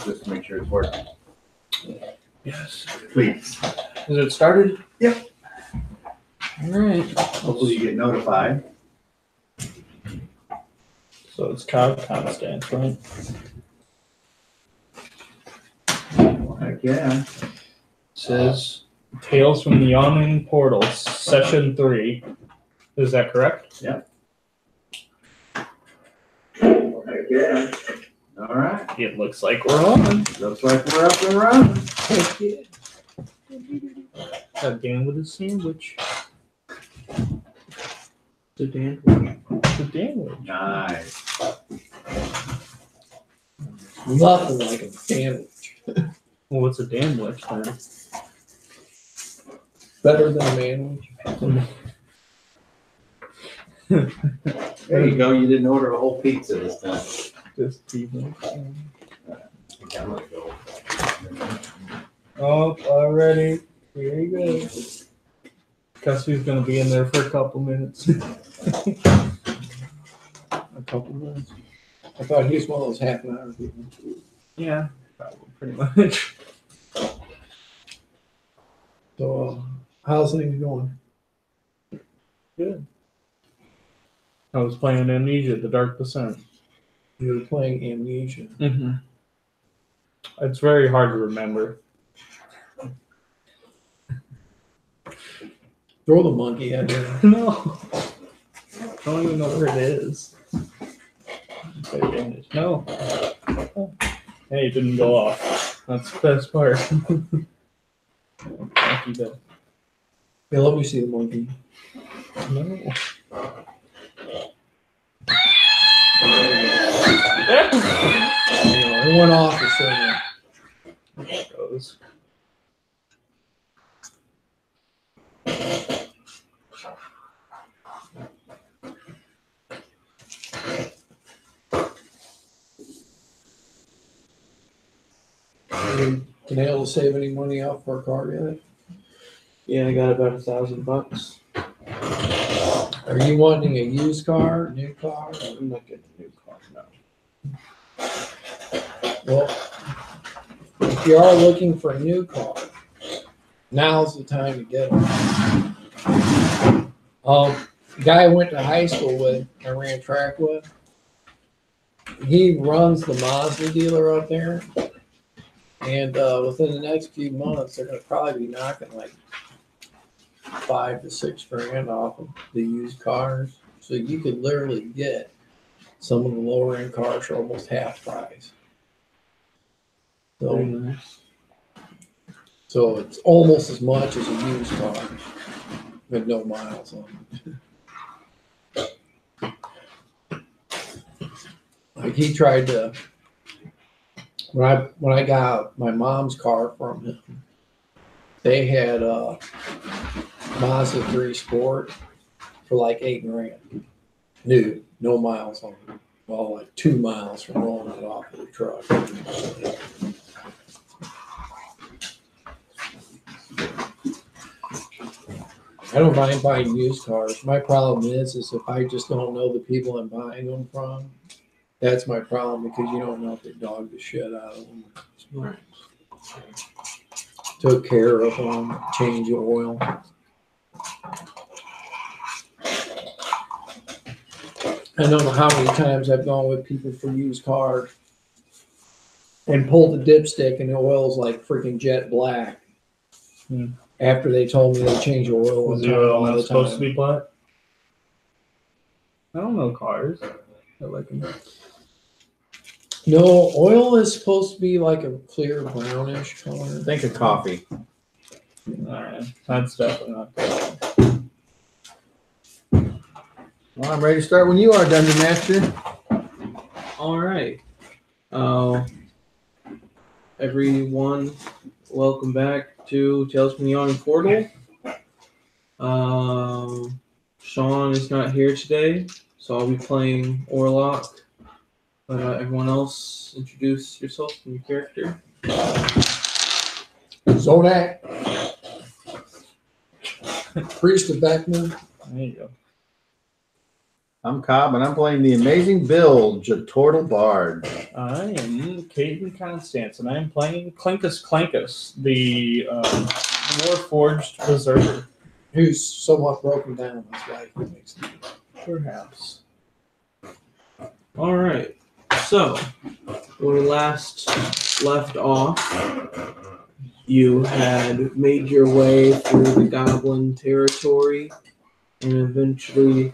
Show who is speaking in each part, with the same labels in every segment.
Speaker 1: just to make sure it's working.
Speaker 2: Yes.
Speaker 1: Please.
Speaker 2: Is it started?
Speaker 1: Yep.
Speaker 2: All right.
Speaker 1: Hopefully you get notified.
Speaker 2: So it's cog constant, right?
Speaker 1: Heck yeah.
Speaker 2: It says Tales from the Yawning Portal, Session 3. Is that correct?
Speaker 1: Yep. Heck yeah. All right.
Speaker 2: It looks like we're on.
Speaker 1: Looks like we're up and running.
Speaker 2: Heck yeah. Again with a sandwich. The sandwich. The sandwich.
Speaker 1: Nice.
Speaker 3: Nothing like a sandwich.
Speaker 2: Well, what's a sandwich then?
Speaker 3: Better than a manwich.
Speaker 1: There you go. You didn't order a whole pizza this time.
Speaker 2: Just even.
Speaker 1: Yeah, let it go.
Speaker 2: Oh, already. Here you go. Guess who's gonna be in there for a couple minutes? A couple minutes.
Speaker 3: I thought he was one of those half an hour people.
Speaker 2: Yeah, probably pretty much.
Speaker 3: So, how's things going?
Speaker 2: Good. I was playing Amnesia: The Dark Descent.
Speaker 3: You were playing Amnesia.
Speaker 2: Mm-hmm. It's very hard to remember.
Speaker 3: Throw the monkey at him.
Speaker 2: No. I don't even know where it is. No. Hey, it didn't go off. That's the best part. Thank you, though.
Speaker 3: Yeah, let me see the monkey.
Speaker 2: No.
Speaker 3: It went off a second.
Speaker 2: There it goes.
Speaker 3: Been able to save any money out for a car yet?
Speaker 2: Yeah, I got about $1,000.
Speaker 3: Are you wanting a used car, new car?
Speaker 2: I'm not getting a new car now.
Speaker 3: Well, if you are looking for a new car, now's the time to get one. The guy I went to high school with, I ran track with, he runs the Mazda dealer up there. And within the next few months, they're going to probably be knocking like $5,000 to $6,000 off of the used cars. So you could literally get some of the lower end cars for almost half price.
Speaker 2: Very nice.
Speaker 3: So it's almost as much as a used car with no miles on it. Like he tried to, when I got my mom's car from him, they had a Mazda 3 Sport for like $8,000. New, no miles on it. Well, like 2 miles from rolling it off of the truck. I don't mind buying used cars. My problem is if I just don't know the people I'm buying them from, that's my problem because you don't know if they dogged the shit out of them.
Speaker 2: Right.
Speaker 3: Took care of them, change oil. I don't know how many times I've gone with people for used cars and pulled the dipstick and the oil's like freaking jet black. After they told me they change oil
Speaker 2: Was the oil not supposed to be black? I don't know cars. I like them.
Speaker 3: No, oil is supposed to be like a clear brownish color.
Speaker 1: Think of coffee.
Speaker 2: Alright, that's definitely not good.
Speaker 1: Well, I'm ready to start when you are, Dungeon Master.
Speaker 4: Alright. Everyone, welcome back to Tales from the Yawning Portal. Sean is not here today, so I'll be playing Orlok. But everyone else, introduce yourself and your character.
Speaker 3: Zonak. Priest of Beckman.
Speaker 2: There you go.
Speaker 5: I'm Cobb, and I'm playing the Amazing Bilge, a Turtle Bard.
Speaker 2: I am Caden Constance, and I am playing Clinkus Clankus, the Warforged Berserker.
Speaker 3: Who's somewhat broken down. That's why he makes it.
Speaker 2: Perhaps.
Speaker 4: All right. So, when we last left off, you had made your way through the goblin territory and eventually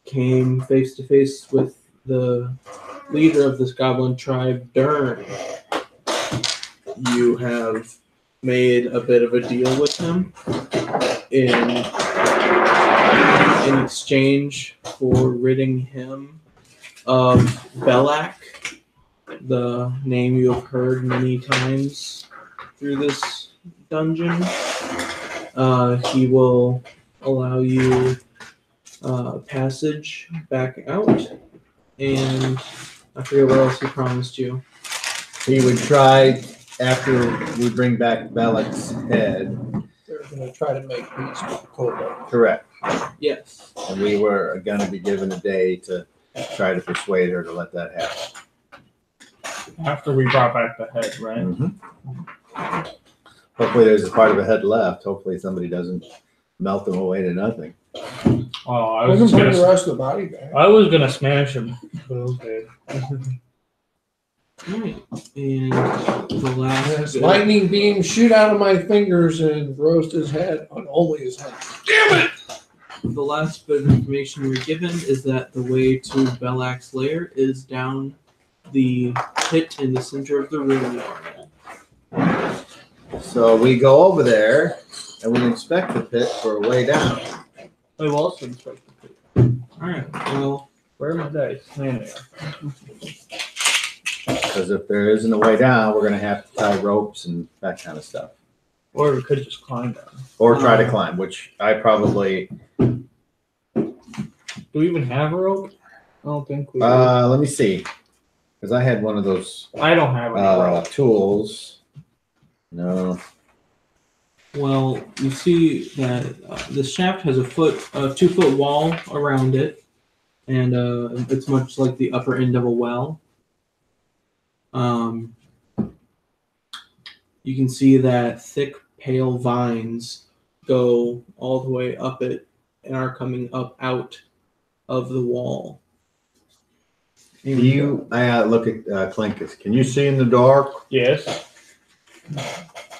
Speaker 4: came face to face with the leader of this goblin tribe, Dern. You have made a bit of a deal with him in exchange for ridding him of Belak, the name you have heard many times through this dungeon. He will allow you passage back out, and I forget what else he promised you.
Speaker 5: He would try, after we bring back Belek's head.
Speaker 3: They're going to try to make peace with the Kobold.
Speaker 5: Correct.
Speaker 4: Yes.
Speaker 5: And we were going to be given a day to try to persuade her to let that happen.
Speaker 2: After we brought back the head, right?
Speaker 5: Mm-hmm. Hopefully there's a part of a head left. Hopefully somebody doesn't melt them away to nothing.
Speaker 2: Oh, I
Speaker 3: We
Speaker 2: was
Speaker 3: can bring the
Speaker 2: gonna.
Speaker 3: rest of the body back.
Speaker 2: I was gonna smash him, but okay.
Speaker 4: Alright. And the last
Speaker 3: As
Speaker 4: bit-
Speaker 3: lightning beams shoot out of my fingers and roast his head on only his head. Damn it!
Speaker 4: the last bit of information you're given is that the way to Belak's lair is down the pit in the center of the room you are in.
Speaker 5: So we go over there and we inspect the pit for a way down.
Speaker 2: I've also inspected it.
Speaker 4: Alright, well,
Speaker 2: Where are my dice? Man, they are.
Speaker 5: Because if there isn't a way down, we're going to have to tie ropes and that kind of stuff.
Speaker 2: Or we could just climb down.
Speaker 5: Or try to climb, which I probably...
Speaker 2: Do we even have a rope? I don't think we do.
Speaker 5: let me see. Because I had one of those
Speaker 2: I don't have any rope.
Speaker 5: tools. No.
Speaker 4: well, you see that the shaft has a 2-foot wall around it, and it's much like the upper end of a well. You can see that thick, pale vines go all the way up it and are coming up out of the wall.
Speaker 5: Do you look at Clinkus? Can you see in the dark?
Speaker 2: Yes.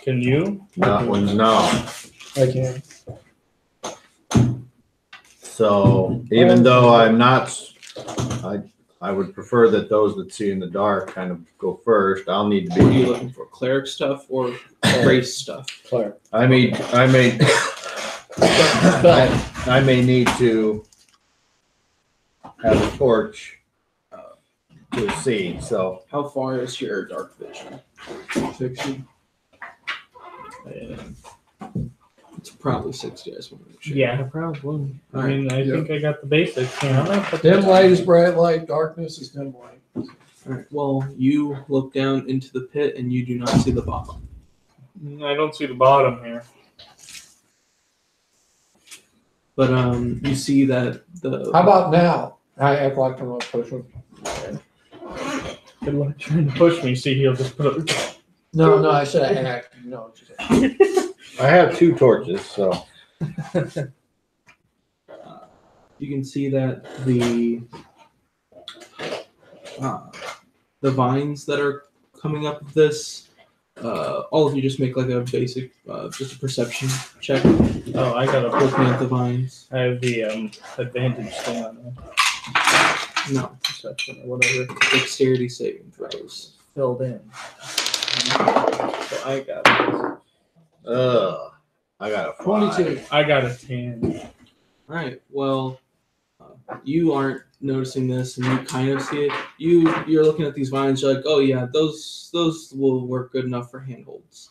Speaker 2: Can you?
Speaker 5: No.
Speaker 3: I can.
Speaker 5: So even though I'm not, I would prefer that those that see in the dark kind of go first. I'll need to
Speaker 4: Are you
Speaker 5: be.
Speaker 4: looking for cleric stuff or grace stuff?
Speaker 3: Claire.
Speaker 5: I may need to have a torch to see. So
Speaker 4: How far is your dark vision?
Speaker 3: 60.
Speaker 4: It's probably 60. I just want to make sure.
Speaker 2: Yeah, probably. I
Speaker 4: Alright.
Speaker 2: mean, I think I got the basics. Yeah,
Speaker 3: Dim light is bright light, darkness is dim light.
Speaker 4: All right. Well, you look down into the pit and you do not see the bottom.
Speaker 2: I don't see the bottom here.
Speaker 4: But you see that the
Speaker 3: How about now? I act like I'm going to push him.
Speaker 2: Good luck trying to push me. See, he'll just put it.
Speaker 3: No, I said I act. No, just act.
Speaker 5: I have 2 torches. So
Speaker 4: you can see that the vines that are coming up of this. All of you just make like a basic, just a perception check.
Speaker 2: Oh, I got a.
Speaker 4: Looking at the vines.
Speaker 2: I have the advantage thing on there.
Speaker 4: No,
Speaker 2: Perception or whatever.
Speaker 4: dexterity saving throws.
Speaker 2: Filled in. So I got
Speaker 5: I got a 5.
Speaker 3: 22.
Speaker 2: I got a 10.
Speaker 4: All right. Well, you aren't noticing this, and you kind of see it. You're looking at these vines. You're like, oh yeah, those will work good enough for handholds.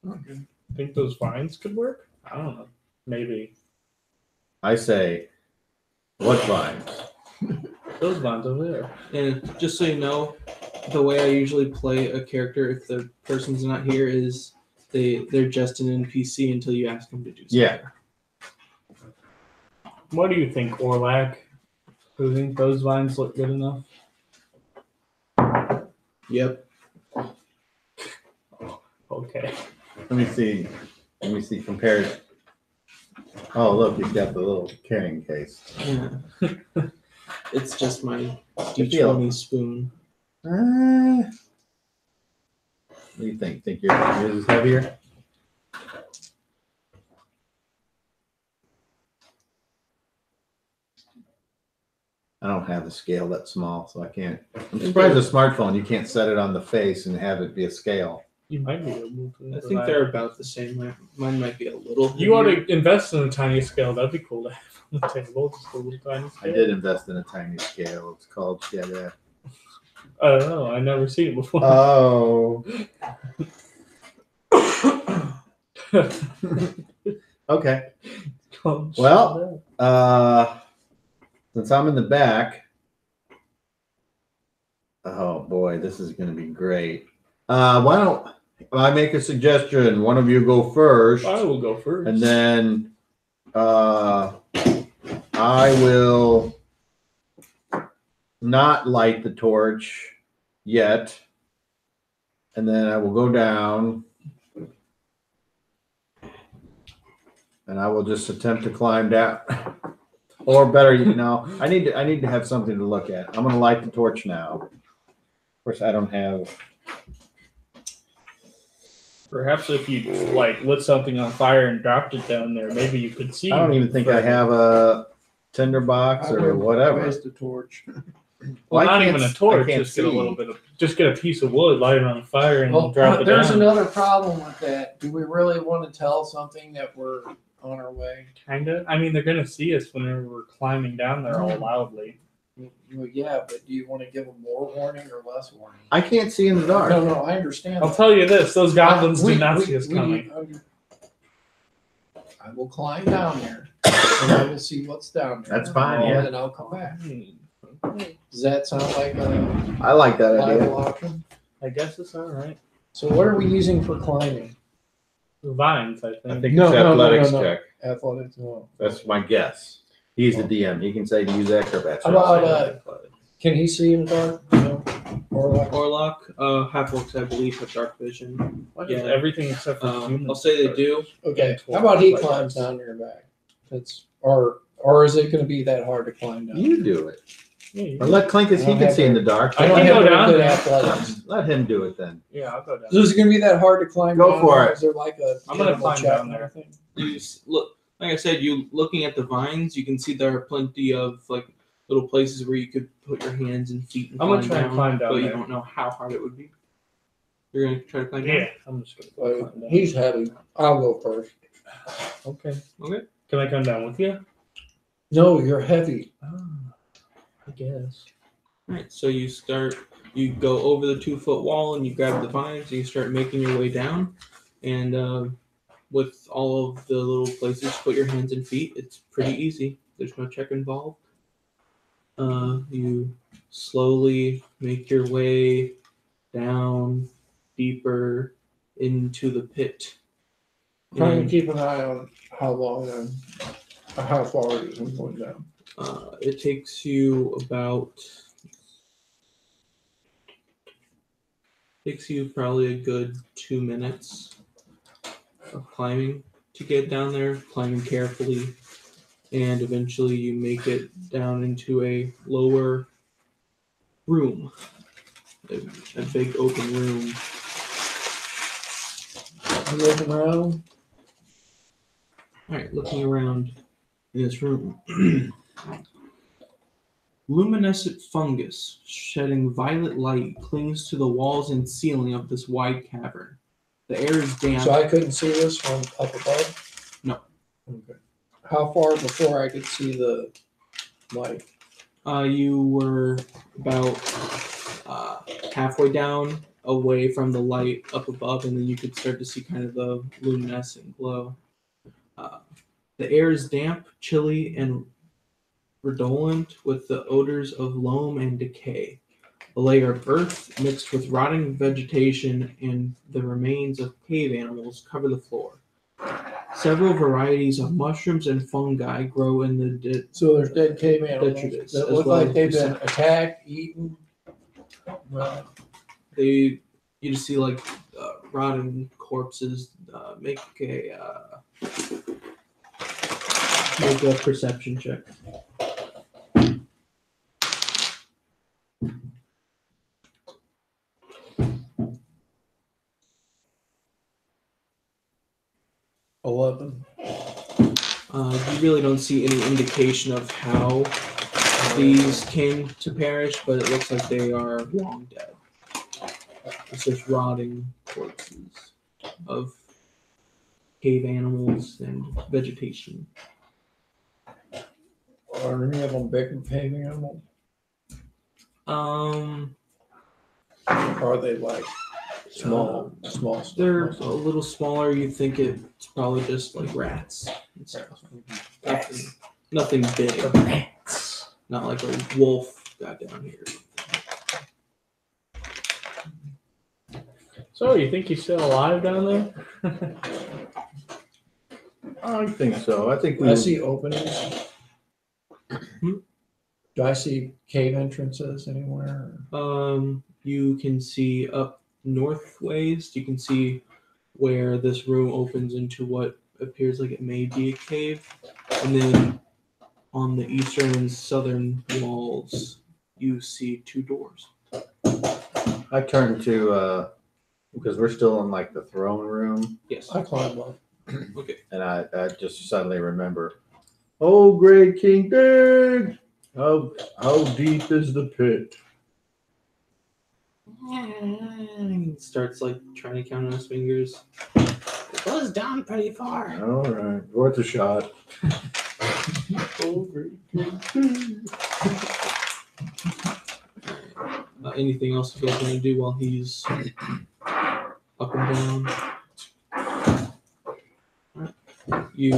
Speaker 2: Okay. Think those vines could work? I don't know. Maybe.
Speaker 5: I say, what vines?
Speaker 2: Those vines over there.
Speaker 4: And just so you know, the way I usually play a character if the person's not here is they're just an NPC until you ask them to do something.
Speaker 5: Yeah.
Speaker 2: What do you think, Orlac? Do you think those vines look good enough?
Speaker 4: Yep.
Speaker 2: Okay.
Speaker 5: Let me see. Compared. Oh, look, you've got the little carrying case.
Speaker 4: Yeah. It's just my
Speaker 5: Good deal.
Speaker 4: D20 spoon.
Speaker 5: What do you think? Think yours is heavier? I don't have a scale that small, so I can't. I'm surprised a smartphone, you can't set it on the face and have it be a scale.
Speaker 2: You might be able to.
Speaker 4: I think they're about the same. Mine might be a little.
Speaker 2: You ought
Speaker 4: heavier.
Speaker 2: to invest in a tiny scale. That'd be cool to have on the table. Just a little tiny scale.
Speaker 5: I did invest in a tiny scale. It's called Shedder.
Speaker 2: I don't know. I've never seen it before.
Speaker 5: Oh. Okay. Well, since I'm in the back, oh boy, this is going to be great. Why don't I make a suggestion? One of you go first,
Speaker 2: I will go first.
Speaker 5: and then I will not light the torch yet, and then I will go down. And I will just attempt to climb down, or better, I need to have something to look at. I'm going to light the torch now. Of course, I don't have.
Speaker 2: Perhaps if you lit something on fire and dropped it down there, maybe you could see.
Speaker 5: I don't even think I have a tinder box or whatever.
Speaker 3: Where's the torch?
Speaker 2: Well,
Speaker 5: I
Speaker 2: not
Speaker 5: can't-
Speaker 2: even a torch.
Speaker 5: I can't
Speaker 2: Just get a
Speaker 5: see.
Speaker 2: little bit of. Just get a piece of wood, light it on fire, and
Speaker 3: Well,
Speaker 2: drop it
Speaker 3: there's
Speaker 2: down.
Speaker 3: another problem with that. Do we really want to tell something that we're on our way?
Speaker 2: Kinda. I mean, they're gonna see us whenever we're climbing down there all loudly.
Speaker 3: Well, yeah, but do you want to give them more warning or less warning?
Speaker 5: I can't see in the dark.
Speaker 3: No, I understand.
Speaker 2: I'll
Speaker 3: that.
Speaker 2: tell you this: those goblins
Speaker 3: We-
Speaker 2: do not
Speaker 3: we-
Speaker 2: see us
Speaker 3: we-
Speaker 2: coming.
Speaker 3: I will climb down there and I will see what's down there.
Speaker 5: That's fine,
Speaker 3: And
Speaker 5: yeah.
Speaker 3: then I'll come back. Does that sound like a
Speaker 5: I like that idea.
Speaker 3: viable option?
Speaker 2: I guess it's all right.
Speaker 3: So what are we using for climbing?
Speaker 2: The vines, I think.
Speaker 5: I think
Speaker 3: No,
Speaker 5: it's
Speaker 3: no, no,
Speaker 5: athletics
Speaker 3: no, no.
Speaker 5: check.
Speaker 3: Athletics, no.
Speaker 5: That's my guess. He's the DM. He can say to use acrobats.
Speaker 3: How about, can he see in the dark? No. Or what?
Speaker 4: Orlock, half-orcs, I believe, have dark vision.
Speaker 2: Why does
Speaker 4: Yeah.
Speaker 2: everything except for humans?
Speaker 4: I'll say they do.
Speaker 3: Okay. How about he climbs down your back? That's or is it going to be that hard to climb down?
Speaker 5: You do it.
Speaker 2: Yeah,
Speaker 5: Or let Clinkus, he can see in the dark.
Speaker 3: I don't
Speaker 2: can
Speaker 3: have
Speaker 2: go
Speaker 3: very
Speaker 2: down
Speaker 3: good
Speaker 2: there.
Speaker 3: athletics.
Speaker 5: Let him do it then.
Speaker 2: yeah, I'll go down.
Speaker 3: So is it going to be that hard to climb
Speaker 5: Go
Speaker 3: down?
Speaker 5: for
Speaker 3: Or
Speaker 5: it.
Speaker 3: Is there like a
Speaker 2: I'm gonna
Speaker 3: minimal
Speaker 2: climb
Speaker 3: check
Speaker 2: down
Speaker 3: or
Speaker 2: there.
Speaker 3: anything?
Speaker 4: You just look, like I said, you looking at the vines, you can see there are plenty of little places where you could put your hands and feet and
Speaker 2: I'm gonna try and climb down
Speaker 4: but you
Speaker 2: there.
Speaker 4: don't know how hard it would be. You're gonna try to climb down?
Speaker 2: Yeah, I'm just gonna
Speaker 3: Well,
Speaker 2: climb down.
Speaker 3: he's heavy. I'll go first.
Speaker 2: Okay.
Speaker 4: Okay.
Speaker 2: Can I come down with you?
Speaker 3: No, you're heavy.
Speaker 2: I guess.
Speaker 4: Alright, so you go over the 2-foot wall and you grab the vines and you start making your way down. And with all of the little places to put your hands and feet, it's pretty easy. There's no check involved. You slowly make your way down deeper into the pit.
Speaker 3: Trying to
Speaker 4: And,
Speaker 3: keep an eye on how long and how far it is going down.
Speaker 4: it takes you probably a good 2 minutes of climbing to get down there, climbing carefully, and eventually you make it down into a lower room, a big open room.
Speaker 3: I'm looking around.
Speaker 4: All right, looking around in this room. Luminescent fungus shedding violet light clings to the walls and ceiling of this wide cavern. The air is damp.
Speaker 3: So I couldn't see this from up above?
Speaker 4: No.
Speaker 3: Okay. How far before I could see the light?
Speaker 4: You were about halfway down away from the light up above, and then you could start to see kind of the luminescent glow. The air is damp, chilly, and redolent with the odors of loam and decay. A layer of earth mixed with rotting vegetation and the remains of cave animals cover the floor. Several varieties of mushrooms and fungi grow in the
Speaker 3: So there's dead cave animals
Speaker 4: detritus,
Speaker 3: that
Speaker 4: as
Speaker 3: look
Speaker 4: well
Speaker 3: like
Speaker 4: as
Speaker 3: they've been
Speaker 4: receptors.
Speaker 3: attacked, eaten. Right.
Speaker 4: You just see like rotten corpses. Make a perception check.
Speaker 3: $11.
Speaker 4: You really don't see any indication of how these came to perish, but it looks like they are long dead. It's just rotting corpses of cave animals and vegetation.
Speaker 3: Are any of them big cave animals?
Speaker 4: Um,
Speaker 3: Or are they like small?
Speaker 4: they're a little smaller. You think it's probably just like rats and stuff. Nothing big.
Speaker 2: Rats.
Speaker 4: Not like a wolf got down here.
Speaker 2: So, you think he's still alive down there?
Speaker 5: I think so. I think
Speaker 3: I see openings.
Speaker 4: Hmm?
Speaker 3: Do I see cave entrances anywhere?
Speaker 4: You can see up north ways. You can see where this room opens into what appears like it may be a cave, and then on the eastern and southern walls, you see two doors.
Speaker 5: I turn to because we're still in like the throne room,
Speaker 4: Yes.
Speaker 3: I climb up.
Speaker 4: Okay.
Speaker 5: and I just suddenly remember, oh great King Big, how deep is the pit?
Speaker 4: He starts like trying to count on his fingers. It goes down pretty far.
Speaker 5: All right, worth a shot.
Speaker 4: Oh, great. Anything else you guys want to do while he's up and down? Alright. You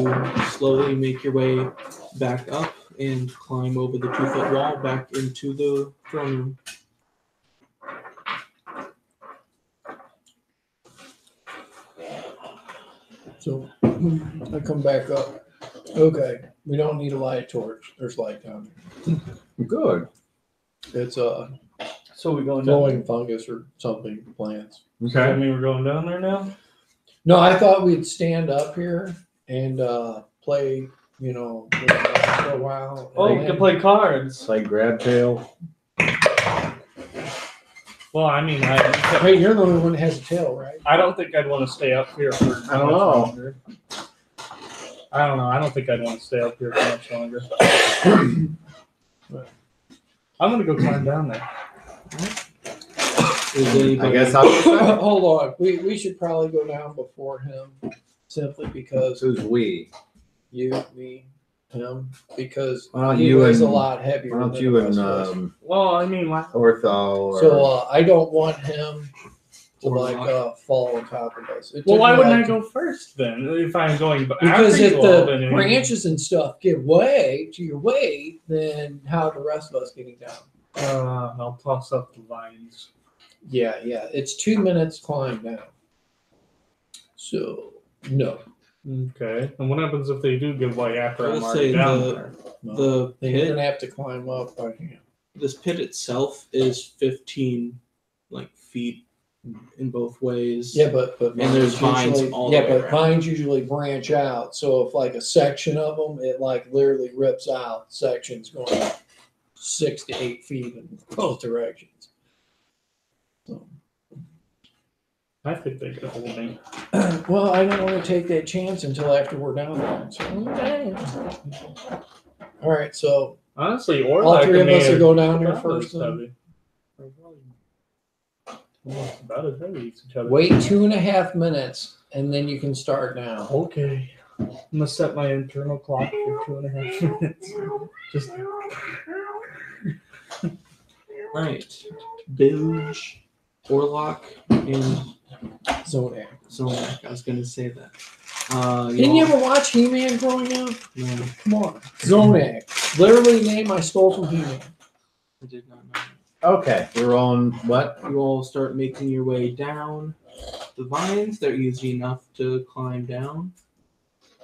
Speaker 4: slowly make your way back up and climb over the 2-foot wall back into the throne room.
Speaker 3: So I come back up. Okay, we don't need a light torch. There's light down here.
Speaker 5: Good.
Speaker 3: It's
Speaker 2: So, we going down?
Speaker 3: glowing fungus or something plants.
Speaker 2: Does that mean we're going down there now?
Speaker 3: No, I thought we'd stand up here and play, for a while.
Speaker 2: Oh, we can play cards.
Speaker 5: It's like grab tail.
Speaker 2: Well, I mean,
Speaker 3: Hey, you're the only one that has a tail, right?
Speaker 2: I don't think I'd want to stay up here for
Speaker 5: I don't know.
Speaker 2: longer. I don't know. I don't think I'd want to stay up here for much longer. I'm gonna go climb down there.
Speaker 4: Is anybody,
Speaker 5: I guess I'll.
Speaker 3: Hold on. We should probably go down before him simply because
Speaker 5: Who's we?
Speaker 3: you, me, him, because
Speaker 5: Why don't
Speaker 3: he
Speaker 5: you
Speaker 3: weighs a
Speaker 5: and-
Speaker 3: lot heavier.
Speaker 5: Why don't
Speaker 3: than
Speaker 5: you
Speaker 3: the
Speaker 5: and
Speaker 3: rest of us.
Speaker 2: Well, I mean,
Speaker 5: Ortho? Or,
Speaker 3: So I don't want him to
Speaker 4: Or
Speaker 3: fall on top of us. It
Speaker 2: well,
Speaker 3: took
Speaker 2: why
Speaker 3: me,
Speaker 2: wouldn't I
Speaker 3: like,
Speaker 2: go first then? If I'm going,
Speaker 3: Because
Speaker 2: after
Speaker 3: if
Speaker 2: you all,
Speaker 3: the
Speaker 2: then
Speaker 3: branches and stuff give way to your weight, then how are the rest of us getting down?
Speaker 2: I'll toss up the vines.
Speaker 3: Yeah. It's 2 minutes climb down. So no.
Speaker 2: Okay. And what happens if they do give way after
Speaker 4: I
Speaker 2: I'm
Speaker 4: will
Speaker 2: already
Speaker 4: say
Speaker 2: down
Speaker 4: the-
Speaker 2: there?
Speaker 4: the
Speaker 3: Then you're
Speaker 4: pit,
Speaker 3: gonna have to climb up by hand.
Speaker 4: this pit itself is 15 feet in both ways.
Speaker 3: Yeah, but
Speaker 4: And there's vines
Speaker 3: usually,
Speaker 4: all the
Speaker 3: yeah,
Speaker 4: way
Speaker 3: but
Speaker 4: around.
Speaker 3: vines usually branch out. So if like a section of them, it like literally rips out sections going 6 to 8 feet in both directions. So,
Speaker 2: I think they could hold me.
Speaker 3: well, I don't want to take that chance until after we're down there. So, all right, so
Speaker 2: Honestly, or
Speaker 3: all
Speaker 2: like
Speaker 3: three of
Speaker 2: me
Speaker 3: us will
Speaker 2: and-
Speaker 3: go down there
Speaker 2: Not
Speaker 3: first.
Speaker 2: as
Speaker 3: Then.
Speaker 2: heavy. Almost about as heavy as each other.
Speaker 3: Wait 2.5 minutes, and then you can start now.
Speaker 2: Okay. I'm gonna set my internal clock for 2.5 minutes. Just
Speaker 4: All right. Bilge, Orlock, and
Speaker 3: Zodiac.
Speaker 4: Zonak. I was going to say that.
Speaker 3: Didn't you ever watch He-Man growing up?
Speaker 4: No,
Speaker 3: Come on. Zodiac. Literally the name I stole from He-Man.
Speaker 4: I did not know.
Speaker 5: Okay, we're on what?
Speaker 4: You all start making your way down the vines. They're easy enough to climb down.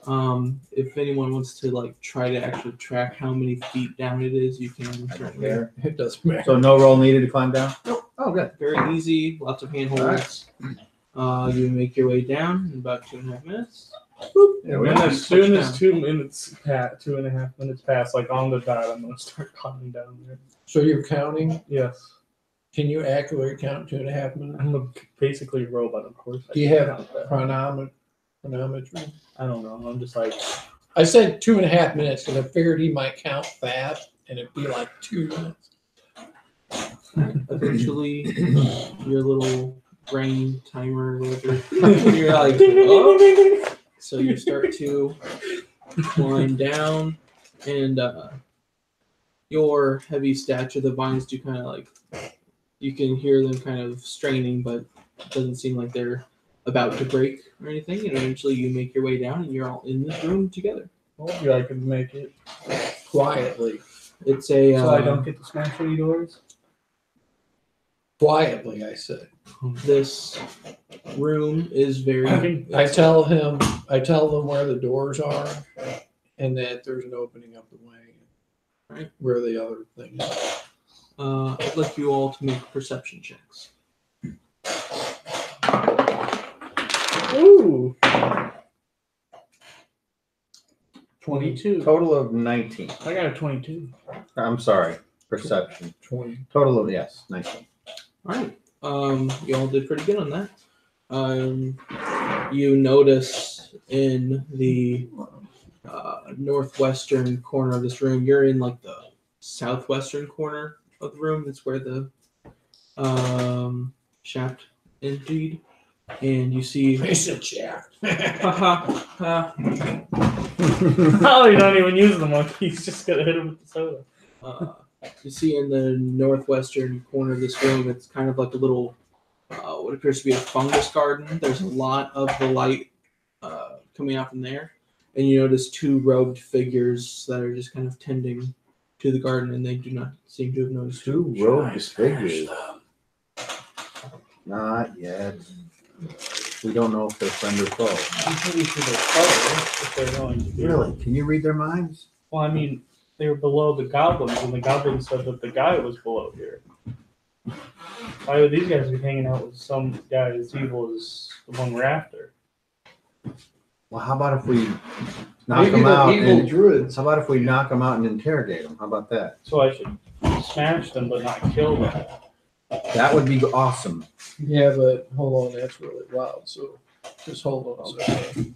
Speaker 4: If anyone wants to like try to actually track how many feet down it is, you can.
Speaker 5: I don't care.
Speaker 3: It doesn't matter.
Speaker 5: So no roll needed to climb down?
Speaker 4: Nope.
Speaker 5: Oh, good.
Speaker 4: Very easy, lots of handholds. You make your way down in about 2.5 minutes.
Speaker 5: Yeah,
Speaker 2: And as soon as 2 minutes pass, 2.5 minutes pass, like on the dot, I'm gonna start climbing down there.
Speaker 3: So you're counting?
Speaker 2: Yes,
Speaker 3: Can you accurately count 2.5 minutes?
Speaker 2: I'm basically a robot, of course.
Speaker 3: Do you
Speaker 2: can
Speaker 3: have
Speaker 2: count that.
Speaker 3: chronometry?
Speaker 2: I don't know. I'm just like,
Speaker 3: I said 2.5 minutes because I figured he might count fast and it'd be like 2 minutes.
Speaker 4: Eventually, your little brain timer, whatever, you're like, oh. So you start to climb down, and your heavy stature, the vines do kind of like, you can hear them kind of straining, but it doesn't seem like they're about to break or anything. And eventually you make your way down, and you're all in this room together.
Speaker 2: hopefully I can make it.
Speaker 3: Quietly.
Speaker 4: It's a
Speaker 2: So I don't get to smash any doors.
Speaker 3: Quietly, I said.
Speaker 4: this room is very.
Speaker 3: I tell them where the doors are and that there's an opening up the way.
Speaker 4: Right.
Speaker 3: Where the other thing is.
Speaker 4: I'd like you all to make perception checks.
Speaker 2: Ooh. 22.
Speaker 5: Total of 19.
Speaker 2: I got a 22.
Speaker 5: I'm sorry. Perception.
Speaker 3: 20.
Speaker 5: Total of, yes, 19.
Speaker 4: All right. You all did pretty good on that. You notice in the northwestern corner of this room, you're in like the southwestern corner of the room. That's where the shaft emptied, and you see.
Speaker 3: It's a shaft.
Speaker 2: Oh, you're not even using the monkey. He's just gonna hit him with the soda.
Speaker 4: You see in the northwestern corner of this room, it's kind of like a little, what appears to be a fungus garden. There's a lot of the light coming out from there. And you notice 2 robed figures that are just kind of tending to the garden, and they do not seem to have noticed.
Speaker 5: 2 robed figures. Not yet. We don't know if they're friend or foe.
Speaker 2: I'm pretty sure they're foes if they're going to be.
Speaker 5: Really? Can you read their minds?
Speaker 2: Well, I mean, they were below the goblins, and the goblins said that the guy was below here. Why would these guys be hanging out with some guy as evil as the one we're after?
Speaker 5: Well, how about if we knock
Speaker 3: Maybe
Speaker 5: them
Speaker 3: the
Speaker 5: out?
Speaker 3: evil
Speaker 5: And,
Speaker 3: druids.
Speaker 5: how about if we knock them out and interrogate them? How about that?
Speaker 2: So I should smash them but not kill them.
Speaker 5: That would be awesome.
Speaker 3: Yeah, but hold on, that's really loud. So just hold on a second.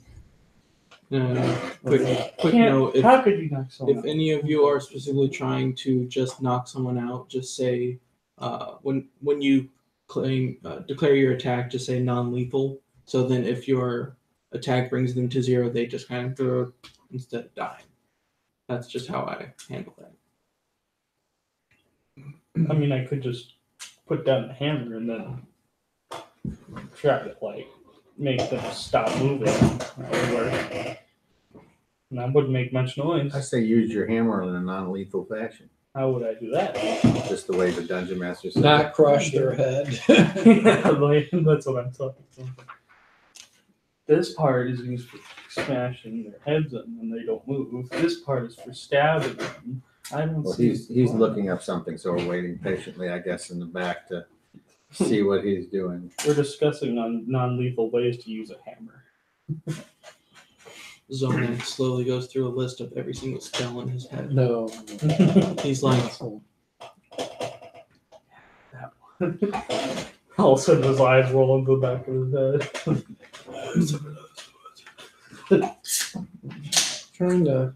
Speaker 4: Quick note:
Speaker 2: How could you knock someone
Speaker 4: if
Speaker 2: out?
Speaker 4: any of you are specifically trying to just knock someone out, just say when you declare your attack, just say non-lethal. So then, if your attack brings them to 0, they just kind of go instead of dying. That's just how I handle that.
Speaker 2: I mean, I could just put down the hammer and then try to, like, make them stop moving. That would work. And that wouldn't make much noise.
Speaker 5: I say use your hammer in a non-lethal fashion.
Speaker 2: How would I do that?
Speaker 5: Just the way the dungeon master said.
Speaker 3: Not crush their head.
Speaker 2: That's what I'm talking about. This part is used for smashing their heads in and they don't move. This part is for stabbing them. I don't
Speaker 5: Well,
Speaker 2: see.
Speaker 5: he's looking up something, so we're waiting patiently, I guess, in the back to see what he's doing.
Speaker 2: We're discussing on non-lethal ways to use a hammer.
Speaker 4: Zomac slowly goes through a list of every single spell in his head.
Speaker 3: No.
Speaker 4: He's like,
Speaker 2: All of a sudden, his eyes roll into the back of his head.
Speaker 3: Trying to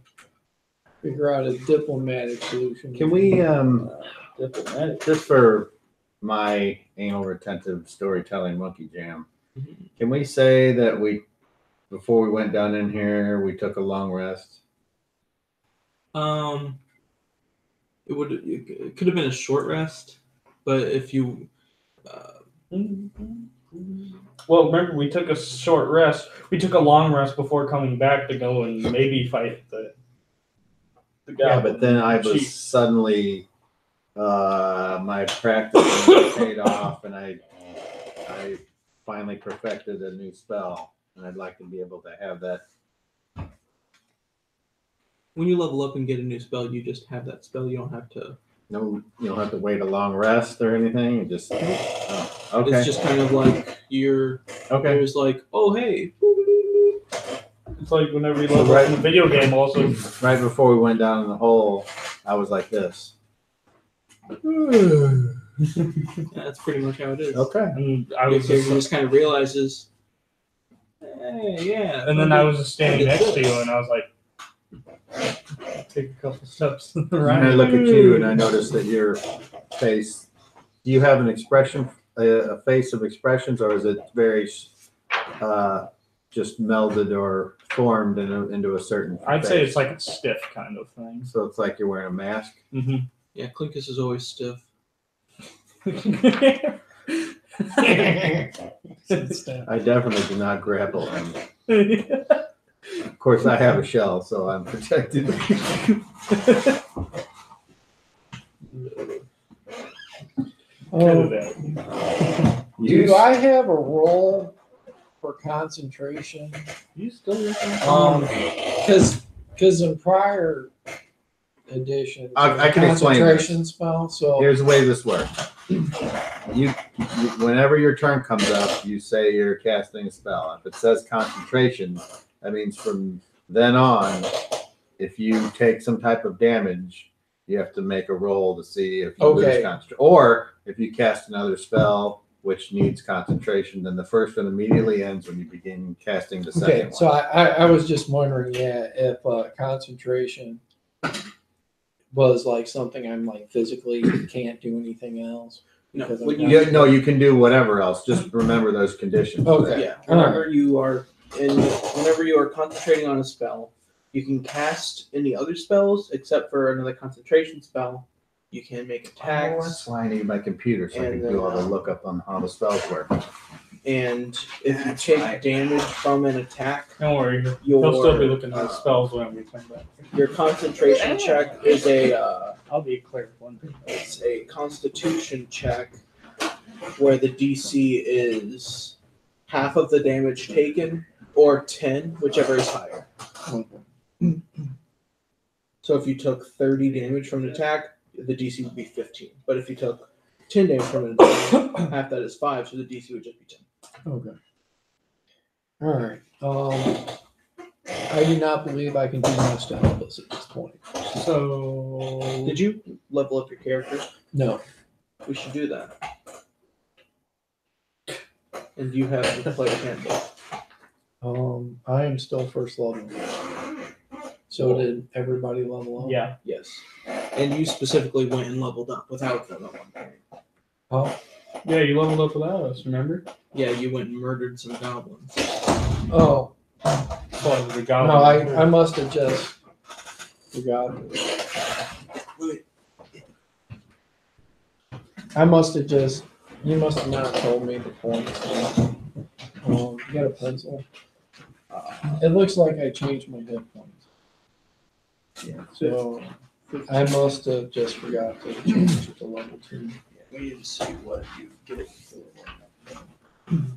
Speaker 3: figure out a diplomatic solution.
Speaker 5: Can we,
Speaker 2: Diplomatic.
Speaker 5: just for my anal retentive storytelling monkey jam, can we say that before we went down in here, we took a long rest?
Speaker 4: it could have been a short rest, but if you
Speaker 2: Well, remember, we took a short rest. We took a long rest before coming back to go and maybe fight the guy.
Speaker 5: Yeah, but then I was
Speaker 2: Chief.
Speaker 5: suddenly, my practice paid off, and I finally perfected a new spell, and I'd like to be able to have that
Speaker 4: When you level up and get a new spell, you just have that spell. You don't have to.
Speaker 5: No, you don't have to wait a long rest or anything. You just okay.
Speaker 4: It's just kind of like you're.
Speaker 5: Okay.
Speaker 4: There's like, oh hey.
Speaker 2: It's like whenever you level up in a video game also.
Speaker 5: Right before we went down in the hole, I was like this.
Speaker 4: That's pretty much how it is.
Speaker 5: Okay.
Speaker 2: And I
Speaker 4: Your
Speaker 2: was
Speaker 4: character
Speaker 2: just,
Speaker 4: just kind of realizes. Hey, yeah.
Speaker 2: and then I was just standing
Speaker 4: I did
Speaker 2: next to
Speaker 4: this.
Speaker 2: you, and I was like, take a couple steps to the
Speaker 5: And
Speaker 2: right.
Speaker 5: I look at you and I notice that your face. Do you have an expression, a face of expressions, or is it very just melded or formed into a certain?
Speaker 2: I'd say
Speaker 5: face?
Speaker 2: it's like a stiff kind of thing.
Speaker 5: So it's like you're wearing a mask.
Speaker 2: Mm-hmm.
Speaker 4: Yeah, Clinkus is always stiff.
Speaker 5: I definitely do not grapple him. Of course, I have a shell, so I'm protected.
Speaker 3: Do I have a roll for concentration?
Speaker 2: You still
Speaker 3: Because in prior editions,
Speaker 5: I can explain
Speaker 3: concentration spell. So
Speaker 5: Here's the way this works. You, whenever your turn comes up, you say you're casting a spell. If it says concentration, that means from then on, if you take some type of damage, you have to make a roll to see if you lose
Speaker 3: Okay.
Speaker 5: concentration. Or if you cast another spell which needs concentration, then the first one immediately ends when you begin casting the second
Speaker 3: okay,
Speaker 5: one.
Speaker 3: so I was just wondering, yeah, if concentration was like something I'm like physically can't do anything else.
Speaker 4: No,
Speaker 3: Because I'm
Speaker 4: when
Speaker 3: not-
Speaker 5: No, you can do whatever else. Just remember those conditions.
Speaker 3: Okay.
Speaker 4: Yeah, whenever you are concentrating on a spell, you can cast any other spells except for another concentration spell. You can make
Speaker 5: Oh,
Speaker 4: attacks,
Speaker 5: that's why I need my computer so I can
Speaker 4: And
Speaker 5: do all the
Speaker 4: then,
Speaker 5: lookup on how the spells work.
Speaker 4: and if you take damage from an attack,
Speaker 2: Don't worry.
Speaker 4: your
Speaker 2: He'll still be looking at his spells when we come back.
Speaker 4: your concentration check is
Speaker 2: I'll be clear one day.
Speaker 4: it's a Constitution check where the DC is half of the damage taken or 10, whichever is higher. So if you took 30 damage from an attack, the DC would be 15. But if you took 10 damage from an attack, half that is 5, so the DC would just be 10.
Speaker 3: Okay. All right. I do not believe I can do much to help us at this point.
Speaker 2: So
Speaker 4: Did you level up your character?
Speaker 3: No.
Speaker 4: We should do that. And do you have the player handbook?
Speaker 3: I am still first level. So did everybody level up?
Speaker 2: yeah.
Speaker 4: Yes. And you specifically went and leveled up without them at one point.
Speaker 3: Oh.
Speaker 2: Yeah, you leveled up without us, remember?
Speaker 4: Yeah, you went and murdered some goblins.
Speaker 3: Oh.
Speaker 2: Well, the
Speaker 3: No,
Speaker 2: goblin.
Speaker 3: I must have just forgot. I must have just. You must have not told me the points. You got a pencil? It looks like I changed my hit points.
Speaker 4: Yeah.
Speaker 3: So I must have just forgot to change it to level 2.
Speaker 4: We need to see what you get.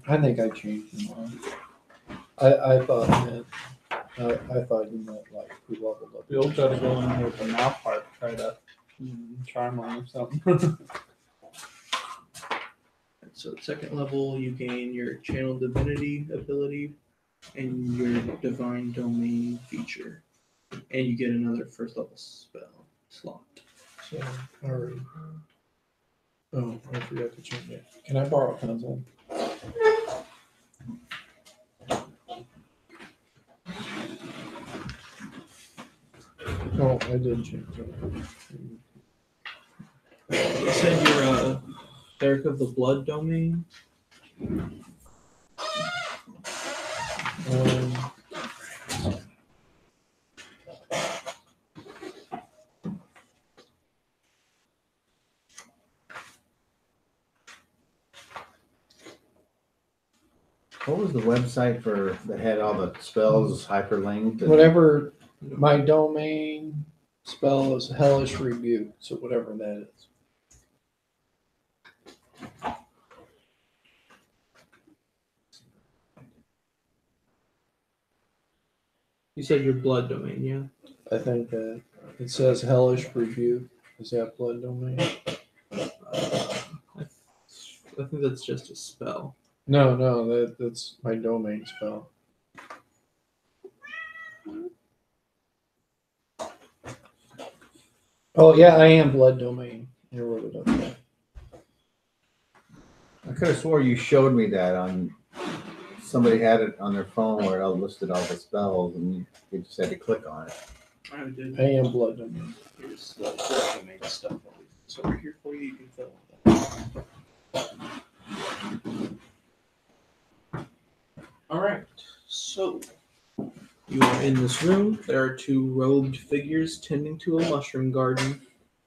Speaker 3: I think I changed them all. I thought I thought you meant like who leveled up.
Speaker 2: We'll try to go in here with the mouth part, try to charm on or something.
Speaker 4: So at second level, you gain your channel divinity ability and your divine domain feature, and you get another first level spell slot.
Speaker 3: So alright. Oh, I forgot to change it. Can I borrow a pencil? Oh, I did change it.
Speaker 4: You said you're Cleric of the Blood domain.
Speaker 5: What was the website for that had all the spells hyperlinked? and-
Speaker 3: Whatever my domain spell is hellish rebuke, so whatever that is.
Speaker 4: You said your blood domain, yeah?
Speaker 3: I think that it says hellish rebuke. Is that blood domain?
Speaker 4: I think that's just a spell.
Speaker 3: No, that's my domain spell. Oh yeah, I am blood domain. I wrote it up there.
Speaker 5: I could have swore you showed me that on somebody had it on their phone where it listed all the spells, and you just had to click on it.
Speaker 4: I did.
Speaker 3: I am blood domain.
Speaker 4: Here's the blood domain stuff. So right here for you, you can fill in that. All right. So you are in this room. There are two robed figures tending to a mushroom garden.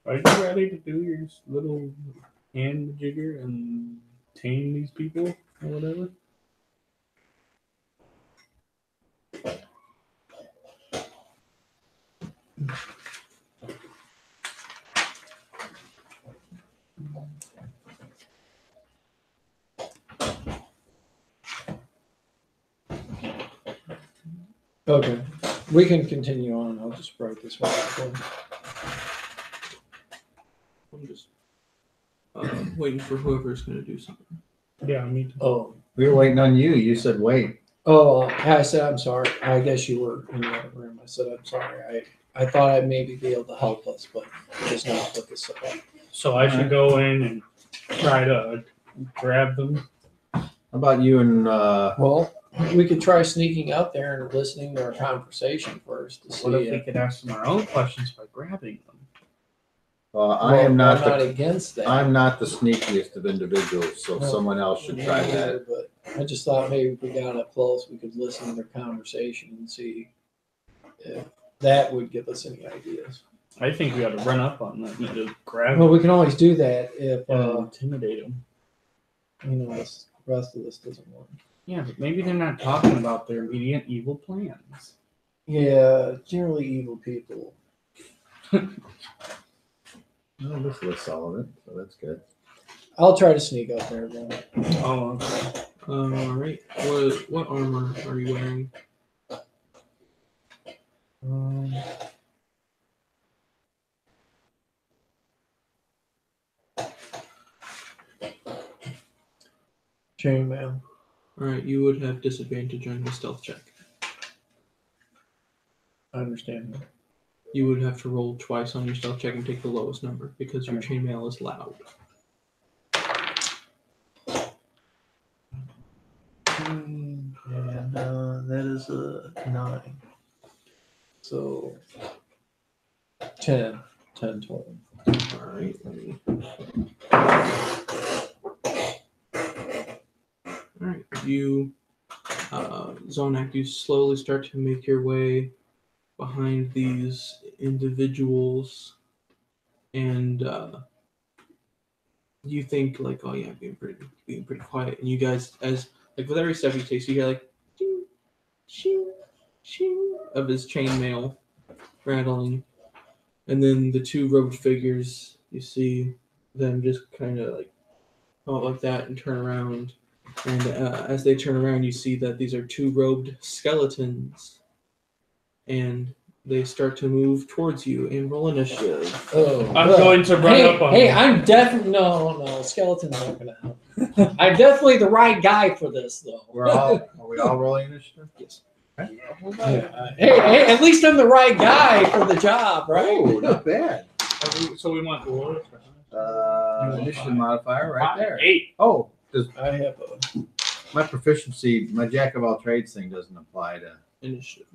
Speaker 2: Are you ready to do your little hand jigger and tame these people or whatever?
Speaker 3: Okay, we can continue on. I'll just write this one down.
Speaker 4: I'm just waiting for whoever's going to do something.
Speaker 2: Yeah, me too.
Speaker 3: Oh,
Speaker 5: We were waiting on you. You said wait.
Speaker 3: oh, I said I'm sorry. I guess you were in the other room. I said I'm sorry. I thought I'd maybe be able to help us, but just not put this up.
Speaker 2: So I should go in and try to grab them.
Speaker 5: How about you and
Speaker 3: Well, we could try sneaking out there and listening to our conversation first to see.
Speaker 2: What if we could ask them our own questions by grabbing them?
Speaker 5: I am not
Speaker 3: I'm not
Speaker 5: the
Speaker 3: against that.
Speaker 5: I'm not the sneakiest of individuals, so
Speaker 3: No.
Speaker 5: someone else should try
Speaker 3: Me
Speaker 5: that.
Speaker 3: neither, but I just thought maybe if we got up close, we could listen to their conversation and see if that would give us any ideas.
Speaker 2: I think we ought to run up on them and just grab
Speaker 3: Well,
Speaker 2: them
Speaker 3: we can always do that if
Speaker 2: and intimidate them.
Speaker 3: this rest of this doesn't work.
Speaker 2: Yeah, but maybe they're not talking about their immediate evil plans.
Speaker 3: Yeah, generally evil people.
Speaker 5: Well, this lists all of it, so that's good.
Speaker 3: I'll try to sneak up there then.
Speaker 2: Oh, okay.
Speaker 4: All right. What armor are you wearing?
Speaker 3: Chainmail.
Speaker 4: All right. You would have disadvantage on your stealth check.
Speaker 3: I understand that.
Speaker 4: You would have to roll twice on your stealth check and take the lowest number because your chainmail is loud.
Speaker 3: And that is a 9. So 10 total.
Speaker 4: All right. All right. You, Zonak, you slowly start to make your way behind these individuals, and you think like, oh yeah, being pretty quiet. And you guys, as like with every step you take, you hear like, shing, shing, shing of his chainmail rattling, and then the two robed figures, you see them just kind of like come out like that and turn around. And as they turn around, you see that these are two robed skeletons. And they start to move towards you and roll initiative.
Speaker 3: Oh,
Speaker 2: I'm going to run up on
Speaker 3: Hey,
Speaker 2: them.
Speaker 3: I'm definitely no. Skeletons aren't gonna help. I'm definitely the right guy for this, though.
Speaker 5: Are we all rolling initiative?
Speaker 4: Yes.
Speaker 3: Hey, at least I'm the right guy for the job, right?
Speaker 5: Oh, not bad.
Speaker 2: So we want dwarves.
Speaker 5: Initiative modifier right there.
Speaker 2: 8.
Speaker 5: Oh, does
Speaker 3: I have
Speaker 5: my proficiency, my jack of all trades thing doesn't apply to
Speaker 4: Initiative.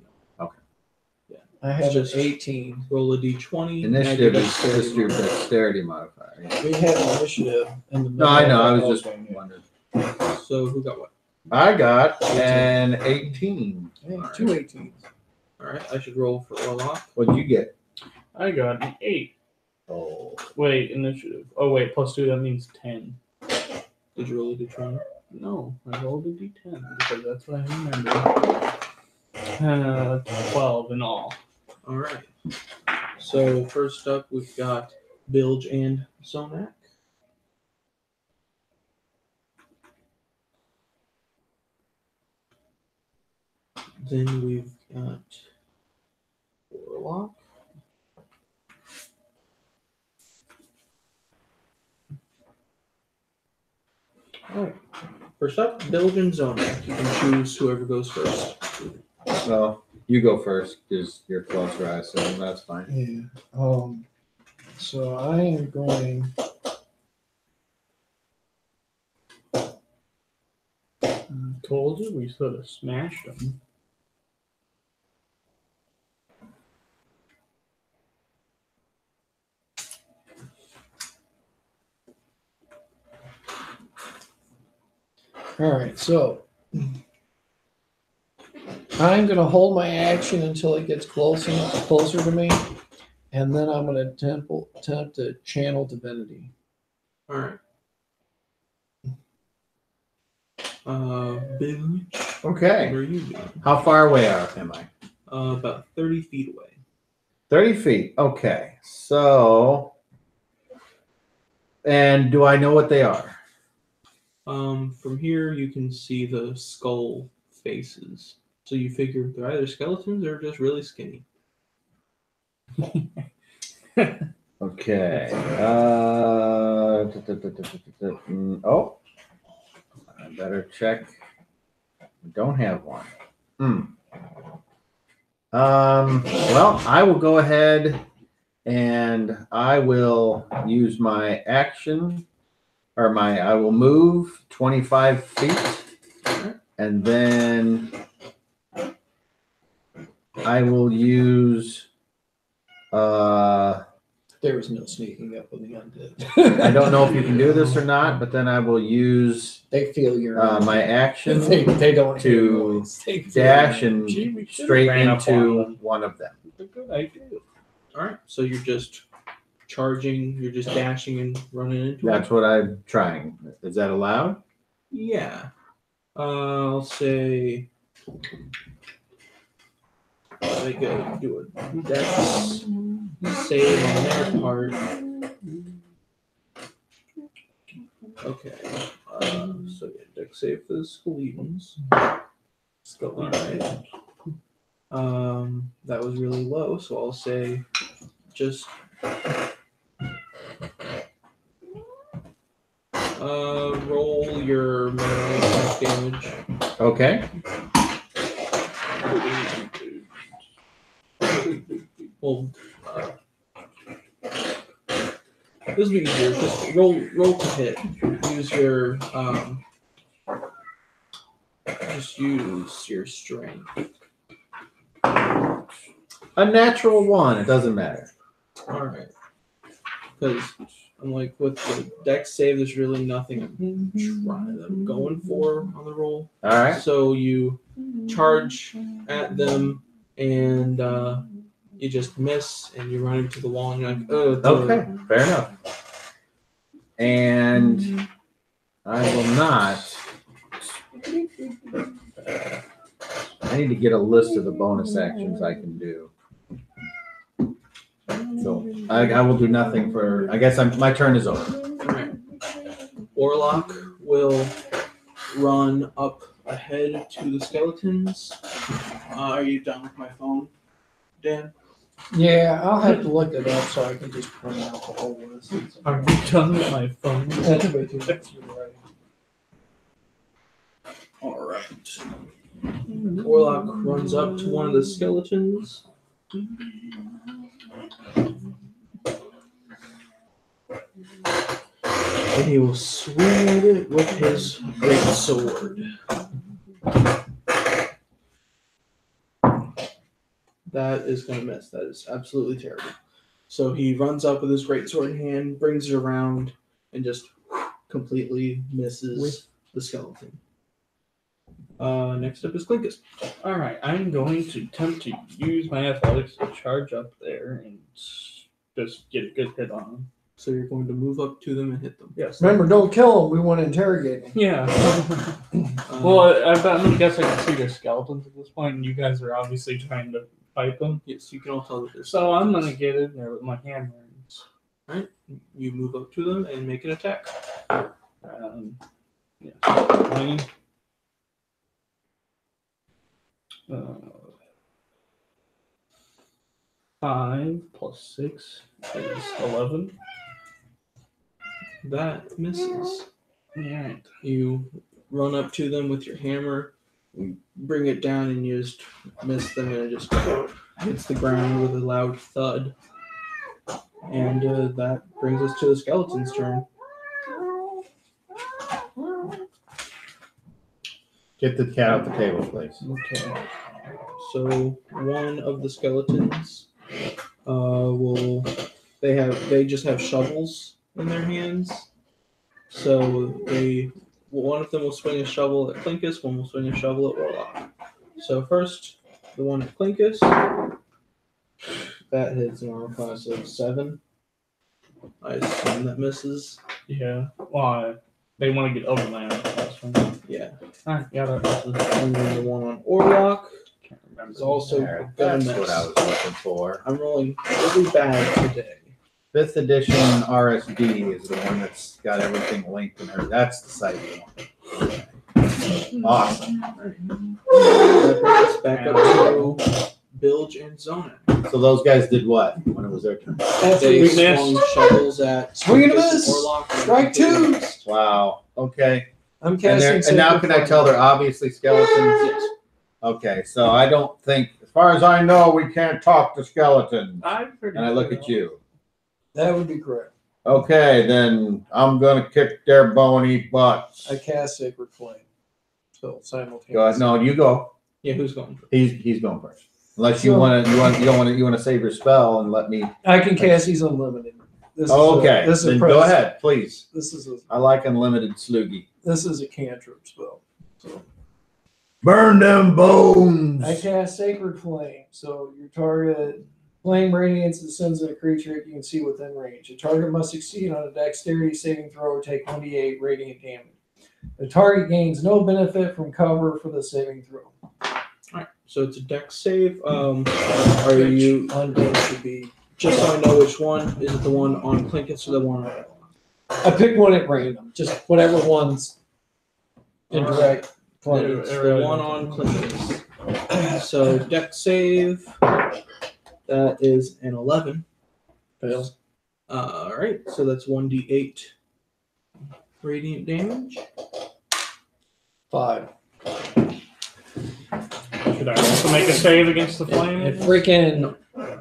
Speaker 3: I have
Speaker 4: Just-
Speaker 3: an 18.
Speaker 4: Roll a d20.
Speaker 5: initiative
Speaker 4: add your
Speaker 5: is just your dexterity modifier. Yeah.
Speaker 3: We have initiative in the
Speaker 5: No, I know. I
Speaker 3: middle
Speaker 5: was
Speaker 3: of
Speaker 5: just
Speaker 3: the-
Speaker 5: wondering.
Speaker 4: So who got what?
Speaker 5: I got an 18.
Speaker 3: Hey, 2 18s.
Speaker 4: All right. I should roll for Warlock.
Speaker 5: What'd you get?
Speaker 2: I got an 8.
Speaker 5: Oh,
Speaker 2: Wait, initiative. Oh, wait, +2, that means 10.
Speaker 4: Did you roll a d20?
Speaker 2: No, I rolled a d10 because that's what I remember. 12 in all.
Speaker 4: All right. So first up, we've got Bilge and Zonak. Then we've got Warlock. Alright. First up, village and zoning. You can choose whoever goes first.
Speaker 5: Well, you go first because you're closer, I assume. That's fine.
Speaker 3: Yeah. So I am going.
Speaker 2: Told you we should have smashed them.
Speaker 3: All right, so I'm going to hold my action until it gets closer to me, and then I'm going to attempt to channel divinity.
Speaker 4: Alright. Village.
Speaker 5: Okay.
Speaker 4: What are you doing?
Speaker 5: How far away am I?
Speaker 4: About 30 feet away.
Speaker 5: 30 feet. Okay. So, and do I know what they are?
Speaker 4: From here you can see the skull faces. So you figure they're either skeletons or just really skinny.
Speaker 5: Okay. Oh, I better check. I don't have one. Well, I will go ahead and I will use my action, or I will move 25 feet, and then I will use,
Speaker 3: There was no sneaking up on the undead.
Speaker 5: I don't know if you can do this or not, but then I will use
Speaker 3: They feel your
Speaker 5: my action
Speaker 3: They don't hear
Speaker 5: to
Speaker 3: noise. They feel
Speaker 5: dash
Speaker 3: your-
Speaker 5: and
Speaker 2: Gee, we should've
Speaker 5: straight
Speaker 2: ran up on
Speaker 5: into
Speaker 2: them.
Speaker 5: one of them.
Speaker 2: It's a good idea.
Speaker 4: Alright, so you're just charging, you're just dashing and running into
Speaker 5: That's
Speaker 4: it?
Speaker 5: what I'm trying. Is that allowed?
Speaker 4: Yeah. I'll say they go do a dex save on their part. Okay. So yeah, dex save for the Skeletons. Alright. That was really low, so I'll say just roll your melee attack damage.
Speaker 5: Okay.
Speaker 4: Well, this will be easier. Just roll to hit. Use your just use your strength.
Speaker 5: A natural one. It doesn't matter.
Speaker 4: All right. Because I'm like with the dex save, there's really nothing I'm going for on the roll.
Speaker 5: All right.
Speaker 4: So you charge at them and you just miss and you run into the wall and you're like, oh,
Speaker 5: Okay. Fair enough. And I will not. I need to get a list of the bonus actions I can do. So I will do nothing for. I guess my turn is over.
Speaker 4: Alright. Warlock will run up ahead to the skeletons. Are you done with my phone, Dan?
Speaker 3: Yeah, I'll have to look it up so I can just print out the whole list.
Speaker 2: Are you done with my phone?
Speaker 3: That's way too much. You're right.
Speaker 4: Alright. Warlock runs up to one of the skeletons. And he will swing at it with his great sword. That is going to miss. That is absolutely terrible. So he runs up with his great sword in hand, brings it around, and just completely misses the skeleton. Next up is Clinkus.
Speaker 2: All right, I'm going to attempt to use my athletics to charge up there and just get a good hit on him.
Speaker 4: So you're going to move up to them and hit them.
Speaker 2: Yes.
Speaker 3: Remember, don't kill them. We want to interrogate them.
Speaker 2: Yeah. Well, I guess I can see they're skeletons at this point, and you guys are obviously trying to fight them.
Speaker 4: yes, you can all tell that they're
Speaker 2: So I'm
Speaker 4: skeletons.
Speaker 2: gonna get in there with my hammer.
Speaker 4: You move up to them and make an attack.
Speaker 2: Yeah. 20. 5 plus 6 is 11.
Speaker 4: That misses.
Speaker 2: Yeah.
Speaker 4: You run up to them with your hammer, you bring it down, and you just miss them, and it just hits the ground with a loud thud. And that brings us to the skeleton's turn.
Speaker 5: Get the cat off the table, please.
Speaker 4: Okay. So one of the skeletons will they just have shovels in their hands. So one of them will swing a shovel at Clinkus, one will swing a shovel at Warlock. So first, the one at Clinkus, that hits an armor class of 7. I assume that misses.
Speaker 2: Yeah. Well, they want to get overland. That's one.
Speaker 4: Yeah.
Speaker 2: Alright, yeah, that misses.
Speaker 4: And then the one on Orlock
Speaker 2: Can't remember.
Speaker 4: is also
Speaker 5: There,
Speaker 4: gonna
Speaker 5: that's
Speaker 4: miss.
Speaker 5: what I was looking for.
Speaker 4: I'm rolling really bad today.
Speaker 5: 5th edition RSD is the one that's got everything linked in her. That's the site one. Awesome.
Speaker 4: That brings us back up to Bilge and Zona.
Speaker 5: So those guys did what when it was their turn?
Speaker 4: They
Speaker 2: we
Speaker 4: swung
Speaker 2: missed.
Speaker 4: shovels at
Speaker 3: Swing and a
Speaker 4: Clinkus
Speaker 3: miss.
Speaker 4: Orlock, and
Speaker 3: Strike
Speaker 4: they
Speaker 3: 2.
Speaker 4: missed.
Speaker 5: Wow. Okay.
Speaker 3: I'm
Speaker 5: And,
Speaker 3: casting.
Speaker 5: now
Speaker 3: Sacred
Speaker 5: can I tell they're obviously skeletons?
Speaker 4: Yes.
Speaker 5: Okay. So I don't think, as far as I know, we can't talk to skeletons.
Speaker 2: I'm pretty
Speaker 5: And I look at you.
Speaker 3: That would be correct.
Speaker 5: Okay, then I'm gonna kick their bony butts.
Speaker 3: I cast Sacred Flame. So simultaneously.
Speaker 5: Go ahead. No, you go.
Speaker 4: Yeah, who's going first?
Speaker 5: He's going first. Unless you
Speaker 3: So-
Speaker 5: want to save your spell and let me.
Speaker 3: I can cast these unlimited. This
Speaker 5: Okay,
Speaker 3: This is
Speaker 5: then
Speaker 3: a
Speaker 5: go ahead, please.
Speaker 3: This is
Speaker 5: I like unlimited sloogie.
Speaker 3: a cantrip spell. So
Speaker 5: Burn them bones.
Speaker 3: I cast Sacred Flame. So your target flame radiance descends on a creature you can see within range. The target must succeed on a dexterity saving throw or take 1d8 radiant damage. The target gains no benefit from cover for the saving throw.
Speaker 4: Alright, so it's a dex save. Are you
Speaker 3: Undead should be.
Speaker 4: just so I know which one? Is it the one on Clinkus or the one on Orlock?
Speaker 3: I picked one at random. Just whatever one's in direct play.
Speaker 4: It's the one on Clinkus. So dex save. That is an 11.
Speaker 3: Fails.
Speaker 4: Alright, so that's 1d8 radiant damage.
Speaker 3: 5.
Speaker 2: Should I also make a save against the flame?
Speaker 3: It freaking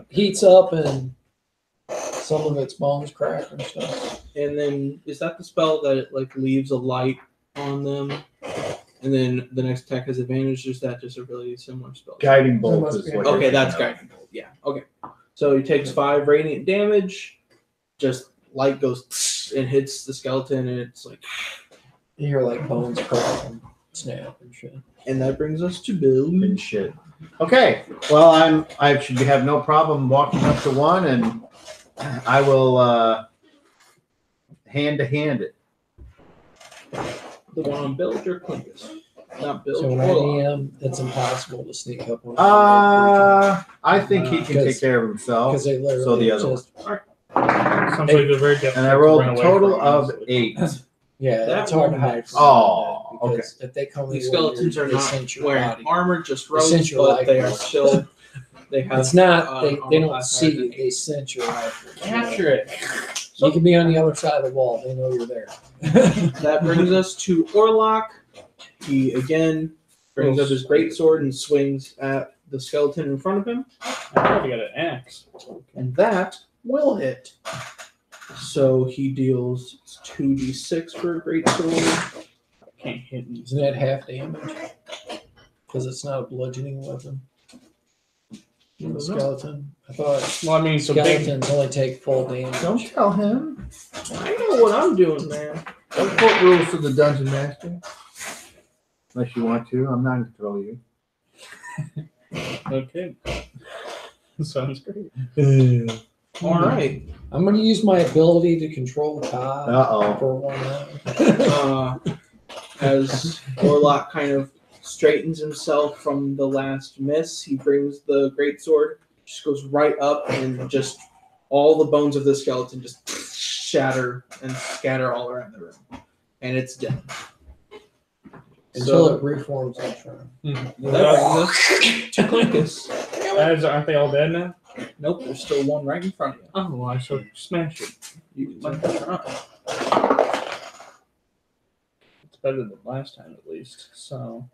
Speaker 3: heats up and some of its bones crack and stuff.
Speaker 4: And then is that the spell that it like leaves a light on them? And then the next attack has advantage, or is that just a really similar spell?
Speaker 5: Guiding bolt
Speaker 3: must
Speaker 5: is
Speaker 3: be-
Speaker 5: what.
Speaker 4: Okay,
Speaker 5: you're
Speaker 4: that's
Speaker 5: thinking of.
Speaker 4: guiding bolt. Yeah. Okay. So he takes 5 radiant damage. Just light goes and hits the skeleton, and it's like.
Speaker 3: You hear like bones crack and snap and shit.
Speaker 4: And that brings us to Bill.
Speaker 5: And shit. Okay. Well, I should have no problem walking up to one, and I will hand to hand it.
Speaker 4: The one on Bilge or Clinkus? Not Bilge.
Speaker 3: So when I
Speaker 4: Orlock.
Speaker 3: DM, it's impossible to sneak up on
Speaker 5: I think he can take care of himself.
Speaker 3: because they literally
Speaker 5: so the other
Speaker 3: just
Speaker 2: Sounds like they're very difficult.
Speaker 5: And I
Speaker 2: to
Speaker 5: rolled
Speaker 2: run
Speaker 5: a
Speaker 2: away
Speaker 5: total
Speaker 2: from,
Speaker 5: of
Speaker 2: honestly.
Speaker 5: 8.
Speaker 3: yeah,
Speaker 4: That
Speaker 3: it's hard to
Speaker 4: one-
Speaker 3: hide. From
Speaker 5: Oh,
Speaker 3: them, because if they come in,
Speaker 4: These skeletons are
Speaker 3: they
Speaker 4: not
Speaker 3: sense your
Speaker 4: wearing
Speaker 3: body.
Speaker 4: armor, just
Speaker 3: They
Speaker 4: robes,
Speaker 3: sense your
Speaker 4: but they are
Speaker 3: life.
Speaker 4: still. They have.
Speaker 3: It's not they
Speaker 4: armor
Speaker 3: don't
Speaker 4: class
Speaker 3: see
Speaker 4: higher
Speaker 3: you,
Speaker 4: than
Speaker 3: they sense your life.
Speaker 2: Capture it.
Speaker 3: You can be on the other side of the wall. They know you're there.
Speaker 4: That brings us to Orlock. He again brings up his greatsword and swings at the skeleton in front of him,
Speaker 2: I probably got an axe.
Speaker 4: and that will hit. So he deals 2d6 for a greatsword.
Speaker 2: Can't hit me.
Speaker 3: Isn't that half damage? Because it's not a bludgeoning weapon. The skeleton. I thought
Speaker 2: Well, I mean, so big.
Speaker 3: skeletons only take full damage.
Speaker 5: Don't tell him.
Speaker 4: I know what I'm doing, man.
Speaker 5: Don't quote rules to the dungeon master. Unless you want to. I'm not going to throw you.
Speaker 2: Okay. Sounds great.
Speaker 4: All right.
Speaker 3: I'm going to use my ability to control Todd
Speaker 5: Uh-oh.
Speaker 3: for 1 round.
Speaker 4: As Orlock kind of straightens himself from the last miss, he brings the greatsword, just goes right up, and just all the bones of the skeleton just shatter and scatter all around the room, and it's dead.
Speaker 3: Until
Speaker 4: So
Speaker 3: it reforms next round.
Speaker 4: that brings us to Clinkus.
Speaker 2: Aren't they all dead now?
Speaker 4: Nope, there's still one right in front of you.
Speaker 2: Oh, well, I shall smash it.
Speaker 4: You can try.
Speaker 2: It's better than last time at least. So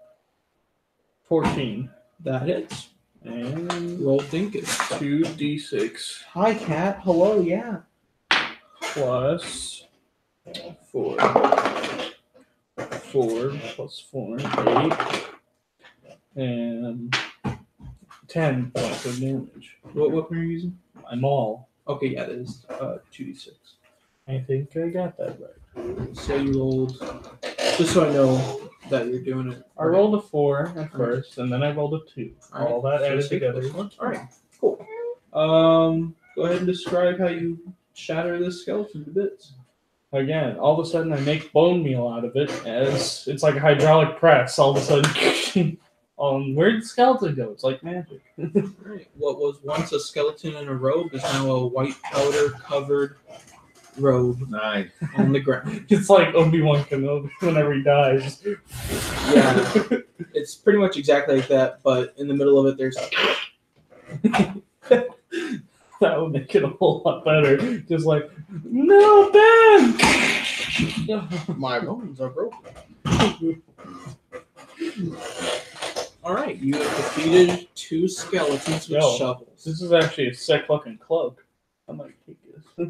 Speaker 2: 14
Speaker 4: That hits.
Speaker 2: and
Speaker 4: Roll dinkus.
Speaker 2: 2d6
Speaker 4: Hi, cat. Hello. Yeah.
Speaker 2: plus 4. 4 plus 4, 8. And 10 points of damage.
Speaker 4: What weapon are you using?
Speaker 2: I'm all.
Speaker 4: Okay, yeah, that is 2d6.
Speaker 2: I think I got that right.
Speaker 4: So you rolled, just so I know that you're doing it.
Speaker 2: I rolled a 4 at first, and then I rolled a 2. All that
Speaker 4: So
Speaker 2: added
Speaker 4: 6
Speaker 2: together.
Speaker 4: plus 1. All right, cool. Go ahead and describe how you shatter this skeleton to bits.
Speaker 2: Again, all of a sudden I make bone meal out of it as it's like a hydraulic press. All of a sudden, where'd the skeleton go? It's like magic.
Speaker 4: Right. What was once a skeleton in a robe is now a white powder covered robe
Speaker 5: Nice.
Speaker 4: on the ground.
Speaker 2: It's like Obi-Wan Kenobi whenever he dies.
Speaker 4: Yeah, it's pretty much exactly like that, but in the middle of it, there's
Speaker 2: That would make it a whole lot better. Just like, no, Ben!
Speaker 4: my bones are broken. All right, you have defeated 2 skeletons with
Speaker 2: Yo,
Speaker 4: shovels.
Speaker 2: This is actually a sick looking cloak. I might take this.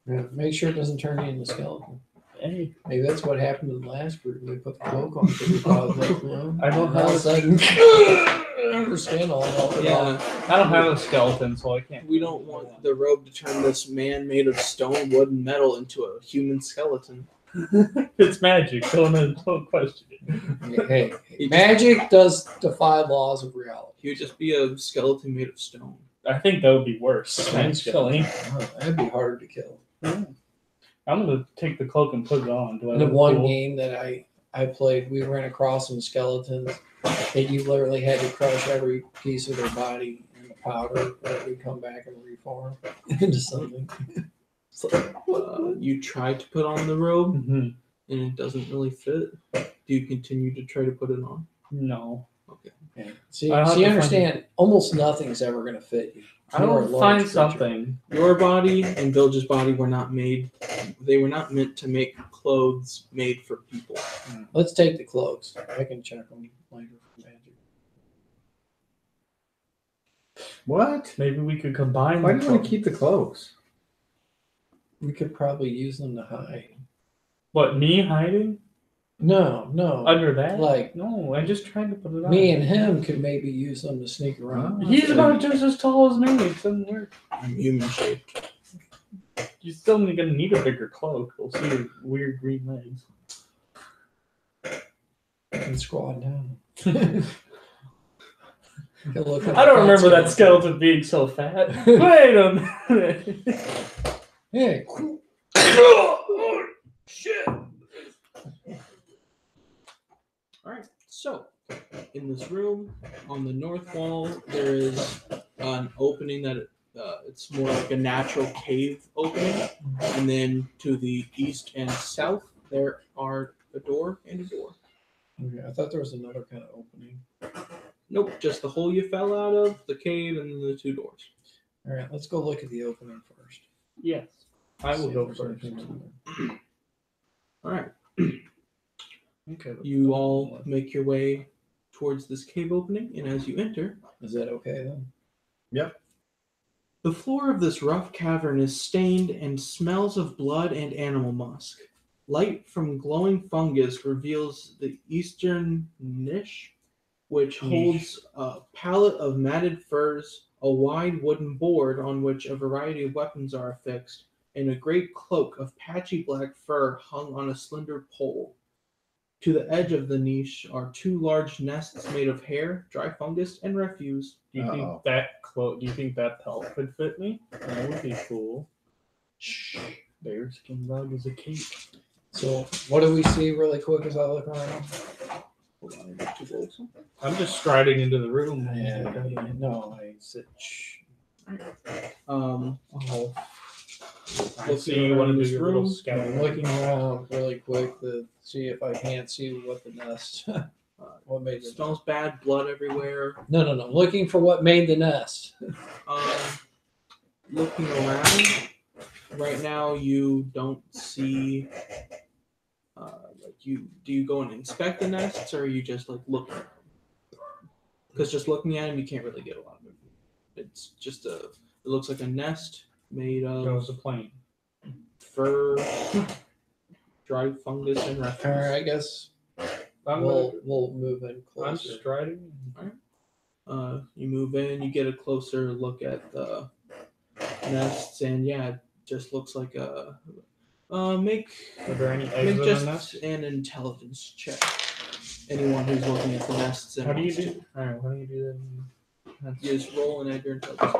Speaker 3: Yeah, make sure it doesn't turn you into a skeleton.
Speaker 2: Hey,
Speaker 3: Maybe that's what happened to the last group. They put the cloak on because we thought it was like, well,
Speaker 2: I don't
Speaker 3: all of a
Speaker 2: have
Speaker 3: sudden, her skin all melted off.
Speaker 4: Yeah,
Speaker 2: I don't have a skeleton, so I can't.
Speaker 4: we don't want the robe to turn this man made of stone, wood, and metal into a human skeleton.
Speaker 2: It's magic. Don't question it.
Speaker 3: Hey, magic does defy laws of reality.
Speaker 4: He would just be a skeleton made of stone.
Speaker 2: I think that would be worse, actually.
Speaker 3: Oh, that'd be harder to kill.
Speaker 2: I'm gonna take the cloak and put it on. Do I
Speaker 3: In the
Speaker 2: look
Speaker 3: one
Speaker 2: cool?
Speaker 3: game that I played, we ran across some skeletons that you literally had to crush every piece of their body in the powder that would come back and reform into something.
Speaker 4: You tried to put on the robe,
Speaker 2: Mhm.
Speaker 4: and it doesn't really fit. Do you continue to try to put it on?
Speaker 2: No.
Speaker 4: Okay.
Speaker 3: Yeah. See,
Speaker 2: I'll have
Speaker 3: so you
Speaker 2: to find-
Speaker 3: understand, almost nothing's ever going to fit you.
Speaker 2: I
Speaker 3: You are a
Speaker 2: don't
Speaker 3: large
Speaker 2: find
Speaker 3: creature.
Speaker 2: something.
Speaker 4: Your body and Bilge's body were not made. They were not meant to make clothes made for people.
Speaker 3: Let's take the cloaks. I can check them later for magic.
Speaker 5: What?
Speaker 2: Maybe we could combine.
Speaker 5: Why
Speaker 2: the
Speaker 5: do you want
Speaker 2: cloak.
Speaker 5: to keep the clothes?
Speaker 3: We could probably use them to hide.
Speaker 2: What, me hiding
Speaker 3: No.
Speaker 2: under that?
Speaker 3: Like,
Speaker 2: no, I just tried to put it on.
Speaker 3: me and him could maybe use them to sneak around.
Speaker 2: He's about just as tall as me. It doesn't work.
Speaker 4: I'm human shaped.
Speaker 2: You're still gonna need a bigger cloak. We'll see your weird green legs.
Speaker 3: And squat down. Good look at
Speaker 2: I don't
Speaker 3: the
Speaker 2: remember that
Speaker 3: skeleton.
Speaker 2: skeleton being so fat. Wait a minute.
Speaker 3: Hey,
Speaker 2: Shit.
Speaker 4: All right. So, in this room, on the north wall, there is an opening that it's more like a natural cave opening, and then to the east and south, there are a door and a door.
Speaker 3: okay, I thought there was another kind of opening.
Speaker 4: Nope, just the hole you fell out of, the cave, and then the 2 doors.
Speaker 3: All right, let's go look at the opening first.
Speaker 2: Yes. I will
Speaker 3: See
Speaker 2: go
Speaker 3: if there's
Speaker 2: first.
Speaker 3: anything in there.
Speaker 4: All right.
Speaker 2: Okay.
Speaker 4: You all make your way towards this cave opening, and as you enter,
Speaker 3: Is that okay then?
Speaker 4: the floor of this rough cavern is stained and smells of blood and animal musk. Light from glowing fungus reveals the eastern niche, which holds a pallet of matted furs, a wide wooden board on which a variety of weapons are affixed, and a great cloak of patchy black fur hung on a slender pole. To the edge of the niche are 2 large nests made of hair, dry fungus, and refuse.
Speaker 2: Do you think that cloak? Do you think that pelt could fit me? That would be cool. Shh. Bearskin rug is a cape.
Speaker 3: So, what do we see really quick as I look around?
Speaker 4: Hold on, I got 2 bolts.
Speaker 2: I'm just striding into the room.
Speaker 3: No, I said shh.
Speaker 2: Oh. I
Speaker 4: Looking
Speaker 2: see you want to
Speaker 4: around
Speaker 2: do
Speaker 4: this
Speaker 2: your little
Speaker 4: room.
Speaker 2: scout.
Speaker 3: I'm looking around really quick to see if I can't see what the nest. What made
Speaker 4: It
Speaker 3: the
Speaker 4: smells bad, blood everywhere.
Speaker 3: No. Looking for what made the nest.
Speaker 4: Looking around, right now you don't see do you go and inspect the nests, or are you just like looking at them? Because just looking at them, you can't really get a lot of it. It's just it looks like a nest made
Speaker 2: There was
Speaker 4: of
Speaker 2: a plane.
Speaker 4: fur, dried fungus, and
Speaker 3: All
Speaker 4: refuse.
Speaker 3: right, I guess we'll move in
Speaker 2: I'm
Speaker 3: closer.
Speaker 2: striding.
Speaker 4: You move in, you get a closer look at the nests, and yeah, it just looks like a make
Speaker 2: Are there any eggs in the
Speaker 4: just
Speaker 2: nest?
Speaker 4: an intelligence check. Anyone who's looking at the nests and
Speaker 2: How do you
Speaker 4: wants
Speaker 2: do?
Speaker 4: to.
Speaker 2: Alright, how do you do that?
Speaker 4: You just roll and add your intelligence.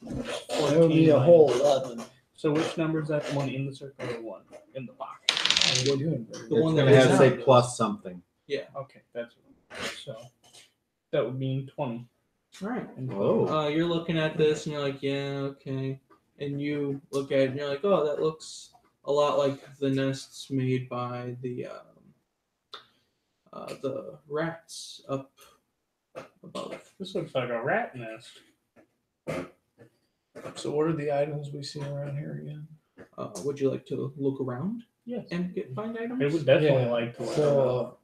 Speaker 3: That would be a
Speaker 2: 14.
Speaker 3: whole 11.
Speaker 2: So which number is that? The one in the circle or the one in the box?
Speaker 3: We're doing very
Speaker 4: The
Speaker 3: good.
Speaker 4: one
Speaker 5: It's
Speaker 4: that
Speaker 5: gonna
Speaker 4: is
Speaker 5: have to say
Speaker 4: out.
Speaker 5: plus something.
Speaker 2: Okay, that's so. That would mean 20.
Speaker 4: All right.
Speaker 5: Whoa.
Speaker 4: You're looking at this and you're like, yeah, okay. And you look at it and you're like, oh, that looks a lot like the nests made by the rats up above.
Speaker 2: This looks like a rat nest.
Speaker 3: So what are the items we see around here again?
Speaker 4: Would you like to look around
Speaker 2: Yes.
Speaker 4: and find items?
Speaker 2: I would definitely
Speaker 3: Yeah,
Speaker 2: like to look around.
Speaker 3: So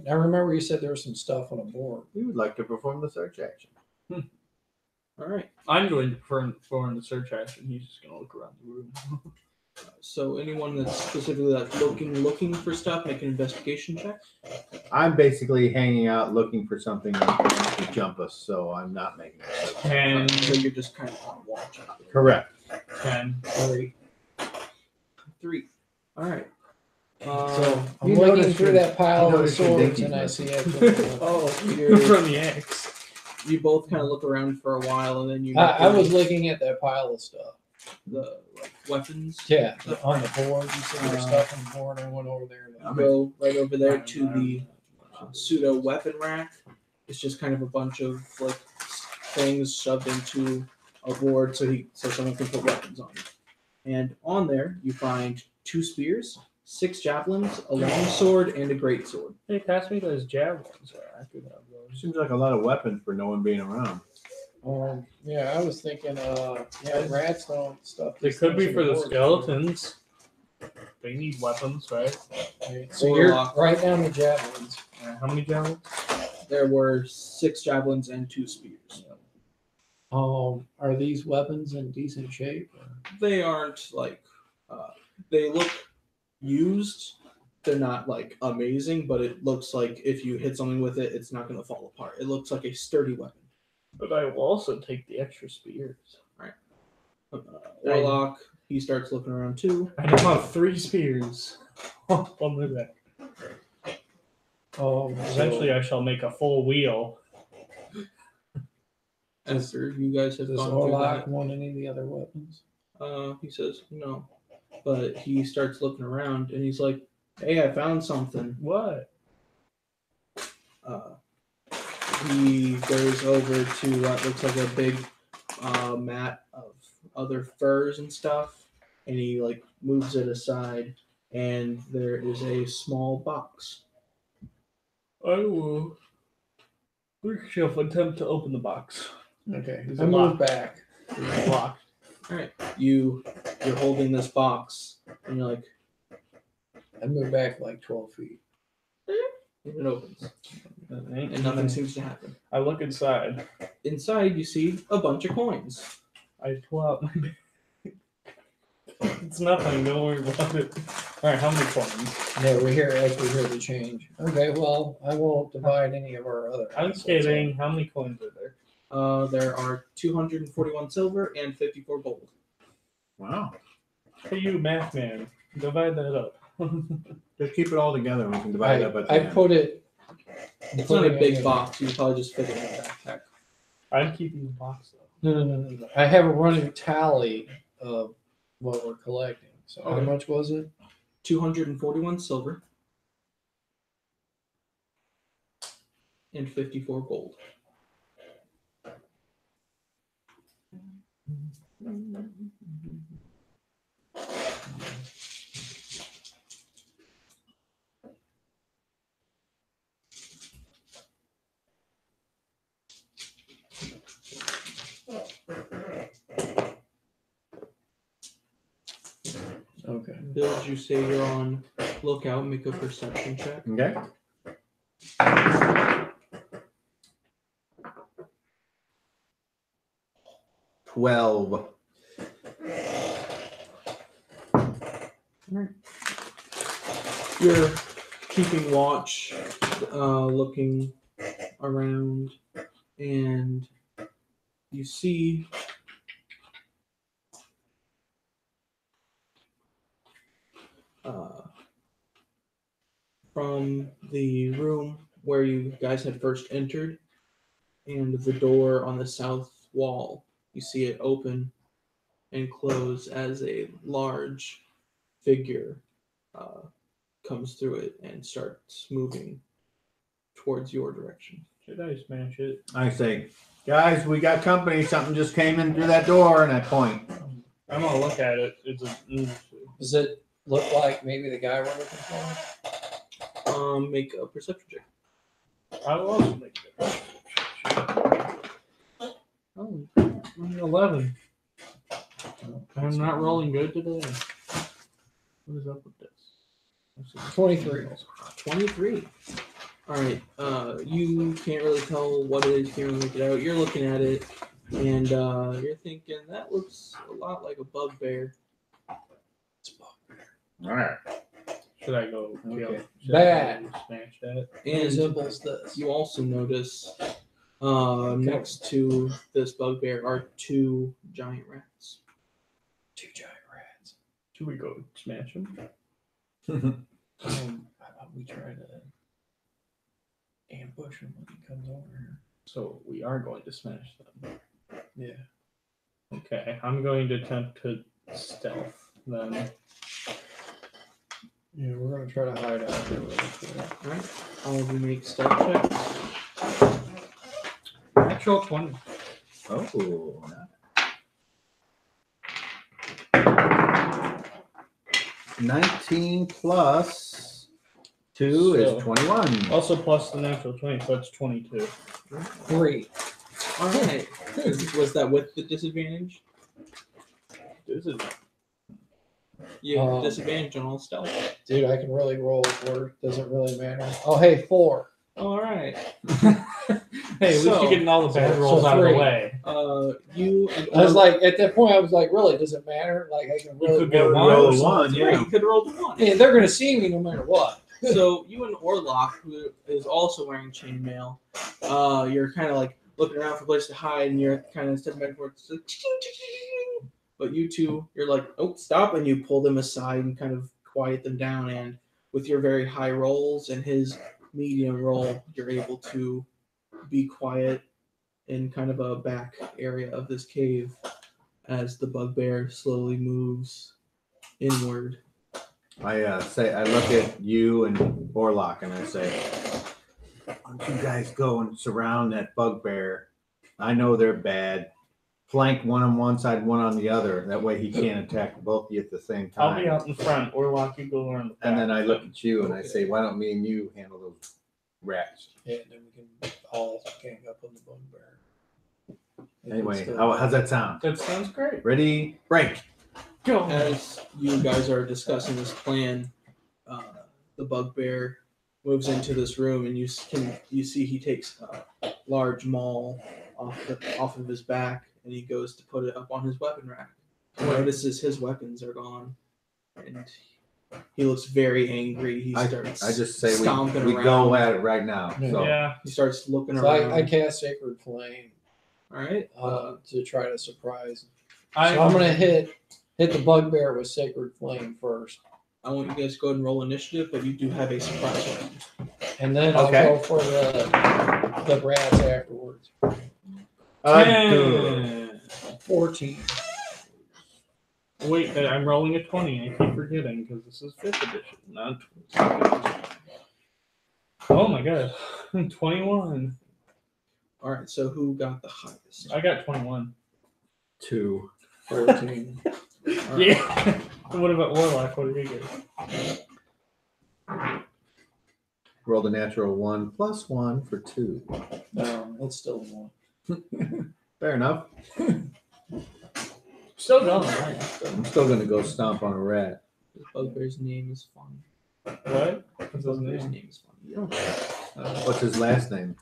Speaker 3: I remember you said there was some stuff on a board.
Speaker 5: We would like to perform the search action.
Speaker 4: All right.
Speaker 2: I'm going to perform the search action. He's just going to look around the room.
Speaker 4: So anyone that's specifically looking for stuff, make an investigation check.
Speaker 5: I'm basically hanging out looking for something to jump us, so I'm not making it.
Speaker 2: 10.
Speaker 4: So you're just kind of on watch.
Speaker 5: Correct.
Speaker 2: 10.
Speaker 4: 3. All right.
Speaker 3: So I'm
Speaker 5: you
Speaker 3: looking
Speaker 5: notice
Speaker 3: through
Speaker 5: your-
Speaker 3: that pile
Speaker 5: you
Speaker 3: of
Speaker 5: notice your
Speaker 3: swords
Speaker 5: dinky
Speaker 3: and I
Speaker 5: mess.
Speaker 3: see actually.
Speaker 4: Oh, you're,
Speaker 2: From the X.
Speaker 4: you both kind of look around for a while, and then you.
Speaker 3: I was looking at that pile of stuff.
Speaker 4: the like weapons.
Speaker 3: Yeah, on the board. You see there's stuff on the board. I went over there.
Speaker 4: You go right over there to the pseudo weapon rack. It's just kind of a bunch of like things shoved into a board so someone can put weapons on it. And on there you find 2 spears, 6 javelins, a long sword, and a great sword.
Speaker 2: Hey, pass me those javelins. I could have those.
Speaker 5: Seems like a lot of weapons for no one being around.
Speaker 3: Yeah, I was thinking, rats don't stuff.
Speaker 2: They
Speaker 3: these
Speaker 2: could
Speaker 3: things
Speaker 2: be
Speaker 3: in
Speaker 2: for the
Speaker 3: boards.
Speaker 2: skeletons. They need weapons, right?
Speaker 3: Right. So you're
Speaker 4: Warlock.
Speaker 3: right down the javelins.
Speaker 2: How many javelins?
Speaker 4: There were 6 javelins and 2 spears.
Speaker 3: Are these weapons in decent shape?
Speaker 4: They aren't like they look used. They're not like amazing, but it looks like if you hit something with it, it's not going to fall apart. It looks like a sturdy weapon.
Speaker 2: But I will also take the extra spears.
Speaker 4: Warlock, he starts looking around too.
Speaker 2: I now have 3 spears. I'll do that. Eventually, I shall make a full wheel.
Speaker 4: After you guys have
Speaker 3: Does
Speaker 4: gone
Speaker 3: Orlok
Speaker 4: through
Speaker 3: want any of the other weapons?
Speaker 4: that, he says no. But he starts looking around and he's like, "Hey, I found something."
Speaker 2: What?
Speaker 4: He goes over to what looks like a big mat of other furs and stuff, and he like moves it aside, and there is a small box.
Speaker 2: I will. We shall attempt to open the box.
Speaker 3: Okay,
Speaker 2: Is
Speaker 3: I
Speaker 2: it
Speaker 3: move
Speaker 2: locked?
Speaker 3: back.
Speaker 2: It's locked.
Speaker 4: All right, you're holding this box, and you're like,
Speaker 3: I move back like 12 feet.
Speaker 4: and it opens,
Speaker 2: And
Speaker 4: and nothing seems to happen.
Speaker 2: I look inside.
Speaker 4: Inside, you see a bunch of coins.
Speaker 2: I pull out my bag. It's nothing. Don't worry about it. All right, how many coins?
Speaker 3: Yeah, we hear the change. Okay, well, I won't divide any of our other.
Speaker 2: I'm
Speaker 3: assets.
Speaker 2: kidding. How many coins are there?
Speaker 4: There are 241 silver and 54 gold.
Speaker 5: Wow.
Speaker 2: Hey, you math man, divide that up.
Speaker 5: Just keep it all together and we can divide it up at the
Speaker 3: I
Speaker 5: end.
Speaker 3: put it.
Speaker 4: It's not a big box. You can probably just fit it in a backpack.
Speaker 2: I'm keeping the box though.
Speaker 3: No. I have a running tally of what we're collecting. So how
Speaker 2: Okay.
Speaker 3: much was it?
Speaker 4: 241 silver and 54 gold.
Speaker 3: Okay.
Speaker 4: Bill, did you say you're on look out, make a perception check.
Speaker 5: Okay. $12.
Speaker 4: You're keeping watch, looking around, and you see from the room where you guys had first entered and the door on the south wall, you see it open and close as a large figure comes through it and starts moving towards your direction.
Speaker 2: Should I smash it?
Speaker 5: I say, guys, we got company. Something just came in through that door, and I point.
Speaker 2: I'm gonna look at it. It's a.
Speaker 3: Does it look like maybe the guy we're looking for?
Speaker 4: Make a perception check.
Speaker 2: I will also make it. Oh, 11. I'm not rolling good today. What is up with this?
Speaker 3: 23.
Speaker 4: 23. All right. You can't really tell what it is. You can't really make it out. You're looking at it, and you're thinking that looks a lot like a bugbear.
Speaker 3: It's a bugbear.
Speaker 5: All right.
Speaker 2: Should I go kill?
Speaker 3: Okay.
Speaker 2: Should I go smash that?
Speaker 3: It
Speaker 4: And
Speaker 3: resembles this.
Speaker 4: you also notice next to this bugbear are 2 giant rats.
Speaker 3: 2 giant rats.
Speaker 2: Should we go smash them?
Speaker 3: How about we try to ambush him when he comes over here?
Speaker 2: So we are going to smash them.
Speaker 3: Yeah.
Speaker 2: Okay, I'm going to attempt to stealth then.
Speaker 3: Yeah, we're gonna try to hide out here really quick.
Speaker 4: All right. All of you make stealth checks.
Speaker 2: Natural 20.
Speaker 5: Oh. 19 plus 2
Speaker 2: So-
Speaker 5: is 21.
Speaker 2: Also plus the natural 20, so it's 22.
Speaker 3: 3.
Speaker 4: All right. Was that with the disadvantage?
Speaker 2: This is
Speaker 4: You have
Speaker 3: Um,
Speaker 4: disadvantage on all stealth.
Speaker 3: Dude, I can really roll for it. Doesn't really matter. Oh, hey, 4.
Speaker 4: All right.
Speaker 2: Hey, at least
Speaker 4: So-
Speaker 2: you're getting all the bad
Speaker 3: so
Speaker 2: rolls out of the
Speaker 3: 3.
Speaker 2: way.
Speaker 4: You and
Speaker 3: I was like, at that point, I was like, really, does it matter? Like, I can really
Speaker 2: could get a
Speaker 3: roll
Speaker 2: one.
Speaker 3: or
Speaker 5: Roll
Speaker 3: something.
Speaker 5: one, yeah.
Speaker 4: You could roll the 1.
Speaker 3: Yeah, they're gonna see me no matter what.
Speaker 4: So you and Orlock, who is also wearing chainmail, you're kind of like looking around for a place to hide, and you're kind of stepping back forth. Like, but you two, you're like, oh, stop, and you pull them aside and kind of quiet them down. And with your very high rolls and his medium roll, you're able to be quiet in kind of a back area of this cave as the bugbear slowly moves inward.
Speaker 5: I look at you and Orlock and I say, why don't you guys go and surround that bugbear? I know they're bad. Flank one on one side, one on the other. That way he can't attack both of you at the same
Speaker 2: I'll be
Speaker 5: time.
Speaker 2: out in front, or Lock, you go around the back.
Speaker 5: And then I look at you and I say, why don't me and you handle those rats?
Speaker 3: Yeah, then we can all gang up on the bugbear.
Speaker 5: Anyway, how's that sound?
Speaker 2: That sounds great.
Speaker 5: Ready? Break.
Speaker 2: Go.
Speaker 4: As you guys are discussing this plan, the bugbear moves into this room, and you see he takes a large maul off of his back, and he goes to put it up on his weapon rack. He notices his weapons are gone, and he looks very angry. He starts.
Speaker 5: I just say
Speaker 4: stomping
Speaker 5: we
Speaker 4: around.
Speaker 5: go at it right now.
Speaker 3: Yeah.
Speaker 5: So
Speaker 2: Yeah.
Speaker 4: He starts looking
Speaker 3: So
Speaker 4: around.
Speaker 3: I cast Sacred Flame
Speaker 4: All right.
Speaker 3: to try to surprise him.
Speaker 2: I'm
Speaker 3: So I'm gonna hit the bugbear with Sacred Flame first,
Speaker 4: I want you guys to go ahead and roll initiative, but you do have a surprise weapon.
Speaker 3: and then I'll
Speaker 5: Okay.
Speaker 3: go for the rats afterwards. 14.
Speaker 2: Wait, I'm rolling a 20. I keep forgetting because this is 5th edition, not 2nd edition. Oh my god. 21.
Speaker 4: All right. So who got the highest?
Speaker 2: I got 21.
Speaker 5: 2.
Speaker 3: 14.
Speaker 4: All right.
Speaker 2: Yeah. What about Warlock? What did he get?
Speaker 5: Rolled a natural 1 plus 1 for 2.
Speaker 3: No, that's still one.
Speaker 5: Fair enough.
Speaker 2: Still going, right?
Speaker 5: I'm still gonna go stomp on a rat.
Speaker 4: This bugbear's name is fun.
Speaker 2: What? What's his
Speaker 4: Bugbear's
Speaker 2: name?
Speaker 4: name is funny. You don't know.
Speaker 5: What's his last name?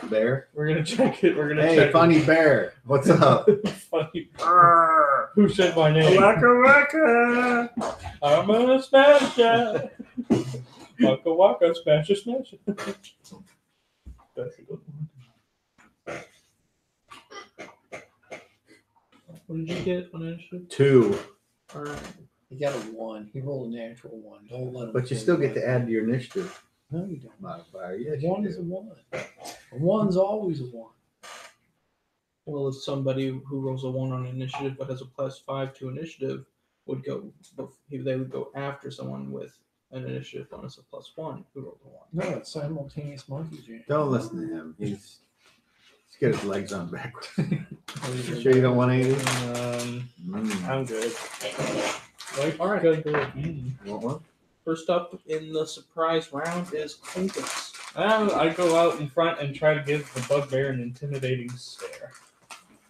Speaker 5: Bear.
Speaker 2: We're gonna check it. We're gonna
Speaker 5: Hey,
Speaker 2: check
Speaker 5: funny bear. What's up?
Speaker 2: it. Funny. Who said my name?
Speaker 5: Waka waka.
Speaker 2: I'm gonna smash it. Waka waka, smash it, smash it. That's a good one.
Speaker 4: What did you get on initiative?
Speaker 5: 2.
Speaker 4: All right.
Speaker 3: He got a 1. He rolled a natural 1. Don't let him.
Speaker 5: But you still get to add to your initiative
Speaker 3: No, you don't.
Speaker 5: modifier.
Speaker 3: A
Speaker 5: Yes,
Speaker 3: 1
Speaker 5: you
Speaker 3: is a
Speaker 5: do.
Speaker 3: 1. A 1's always a 1.
Speaker 4: Well, if somebody who rolls a 1 on initiative but has a +5 to initiative would go, they would go after someone with an initiative bonus of +1 who rolled a 1.
Speaker 3: No, it's simultaneous monkey jam.
Speaker 5: Don't listen to him. Let's get his legs on backwards. You sure you don't want 80?
Speaker 2: I'm good.
Speaker 4: All right.
Speaker 2: Gotta go with me.
Speaker 5: Want one?
Speaker 4: First up in the surprise round is Clinkus.
Speaker 2: I go out in front and try to give the bugbear an intimidating stare.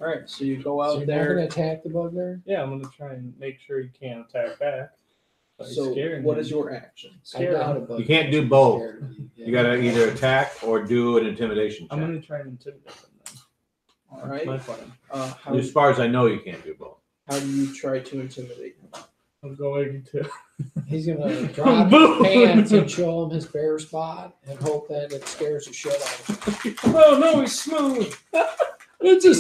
Speaker 4: All right, so you go
Speaker 3: So
Speaker 4: out
Speaker 3: you're not
Speaker 4: there.
Speaker 3: going to attack the bugbear?
Speaker 2: Yeah, I'm gonna try and make sure he can't attack back. By
Speaker 4: So
Speaker 2: scaring
Speaker 4: what
Speaker 2: him.
Speaker 4: is your action?
Speaker 2: Scare
Speaker 3: I doubt
Speaker 2: him.
Speaker 3: a bugbear
Speaker 5: You can't do
Speaker 3: should be
Speaker 5: both.
Speaker 3: scared of you. Yeah.
Speaker 5: You gotta either attack or do an intimidation
Speaker 2: I'm
Speaker 5: check.
Speaker 2: gonna try and intimidate him then.
Speaker 4: All
Speaker 2: That's
Speaker 4: right.
Speaker 2: my plan.
Speaker 5: As far as I know, you can't do both.
Speaker 4: How do you try to intimidate him?
Speaker 2: I'm going to.
Speaker 3: He's going to drop his pants and show him his bare spot and hope that it scares the shit out of him.
Speaker 2: Oh no, he's smooth.
Speaker 3: It's a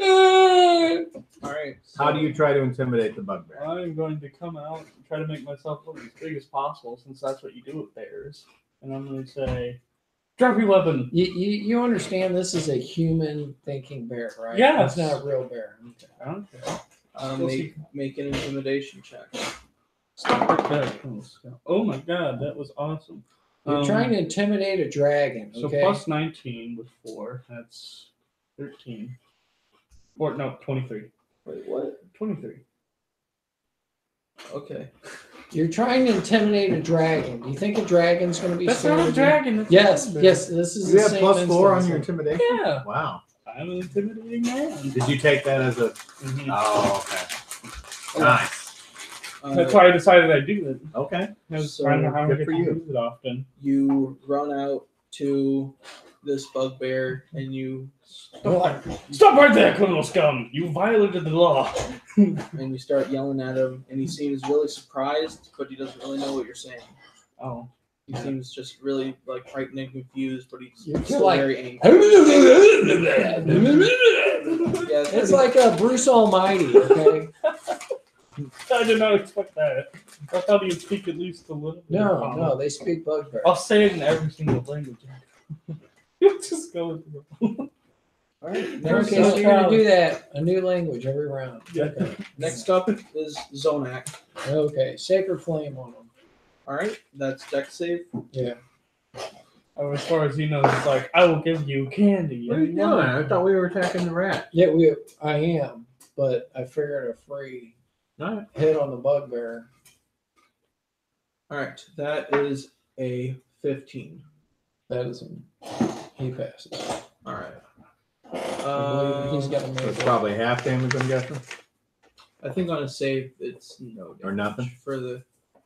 Speaker 3: smoothie!
Speaker 4: All right.
Speaker 5: How do you try to intimidate the bugbear?
Speaker 2: I'm going to come out and try to make myself look as big as possible, since that's what you do with bears. And I'm going to say, "Drop your weapon."
Speaker 3: You understand this is a human thinking bear, right?
Speaker 2: Yes.
Speaker 3: It's not a real bear.
Speaker 2: I don't care.
Speaker 4: Make an intimidation check.
Speaker 2: Stop right there. Oh my god, that was awesome.
Speaker 3: You're trying to intimidate a dragon,
Speaker 2: So
Speaker 3: okay?
Speaker 2: plus 19 with 4, that's 13. Or no, 23.
Speaker 4: Wait, what?
Speaker 2: 23.
Speaker 4: Okay.
Speaker 3: You're trying to intimidate a dragon. Do you think a dragon's going to be
Speaker 2: That's
Speaker 3: scared
Speaker 2: not a
Speaker 3: of you?
Speaker 2: dragon. That's
Speaker 3: Yes,
Speaker 2: a bear.
Speaker 3: yes, this is
Speaker 5: You
Speaker 3: the
Speaker 5: have
Speaker 3: same
Speaker 5: +4 on
Speaker 3: instance.
Speaker 5: your intimidation?
Speaker 2: Yeah.
Speaker 5: Wow.
Speaker 2: I'm an intimidating man.
Speaker 5: Did you take that as a.
Speaker 2: Mhm.
Speaker 5: Oh, okay. Nice.
Speaker 2: That's why I decided I'd do it.
Speaker 5: Okay.
Speaker 2: I was
Speaker 4: So,
Speaker 2: trying to how I
Speaker 5: good
Speaker 2: get
Speaker 5: for
Speaker 2: to
Speaker 5: you.
Speaker 2: use it often.
Speaker 4: You run out to this bugbear and you
Speaker 2: Stop right there, criminal scum! You violated the law.
Speaker 4: start yelling at him, and he seems really surprised, but he doesn't really know what you're saying.
Speaker 2: Oh.
Speaker 4: He seems just really like frightened and confused, but he's
Speaker 3: You're
Speaker 4: still
Speaker 3: like-
Speaker 4: very angry.
Speaker 3: It's like a Bruce Almighty, okay?
Speaker 2: I did not expect that. I thought he'd speak at least a little bit. of common.
Speaker 3: No, they speak bugbear.
Speaker 2: I'll say it in every single language. You'll just go with the
Speaker 4: All right.
Speaker 3: Okay,
Speaker 4: Next,
Speaker 3: so
Speaker 4: up,
Speaker 3: you're going to do that, a new language every round.
Speaker 2: Yeah.
Speaker 3: Okay.
Speaker 4: next up is Zonak.
Speaker 3: Okay, Sacred Flame on them.
Speaker 4: All right, that's deck save.
Speaker 3: Yeah.
Speaker 2: Oh, as far as he knows, it's like, I will give you candy.
Speaker 5: What are you doing? I thought we were attacking the rat.
Speaker 3: Yeah, I am, but I figured a free
Speaker 5: Alright.
Speaker 3: hit on the bugbear.
Speaker 4: All right, that is a 15.
Speaker 3: That is he passes.
Speaker 4: All right.
Speaker 3: I believe he's got to
Speaker 5: So
Speaker 3: make
Speaker 5: it's
Speaker 3: it.
Speaker 5: probably half damage, I'm guessing.
Speaker 4: I think on a save it's no damage.
Speaker 5: Or nothing?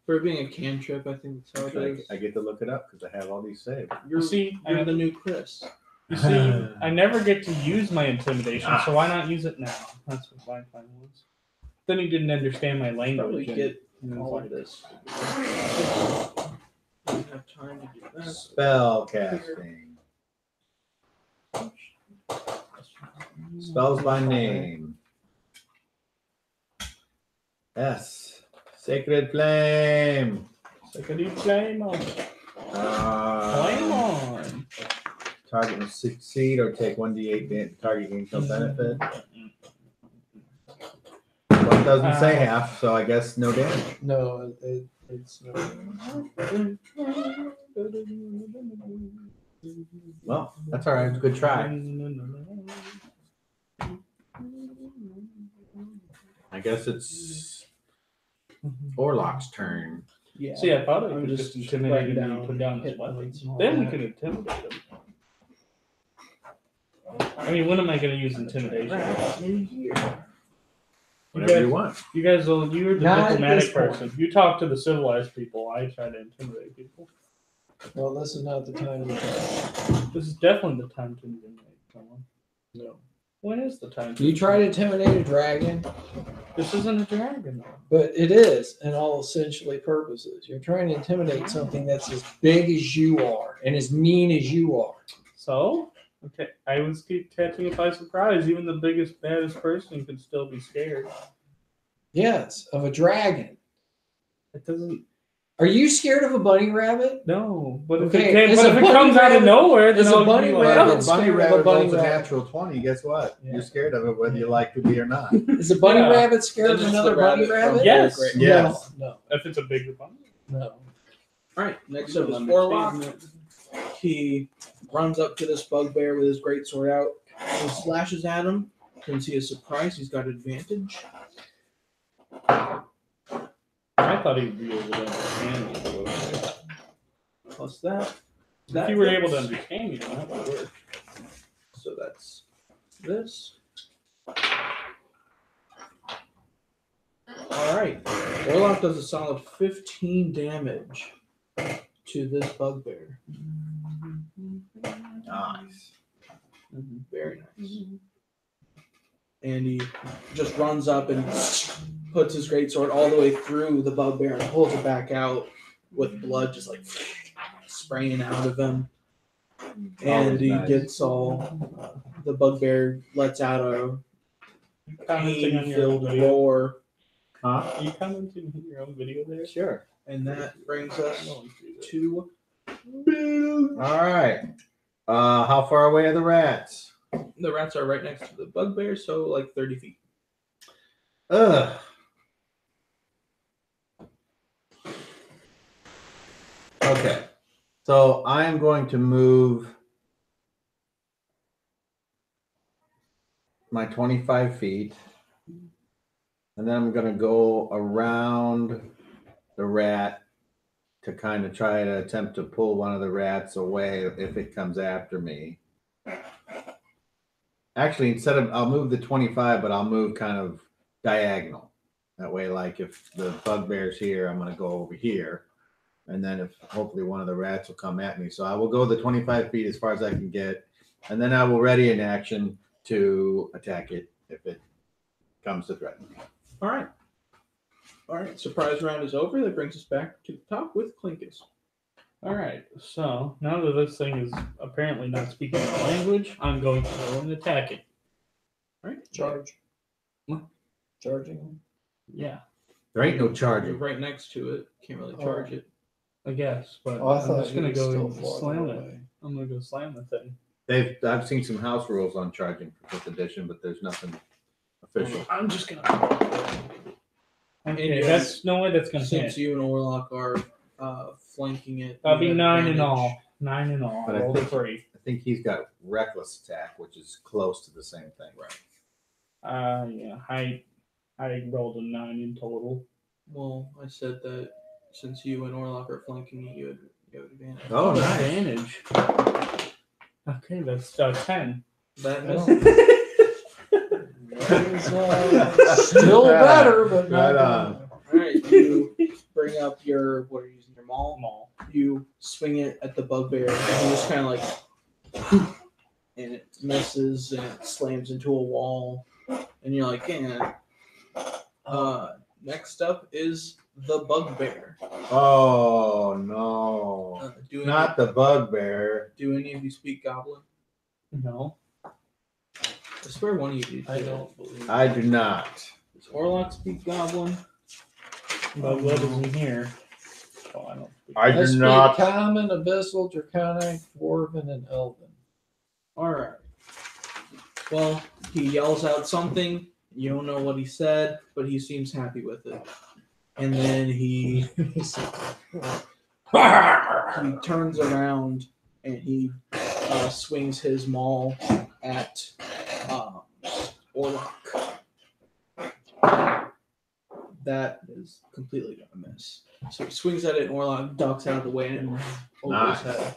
Speaker 4: For being a cantrip, I think that's how it is.
Speaker 5: I get to look it up because I have all these saved.
Speaker 2: You see,
Speaker 4: You're the new Chris.
Speaker 2: you see, I never get to use my intimidation, so why not use it now? That's what my plan was. Then he didn't understand my
Speaker 4: Probably
Speaker 2: language.
Speaker 4: get
Speaker 2: and it was
Speaker 4: all
Speaker 2: like,
Speaker 4: of this. Don't have time to do that.
Speaker 5: Spell casting. Spells by name. S. Sacred Flame.
Speaker 2: Second flame on. Flame on.
Speaker 5: Target must succeed or take 1d8 target gains no benefit. Well, it doesn't say half, so I guess no damage.
Speaker 3: No, it's no.
Speaker 5: Well, that's all right. Good try. I guess it's Orlok's turn.
Speaker 4: Yeah.
Speaker 2: See, I thought I
Speaker 4: I'm
Speaker 2: could
Speaker 4: just
Speaker 2: just intimidate him
Speaker 4: writing
Speaker 2: and put down his
Speaker 4: hit
Speaker 2: weapons.
Speaker 4: points and all
Speaker 2: Then we
Speaker 4: that.
Speaker 2: could intimidate him. I mean, when am I going to use intimidation?
Speaker 5: Whatever you want.
Speaker 2: You guys, you're the
Speaker 3: Not at this
Speaker 2: diplomatic
Speaker 3: point.
Speaker 2: person. You talk to the civilized people. I try to intimidate people.
Speaker 3: Well, this is not the time to try.
Speaker 2: This is definitely the time to intimidate someone.
Speaker 3: No.
Speaker 2: When is the time?
Speaker 3: You try to intimidate a dragon,
Speaker 2: This isn't a dragon, though.
Speaker 3: but it is in all essentially purposes. You're trying to intimidate something that's as big as you are and as mean as you are.
Speaker 2: So, okay, I was catching it by surprise. Even the biggest, baddest person could still be scared.
Speaker 3: Yes, of a dragon.
Speaker 2: It doesn't.
Speaker 3: Are you scared of a bunny rabbit?
Speaker 2: No, but if
Speaker 3: Okay,
Speaker 2: it,
Speaker 3: is
Speaker 2: but
Speaker 3: a
Speaker 2: if it
Speaker 3: bunny
Speaker 2: comes out of
Speaker 3: rabbit-
Speaker 2: nowhere, then
Speaker 3: is a
Speaker 2: I'll
Speaker 3: bunny
Speaker 2: be like,
Speaker 3: rabbit-
Speaker 5: Well, bunny
Speaker 3: scared of a
Speaker 5: rabbit
Speaker 3: bunny
Speaker 5: rolls a
Speaker 3: rabbit.
Speaker 5: natural 20. Guess what?
Speaker 3: Yeah.
Speaker 5: You're scared of it whether you like to be or not.
Speaker 3: Is a bunny
Speaker 2: Yeah.
Speaker 3: rabbit scared of
Speaker 4: Then it's
Speaker 3: another
Speaker 4: the
Speaker 3: bunny
Speaker 4: rabbit from
Speaker 3: rabbit?
Speaker 2: Yes.
Speaker 4: Great.
Speaker 5: Yes.
Speaker 3: No,
Speaker 2: if it's a bigger bunny.
Speaker 3: no.
Speaker 4: All right, next
Speaker 2: You
Speaker 4: up is
Speaker 2: don't
Speaker 4: Warlock.
Speaker 2: understand
Speaker 4: He runs up to this bugbear with his greatsword out and slashes at him. Since he is surprised, he's got advantage.
Speaker 2: I thought he'd be able to understand me.
Speaker 4: Plus that.
Speaker 2: If you were able to understand me, then that would work.
Speaker 4: So that's this. All right. Warlock does a solid 15 damage to this bugbear.
Speaker 5: Nice.
Speaker 4: Very nice. And he just runs up and puts his greatsword all the way through the bugbear and pulls it back out with blood just like spraying out of him. And
Speaker 5: Always
Speaker 4: he
Speaker 5: nice.
Speaker 4: gets all, the bugbear lets out a
Speaker 2: Commenting on your own
Speaker 4: pain-filled
Speaker 2: video.
Speaker 4: roar.
Speaker 5: Huh?
Speaker 2: Are you commenting on your own video there?
Speaker 5: Sure.
Speaker 4: And that brings us
Speaker 2: No one sees it.
Speaker 4: to
Speaker 5: All right. How far away are the rats?
Speaker 4: the rats are right next to the bugbear, so like 30 feet.
Speaker 5: Ugh. Okay. So I'm going to move my 25 feet. And then I'm going to go around the rat to kind of try to attempt to pull one of the rats away if it comes after me. Actually, I'll move the 25, but I'll move kind of diagonal. That way, like if the bugbear's here, I'm going to go over here. And then if hopefully one of the rats will come at me. So I will go the 25 feet as far as I can get. And then I will ready an action to attack it if it comes to threaten me.
Speaker 4: All right. All right. Surprise round is over. That brings us back to the top with Clinkus.
Speaker 2: All right. So now that this thing is apparently not speaking our language, I'm going to go and attack it.
Speaker 4: All right.
Speaker 3: Charge.
Speaker 2: What?
Speaker 3: Charging him.
Speaker 2: Yeah,
Speaker 5: There ain't no
Speaker 4: You're
Speaker 5: charging.
Speaker 4: right next to it. Can't really charge it.
Speaker 2: I guess. But
Speaker 3: Oh, I
Speaker 2: I'm
Speaker 3: thought
Speaker 2: just
Speaker 3: he
Speaker 2: gonna
Speaker 3: was
Speaker 2: go
Speaker 3: still
Speaker 2: and
Speaker 3: farther
Speaker 2: slam it.
Speaker 3: away.
Speaker 2: I'm gonna go slam the thing.
Speaker 5: I've seen some house rules on charging for 5th edition, but there's nothing official.
Speaker 2: I'm just gonna.
Speaker 4: And
Speaker 2: Okay,
Speaker 4: you
Speaker 2: that's no way that's gonna
Speaker 4: Since
Speaker 2: hit.
Speaker 4: you and Warlock are flanking it,
Speaker 2: That'll
Speaker 4: you
Speaker 2: be
Speaker 4: have
Speaker 2: 9 in
Speaker 4: advantage.
Speaker 2: all. 9 in all.
Speaker 5: But I
Speaker 2: Roll
Speaker 5: think-
Speaker 2: 3.
Speaker 5: I think he's got reckless attack, which is close to the same thing.
Speaker 4: Right.
Speaker 2: Yeah. I rolled a 9 in total.
Speaker 4: Well, I said that since you and Warlock are flanking it, you have advantage.
Speaker 5: Oh, nice.
Speaker 2: Advantage. Okay, that's 10.
Speaker 4: That
Speaker 3: Oh.
Speaker 4: misses.
Speaker 3: That is, still better, but not
Speaker 5: Right on.
Speaker 3: better.
Speaker 4: All right, you bring up your what are you using your maul?
Speaker 2: Maul.
Speaker 4: You swing it at the bugbear, and you just kind of like, and it misses and it slams into a wall, and you're like, yeah. Next up is the bugbear.
Speaker 5: Oh no! Not the bugbear.
Speaker 4: Do any of you speak Goblin?
Speaker 2: No.
Speaker 4: I swear one of you do.
Speaker 3: I don't believe.
Speaker 5: I do not.
Speaker 4: Does Warlock speak Goblin?
Speaker 2: But what is in here? Oh, I don't speak.
Speaker 5: I
Speaker 3: I
Speaker 5: do
Speaker 3: speak
Speaker 5: not.
Speaker 3: Common, Abyssal, Draconic, Dwarven, and Elven.
Speaker 4: All right. Well, he yells out something. You don't know what he said, but he seems happy with it. And then he turns around and he swings his maul at Warlock. That is completely gonna miss. So he swings at it, and Warlock ducks out of the way and over his head.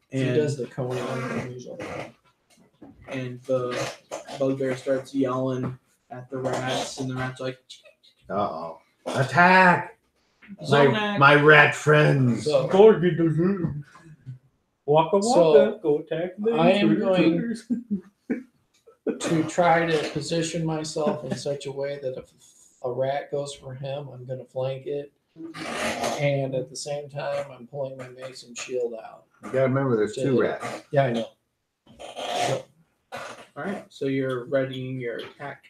Speaker 3: He
Speaker 4: And
Speaker 3: does the Conan usually.
Speaker 4: and the bugbear starts yelling at the rats, and the rats are like,
Speaker 5: Uh-oh. Attack!
Speaker 4: Zonac.
Speaker 5: My rat friends.
Speaker 3: So
Speaker 2: Go get the zoo. Waka waka.
Speaker 3: So,
Speaker 2: Go attack the
Speaker 3: I am
Speaker 2: intruders.
Speaker 3: to try to position myself in such a way that if a rat goes for him, I'm going to flank it. And at the same time, I'm pulling my mace and shield out.
Speaker 5: You gotta remember there's two rats.
Speaker 3: Yeah, I know.
Speaker 4: all right, so you're readying your attack.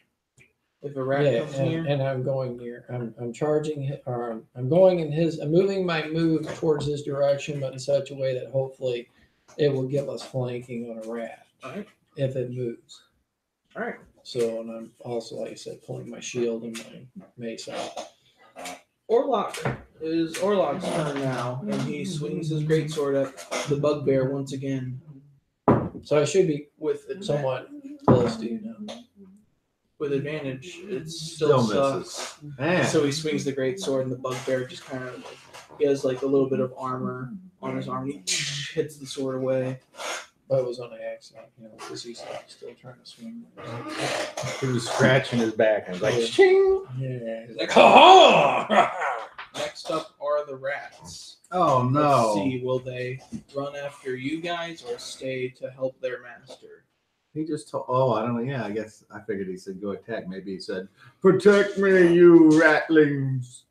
Speaker 4: If a rat
Speaker 3: Yeah,
Speaker 4: comes near,
Speaker 3: and I'm going near. I'm charging, or I'm going in his. I'm moving my move towards his direction, but in such a way that hopefully it will give us flanking on a rat.
Speaker 4: all right,
Speaker 3: If it moves.
Speaker 4: all right.
Speaker 3: So, and I'm also, like I said, pulling my shield and my mace out.
Speaker 4: Orlok is Orlok's turn now, and he swings his greatsword at the bugbear once again
Speaker 3: So I should be
Speaker 4: with the
Speaker 3: somewhat close to you now.
Speaker 4: with advantage. It still
Speaker 5: misses.
Speaker 4: sucks.
Speaker 5: Man.
Speaker 4: So he swings the greatsword, and the bugbear just kind of he has like a little bit of armor on his arm. He hits the sword away.
Speaker 3: But it was on accident, because he's still trying to swing.
Speaker 5: He was scratching his back and was like,
Speaker 3: Yeah.
Speaker 5: ching!
Speaker 3: Yeah, he's like, ha!
Speaker 4: Next up are the rats.
Speaker 5: Oh
Speaker 4: Let's
Speaker 5: no.
Speaker 4: see, will they run after you guys or stay to help their master?
Speaker 5: He just told, oh, I don't know. Yeah, I guess I figured he said go attack. Maybe he said, protect me, you ratlings.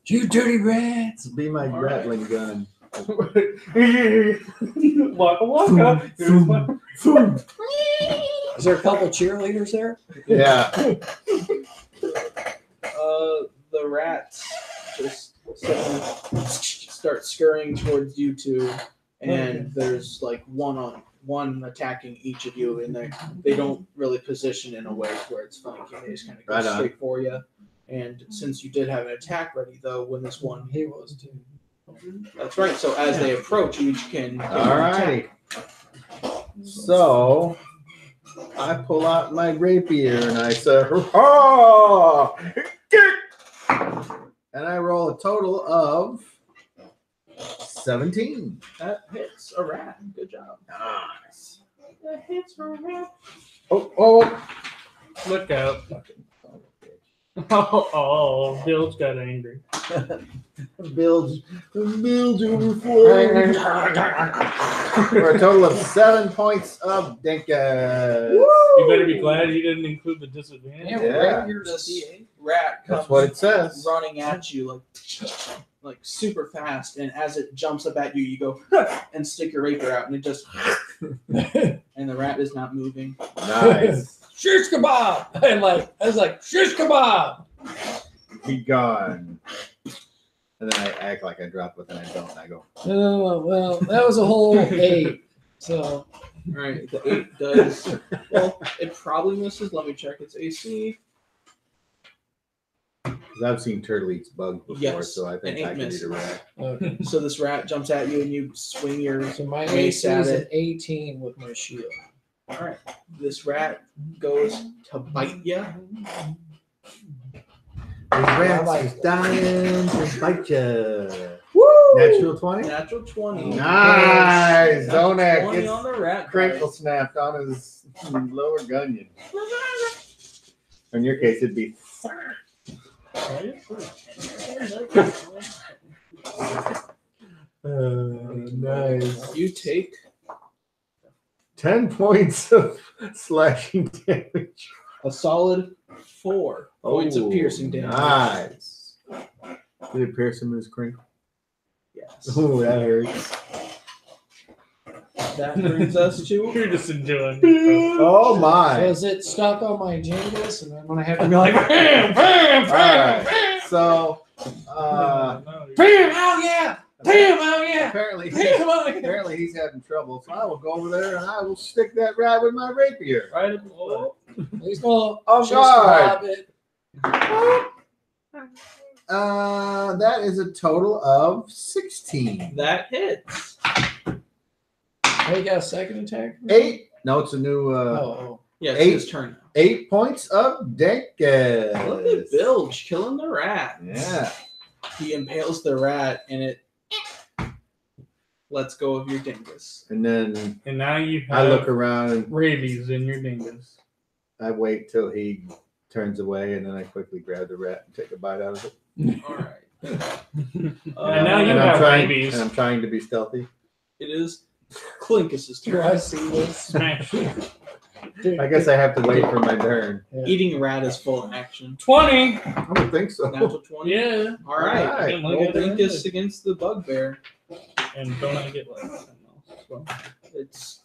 Speaker 3: You dirty rats!
Speaker 5: Be my
Speaker 4: All
Speaker 5: rattling gun.
Speaker 2: Waka waka. Here's my-
Speaker 3: Is there a couple cheerleaders there?
Speaker 5: Yeah.
Speaker 4: The rats just start scurrying towards you two, and there's like one attacking each of you, and they don't really position in a way where it's flanking. They just kind of go
Speaker 5: Right on.
Speaker 4: straight for you. And since you did have an attack ready, though, when this one,
Speaker 3: He was too.
Speaker 4: that's right. So as they approach, you each can.
Speaker 5: All righty. So I pull out my rapier and I say, "Ha! Kick!" And I roll a total of 17.
Speaker 4: That hits a rat. Good job.
Speaker 5: Nice.
Speaker 4: That hits a rat.
Speaker 5: Oh,
Speaker 2: Look out. Oh, Bill's got angry.
Speaker 5: Build overflow. For a total of 7 points of dinkus.
Speaker 2: You better be glad he didn't include the disadvantage.
Speaker 5: Yeah.
Speaker 4: This rat comes
Speaker 5: That's what it says.
Speaker 4: running at you like super fast, and as it jumps up at you, you go and stick your rapier out, and it just and the rat is not moving.
Speaker 5: Nice.
Speaker 3: Shish kebab! I was like, shish kebab!
Speaker 5: Be gone. And then I act like I drop it, and I don't. And I go,
Speaker 3: Oh, well, that was a whole 8. So,
Speaker 4: All right, the 8 does well. It probably misses. Let me check its AC.
Speaker 5: 'cause I've seen turtle eats bugs before,
Speaker 4: Yes,
Speaker 5: so I think
Speaker 4: and
Speaker 5: I
Speaker 4: eight
Speaker 5: can eat
Speaker 4: misses.
Speaker 5: a rat.
Speaker 3: okay.
Speaker 4: So this rat jumps at you, and you swing your.
Speaker 3: So my
Speaker 4: Mace
Speaker 3: AC
Speaker 4: at
Speaker 3: is
Speaker 4: it.
Speaker 3: an 18 with my shield.
Speaker 4: All right, this rat goes to bite you.
Speaker 5: The rats
Speaker 3: like
Speaker 5: is dying to bite ya.
Speaker 3: Woo!
Speaker 5: Natural 20?
Speaker 4: Natural 20.
Speaker 5: Nice.
Speaker 4: Natural
Speaker 5: Donut
Speaker 4: 20
Speaker 5: gets
Speaker 4: on the rat.
Speaker 5: crinkle
Speaker 4: dice.
Speaker 5: snapped on his lower gunyon. In your case, it'd be. Nice.
Speaker 4: You take
Speaker 5: 10 points of slashing damage.
Speaker 4: a solid 4 points of piercing damage.
Speaker 5: Nice. Did it pierce him with his crinkle?
Speaker 4: Yes.
Speaker 5: Oh, that hurts.
Speaker 4: That brings us to
Speaker 2: You're just enjoying it.
Speaker 5: Oh,
Speaker 3: So
Speaker 5: my.
Speaker 3: is it stuck on my Jengus? And I'm going to have to be like, bam, bam,
Speaker 5: All
Speaker 3: bam,
Speaker 5: right. So,
Speaker 2: No,
Speaker 3: bam, oh yeah, bam, oh yeah,
Speaker 5: apparently,
Speaker 3: bam, oh yeah.
Speaker 5: apparently he's having trouble. So I will go over there and I will stick that rat with my rapier.
Speaker 4: right at the foot.
Speaker 3: He's going to
Speaker 5: Oh,
Speaker 3: just
Speaker 5: God.
Speaker 3: lob it.
Speaker 5: That is a total of 16.
Speaker 4: That hits.
Speaker 3: Oh, you got a second attack?
Speaker 5: 8. No, it's a new
Speaker 3: Oh,
Speaker 4: Yeah, it's
Speaker 5: 8.
Speaker 4: his turn now.
Speaker 5: 8 points of
Speaker 4: Look
Speaker 5: dinkus.
Speaker 4: at Bilge killing the rat.
Speaker 5: Yeah.
Speaker 4: He impales the rat, and it lets go of your dingus.
Speaker 5: And then
Speaker 2: And now you
Speaker 5: I
Speaker 2: have
Speaker 5: look around and
Speaker 2: rabies in your dingus.
Speaker 5: I wait till he turns away, and then I quickly grab the rat and take a bite out of it.
Speaker 4: All right.
Speaker 2: And now you
Speaker 5: and
Speaker 2: have
Speaker 5: trying,
Speaker 2: rabies.
Speaker 5: And I'm trying to be stealthy.
Speaker 4: It is Clinkus's
Speaker 3: Do
Speaker 4: turn.
Speaker 3: I see this?
Speaker 2: Smash.
Speaker 3: Dude,
Speaker 5: I guess I have to wait for my turn.
Speaker 3: yeah.
Speaker 4: Eating a rat is full action.
Speaker 2: 20.
Speaker 5: I don't think so.
Speaker 4: Natural 20.
Speaker 2: Yeah.
Speaker 4: All right.
Speaker 5: Alright.
Speaker 4: Roll Dinkus against the bugbear.
Speaker 2: And don't I get like 10 mils as well?
Speaker 4: It's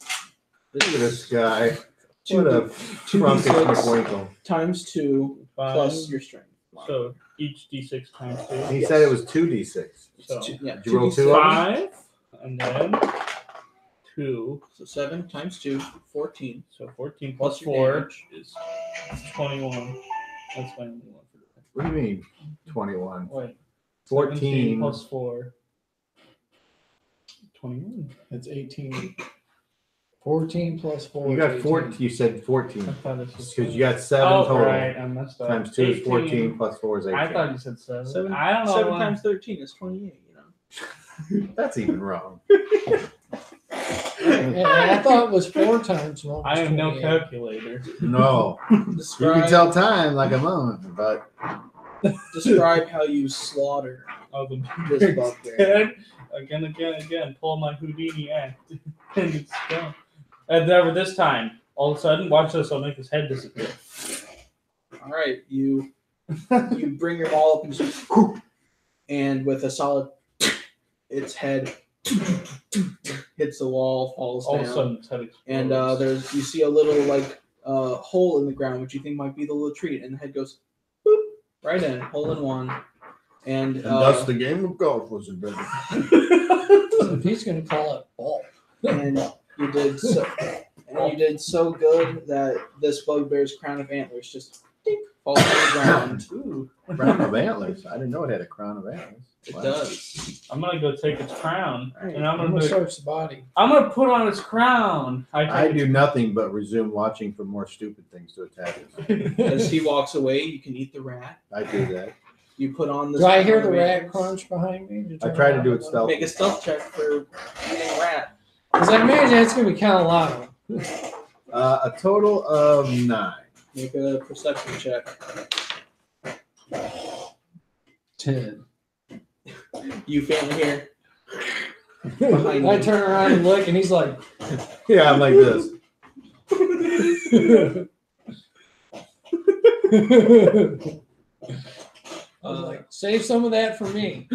Speaker 5: Look at this guy.
Speaker 4: Two-
Speaker 5: What a
Speaker 4: two
Speaker 5: Trumpet
Speaker 4: D6
Speaker 5: McWinkle.
Speaker 4: times 2
Speaker 2: 5.
Speaker 4: plus your strength.
Speaker 2: So each d6 times 2.
Speaker 5: He
Speaker 4: Yes.
Speaker 5: said it was 2d6.
Speaker 2: So
Speaker 4: Yeah,
Speaker 5: Did you roll
Speaker 4: 2d6.
Speaker 5: 2 of them?
Speaker 2: 5. And then 2.
Speaker 4: So 7 times 2, 14.
Speaker 2: So 14
Speaker 4: Plus
Speaker 2: plus
Speaker 4: your
Speaker 2: 4
Speaker 4: damage.
Speaker 2: is 21. That's my only one for the
Speaker 5: What do you mean 21?
Speaker 2: Wait.
Speaker 5: 14
Speaker 2: 17 plus 4. 21.
Speaker 3: It's 18. 14 plus 4.
Speaker 5: You
Speaker 3: is
Speaker 5: got
Speaker 3: 18.
Speaker 5: 14. You said
Speaker 2: I
Speaker 5: 14.
Speaker 2: thought this was
Speaker 5: Because you got 7
Speaker 2: oh,
Speaker 5: total.
Speaker 2: right. I messed up.
Speaker 5: Times 2 is 14, plus 4 is 18.
Speaker 2: I thought you said 7.
Speaker 4: 7,
Speaker 2: I don't know.
Speaker 4: 7
Speaker 2: why.
Speaker 4: times 13 is 28, you know.
Speaker 5: That's even wrong.
Speaker 3: Yeah, I thought it was 4 times 1.
Speaker 2: I have no
Speaker 3: 28.
Speaker 2: calculator.
Speaker 5: No. You
Speaker 4: Describe,
Speaker 5: can tell time like a moment, but
Speaker 4: describe how you slaughter
Speaker 2: Oh, the
Speaker 4: this bugbear.
Speaker 2: dead. Again. Pull my Houdini act. And it's gone. And never this time. All of a sudden, watch this. I'll make his head disappear.
Speaker 4: All right, you bring your ball up and just, and with a solid, its head hits the wall, falls
Speaker 2: All of a
Speaker 4: down,
Speaker 2: sudden, his head explodes.
Speaker 4: and you see a little like hole in the ground, which you think might be the latrine, and the head goes boop, right in, hole in one, and
Speaker 5: thus the game of golf was invented.
Speaker 3: So he's going to call it ball.
Speaker 4: and you did so good that this bugbear's crown of antlers just dink, falls to the ground.
Speaker 2: Ooh.
Speaker 5: Crown of antlers. I didn't know it had a crown of antlers.
Speaker 4: It
Speaker 5: Wow.
Speaker 4: does.
Speaker 2: I'm gonna go take its crown,
Speaker 4: Alright,
Speaker 2: and I'm
Speaker 3: I'm
Speaker 2: gonna
Speaker 3: going to
Speaker 2: put,
Speaker 3: search the body.
Speaker 2: I'm gonna put on its crown.
Speaker 5: I do nothing but resume watching for more stupid things to attack us.
Speaker 4: As he walks away, you can eat the rat.
Speaker 5: I do that.
Speaker 4: You put on this.
Speaker 3: Do I hear
Speaker 4: crown
Speaker 3: the
Speaker 4: of
Speaker 3: rat
Speaker 4: antlers.
Speaker 3: crunch behind me?
Speaker 5: I try to do it stealth.
Speaker 4: Make a stealth check for eating rat.
Speaker 3: Because I imagine it's going to be kind of loud.
Speaker 5: A total of 9.
Speaker 4: Make a perception check.
Speaker 3: 10.
Speaker 4: You faintly hear. Behind
Speaker 3: I
Speaker 4: you.
Speaker 3: turn around and look, and he's like,
Speaker 5: Yeah, I'm like this.
Speaker 3: I was like, save some of that for me.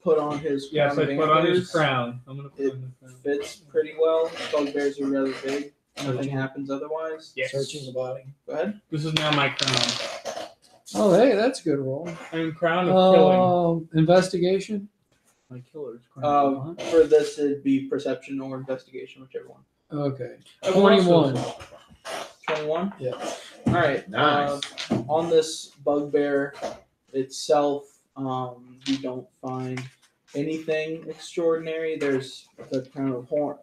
Speaker 4: Put on his
Speaker 2: Yes,
Speaker 4: crown
Speaker 2: I
Speaker 4: of
Speaker 2: put on his
Speaker 4: antlers.
Speaker 2: crown. I'm gonna put
Speaker 4: It
Speaker 2: on the crown.
Speaker 4: Fits pretty well. Bugbears are rather big. Nothing happens otherwise.
Speaker 2: Yes.
Speaker 3: Searching the body.
Speaker 4: Go ahead.
Speaker 2: This is now my crown.
Speaker 3: Oh, hey, that's a good roll.
Speaker 2: I'm crown of killing.
Speaker 3: Investigation.
Speaker 2: My killer's crown.
Speaker 4: For this, it'd be perception or investigation, whichever one.
Speaker 3: Okay.
Speaker 2: I will also-
Speaker 3: 21.
Speaker 4: 21?
Speaker 3: Yeah.
Speaker 4: All right.
Speaker 5: Nice.
Speaker 4: On this bugbear itself, you don't find anything extraordinary. There's the crown of
Speaker 3: Crown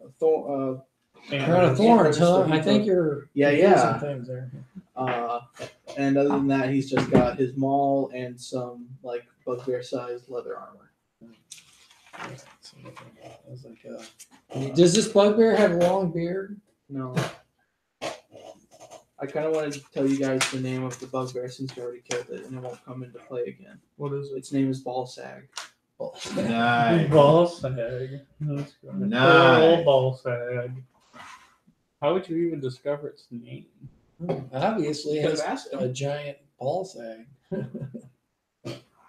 Speaker 2: And
Speaker 3: of thorns, huh?
Speaker 4: Antlers,
Speaker 3: I think you're
Speaker 4: Yeah,
Speaker 3: confusing
Speaker 4: yeah.
Speaker 3: things there.
Speaker 4: And other than that, he's just got his maul and some like bugbear-sized leather armor.
Speaker 3: I was like, does this bugbear have a long beard?
Speaker 4: No. I kind of wanted to tell you guys the name of the bugbear since you already killed it, and it won't come into play again.
Speaker 2: what is it?
Speaker 4: Its name is Ballsag.
Speaker 5: Nice.
Speaker 2: Ball sag. That's good.
Speaker 5: Nice.
Speaker 2: Poor old ball sag. How would you even discover its name?
Speaker 3: Obviously, it
Speaker 4: You
Speaker 3: has
Speaker 4: could've asked him.
Speaker 3: a giant ball sag.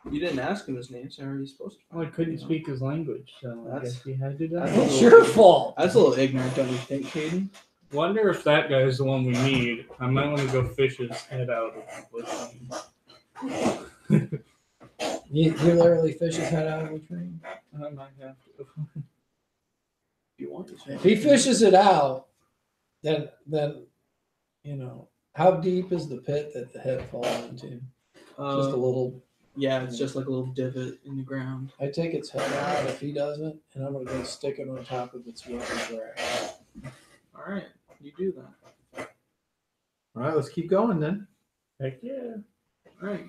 Speaker 4: You didn't ask him his name, so how are you supposed to?
Speaker 2: Well, I couldn't speak his language, so I
Speaker 4: That's-
Speaker 2: guess he had to
Speaker 4: that's
Speaker 2: die.
Speaker 3: It's your fault.
Speaker 4: That's a little ignorant, don't you think, Caden?
Speaker 2: Wonder if that guy's the one we need. I might want to go fish his head out of the bush.
Speaker 3: You literally fish his head out of a tree.
Speaker 2: I might have to.
Speaker 4: If you want to.
Speaker 3: If he fishes it out, then you know, how deep is the pit that the head falls into? Just a little.
Speaker 4: Yeah, it's just like a little divot in the ground.
Speaker 3: I take its head out if he doesn't, and I'm gonna go stick it on top of its rubber grass.
Speaker 4: All right, you do that.
Speaker 5: All right, let's keep going then.
Speaker 2: Heck yeah.
Speaker 4: All right.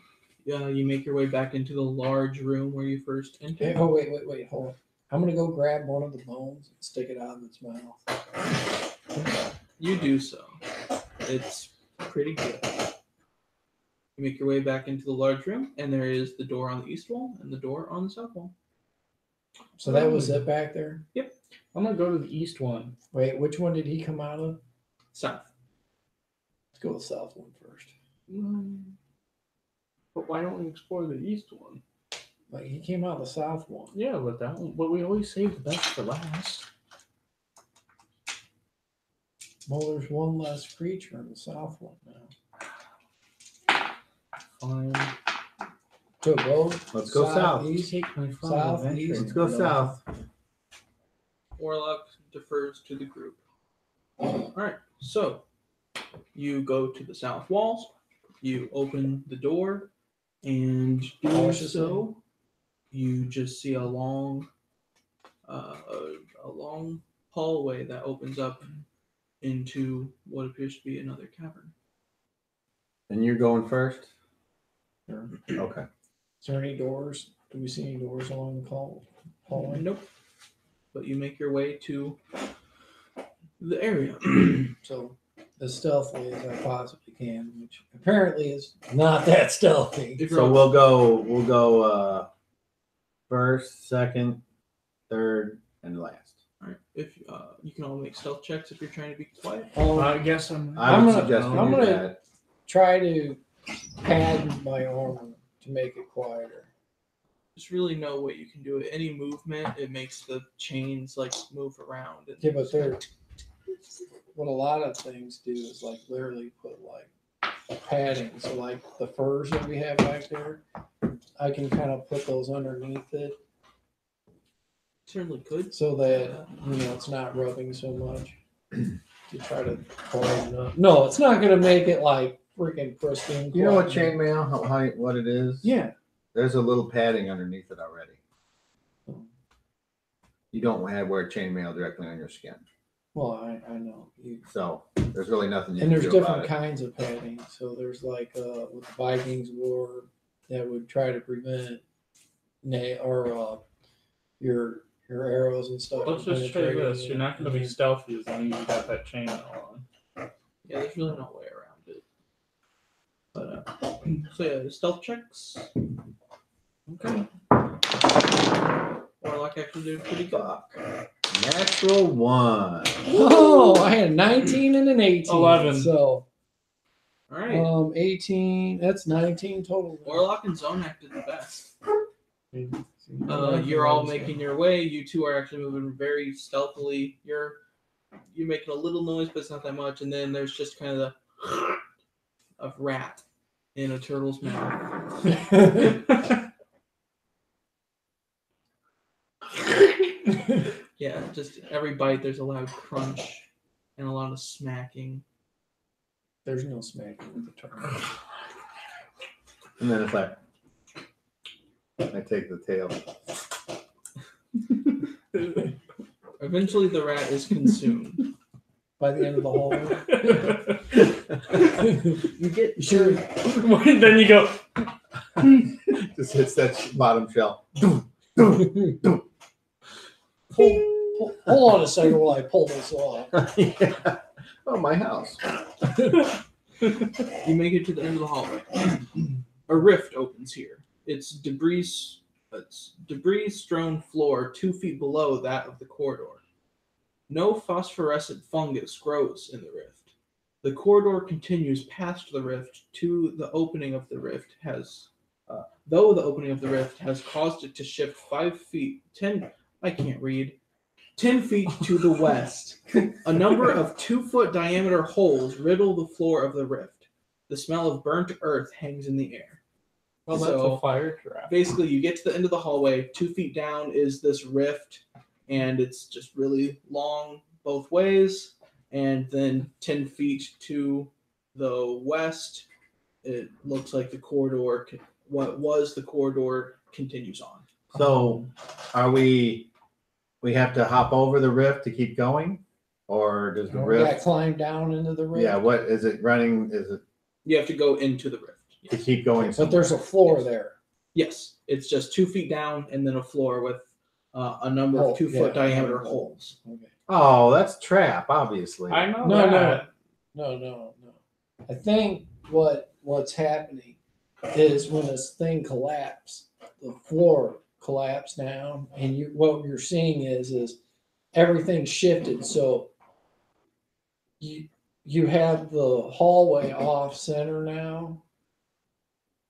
Speaker 4: You make your way back into the large room where you first
Speaker 3: Hey,
Speaker 4: entered.
Speaker 3: oh wait, hold on. I'm gonna go grab one of the bones and stick it out of its mouth.
Speaker 4: You do so. It's pretty good. You make your way back into the large room, and there is the door on the east wall and the door on the south wall.
Speaker 3: So that was it back there.
Speaker 2: I'm gonna go to the east one.
Speaker 3: Wait, which one did he come out of?
Speaker 4: South.
Speaker 3: Let's go to the south one first.
Speaker 2: But why don't we explore the east one?
Speaker 3: Like he came out of the south one.
Speaker 2: Yeah, but that one. But we always save the best for last.
Speaker 3: Well, there's one less creature in the south one now.
Speaker 2: Fine.
Speaker 3: So go.
Speaker 5: Let's go south.
Speaker 3: East.
Speaker 2: Take my fun
Speaker 3: South,
Speaker 2: adventure.
Speaker 3: east.
Speaker 5: Let's go south.
Speaker 4: Warlock defers to the group. All right, so you go to the south walls. You open the door, and doing so, you just see a long hallway that opens up into what appears to be another cavern.
Speaker 5: And you're going first?
Speaker 3: Sure.
Speaker 5: Okay.
Speaker 3: Is there any doors? Do we see any doors along the hallway?
Speaker 4: Nope. But you make your way to the area.
Speaker 3: So as stealthily as I possibly can, which apparently is not that stealthy.
Speaker 5: So we'll go first, second, third, and last.
Speaker 4: All right. If you can all make stealth checks if you're trying to be quiet.
Speaker 2: I guess I'm
Speaker 5: I would
Speaker 3: gonna-
Speaker 5: suggest we
Speaker 3: I'm
Speaker 5: do
Speaker 3: gonna-
Speaker 5: that.
Speaker 3: Try to pad my armor to make it quieter.
Speaker 4: There's really no way you can do it. Any movement, it makes the chains like move around.
Speaker 3: Yeah, but what a lot of things do is like literally put like padding. So like the furs that we have back there, I can kind of put those underneath it
Speaker 4: Certainly could.
Speaker 3: so that it's not rubbing so much to try to brighten up. No, it's not gonna make it like freaking pristine.
Speaker 5: You know what
Speaker 3: quality.
Speaker 5: chainmail, what it is?
Speaker 3: Yeah.
Speaker 5: There's a little padding underneath it already. You don't wear chainmail directly on your skin.
Speaker 3: Well, I know.
Speaker 5: So there's really nothing you
Speaker 3: And
Speaker 5: can
Speaker 3: there's
Speaker 5: do
Speaker 3: different
Speaker 5: about it.
Speaker 3: kinds of padding. So there's like what the Vikings wore that would try to prevent your arrows and stuff.
Speaker 2: Let's
Speaker 3: from
Speaker 2: just say
Speaker 3: penetrating
Speaker 2: this: you're not going to be
Speaker 3: and-
Speaker 2: stealthy as long as you got that chainmail on.
Speaker 4: Yeah, there's really no way around it. But so yeah, stealth checks. Okay. Warlock actually did pretty good.
Speaker 5: Natural 1.
Speaker 3: Oh, I had 19 and an 18.
Speaker 2: 11.
Speaker 3: So
Speaker 4: All right.
Speaker 3: 18. That's 19 total.
Speaker 4: Warlock and Zonak did the best. You're all making your way. You two are actually moving very stealthily. You're making a little noise, but it's not that much. And then there's just kind of the of rat in a turtle's mouth. Yeah, just every bite there's a loud crunch and a lot of smacking.
Speaker 3: There's no smacking with the turtle.
Speaker 5: And then if I take the tail.
Speaker 4: Eventually the rat is consumed.
Speaker 3: By the end of the hallway.
Speaker 4: You get
Speaker 3: Sure.
Speaker 2: Then you go.
Speaker 5: Just hits that bottom shell.
Speaker 3: Hold on a second while I pull this off.
Speaker 5: Yeah. Oh, my house.
Speaker 4: You make it to the end of the hallway. A rift opens here. It's debris-strewn floor 2 feet below that of the corridor. No phosphorescent fungus grows in the rift. The corridor continues past the rift to the opening of the rift though the opening of the rift has caused it to shift 10 feet to the west. A number of 2-foot diameter holes riddle the floor of the rift. The smell of burnt earth hangs in the air.
Speaker 2: Well, that's
Speaker 4: So,
Speaker 2: a fire trap.
Speaker 4: basically, you get to the end of the hallway. 2 feet down is this rift, and it's just really long both ways. And then 10 feet to the west, it looks like the corridor, what was the corridor, continues on.
Speaker 5: So are we have to hop over the rift to keep going? Or does the
Speaker 3: We got to
Speaker 5: rift?
Speaker 3: climb down into the rift.
Speaker 5: Yeah, what is it running? Is it
Speaker 4: You have to go into the rift.
Speaker 5: to
Speaker 4: Yes,
Speaker 5: keep going?
Speaker 3: But there's a
Speaker 5: somewhere?
Speaker 3: floor there.
Speaker 4: yes. It's just 2 feet down and then a floor with a number
Speaker 3: Oh,
Speaker 4: of 2-foot
Speaker 3: yeah.
Speaker 4: diameter holes.
Speaker 3: Okay.
Speaker 5: Oh, that's trap, obviously.
Speaker 2: I know
Speaker 3: No,
Speaker 2: that.
Speaker 3: no. I think what's happening is when this thing collapsed, the floor collapsed down, and what you're seeing is everything shifted. So you have the hallway off center now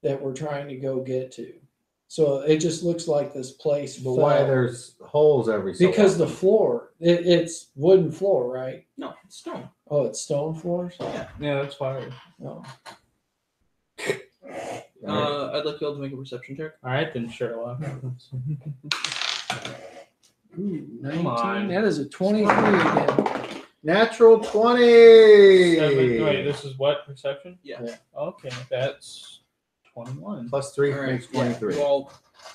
Speaker 3: that we're trying to go get to. So it just looks like this place.
Speaker 5: But why there's holes every so
Speaker 3: Because
Speaker 5: often?
Speaker 3: the floor, it's wooden floor, right?
Speaker 4: No, it's stone.
Speaker 3: Oh, it's stone floors.
Speaker 2: Yeah, that's fire.
Speaker 3: Oh.
Speaker 4: I'd like y'all to make a perception check.
Speaker 2: All right then, Sherlock.
Speaker 3: Ooh, 19.
Speaker 2: on.
Speaker 3: That is a 23 again.
Speaker 5: Natural 20.
Speaker 2: 7, wait, this is what perception?
Speaker 4: Yeah.
Speaker 2: Okay, that's 21.
Speaker 5: Plus 3
Speaker 4: All right,
Speaker 5: makes
Speaker 4: yeah,
Speaker 5: 23.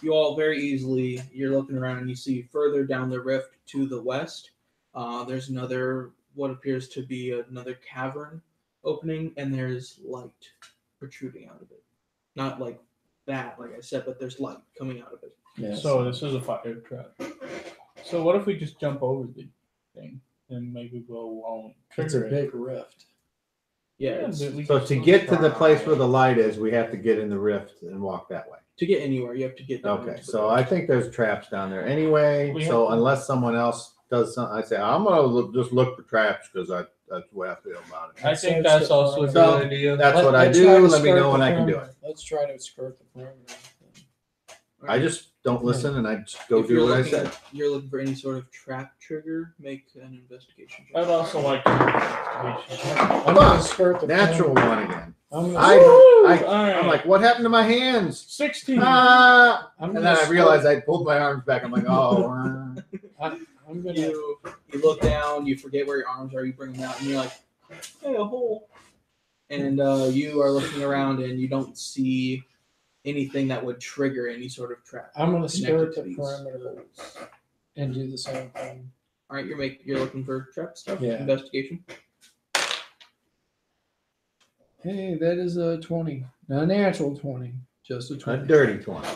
Speaker 4: you all very easily, you're looking around and you see further down the rift to the west, there's another, what appears to be another cavern opening, and there's light protruding out of it. Not like that, like I said, but there's light coming out of it.
Speaker 3: Yes.
Speaker 2: So this is a fire trap. So what if we just jump over the thing and maybe won't
Speaker 3: It's a
Speaker 2: trigger it?
Speaker 3: big rift.
Speaker 4: Yeah, it's,
Speaker 2: but we
Speaker 5: So
Speaker 2: can
Speaker 5: to
Speaker 2: still
Speaker 5: get to the
Speaker 2: try.
Speaker 5: place where the light is, we have to get in the rift and walk that way.
Speaker 4: to get anywhere, you have to get down
Speaker 5: Okay,
Speaker 4: into the
Speaker 5: so
Speaker 4: rift.
Speaker 5: I think there's traps down there anyway.
Speaker 2: We
Speaker 5: So
Speaker 2: have to-
Speaker 5: unless someone else does something, I say I'm gonna just look for traps because that's the way I feel about it.
Speaker 2: I think
Speaker 3: Search
Speaker 2: that's
Speaker 3: the
Speaker 2: also a good
Speaker 5: So,
Speaker 2: idea.
Speaker 5: That's what I
Speaker 3: Let's
Speaker 5: do.
Speaker 3: try to
Speaker 5: Let me
Speaker 3: skirt
Speaker 5: know when
Speaker 3: the
Speaker 5: I can do it.
Speaker 3: perimeter. Let's try to skirt the perimeter.
Speaker 5: I just don't listen and I just go
Speaker 4: If you're
Speaker 5: do what I
Speaker 4: looking-
Speaker 5: said.
Speaker 4: You're looking for any sort of trap trigger, make an investigation check.
Speaker 2: I'd also like to.
Speaker 3: I'm gonna skirt the
Speaker 5: Natural
Speaker 3: perimeter.
Speaker 5: one again.
Speaker 3: I'm
Speaker 5: I-
Speaker 3: gonna,
Speaker 5: I'm like, what happened to my hands?
Speaker 2: 16.
Speaker 5: Ah!
Speaker 3: I'm
Speaker 5: And
Speaker 3: gonna
Speaker 5: then I
Speaker 3: skirt-
Speaker 5: realized I pulled my arms back. I'm like, oh.
Speaker 3: I'm gonna.
Speaker 4: You look down, you forget where your arms are, you bring them out, and you're like, hey, a hole. And you are looking around and you don't see anything that would trigger any sort of trap.
Speaker 3: I'm gonna skirt
Speaker 4: connected to
Speaker 3: the
Speaker 4: these
Speaker 3: perimeter
Speaker 4: holes.
Speaker 3: and do the same thing.
Speaker 4: All right, you're looking for trap stuff.
Speaker 3: Yeah.
Speaker 4: Investigation.
Speaker 3: Hey, that is a 20. Not a natural 20, just a
Speaker 5: A
Speaker 3: 20.
Speaker 5: dirty 20.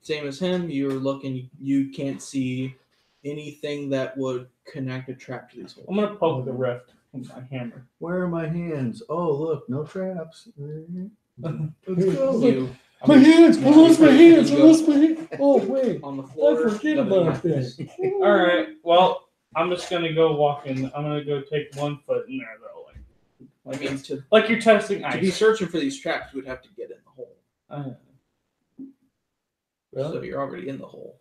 Speaker 4: Same as him. You're looking. You can't see anything that would connect a trap to these holes.
Speaker 2: I'm gonna poke the rift with my hammer.
Speaker 5: Where are my hands? Oh, look, no traps. Let's
Speaker 3: Here,
Speaker 5: go.
Speaker 3: look.
Speaker 4: You
Speaker 3: My hands! I lost my hands! I
Speaker 4: You go
Speaker 3: lost my hands! Oh, wait.
Speaker 4: on the floor.
Speaker 3: I forget
Speaker 4: nothing
Speaker 3: about
Speaker 4: happens.
Speaker 3: that.
Speaker 2: All right. Well, I'm just gonna go walking. I'm gonna go take one foot in there though,
Speaker 4: I mean, to
Speaker 2: like you're testing
Speaker 4: be
Speaker 2: ice.
Speaker 4: searching for these traps, you would have to get in the hole.
Speaker 2: Really?
Speaker 4: So you're already in the hole.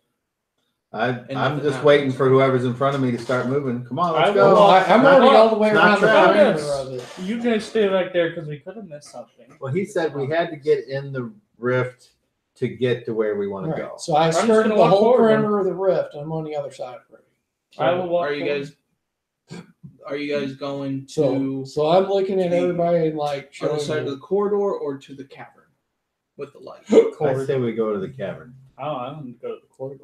Speaker 5: I'm
Speaker 4: nothing
Speaker 5: just
Speaker 4: happens.
Speaker 5: waiting for whoever's in front of me to start moving. Come on, let's
Speaker 2: I
Speaker 5: go.
Speaker 2: will-
Speaker 3: Well, I'm
Speaker 5: Not-
Speaker 3: already all the way
Speaker 5: it's not
Speaker 3: around the
Speaker 5: traps.
Speaker 3: perimeter of it.
Speaker 2: You guys stay right there because we could have missed something.
Speaker 5: Well, he said we had to get in the rift to get to where we want to
Speaker 3: Right.
Speaker 5: go.
Speaker 3: So I
Speaker 2: just
Speaker 3: skirted
Speaker 2: gonna
Speaker 3: the
Speaker 2: walk
Speaker 3: whole
Speaker 2: forward then.
Speaker 3: perimeter of the rift. I'm on the other side of it.
Speaker 2: I will walk
Speaker 4: Are you
Speaker 2: forward.
Speaker 4: guys? Are you guys going
Speaker 3: So,
Speaker 4: to
Speaker 3: so I'm looking at
Speaker 4: the
Speaker 3: everybody and like
Speaker 4: other
Speaker 3: showing
Speaker 4: side of the
Speaker 3: them.
Speaker 4: corridor or to the cavern with the light?
Speaker 5: I say we go to the cavern.
Speaker 2: Oh, I don't go to the corridor.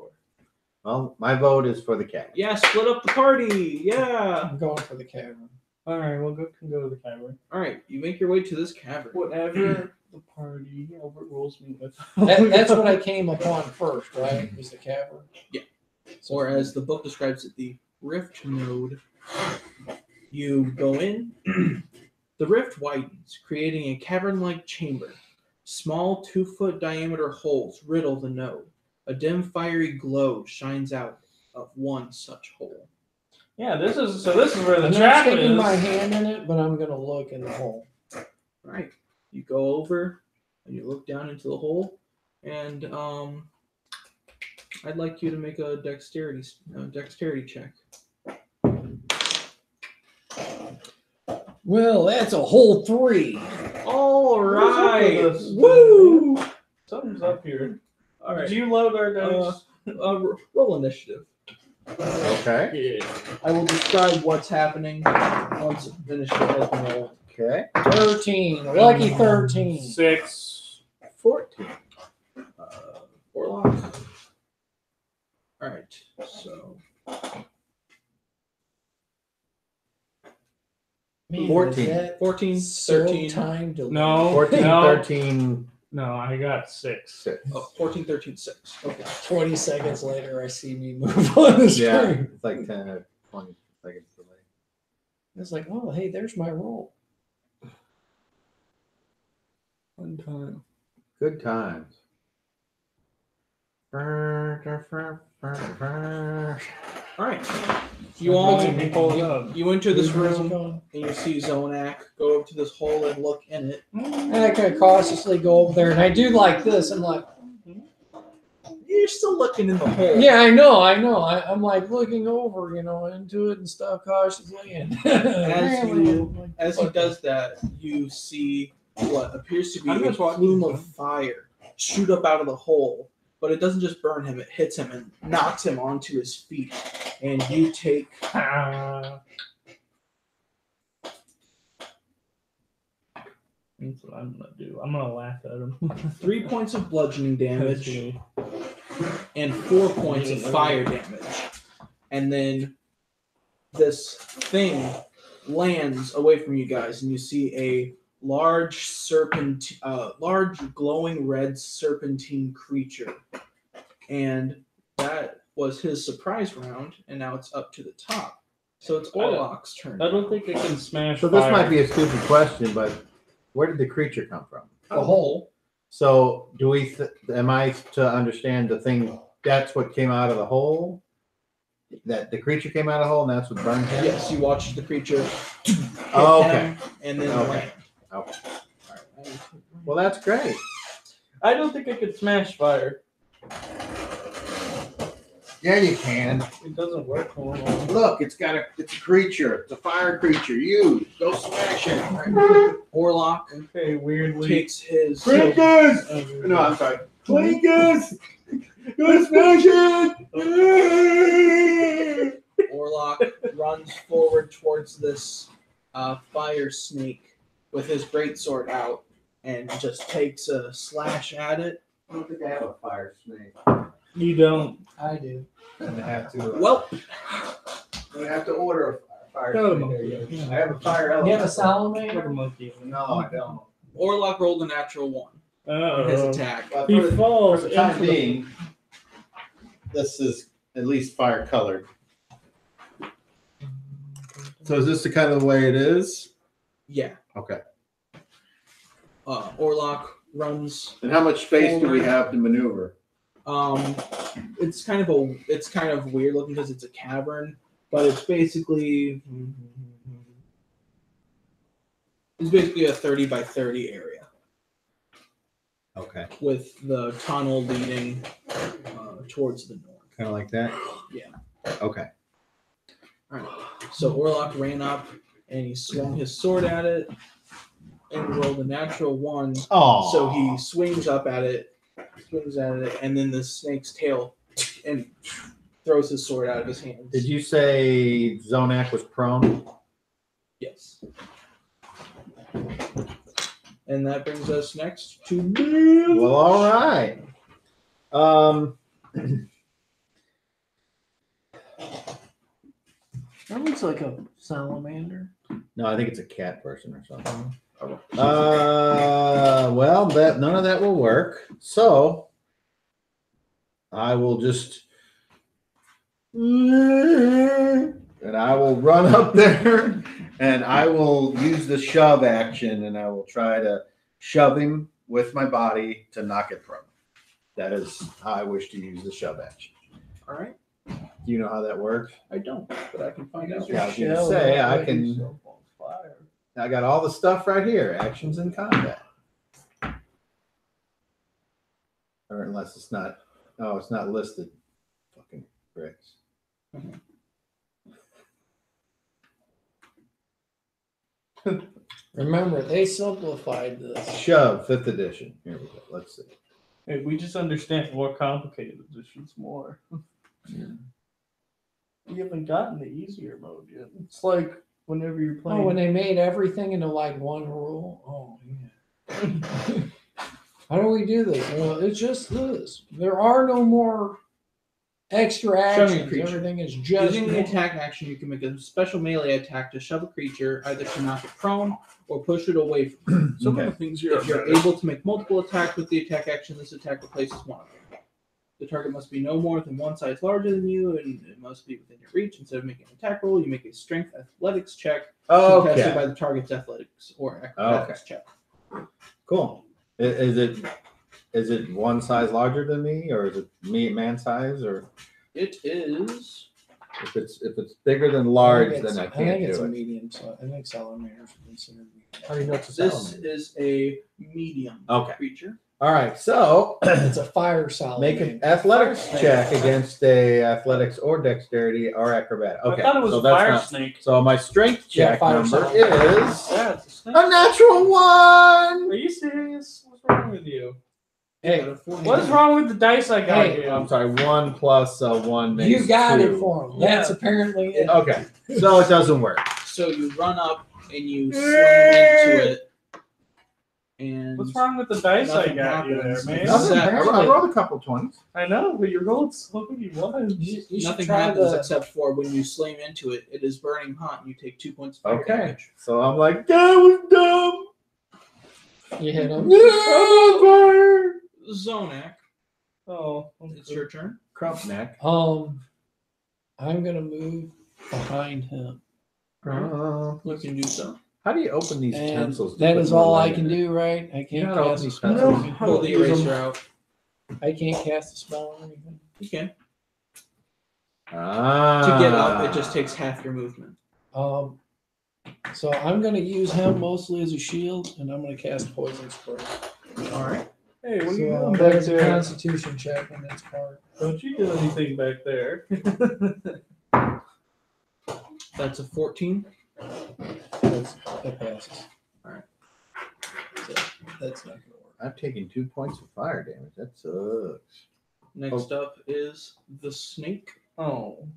Speaker 5: Well, my vote is for the cavern.
Speaker 4: Yeah, split up the party. Yeah.
Speaker 3: I'm going for the cavern.
Speaker 2: All right, we'll can go to the cavern.
Speaker 4: All right, you make your way to this cavern.
Speaker 2: Whatever the party overrules me with.
Speaker 3: That's what I came upon first, right? Was the cavern.
Speaker 4: Yeah.
Speaker 3: So
Speaker 4: Or as the book describes it, the rift node. You go in. The rift widens, creating a cavern-like chamber. Small 2-foot diameter holes riddle the node. A dim fiery glow shines out of one such hole.
Speaker 2: Yeah, this is where the
Speaker 3: I'm not
Speaker 2: trap
Speaker 3: sticking
Speaker 2: is.
Speaker 3: my hand in it, but I'm gonna look in the hole.
Speaker 4: All right, you go over and you look down into the hole, and I'd like you to make a dexterity check.
Speaker 3: Well, that's a hole 3.
Speaker 4: All
Speaker 2: What is up
Speaker 4: right,
Speaker 2: with this?
Speaker 3: Woo!
Speaker 2: Something's up here.
Speaker 4: all right.
Speaker 2: Did you load our dice?
Speaker 4: Roll initiative.
Speaker 5: Okay.
Speaker 2: Yeah.
Speaker 4: I will describe what's happening once initiative has been rolled.
Speaker 5: Okay.
Speaker 3: 13. A lucky 13.
Speaker 2: 6.
Speaker 5: 14.
Speaker 4: Warlock. All right, so
Speaker 3: Man,
Speaker 5: 14.
Speaker 3: is that
Speaker 4: 14,
Speaker 3: so
Speaker 4: 13,
Speaker 3: time delayed.
Speaker 2: No.
Speaker 5: 14,
Speaker 2: no.
Speaker 5: 13,
Speaker 2: No, I got 6.
Speaker 5: 6.
Speaker 4: 14, 13, 6. Okay.
Speaker 3: 20 seconds later, I see me move on the
Speaker 5: Yeah,
Speaker 3: screen.
Speaker 5: it's like 10 or 20 seconds delay.
Speaker 3: It's like, oh, hey, there's my roll.
Speaker 4: One time.
Speaker 5: Good times.
Speaker 4: All right. You all
Speaker 2: Pull it up.
Speaker 4: you enter this
Speaker 3: Where's it
Speaker 4: room
Speaker 3: going?
Speaker 4: and you see Zonak go over to this hole and look in it.
Speaker 3: And I kind of cautiously go over there, and I do like this. I'm like,
Speaker 4: You're still looking in the hole.
Speaker 3: yeah, I know. I'm like looking over, into it and stuff cautiously. And
Speaker 4: As he does that, you see what appears to be
Speaker 2: I'm
Speaker 4: a
Speaker 2: just watching
Speaker 4: plume
Speaker 2: him.
Speaker 4: of fire shoot up out of the hole, but it doesn't just burn him; it hits him and knocks him onto his feet. And you take
Speaker 2: That's what I'm gonna do. I'm gonna laugh at him.
Speaker 4: 3 points of bludgeoning damage and 4 points of fire damage. And then this thing lands away from you guys, and you see a large large glowing red serpentine creature. And that was his surprise round, and now it's up to the top. So it's Orlok's turn.
Speaker 2: I don't think I can smash.
Speaker 5: So this
Speaker 2: fire.
Speaker 5: might be a stupid question, but where did the creature come from?
Speaker 3: the hole.
Speaker 5: So do we? Am I to understand the thing? That's what came out of the hole. That the creature came out of the hole, and that's what burned him.
Speaker 4: Yes, you watch the creature hit
Speaker 5: Oh, okay.
Speaker 4: him and then
Speaker 5: Okay.
Speaker 4: land.
Speaker 5: Okay.
Speaker 4: Alright.
Speaker 5: Well, that's great.
Speaker 2: I don't think I could smash fire.
Speaker 5: Yeah, you can.
Speaker 2: It doesn't work normally.
Speaker 5: Look, it's a creature. It's a fire creature. You go smash it.
Speaker 4: Orlok
Speaker 2: Okay, weirdly.
Speaker 4: takes his
Speaker 5: Twinkers! No, I'm sorry. Twinkers! Go smash it!
Speaker 4: Orlok runs forward towards this fire snake with his greatsword out and just takes a slash at it.
Speaker 5: I don't think I have a fire snake.
Speaker 2: You don't.
Speaker 3: I do.
Speaker 5: I'm gonna have to.
Speaker 4: Well,
Speaker 5: I'm gonna have to order a fire
Speaker 2: Got
Speaker 5: snake.
Speaker 2: him.
Speaker 5: There you go. I have a fire
Speaker 3: You have a
Speaker 5: elephant.
Speaker 2: Like a
Speaker 3: salamander?
Speaker 2: monkey.
Speaker 5: No, I don't.
Speaker 4: Orlok rolled a natural 1 on his attack.
Speaker 5: But
Speaker 2: He
Speaker 5: for the-
Speaker 2: falls
Speaker 5: For the time
Speaker 2: into the-
Speaker 5: being, this is at least fire colored. So is this the kind of the way it is?
Speaker 4: Yeah.
Speaker 5: Okay.
Speaker 4: Orlok runs.
Speaker 5: And how much space do we have to maneuver?
Speaker 4: It's kind of weird looking because it's a cavern, but it's basically a 30 by 30 area
Speaker 5: Okay.
Speaker 4: with the tunnel leading towards the north.
Speaker 5: Kind of like that?
Speaker 4: Yeah.
Speaker 5: Okay.
Speaker 4: All right. So Orlok ran up and he swung his sword at it and rolled a natural 1.
Speaker 5: Oh.
Speaker 4: So he swings at it, and then the snake's tail and throws his sword out of his hands.
Speaker 5: Did you say Zonak was prone?
Speaker 4: Yes. And that brings us next to Bill.
Speaker 5: Well, all right.
Speaker 3: That looks like a salamander.
Speaker 5: No, I think it's a cat person or something. Well, that none of that will work. So I will just and I will run up there and I will use the shove action and I will try to shove him with my body to knock it prone. That is how I wish to use the shove action.
Speaker 4: All right.
Speaker 5: Do you know how that works?
Speaker 4: I don't, but I can find out.
Speaker 5: Yeah, I was gonna say I can. I got all the stuff right here. Actions in combat. Or unless it's not. Oh, it's not listed. Fucking bricks.
Speaker 3: Remember, they simplified this.
Speaker 5: Shove, 5th edition. Here we go. Let's see.
Speaker 2: Hey, we just understand more complicated editions more. We haven't gotten the easier mode yet. It's like whenever you're playing.
Speaker 3: Oh, when they made everything into like one rule. Oh, yeah. How do we do this? Well, it's just this. There are no more extra
Speaker 4: Shoving
Speaker 3: actions.
Speaker 4: creature.
Speaker 3: Everything is just
Speaker 4: Using the
Speaker 3: one.
Speaker 4: attack action, you can make a special melee attack to shove a creature, either to knock it prone or push it away from you.
Speaker 2: Some
Speaker 5: Okay.
Speaker 2: of the things here.
Speaker 4: If you're able to make multiple attacks with the attack action, this attack replaces one of them. The target must be no more than one size larger than you, and it must be within your reach. Instead of making an attack roll, you make a strength athletics check contested
Speaker 5: Okay.
Speaker 4: by the target's athletics or acrobatics check.
Speaker 5: Cool. Is it one size larger than me, or is it man size, or
Speaker 4: It is.
Speaker 5: if it's bigger than large,
Speaker 3: I
Speaker 5: then I
Speaker 3: think
Speaker 5: can't
Speaker 3: it's
Speaker 5: do
Speaker 3: a
Speaker 5: it.
Speaker 3: medium, so I think salamanders are considered medium.
Speaker 5: How do you know it's a
Speaker 4: This
Speaker 5: salamander?
Speaker 4: is a medium
Speaker 5: Okay.
Speaker 4: creature.
Speaker 5: All right, so
Speaker 3: It's a fire
Speaker 5: make
Speaker 3: salamander.
Speaker 5: an athletics
Speaker 2: Fire snake.
Speaker 5: check against a athletics or dexterity or acrobat. Okay,
Speaker 2: I thought it was
Speaker 5: so
Speaker 2: a
Speaker 5: that's
Speaker 2: fire
Speaker 5: not.
Speaker 2: snake.
Speaker 5: So my strength
Speaker 3: Yeah,
Speaker 5: check
Speaker 3: fire
Speaker 5: number
Speaker 3: salamander.
Speaker 5: is
Speaker 2: Yeah, it's a snake.
Speaker 5: a natural one.
Speaker 2: Are you serious? What's wrong with you?
Speaker 3: Hey,
Speaker 2: What is wrong with the dice I got
Speaker 3: Hey,
Speaker 2: you?
Speaker 5: I'm sorry, 1 plus 1 makes
Speaker 3: you got
Speaker 5: 2.
Speaker 3: it for him. That's
Speaker 2: Yeah.
Speaker 3: apparently it.
Speaker 5: Okay, so it doesn't work.
Speaker 4: So you run up and you slam into it, and
Speaker 2: What's wrong with the dice I
Speaker 4: Nothing
Speaker 2: got you there,
Speaker 4: happens.
Speaker 2: man?
Speaker 5: Nothing. I rolled a couple 20s.
Speaker 2: I know, but you rolled so many ones.
Speaker 3: You should
Speaker 4: nothing
Speaker 3: try
Speaker 4: happens
Speaker 3: the.
Speaker 4: except for when you slam into it, it is burning hot, and you take 2 points of fire
Speaker 5: Okay,
Speaker 4: damage.
Speaker 5: so I'm like, that was dumb.
Speaker 3: You hit him.
Speaker 5: No,
Speaker 4: Zonak,
Speaker 2: Oh,
Speaker 4: it's your turn.
Speaker 5: Crump neck.
Speaker 3: I'm gonna move behind him,
Speaker 4: You can do so.
Speaker 5: How do you open these
Speaker 3: and
Speaker 5: pencils? to
Speaker 3: that
Speaker 5: put
Speaker 3: is
Speaker 5: more
Speaker 3: all I
Speaker 5: light
Speaker 3: can
Speaker 5: in it?
Speaker 3: do. Right? I
Speaker 5: You
Speaker 3: can't
Speaker 5: gotta open
Speaker 3: cast a
Speaker 5: these
Speaker 3: spell.
Speaker 5: pencils.
Speaker 4: Pull the eraser out.
Speaker 3: I can't cast a spell or anything.
Speaker 4: You can.
Speaker 5: Ah.
Speaker 4: To get up, it just takes half your movement.
Speaker 3: So I'm gonna use him mostly as a shield, and I'm gonna cast poison spray.
Speaker 4: All right.
Speaker 2: Hey, what are
Speaker 3: So
Speaker 2: you doing
Speaker 3: that
Speaker 2: back
Speaker 3: is a
Speaker 2: there?
Speaker 3: Constitution check on its part.
Speaker 2: Don't you do anything back there?
Speaker 4: That's a 14.
Speaker 3: That passes.
Speaker 4: Alright.
Speaker 3: So that's not gonna work.
Speaker 5: I've taken 2 points of fire damage. That sucks.
Speaker 4: Next up is the snake.
Speaker 2: Oh.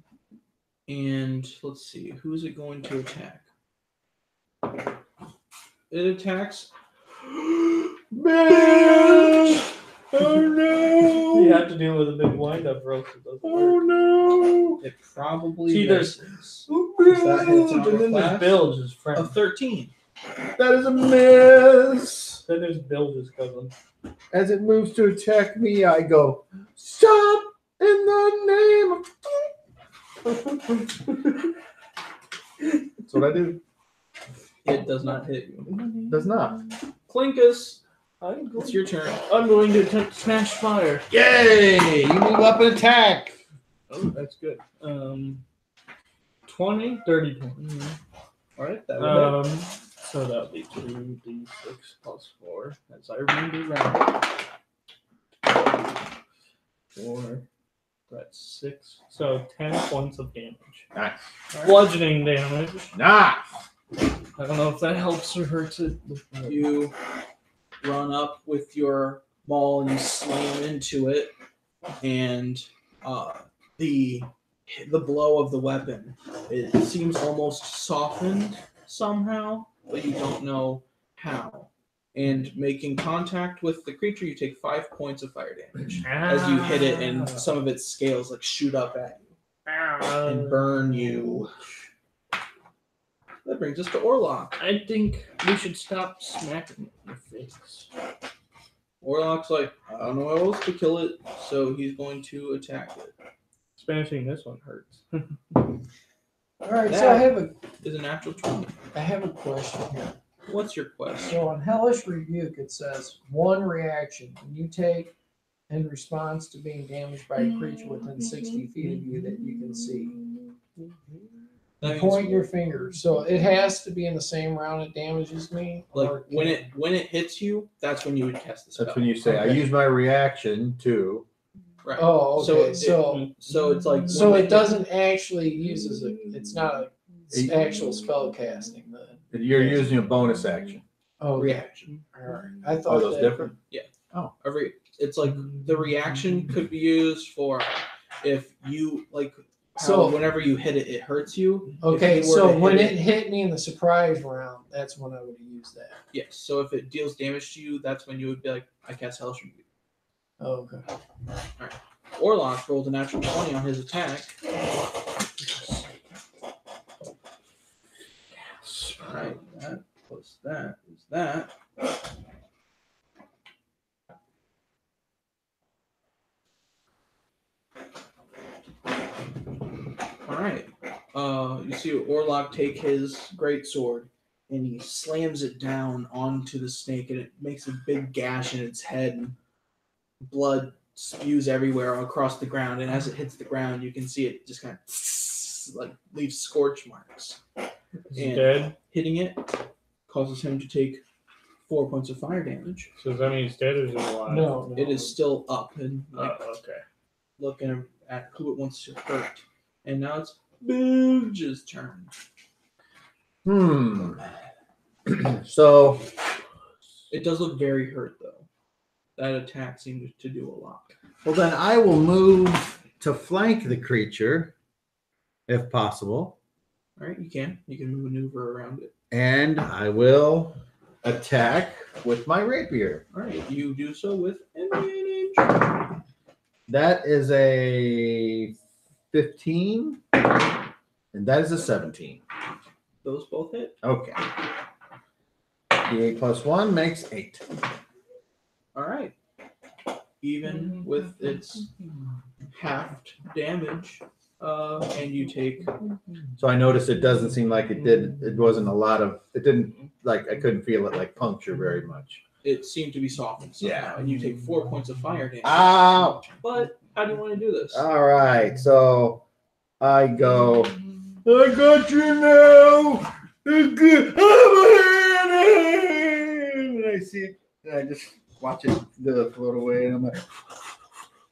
Speaker 4: And let's see, who's it going to attack? It attacks.
Speaker 5: Man! Oh
Speaker 2: You
Speaker 5: no!
Speaker 2: have to deal with a big wind-up roast. It doesn't
Speaker 5: Oh
Speaker 2: work.
Speaker 5: no!
Speaker 4: It probably
Speaker 2: See, there's-
Speaker 4: misses.
Speaker 3: That hits
Speaker 2: And then there's Bilge, his
Speaker 4: A
Speaker 2: friend.
Speaker 4: 13.
Speaker 5: That is a miss!
Speaker 2: Then there's Bilge's cousin.
Speaker 5: As it moves to attack me, I go, stop in the name of. That's what I do.
Speaker 4: It does not hit you.
Speaker 5: Does not.
Speaker 4: Clinkus,
Speaker 2: I'm
Speaker 4: it's your turn.
Speaker 2: going to attempt smash fire.
Speaker 5: Yay! You move up and attack.
Speaker 2: Oh, that's good. 20, 30 points.
Speaker 4: All right, that will hit.
Speaker 2: So that'll be 2d6 plus 4 as I remember around. 4. That's 6. So 10 points of damage.
Speaker 5: Nice.
Speaker 2: Bludgeoning damage.
Speaker 5: Nice.
Speaker 2: I don't know if that helps or hurts it.
Speaker 4: You run up with your maul and you slam into it, and the blow of the weapon, it seems almost softened somehow, but you don't know how. And making contact with the creature, you take 5 points of fire damage as you hit it, and some of its scales like shoot up at you and burn you. That brings us to Orlok.
Speaker 2: I think we should stop smacking it in the face.
Speaker 4: Orlok's like, I don't know how else to kill it, so he's going to attack it.
Speaker 2: Smashing this one hurts.
Speaker 3: All right, so I
Speaker 4: Is a natural 20.
Speaker 3: have a question here.
Speaker 4: What's your question?
Speaker 3: So on Hellish Rebuke, it says one reaction when you take in response to being damaged by a creature within 60 feet of you that you can see.
Speaker 4: That means,
Speaker 3: Point your finger. So it has to be in the same round it damages me.
Speaker 4: like
Speaker 3: or
Speaker 4: when
Speaker 3: can-
Speaker 4: it hits you, that's when you would cast the spell.
Speaker 5: That's when you say, I
Speaker 3: Okay.
Speaker 5: use my reaction to.
Speaker 4: Right.
Speaker 3: Oh, okay.
Speaker 4: So it's like
Speaker 3: So
Speaker 4: when
Speaker 3: it doesn't actually use as a. It's not a actual spell casting then.
Speaker 5: You're using a bonus action.
Speaker 3: Oh,
Speaker 4: reaction.
Speaker 3: all right. I
Speaker 5: Are
Speaker 3: thought
Speaker 5: those
Speaker 3: that,
Speaker 5: different?
Speaker 4: It's like the reaction could be used for if you like.
Speaker 3: So-
Speaker 4: Whenever you hit it, it hurts you.
Speaker 3: Okay,
Speaker 4: If you were
Speaker 3: so
Speaker 4: to
Speaker 3: when
Speaker 4: hit
Speaker 3: it hit me in the surprise round, that's when I would have used that.
Speaker 4: Yes. So if it deals damage to you, that's when you would be like, I cast Hellish Rebuke.
Speaker 3: Oh, okay.
Speaker 4: Orlok rolled a natural 20 on his attack. Alright, that plus that is that. Alright. You see Orlok take his great sword and he slams it down onto the snake, and it makes a big gash in its head, and blood spews everywhere across the ground. And as it hits the ground, you can see it just kind of like leaves scorch marks.
Speaker 2: Is he
Speaker 4: And
Speaker 2: dead?
Speaker 4: hitting it causes him to take 4 points of fire damage.
Speaker 2: So does that mean he's dead or is he alive?
Speaker 3: No,
Speaker 4: It is still up and
Speaker 2: Okay.
Speaker 4: looking at who it wants to hurt. And now it's Booge's turn.
Speaker 5: So
Speaker 4: It does look very hurt, though. That attack seemed to do a lot.
Speaker 5: well then I will move to flank the creature, if possible.
Speaker 4: All right, you can. You can maneuver around it.
Speaker 5: And I will attack with my rapier.
Speaker 4: All right, you do so with advantage.
Speaker 5: That is a 15, and that is a 17.
Speaker 4: Those both hit.
Speaker 5: Okay. D8 plus 1 makes 8.
Speaker 4: All right. Even with its halved damage, and you take.
Speaker 5: So I noticed it doesn't seem like it wasn't a lot of, it didn't, like, I couldn't feel it like puncture very much.
Speaker 4: It seemed to be softened somehow,
Speaker 5: Yeah.
Speaker 4: and you take 4 points of fire damage.
Speaker 5: Ow!
Speaker 4: But how do you want to do this?
Speaker 5: All right, so I go, I got you now! And I see it, and I just watch it float away, and I'm like,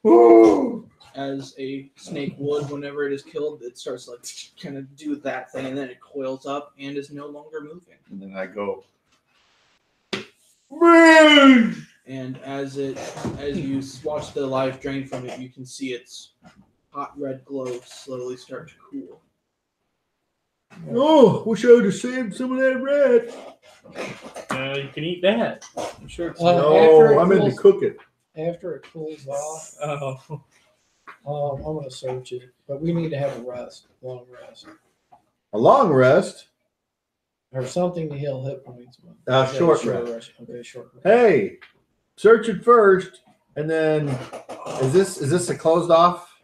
Speaker 5: whoa!
Speaker 4: As a snake would, whenever it is killed, it starts like kind of do that thing, and then it coils up and is no longer moving.
Speaker 5: And then I go,
Speaker 4: And as you watch the life drain from it, you can see its hot red glow slowly start to cool.
Speaker 5: oh, wish I would have saved some of that red.
Speaker 2: You can eat that. I'm sure it's
Speaker 3: after
Speaker 5: No,
Speaker 3: it
Speaker 5: I'm in to
Speaker 3: cools-
Speaker 5: cook it.
Speaker 3: After it cools off,
Speaker 2: Oh.
Speaker 3: I'm gonna search it, but we need to have a rest, long rest,
Speaker 5: A long rest.
Speaker 3: or something to heal hit points.
Speaker 5: Short rest.
Speaker 3: Okay, short rest.
Speaker 5: Hey, search it first, and then is this a closed off?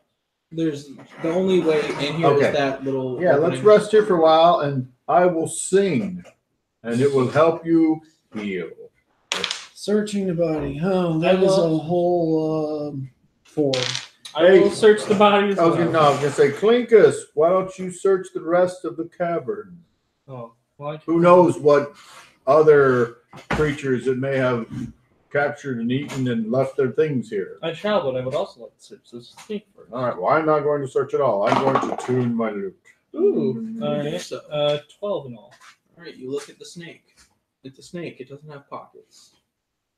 Speaker 4: There's the only way in here is
Speaker 5: Okay.
Speaker 4: that little.
Speaker 5: Yeah, let's
Speaker 4: opening.
Speaker 5: rest here for a while, and I will sing, and it will help you heal.
Speaker 3: Searching the body. Oh, that was a whole 4.
Speaker 2: I will search the body as
Speaker 5: I was
Speaker 2: well.
Speaker 5: gonna say, Clinkus, why don't you search the rest of the cavern?
Speaker 2: Oh, well,
Speaker 5: Who knows what other creatures it may have captured and eaten and left their things here.
Speaker 2: I shall, but I would also like to search this snake first.
Speaker 5: All right, well, I'm not going to search at all. I'm going to tune my lute.
Speaker 2: Ooh. All right.
Speaker 4: So,
Speaker 2: 12 in all.
Speaker 4: all right, you look at the snake. It's a snake. It doesn't have pockets.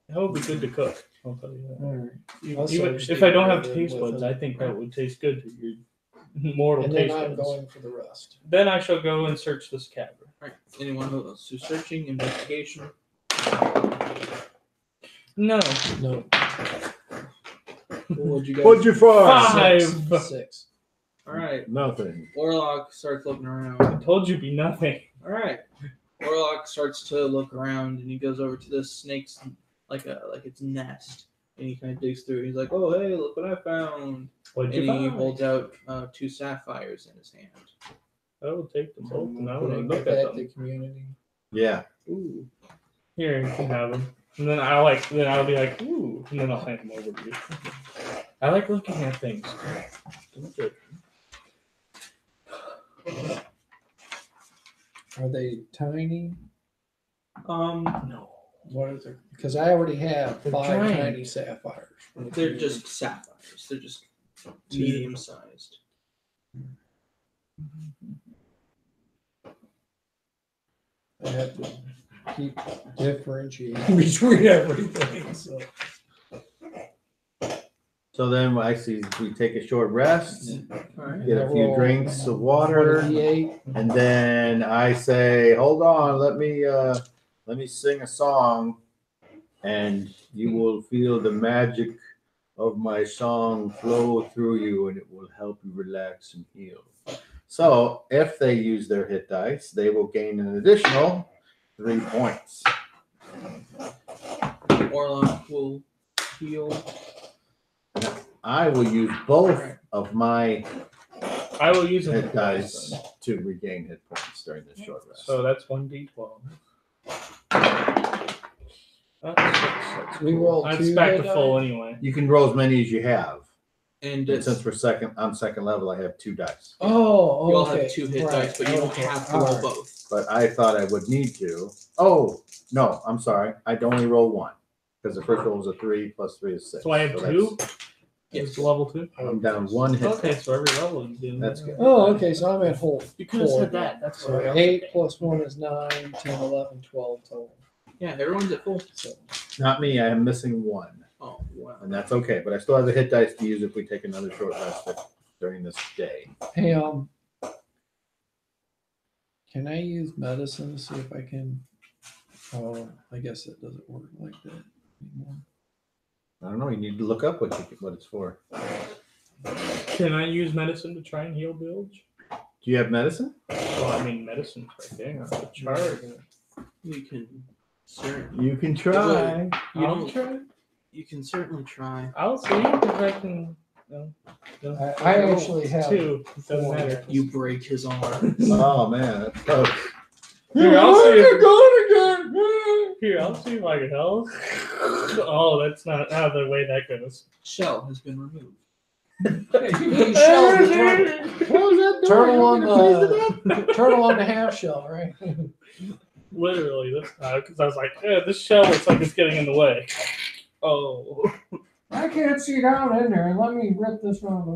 Speaker 2: That would be good to cook. I'll tell you that.
Speaker 3: All right.
Speaker 2: Even if I don't have taste buds, I think that would taste good to your mortal
Speaker 3: And then
Speaker 2: taste
Speaker 3: I'm
Speaker 2: buds.
Speaker 3: going for the rest.
Speaker 2: Then I shall go and search this cavern.
Speaker 4: All right, anyone else who's searching, investigation?
Speaker 2: No.
Speaker 3: No.
Speaker 4: What'd you guys?
Speaker 5: What'd you find?
Speaker 2: 5.
Speaker 3: 6.
Speaker 4: All right,
Speaker 5: Nothing.
Speaker 4: Warlock starts looking around.
Speaker 2: I told you it'd be nothing.
Speaker 4: All right, Warlock starts to look around, and he goes over to this snake's like its nest, and he kind of digs through. He's like, "Oh, hey, look what I found!"
Speaker 2: What'd
Speaker 4: And
Speaker 2: you
Speaker 4: he
Speaker 2: find?
Speaker 4: holds out 2 sapphires in his hand.
Speaker 2: I will take them both and I
Speaker 3: Put
Speaker 2: will
Speaker 3: it
Speaker 2: look
Speaker 3: back
Speaker 2: at
Speaker 3: to the
Speaker 2: them.
Speaker 3: community.
Speaker 5: Yeah.
Speaker 4: Ooh.
Speaker 2: Here, you can have them. And then I'll be like, ooh, and then I'll hand them over to you. I like looking at things. Don't judge me.
Speaker 3: Are they tiny?
Speaker 4: No,
Speaker 3: What is it? Because I already have
Speaker 2: They're
Speaker 3: 5
Speaker 2: giant.
Speaker 3: tiny sapphires.
Speaker 4: they're just sapphires. They're just medium sized.
Speaker 3: I have to keep differentiating between everything.
Speaker 5: So then I see we take a short rest,
Speaker 4: All right.
Speaker 5: get a few drinks of water,
Speaker 3: 28.
Speaker 5: and then I say, "Hold on, let me sing a song, and you will feel the magic of my song flow through you, and it will help you relax and heal." So if they use their hit dice, they will gain an additional 3 points.
Speaker 4: Warlock will heal.
Speaker 5: I will use both of my
Speaker 2: I will use
Speaker 5: hit
Speaker 2: it.
Speaker 5: dice to regain hit points during this short rest.
Speaker 2: So that's 1d12.
Speaker 3: We rolled
Speaker 2: That's
Speaker 3: two
Speaker 2: back
Speaker 3: hit
Speaker 2: to full
Speaker 3: dice.
Speaker 2: anyway.
Speaker 5: You can roll as many as you have.
Speaker 4: And
Speaker 5: And
Speaker 4: it's,
Speaker 5: since we're on second level, I have 2 dice.
Speaker 3: Oh,
Speaker 4: you all
Speaker 3: okay.
Speaker 4: have 2 hit
Speaker 3: Right,
Speaker 4: dice, but you don't
Speaker 3: okay,
Speaker 4: have to roll
Speaker 3: alright.
Speaker 4: both.
Speaker 5: But I thought I would need to. Oh, no, I'm sorry. I'd only roll 1. Because the first roll was a 3 plus 3 is 6.
Speaker 2: So I have
Speaker 5: that's-
Speaker 2: 2?
Speaker 4: Yes.
Speaker 2: It's level 2?
Speaker 5: I'm down 1 hit.
Speaker 2: Okay, so every level you do.
Speaker 5: That's good.
Speaker 3: Oh, okay, so I'm at whole.
Speaker 2: You could have
Speaker 3: 4.
Speaker 2: said that. That's
Speaker 3: So
Speaker 2: right.
Speaker 3: 8 plus 1 is 9, 10, 11, 12 total.
Speaker 4: Yeah, everyone's at full.
Speaker 3: So,
Speaker 5: Not me. I am missing 1.
Speaker 4: Oh, wow.
Speaker 5: And that's okay. But I still have the hit dice to use if we take another short rest during this day.
Speaker 3: hey, can I use medicine to see if I can? Oh, I guess it doesn't work like that anymore.
Speaker 5: I don't know. You need to look up what it's for.
Speaker 2: Can I use medicine to try and heal Bilge?
Speaker 5: Do you have medicine?
Speaker 2: Well, I mean, medicine's right there on the chart.
Speaker 4: You can certainly.
Speaker 5: You can try.
Speaker 4: You
Speaker 2: I'll
Speaker 4: don't.
Speaker 2: try.
Speaker 4: You can certainly try.
Speaker 2: I'll see if I can. No.
Speaker 3: I actually have
Speaker 2: 2. It doesn't matter.
Speaker 4: You break his arm.
Speaker 5: Oh, man. That's tough.
Speaker 2: Here, I'll see if,
Speaker 3: again.
Speaker 2: here, I'll see if I can help. Oh, that's not how the way that goes.
Speaker 4: Shell has been removed.
Speaker 3: You shell the turtle.
Speaker 5: What was that doing?
Speaker 3: Turtle on
Speaker 5: You want me to freeze it up?
Speaker 3: the turtle on the half shell, right?
Speaker 2: Literally this time, because I was like, yeah, this shell looks like it's getting in the way. Oh.
Speaker 3: I can't see down in there. Let me rip this out of the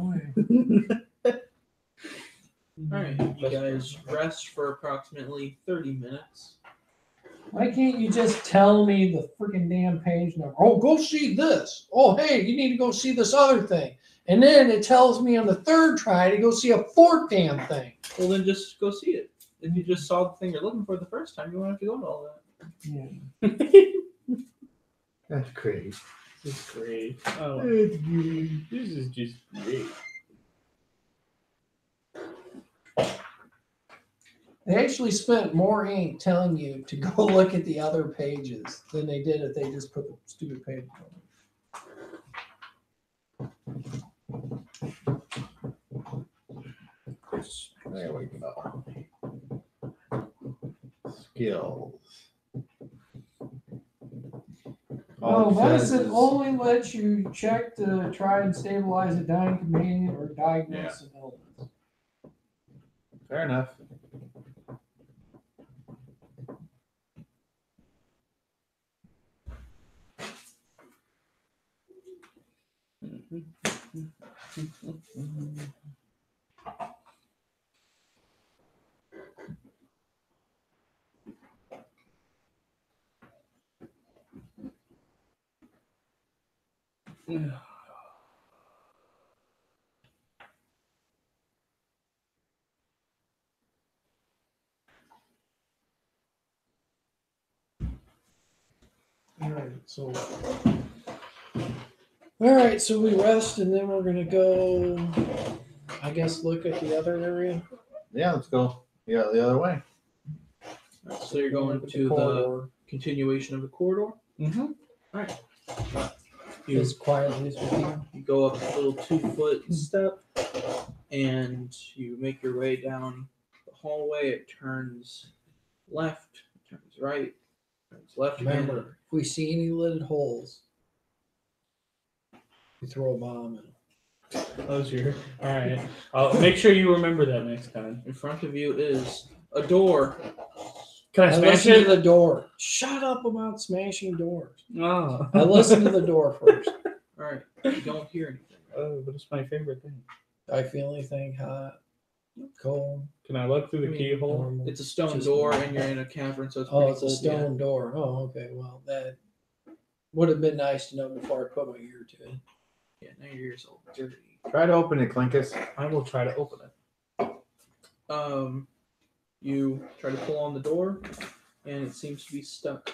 Speaker 3: way.
Speaker 4: Alright, you guys rest for approximately 30 minutes.
Speaker 3: Why can't you just tell me the freaking damn page number? Oh, go see this. Oh, hey, you need to go see this other thing. And then it tells me on the third try to go see a 4th damn thing.
Speaker 4: Well, then just go see it. If you just saw the thing you're looking for the first time, you won't have to go to all that.
Speaker 5: That's crazy.
Speaker 2: This is great. Oh, this is just great.
Speaker 3: They actually spent more ink telling you to go look at the other pages than they did if they just put the stupid page on.
Speaker 5: There we go. Skills.
Speaker 3: Oh,
Speaker 5: All it says
Speaker 3: medicine
Speaker 5: is-
Speaker 3: only lets you check to try and stabilize a dying companion or diagnose an illness.
Speaker 5: Fair enough.
Speaker 3: All right, so we rest and then we're gonna go, I guess, look at the other area.
Speaker 5: Yeah, let's go. Yeah, the other way.
Speaker 4: So you're going to the
Speaker 3: corridor
Speaker 4: continuation of the corridor.
Speaker 2: Mm-hmm.
Speaker 4: You,
Speaker 3: as quietly as we can.
Speaker 4: you go up a little 2-foot step, and you make your way down the hallway. It turns left, it turns right, turns left again.
Speaker 3: Remember, if we see any lidded holes, we throw a bomb in.
Speaker 2: That was your. All right. I'll make sure you remember that next time.
Speaker 4: In front of you is a door.
Speaker 2: Can I
Speaker 3: I
Speaker 2: smash
Speaker 3: listen to
Speaker 2: it?
Speaker 3: the door. Shut up about smashing doors.
Speaker 2: Oh.
Speaker 3: I listen to the door first.
Speaker 4: All right, you don't hear anything.
Speaker 2: Oh, but it's my favorite thing.
Speaker 3: Do I feel anything hot, cold,
Speaker 2: Can I look through the
Speaker 4: I mean,
Speaker 2: keyhole?
Speaker 3: normal?
Speaker 4: It's a stone
Speaker 3: Just-
Speaker 4: door, and you're in a cavern, so it's
Speaker 3: Oh,
Speaker 4: pretty
Speaker 3: it's a
Speaker 4: cold, yeah.
Speaker 3: stone door. Oh, okay. Well, that would have been nice to know before I put my ear to it.
Speaker 4: Yeah, now your ears all dirty.
Speaker 5: Try to open it, Clinkus.
Speaker 2: I will try to open it.
Speaker 4: You try to pull on the door, and it seems to be stuck.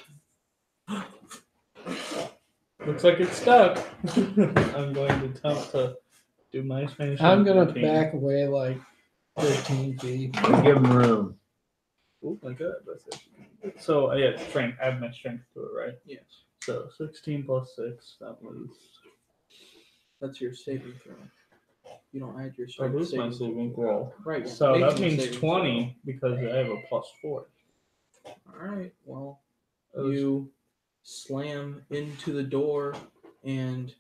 Speaker 2: Looks like it's stuck. I'm going to attempt to do my Spanish.
Speaker 3: I'm gonna
Speaker 2: routine.
Speaker 3: back away like 15 feet.
Speaker 5: Give him room.
Speaker 2: Oh my god, that's it. So yeah, strength. Add my strength to it, right?
Speaker 4: Yes,
Speaker 2: So 16 plus 6. That was.
Speaker 4: that's your saving throw. You don't add your
Speaker 2: I
Speaker 4: strength
Speaker 2: lose my
Speaker 4: saving
Speaker 2: saving throw.
Speaker 4: Right.
Speaker 2: So
Speaker 4: making
Speaker 2: that
Speaker 4: a
Speaker 2: means
Speaker 4: saving
Speaker 2: 20 because I have a plus 4.
Speaker 4: throw. All right. Well, You slam into the door, and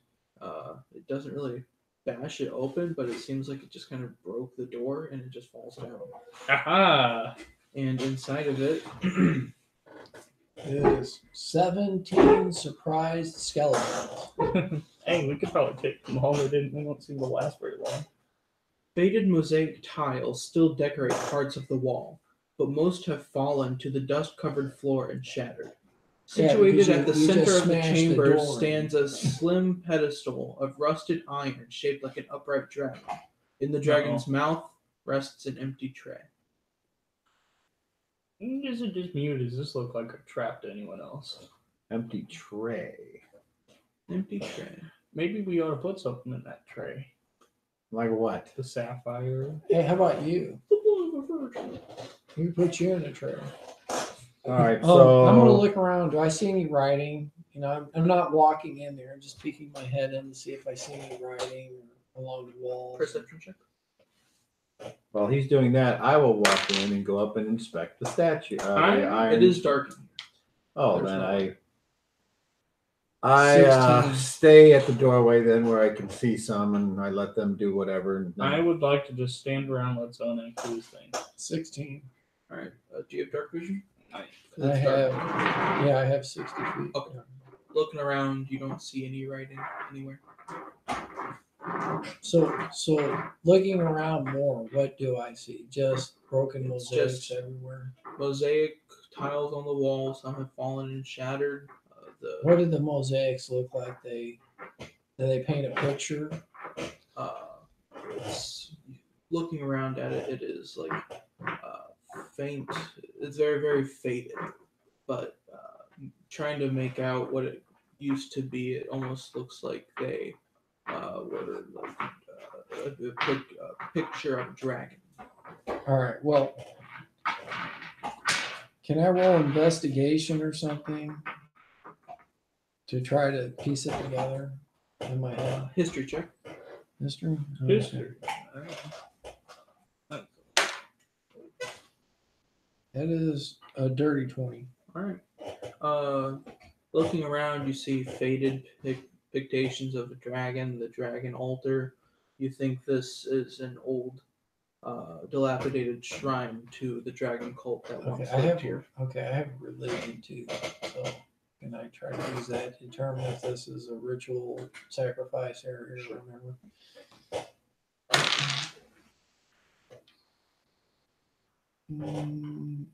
Speaker 4: it doesn't really bash it open, but it seems like it just kind of broke the door, and it just falls down.
Speaker 2: Aha!
Speaker 4: And inside of it,
Speaker 3: is 17 surprised skeletons.
Speaker 2: Hey, we could probably take them home. They don't seem to last very long.
Speaker 4: faded mosaic tiles still decorate parts of the wall, but most have fallen to the dust-covered floor and shattered.
Speaker 3: Yeah,
Speaker 4: Situated
Speaker 3: because
Speaker 4: at the
Speaker 3: you
Speaker 4: center
Speaker 3: just
Speaker 4: of the
Speaker 3: smashed the
Speaker 4: chamber
Speaker 3: door in.
Speaker 4: stands a slim pedestal of rusted iron shaped like an upright dragon. In the dragon's mouth rests an empty tray.
Speaker 2: Is it just me or does this look like a trap to anyone else?
Speaker 5: Empty tray.
Speaker 4: Empty tray.
Speaker 2: Maybe we ought to put something in that tray.
Speaker 5: Like what?
Speaker 2: The sapphire.
Speaker 3: Hey, how about you? We put you in a tray.
Speaker 5: All right, so
Speaker 3: I'm gonna look around. Do I see any writing? You know, I'm not walking in there. I'm just peeking my head in to see if I see any writing along the walls.
Speaker 4: Perception check.
Speaker 5: while he's doing that, I will walk in and go up and inspect the statue. The iron.
Speaker 4: It is dark.
Speaker 5: Oh,
Speaker 4: There's
Speaker 5: then
Speaker 4: no-
Speaker 5: I
Speaker 3: 16.
Speaker 5: stay at the doorway then where I can see some, and I let them do whatever. And then
Speaker 2: I would like to just stand around, let Zona do his thing.
Speaker 3: 16.
Speaker 4: All right. Do you have dark vision?
Speaker 3: I have. Yeah, I have 60 feet.
Speaker 4: Okay. Looking around, you don't see any writing anywhere.
Speaker 3: So looking around more, what do I see? Just broken
Speaker 4: It's
Speaker 3: mosaics
Speaker 4: just-
Speaker 3: everywhere.
Speaker 4: Mosaic tiles on the wall. Some have fallen and shattered.
Speaker 3: What did the mosaics look like? Did they paint a picture?
Speaker 4: It's, looking around at it, it is like faint. It's very, very faded. But trying to make out what it used to be, it almost looks like they were like a picture of a dragon.
Speaker 3: All right. Well, can I roll investigation or something to try to piece it together in my head?
Speaker 4: History check.
Speaker 3: History.
Speaker 2: History.
Speaker 3: That is a dirty 20.
Speaker 4: All right. Looking around, you see faded pictations of a dragon, the dragon altar. You think this is an old, dilapidated shrine to the dragon cult that
Speaker 3: Okay,
Speaker 4: once
Speaker 3: I
Speaker 4: lived
Speaker 3: have
Speaker 4: here.
Speaker 3: I have religion too. So can I try to use that to determine if this is a ritual sacrifice area or whatever?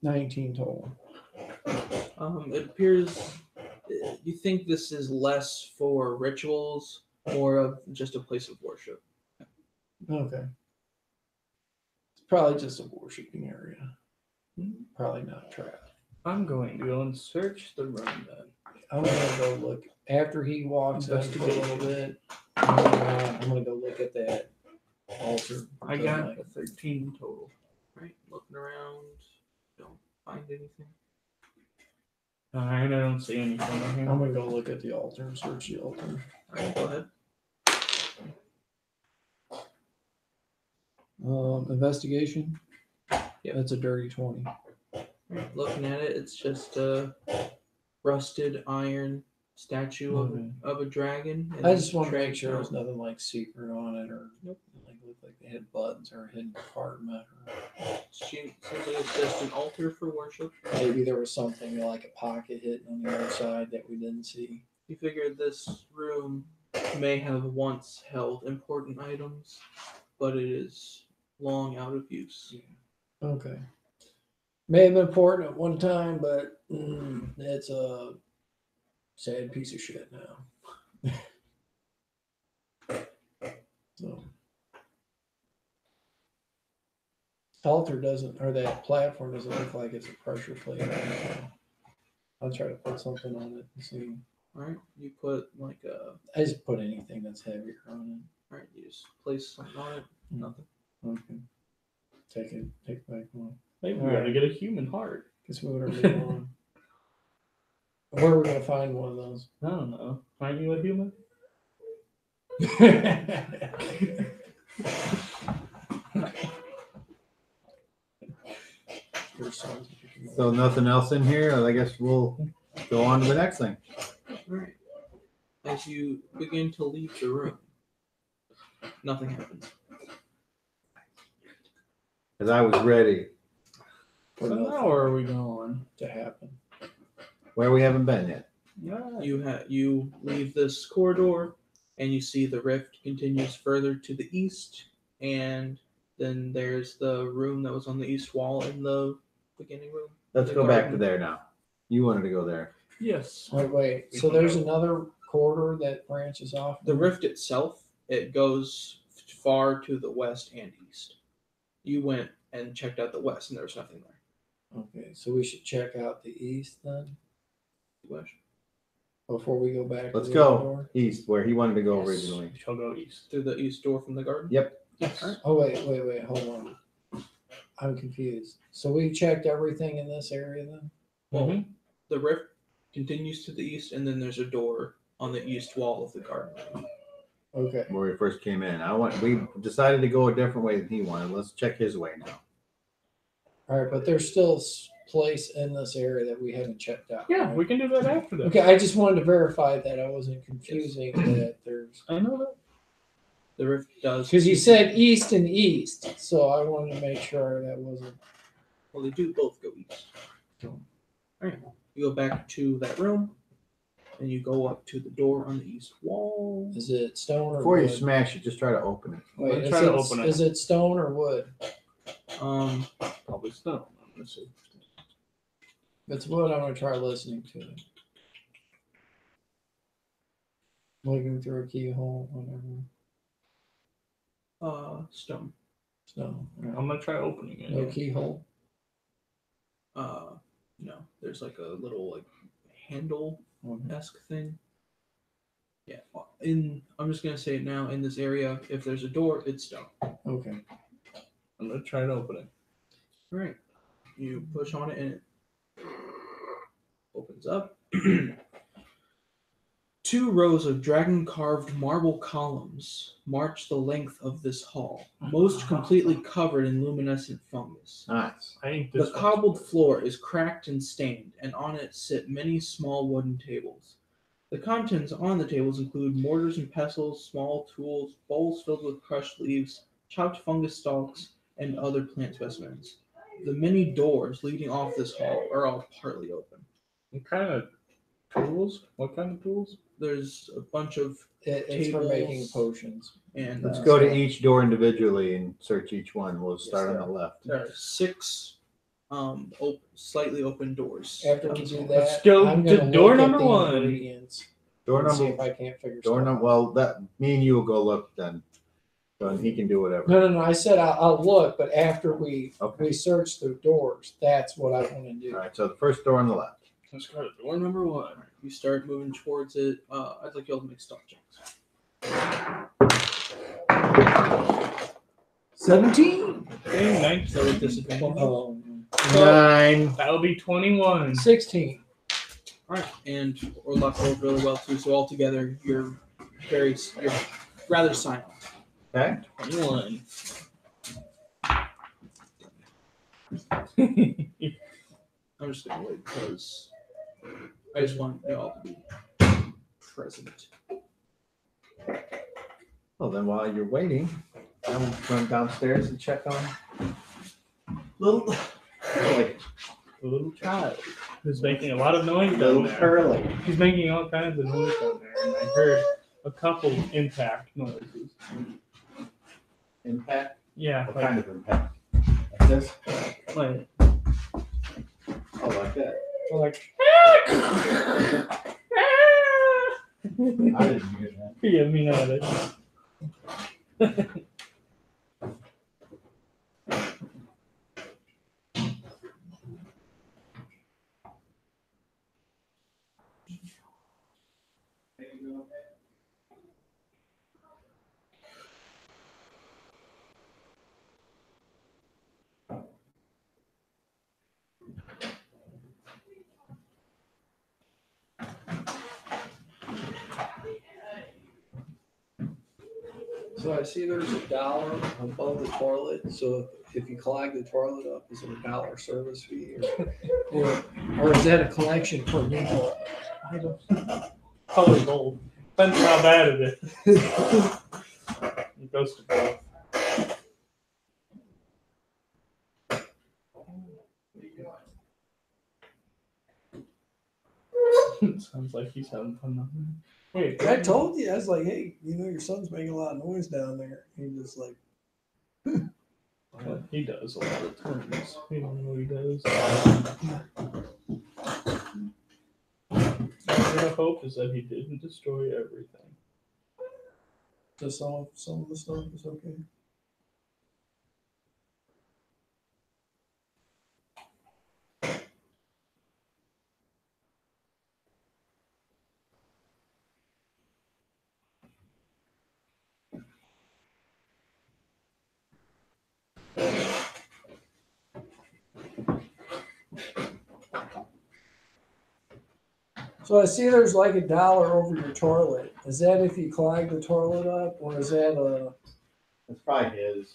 Speaker 3: 19 total.
Speaker 4: It appears you think this is less for rituals, more of just a place of worship.
Speaker 3: Okay. It's probably just a worshiping area. Probably not trapped.
Speaker 2: I'm going to go and search the room then.
Speaker 3: I'm gonna go look after he walks in for a little bit. I'm gonna go look at that altar.
Speaker 2: I got a 13 total.
Speaker 4: Right, looking around, don't find anything.
Speaker 2: Alright, I don't see anything in here.
Speaker 3: I'm gonna go look at the altar and search the altar.
Speaker 4: All right, go ahead.
Speaker 3: Investigation.
Speaker 4: Yep.
Speaker 3: That's a dirty 20.
Speaker 4: Right, looking at it, it's just a rusted iron statue of a dragon.
Speaker 3: I just want to
Speaker 4: tray
Speaker 3: make sure there's
Speaker 4: itself.
Speaker 3: nothing like secret on it or like look like they had buttons or a hidden compartment or
Speaker 4: Seems like it's just an altar for worship.
Speaker 3: maybe there was something like a pocket hidden on the other side that we didn't see.
Speaker 4: You figure this room may have once held important items, but it is long out of use.
Speaker 3: Okay. May have been important at one time, but it's a sad piece of shit now. So altar doesn't, or that platform doesn't look like it's a pressure plate. Or anything. I'll try to put something on it and see.
Speaker 4: All right, you put like a.
Speaker 3: I just put anything that's heavier on
Speaker 4: All right, you just place something on it. Nothing.
Speaker 3: it. Okay. Take back one.
Speaker 2: Maybe we
Speaker 3: Alright.
Speaker 2: ought to get a human heart.
Speaker 3: Guess we would have moved on. Where are we gonna find one of those?
Speaker 2: I don't know. Find you a human?
Speaker 5: so nothing else in here. I guess we'll go on to the next thing.
Speaker 4: All right. As you begin to leave the room, nothing happens.
Speaker 5: Because I was ready.
Speaker 3: For
Speaker 2: So
Speaker 3: nothing
Speaker 2: now where are we going?
Speaker 3: to happen.
Speaker 5: Where we haven't been yet.
Speaker 2: Yeah.
Speaker 4: You leave this corridor, and you see the rift continues further to the east, and then there's the room that was on the east wall in the beginning room.
Speaker 5: Let's
Speaker 4: The
Speaker 5: go back to
Speaker 4: garden.
Speaker 5: there now. You wanted to go there.
Speaker 2: Yes.
Speaker 3: Wait. So there's another corridor that branches off.
Speaker 4: The rift itself, it goes far to the west and east. You went and checked out the west, and there was nothing there.
Speaker 3: Okay, so we should check out the east then
Speaker 4: West.
Speaker 3: before we go back.
Speaker 5: Let's
Speaker 3: to the
Speaker 5: go
Speaker 3: other door.
Speaker 5: east where he wanted to go
Speaker 2: Yes.
Speaker 5: originally.
Speaker 2: We shall go east.
Speaker 4: Through the east door from the garden?
Speaker 5: Yep.
Speaker 2: Yes.
Speaker 3: Oh wait, hold on. I'm confused. So we checked everything in this area then?
Speaker 4: Well,
Speaker 2: Mhm.
Speaker 4: the rift continues to the east, and then there's a door on the east wall of the garden.
Speaker 3: Okay.
Speaker 5: Where we first came in. We decided to go a different way than he wanted. Let's check his way now.
Speaker 3: All right, but there's still place in this area that we haven't checked out.
Speaker 2: Yeah,
Speaker 3: right?
Speaker 2: we can do that after this.
Speaker 3: Okay, I just wanted to verify that I wasn't confusing that there's
Speaker 2: I know that.
Speaker 4: The rift does.
Speaker 3: because you said east and east, so I wanted to make sure that wasn't.
Speaker 4: Well, they do both go east. Alright. You go back to that room, and you go up to the door on the east wall.
Speaker 3: Is it stone or
Speaker 5: Before you
Speaker 3: wood?
Speaker 5: smash it, just try to open it.
Speaker 3: Wait,
Speaker 2: Let's
Speaker 3: is
Speaker 2: try to
Speaker 3: it-
Speaker 2: open it.
Speaker 3: Is it stone or wood?
Speaker 2: Probably stone. Let's see.
Speaker 3: If it's wood, I'm gonna try listening to it. Looking through a keyhole, whatever.
Speaker 4: Stone.
Speaker 3: Stone.
Speaker 2: I'm gonna try opening it.
Speaker 3: No keyhole.
Speaker 4: No. There's like a little like handle-esque thing. Yeah. I'm just gonna say it now. In this area, if there's a door, it's stone.
Speaker 3: Okay.
Speaker 2: I'm gonna try to open it.
Speaker 4: All right. You push on it, and it opens up. 2 rows of dragon-carved marble columns march the length of this hall, most completely covered in luminescent fungus.
Speaker 5: Nice.
Speaker 2: I think
Speaker 4: The
Speaker 2: this one's
Speaker 4: cobbled floor is cracked and stained, and on it sit many small wooden tables. The contents on the tables include mortars and pestles, small tools, bowls filled with crushed leaves, chopped fungus stalks, and other plant specimens. The many doors leading off this hall are all partly open.
Speaker 2: What kind of tools? What kind of tools?
Speaker 4: There's a bunch of
Speaker 3: It's for making
Speaker 4: Tables.
Speaker 3: potions.
Speaker 4: and
Speaker 5: Let's go to each door individually and search each one. We'll start on
Speaker 3: sir.
Speaker 5: the left.
Speaker 4: there are 6 slightly open doors.
Speaker 3: After we do that,
Speaker 2: Let's go
Speaker 3: I'm
Speaker 2: to
Speaker 3: gonna
Speaker 2: door
Speaker 3: look at
Speaker 2: number
Speaker 3: the
Speaker 2: 1.
Speaker 3: ingredients
Speaker 5: Door
Speaker 3: and see if
Speaker 5: number.
Speaker 3: I can't figure
Speaker 5: Door
Speaker 3: stuff
Speaker 5: number.
Speaker 3: out.
Speaker 5: Well, that me and you will go look then. So he can do whatever.
Speaker 3: No. I said I'll look, but after we
Speaker 5: Okay.
Speaker 3: search the doors, that's what I want to do.
Speaker 5: All right. So the first door on the left.
Speaker 2: Let's go to door number 1.
Speaker 4: You start moving towards it. I'd like you all to make stealth checks.
Speaker 3: 17.
Speaker 2: Okay, 19.
Speaker 4: So with disadvantage. All
Speaker 5: 9.
Speaker 2: That'll be 21.
Speaker 3: 16.
Speaker 4: right, and Orlock rolled really well too. So altogether, you're rather silent.
Speaker 5: Okay.
Speaker 2: 21.
Speaker 4: I'm just gonna wait because I just want you all to be present.
Speaker 5: Well, then while you're waiting, I'm run downstairs and check on little Curly.
Speaker 2: A little child who's making a lot of noise down
Speaker 5: Little
Speaker 2: there.
Speaker 5: Curly.
Speaker 2: He's making all kinds of noise down there, and I heard a couple impact noises.
Speaker 5: Impact?
Speaker 2: Yeah,
Speaker 5: What
Speaker 2: like,
Speaker 5: kind of impact? Like this?
Speaker 2: like,
Speaker 5: Oh, like that.
Speaker 2: like
Speaker 5: I didn't hear that.
Speaker 2: yeah, me neither.
Speaker 3: So I see there's $1 above the toilet. So if you clog the toilet up, is it $1 service fee, or is that a collection for new toilet?
Speaker 2: I don't know. Probably both. Depends how bad it is. It goes to both. Sounds like he's having fun down there. Wait,
Speaker 3: I told you, I was like, hey, your son's making a lot of noise down there. He just like,
Speaker 2: he does a lot of times. We don't know what he does. Our real hope is that he didn't destroy everything.
Speaker 3: just some of the stuff is okay. So I see there's like $1 over your toilet. Is that if you clog the toilet up, or is that a?
Speaker 5: It's probably his.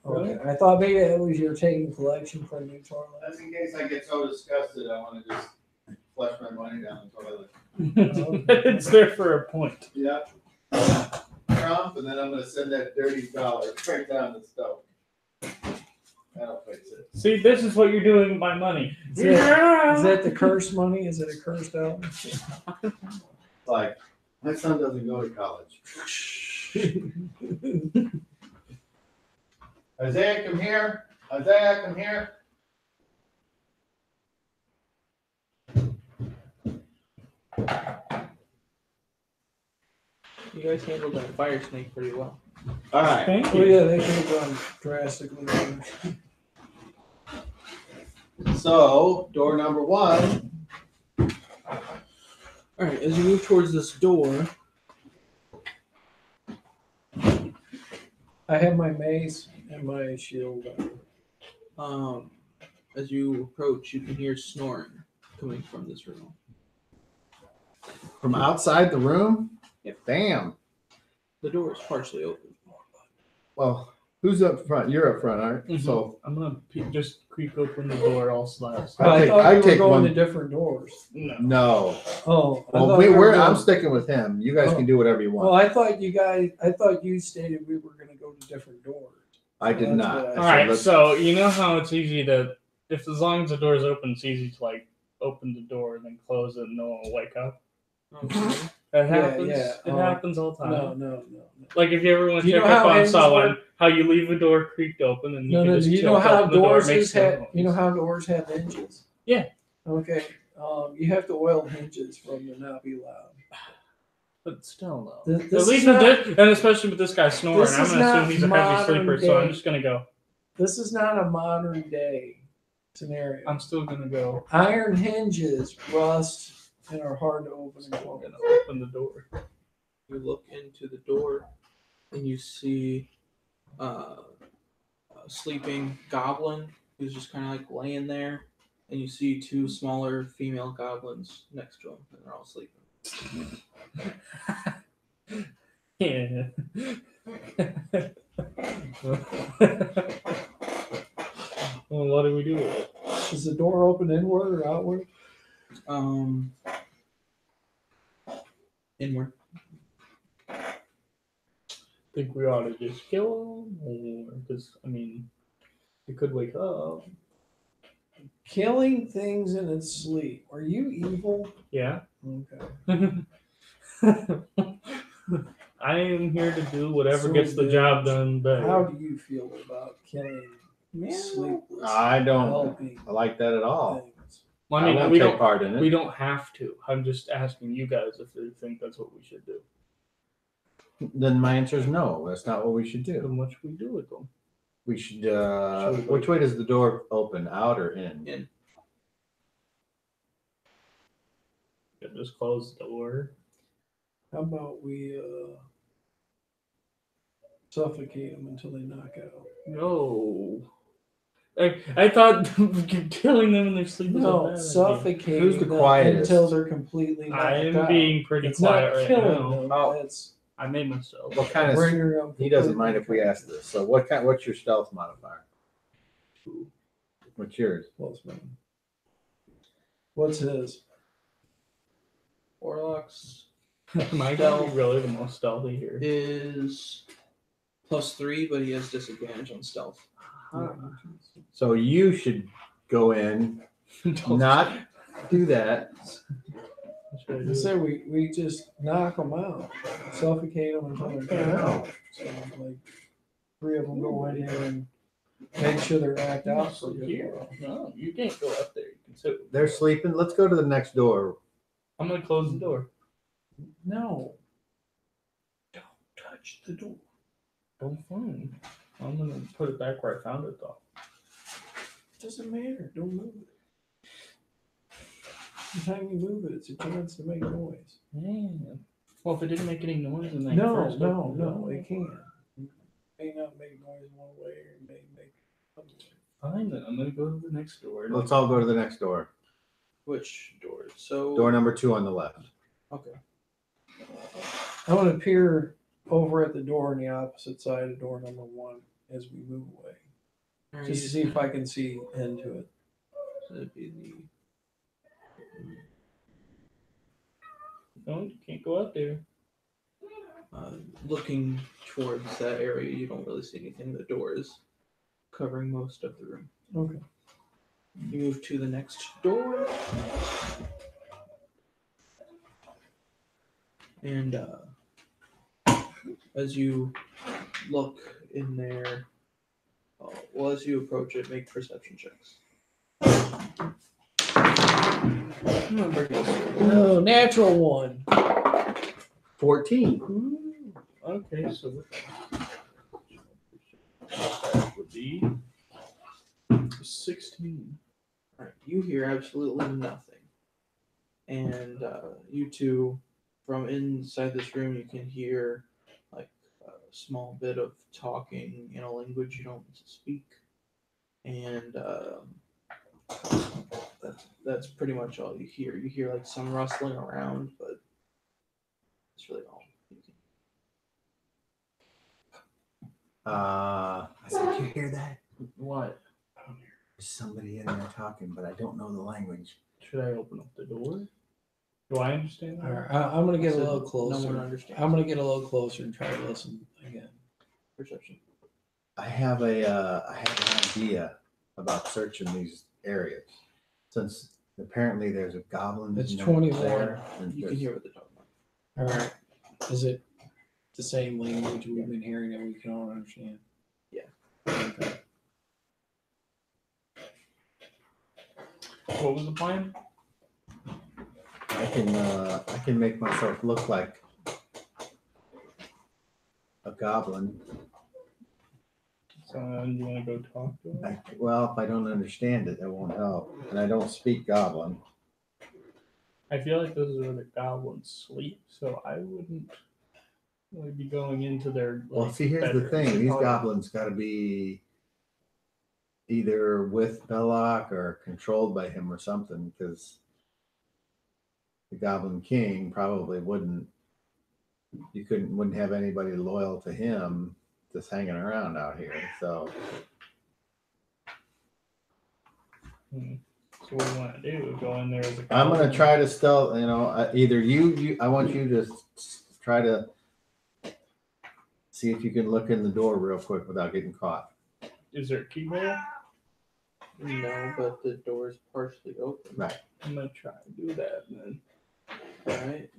Speaker 3: Okay. I thought maybe it was you're taking collection for a new toilet.
Speaker 5: That's in case I get so disgusted, I want to just flush my money down the toilet.
Speaker 2: It's there for a point.
Speaker 5: Yeah. Trump, and then I'm going to send that dirty dollar right down the stove. That'll fix it.
Speaker 2: See, this is what you're doing with my money.
Speaker 3: Is that the cursed money? Is it a cursed out?
Speaker 5: Like, my son doesn't go to college. Isaiah, come here. Isaiah, come here.
Speaker 4: You guys handled that fire snake pretty well.
Speaker 5: All right.
Speaker 2: Thank
Speaker 3: Oh
Speaker 2: you.
Speaker 3: yeah, they could have gone drastically worse.
Speaker 5: So, door number 1.
Speaker 4: All right, as you move towards this door,
Speaker 3: I have my mace and my shield.
Speaker 4: as you approach, you can hear snoring coming from this room.
Speaker 5: From outside the room?
Speaker 4: Yep.
Speaker 5: Damn.
Speaker 4: The door is partially open.
Speaker 5: Well, who's up front? You're up front, aren't you?
Speaker 2: Mhm.
Speaker 5: So,
Speaker 2: I'm gonna just creak open the door all slides.
Speaker 3: But I
Speaker 5: take-
Speaker 3: thought
Speaker 5: I
Speaker 3: you were
Speaker 5: take
Speaker 3: going
Speaker 5: one-
Speaker 3: to different doors.
Speaker 2: No.
Speaker 5: no.
Speaker 3: Oh, I
Speaker 5: Well,
Speaker 3: thought we were
Speaker 5: I'm
Speaker 3: going-
Speaker 5: sticking with him. You guys can do whatever you
Speaker 3: Well,
Speaker 5: want.
Speaker 3: I thought you stated we were going to go to different doors.
Speaker 5: I did
Speaker 3: That's
Speaker 5: not.
Speaker 3: what I-
Speaker 5: I said,
Speaker 2: All right,
Speaker 5: let's-
Speaker 2: so you know how it's easy to, if as long as the door is open, it's easy to like open the door and then close it and no one will wake up.
Speaker 4: Okay.
Speaker 2: That happens.
Speaker 3: yeah,
Speaker 2: It happens all the time.
Speaker 3: No.
Speaker 2: Like if you ever want
Speaker 3: Do
Speaker 2: to
Speaker 3: you
Speaker 2: check
Speaker 3: know
Speaker 2: up
Speaker 3: how
Speaker 2: on
Speaker 3: hinges
Speaker 2: someone,
Speaker 3: work?
Speaker 2: how you leave a door creaked open and you
Speaker 3: No,
Speaker 2: can
Speaker 3: no.
Speaker 2: just
Speaker 3: Do you know
Speaker 2: tilt
Speaker 3: how
Speaker 2: open the door,
Speaker 3: doors
Speaker 2: makes no
Speaker 3: have?
Speaker 2: noise.
Speaker 3: You know how doors have hinges?
Speaker 2: Yeah.
Speaker 3: Okay. You have to oil hinges for them to not be loud.
Speaker 2: But still, though.
Speaker 3: This
Speaker 2: At
Speaker 3: is
Speaker 2: least
Speaker 3: not-
Speaker 2: with this, and especially with this guy snoring,
Speaker 3: This
Speaker 2: I'm
Speaker 3: is
Speaker 2: gonna assume
Speaker 3: not
Speaker 2: he's a heavy
Speaker 3: modern
Speaker 2: sleeper, so I'm
Speaker 3: day.
Speaker 2: just gonna go.
Speaker 3: This is not a modern day scenario.
Speaker 2: I'm still gonna go.
Speaker 3: Iron hinges rust and are hard to open and
Speaker 2: I'm
Speaker 3: close.
Speaker 2: gonna open the door.
Speaker 4: You look into the door and you see a sleeping goblin who's just kind of like laying there, and you see 2 smaller female goblins next to him, and they're all sleeping.
Speaker 2: Yeah. Well, what do we do with it?
Speaker 3: Is the door open inward or outward?
Speaker 4: Inward.
Speaker 2: Think we ought to just kill him, or because I mean, he could wake up.
Speaker 3: Killing things in its sleep. Are you evil?
Speaker 2: Yeah.
Speaker 3: Okay.
Speaker 2: I am here to do whatever
Speaker 3: So
Speaker 2: gets the
Speaker 3: good.
Speaker 2: job done better.
Speaker 3: How do you feel about killing sleepless?
Speaker 5: I don't
Speaker 3: helping
Speaker 5: like that at all.
Speaker 3: things?
Speaker 2: Well,
Speaker 5: I
Speaker 2: I mean,
Speaker 5: won't
Speaker 2: we
Speaker 5: take
Speaker 2: don't.
Speaker 5: part in it.
Speaker 2: We don't have to. I'm just asking you guys if you think that's what we should do.
Speaker 5: Then my answer is no. That's not what we should do.
Speaker 2: Then what should we do with them?
Speaker 5: We should.
Speaker 2: Should we go-
Speaker 5: Which way does the door open? Out or in?
Speaker 4: In.
Speaker 2: Yeah, just close the door.
Speaker 3: How about we suffocate them until they knock out?
Speaker 2: No. I thought killing them in their sleep was a
Speaker 3: No,
Speaker 2: bad idea.
Speaker 3: suffocate
Speaker 5: Who's the
Speaker 3: them
Speaker 5: quietest?
Speaker 3: until they're completely knocked
Speaker 2: I am
Speaker 3: out.
Speaker 2: being pretty
Speaker 3: It's
Speaker 2: quiet
Speaker 3: not
Speaker 2: right
Speaker 3: killing
Speaker 2: now.
Speaker 3: them.
Speaker 5: Oh.
Speaker 3: That's
Speaker 2: I made myself.
Speaker 5: What kind of?
Speaker 3: Bring her up.
Speaker 5: He doesn't mind if we ask this. So what kind? What's your stealth modifier? What's yours?
Speaker 3: Close man. What's his?
Speaker 4: Warlock's
Speaker 2: My
Speaker 4: Stealth.
Speaker 2: really the most stealthy here.
Speaker 4: is +3, but he has disadvantage on stealth.
Speaker 5: So you should go in, not do that.
Speaker 3: I said we just knock them out, suffocate them until they're dead.
Speaker 5: No.
Speaker 3: So like 3 of them go in here and make sure they're knocked out.
Speaker 2: So here, no, you can't go up there. You can sit.
Speaker 5: They're sleeping. Let's go to the next door.
Speaker 2: I'm gonna close the door.
Speaker 3: No. Don't touch the door.
Speaker 2: Oh, fine. I'm gonna put it back where I found it, though.
Speaker 3: Doesn't matter. Don't move it. Every time you move it, it's a chance to make noise.
Speaker 2: Man. Well, if it didn't make any noise, then
Speaker 3: No, it can't. It may not make noise one way, or it may make another way.
Speaker 2: Fine, then I'm gonna go to the next door.
Speaker 5: Let's all go to the next door.
Speaker 4: Which door? So
Speaker 5: Door number 2 on the left.
Speaker 4: Okay.
Speaker 3: I'm gonna peer over at the door on the opposite side of door number 1 as we move away,
Speaker 4: All right,
Speaker 3: just to see if I can see into it.
Speaker 4: so that'd be the
Speaker 2: No, you can't go up there.
Speaker 4: looking towards that area. You don't really see anything. The door is covering most of the room.
Speaker 3: Okay.
Speaker 4: You move to the next door, and as you look in there, well, as you approach it, make perception checks.
Speaker 3: No, natural 1.
Speaker 5: 14.
Speaker 2: Ooh, okay, so that would be 16.
Speaker 4: All right, you hear absolutely nothing, and you two, from inside this room, you can hear like a small bit of talking in a language you don't speak, and that's pretty much all you hear. You hear like some rustling around, but it's really all you can.
Speaker 5: I said, you hear that?
Speaker 2: What?
Speaker 5: There's somebody in there talking, but I don't know the language.
Speaker 2: Should I open up the door? Do I understand
Speaker 3: All
Speaker 2: that?
Speaker 3: right, I'm gonna get a
Speaker 4: So
Speaker 3: little
Speaker 4: No
Speaker 3: closer.
Speaker 4: one understands.
Speaker 3: I'm gonna get a little closer and try to listen again.
Speaker 4: Perception.
Speaker 5: I have an idea about searching these areas, since apparently there's a goblin.
Speaker 3: It's
Speaker 5: you know,
Speaker 3: 21.
Speaker 5: there, and
Speaker 4: You can
Speaker 5: there's-
Speaker 4: hear what they're talking about.
Speaker 3: All right. Is it the same language we've been hearing that we can all understand?
Speaker 4: Yeah.
Speaker 3: Okay.
Speaker 2: What was the plan?
Speaker 5: I can make myself look like a goblin.
Speaker 2: So you want to go talk to him?
Speaker 5: Well, if I don't understand it, it won't help, and I don't speak goblin.
Speaker 2: I feel like this is where the goblins sleep, so I wouldn't really be going into their.
Speaker 5: Well, see, here's the
Speaker 2: bedrooms.
Speaker 5: thing: these
Speaker 2: Oh,
Speaker 5: goblins got to be either with Belloc or controlled by him or something, because the Goblin King probably wouldn't. You wouldn't have anybody loyal to him just hanging around out here. So
Speaker 2: So what do you want to do? Go in there as a
Speaker 5: I'm
Speaker 2: goblin?
Speaker 5: gonna try to stealth. You know, either you. I want you to try to see if you can look in the door real quick without getting caught.
Speaker 2: Is there a keyhole?
Speaker 4: No, but the door is partially open.
Speaker 5: Right.
Speaker 2: I'm gonna try to do that then.
Speaker 4: All right.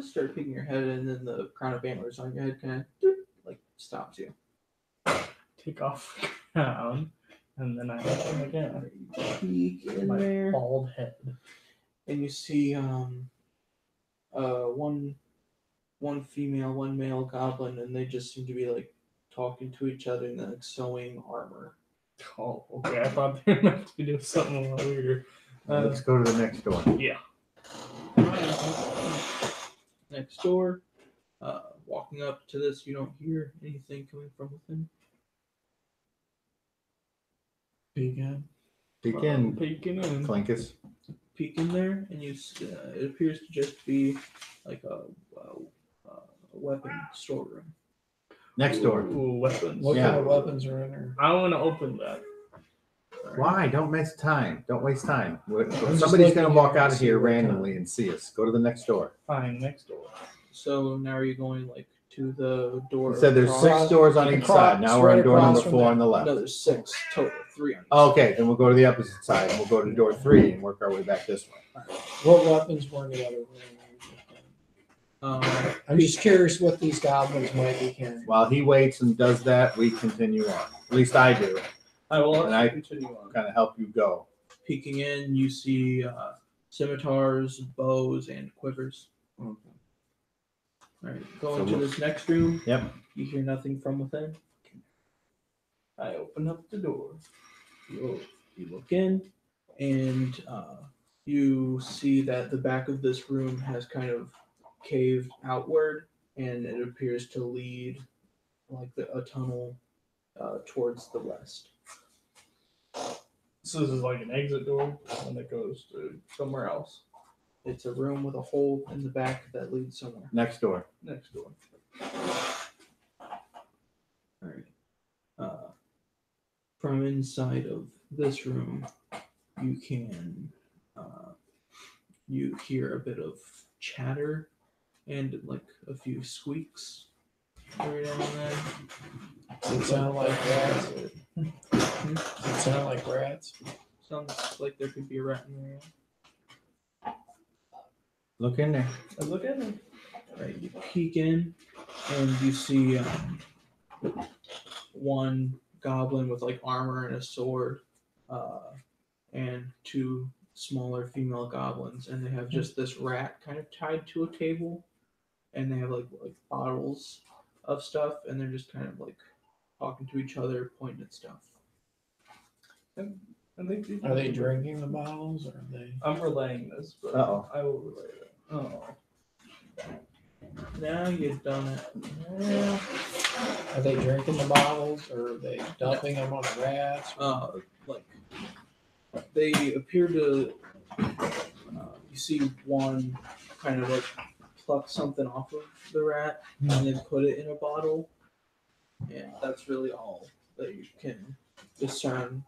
Speaker 4: Start peeking your head, and then the crown of antlers on your head kind of like stops you.
Speaker 2: Take off the crown, and then I open again.
Speaker 4: Peek in
Speaker 2: My
Speaker 4: there,
Speaker 2: bald head.
Speaker 4: and you see one female, one male goblin, and they just seem to be like talking to each other and like sewing armor.
Speaker 2: Oh, okay. I thought they were meant to do something a little weirder.
Speaker 5: Let's go to the next door.
Speaker 2: Yeah.
Speaker 4: Next door, walking up to this, you don't hear anything coming from within.
Speaker 3: Begin.
Speaker 5: Peek in,
Speaker 2: Peeking in.
Speaker 5: Clinkus.
Speaker 4: peek in there, and it appears to just be like a weapon storeroom.
Speaker 5: Next door.
Speaker 2: Ooh, weapons.
Speaker 3: What
Speaker 5: Yeah.
Speaker 3: kind of weapons are in there?
Speaker 2: I want to open that.
Speaker 5: Why? Don't waste time. Don't waste time.
Speaker 3: just
Speaker 5: Somebody's
Speaker 3: looking
Speaker 5: gonna walk
Speaker 3: here
Speaker 5: out
Speaker 3: to
Speaker 5: of
Speaker 3: see
Speaker 5: here
Speaker 3: what
Speaker 5: randomly
Speaker 3: kind.
Speaker 5: and see us. Go to the next door.
Speaker 2: Fine, next door.
Speaker 4: So now are you going like to the door?
Speaker 5: You said there's
Speaker 4: across?
Speaker 5: 6 doors on each side. Now we're on door
Speaker 3: Right
Speaker 5: number
Speaker 3: across
Speaker 5: 4
Speaker 3: from
Speaker 5: on the left.
Speaker 4: No, there's 6 total. 3 on each.
Speaker 5: Okay, then we'll go to the opposite side. And we'll go to door 3 and work our way back this way.
Speaker 3: What weapons were in the other room? I'm just curious what these goblins might be carrying.
Speaker 5: While he waits and does that, we continue on. At least I do.
Speaker 2: I will
Speaker 5: And I-
Speaker 2: continue on.
Speaker 5: Kind of help you go.
Speaker 4: Peeking in, you see scimitars, bows, and quivers.
Speaker 3: Okay.
Speaker 4: All right, go
Speaker 5: So
Speaker 4: into
Speaker 5: we'll-
Speaker 4: this next room.
Speaker 5: Yep.
Speaker 4: You hear nothing from within.
Speaker 2: I open up the door.
Speaker 4: You look in, and you see that the back of this room has kind of caved outward, and it appears to lead like a tunnel towards the west.
Speaker 2: So this is like an exit door, and it goes to somewhere else.
Speaker 4: It's a room with a hole in the back that leads somewhere.
Speaker 5: Next door.
Speaker 2: Next door.
Speaker 4: All right. From inside of this room, you can you hear a bit of chatter and like a few squeaks every now and then.
Speaker 3: Does it sound like rats? Does it sound like rats?
Speaker 4: Sounds like there could be a rat in there.
Speaker 5: Look in there.
Speaker 2: I look at it.
Speaker 4: Right, you peek in, and you see one goblin with like armor and a sword, and 2 smaller female goblins, and they have just this rat kind of tied to a table, and they have like bottles of stuff, and they're just kind of like talking to each other, pointing at stuff.
Speaker 3: Are they drinking the bottles, or are they?
Speaker 2: I'm relaying this, but
Speaker 5: Uh-oh.
Speaker 2: I will relay it. Oh.
Speaker 4: Now you've done it. Yeah.
Speaker 3: Are they drinking the bottles, or are they dumping them on the rats?
Speaker 4: Like they appear to. You see one kind of like pluck something off of the rat and then put it in a bottle, and that's really all that you can discern.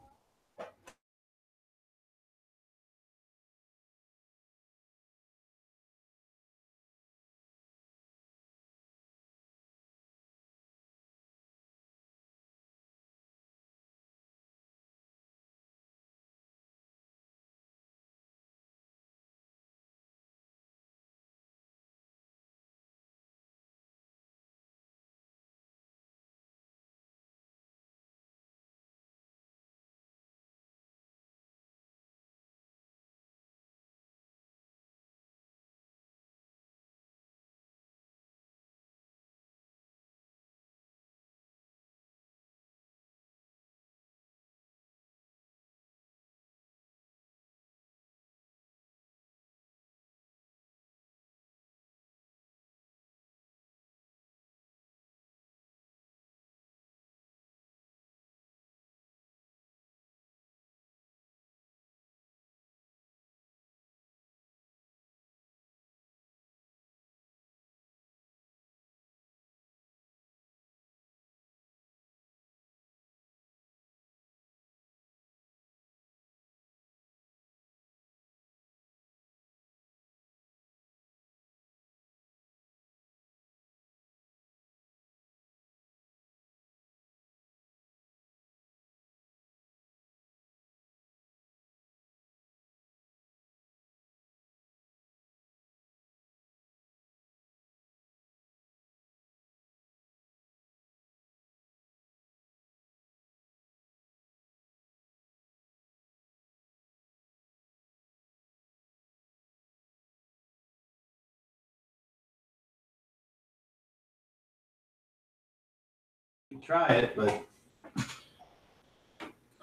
Speaker 5: Try it, but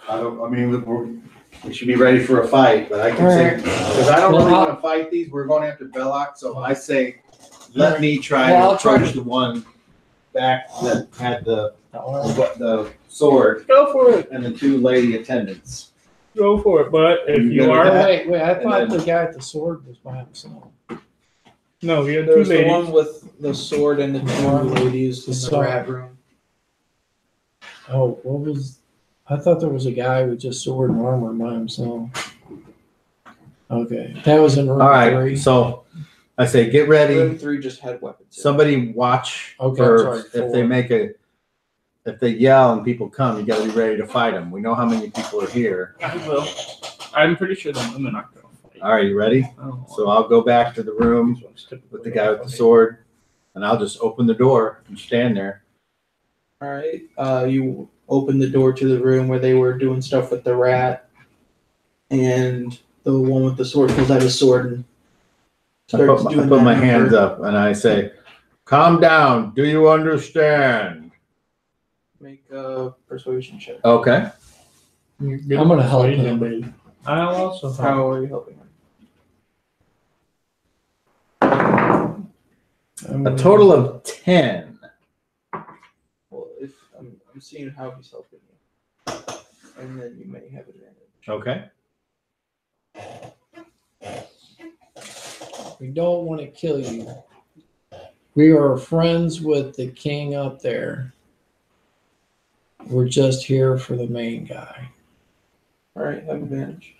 Speaker 5: I mean, we should be ready for a fight. But I can say because I don't really want to fight these. We're going after Belloc, so I say let me try
Speaker 3: Well,
Speaker 5: to
Speaker 3: I'll try
Speaker 5: approach
Speaker 3: to-
Speaker 5: the one back that had the sword
Speaker 2: Go for it.
Speaker 5: and the 2 lady attendants.
Speaker 2: Go for it, but if
Speaker 5: You
Speaker 2: you
Speaker 5: good with
Speaker 2: are,
Speaker 5: that?
Speaker 3: Wait, I
Speaker 5: And
Speaker 3: thought
Speaker 5: then-
Speaker 3: the guy with the sword was by himself.
Speaker 2: no, you had two
Speaker 4: There's the
Speaker 2: ladies.
Speaker 4: one with the sword and the two ladies in the
Speaker 3: Sorry.
Speaker 4: rat room.
Speaker 3: Oh, what was? I thought there was a guy with just sword and armor by himself. Okay, that was in room
Speaker 5: All right.
Speaker 3: 3.
Speaker 5: So I say, get ready.
Speaker 4: Room 3 just had weapons. in it.
Speaker 5: Somebody watch
Speaker 3: Okay,
Speaker 5: for
Speaker 3: I'm sorry,
Speaker 5: if they
Speaker 3: 4.
Speaker 5: if they yell and people come, you got to be ready to fight them. We know how many people are here.
Speaker 2: I will. I'm pretty sure the women aren't going to fight.
Speaker 5: All right, you ready?
Speaker 2: Oh,
Speaker 5: So I'll go back to the room
Speaker 2: these ones typically
Speaker 5: with the guy with the
Speaker 2: fight.
Speaker 5: sword, and I'll just open the door and stand there.
Speaker 4: All right. You open the door to the room where they were doing stuff with the rat, and the one with the sword pulls out his sword and
Speaker 5: I
Speaker 4: starts
Speaker 5: put
Speaker 4: doing
Speaker 5: my
Speaker 4: that
Speaker 5: hands
Speaker 4: number.
Speaker 5: up and I say, "Calm down. Do you understand?"
Speaker 4: Make a persuasion check.
Speaker 5: Okay.
Speaker 2: You're good
Speaker 3: I'm gonna
Speaker 2: at
Speaker 3: help
Speaker 2: persuasion,
Speaker 3: him.
Speaker 2: baby. I'll also help.
Speaker 4: How are you helping him?
Speaker 5: A total of 10.
Speaker 4: Well, if I'm seeing how he's helping you, and then you may have advantage.
Speaker 5: Okay.
Speaker 3: We don't want to kill you. We are friends with the king up there. We're just here for the main guy.
Speaker 4: All right, have advantage.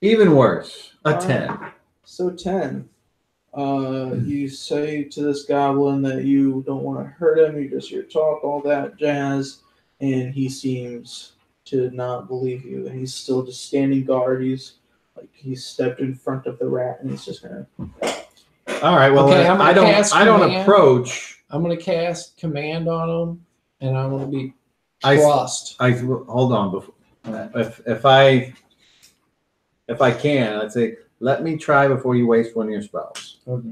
Speaker 5: Even worse, a
Speaker 4: All
Speaker 5: 10.
Speaker 4: right. So 10. You say to this goblin that you don't want to hurt him. You just hear talk, all that jazz, and he seems to not believe you. And he's still just standing guard. He's stepped in front of the rat, and he's just gonna.
Speaker 5: All right. Well,
Speaker 3: Okay, I'm gonna cast
Speaker 5: I don't
Speaker 3: command.
Speaker 5: approach.
Speaker 3: I'm going to cast command on him, and I'm going to be
Speaker 5: I-
Speaker 3: trust.
Speaker 5: Hold on. Before, if I can, I'd say let me try before you waste one of your spells.
Speaker 3: Okay.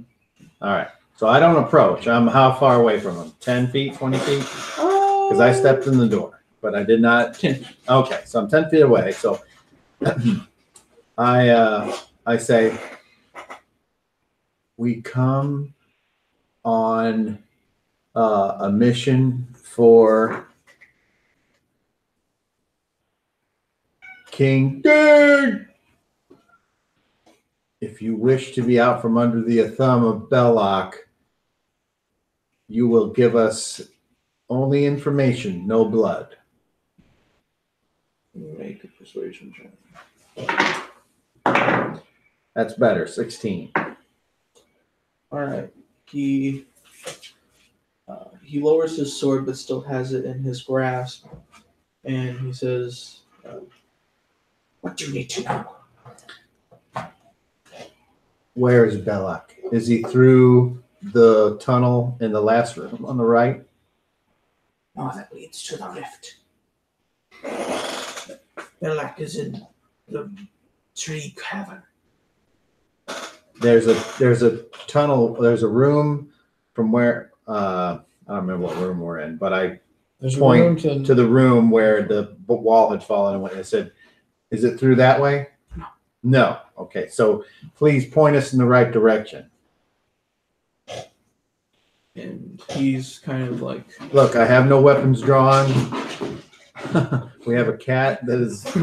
Speaker 5: All right. So I don't approach. I'm how far away from him? 10 feet, 20 feet? Because I stepped in the door, but I did not.
Speaker 4: 10.
Speaker 5: Okay, so I'm 10 feet away. So I say, we come on a mission for King Ding. If you wish to be out from under the thumb of Belloc, you will give us only information, no blood.
Speaker 4: Make a persuasion check.
Speaker 5: That's better, 16.
Speaker 4: All right. He lowers his sword, but still has it in his grasp, and he says, "What do you need to know?"
Speaker 5: Where is Belloc? Is he through the tunnel in the last room on the right?
Speaker 4: Oh, that leads to the rift. Belloc is in the tree cavern.
Speaker 5: There's a tunnel. There's a room from where I don't remember what room we're in, but I
Speaker 3: There's
Speaker 5: point
Speaker 3: room
Speaker 5: to the room where the wall had fallen and I said, "Is it through that way?"
Speaker 4: No.
Speaker 5: No. Okay. So please point us in the right direction.
Speaker 4: And he's kind of like,
Speaker 5: Look, I have no weapons drawn. We have a cat that is
Speaker 3: has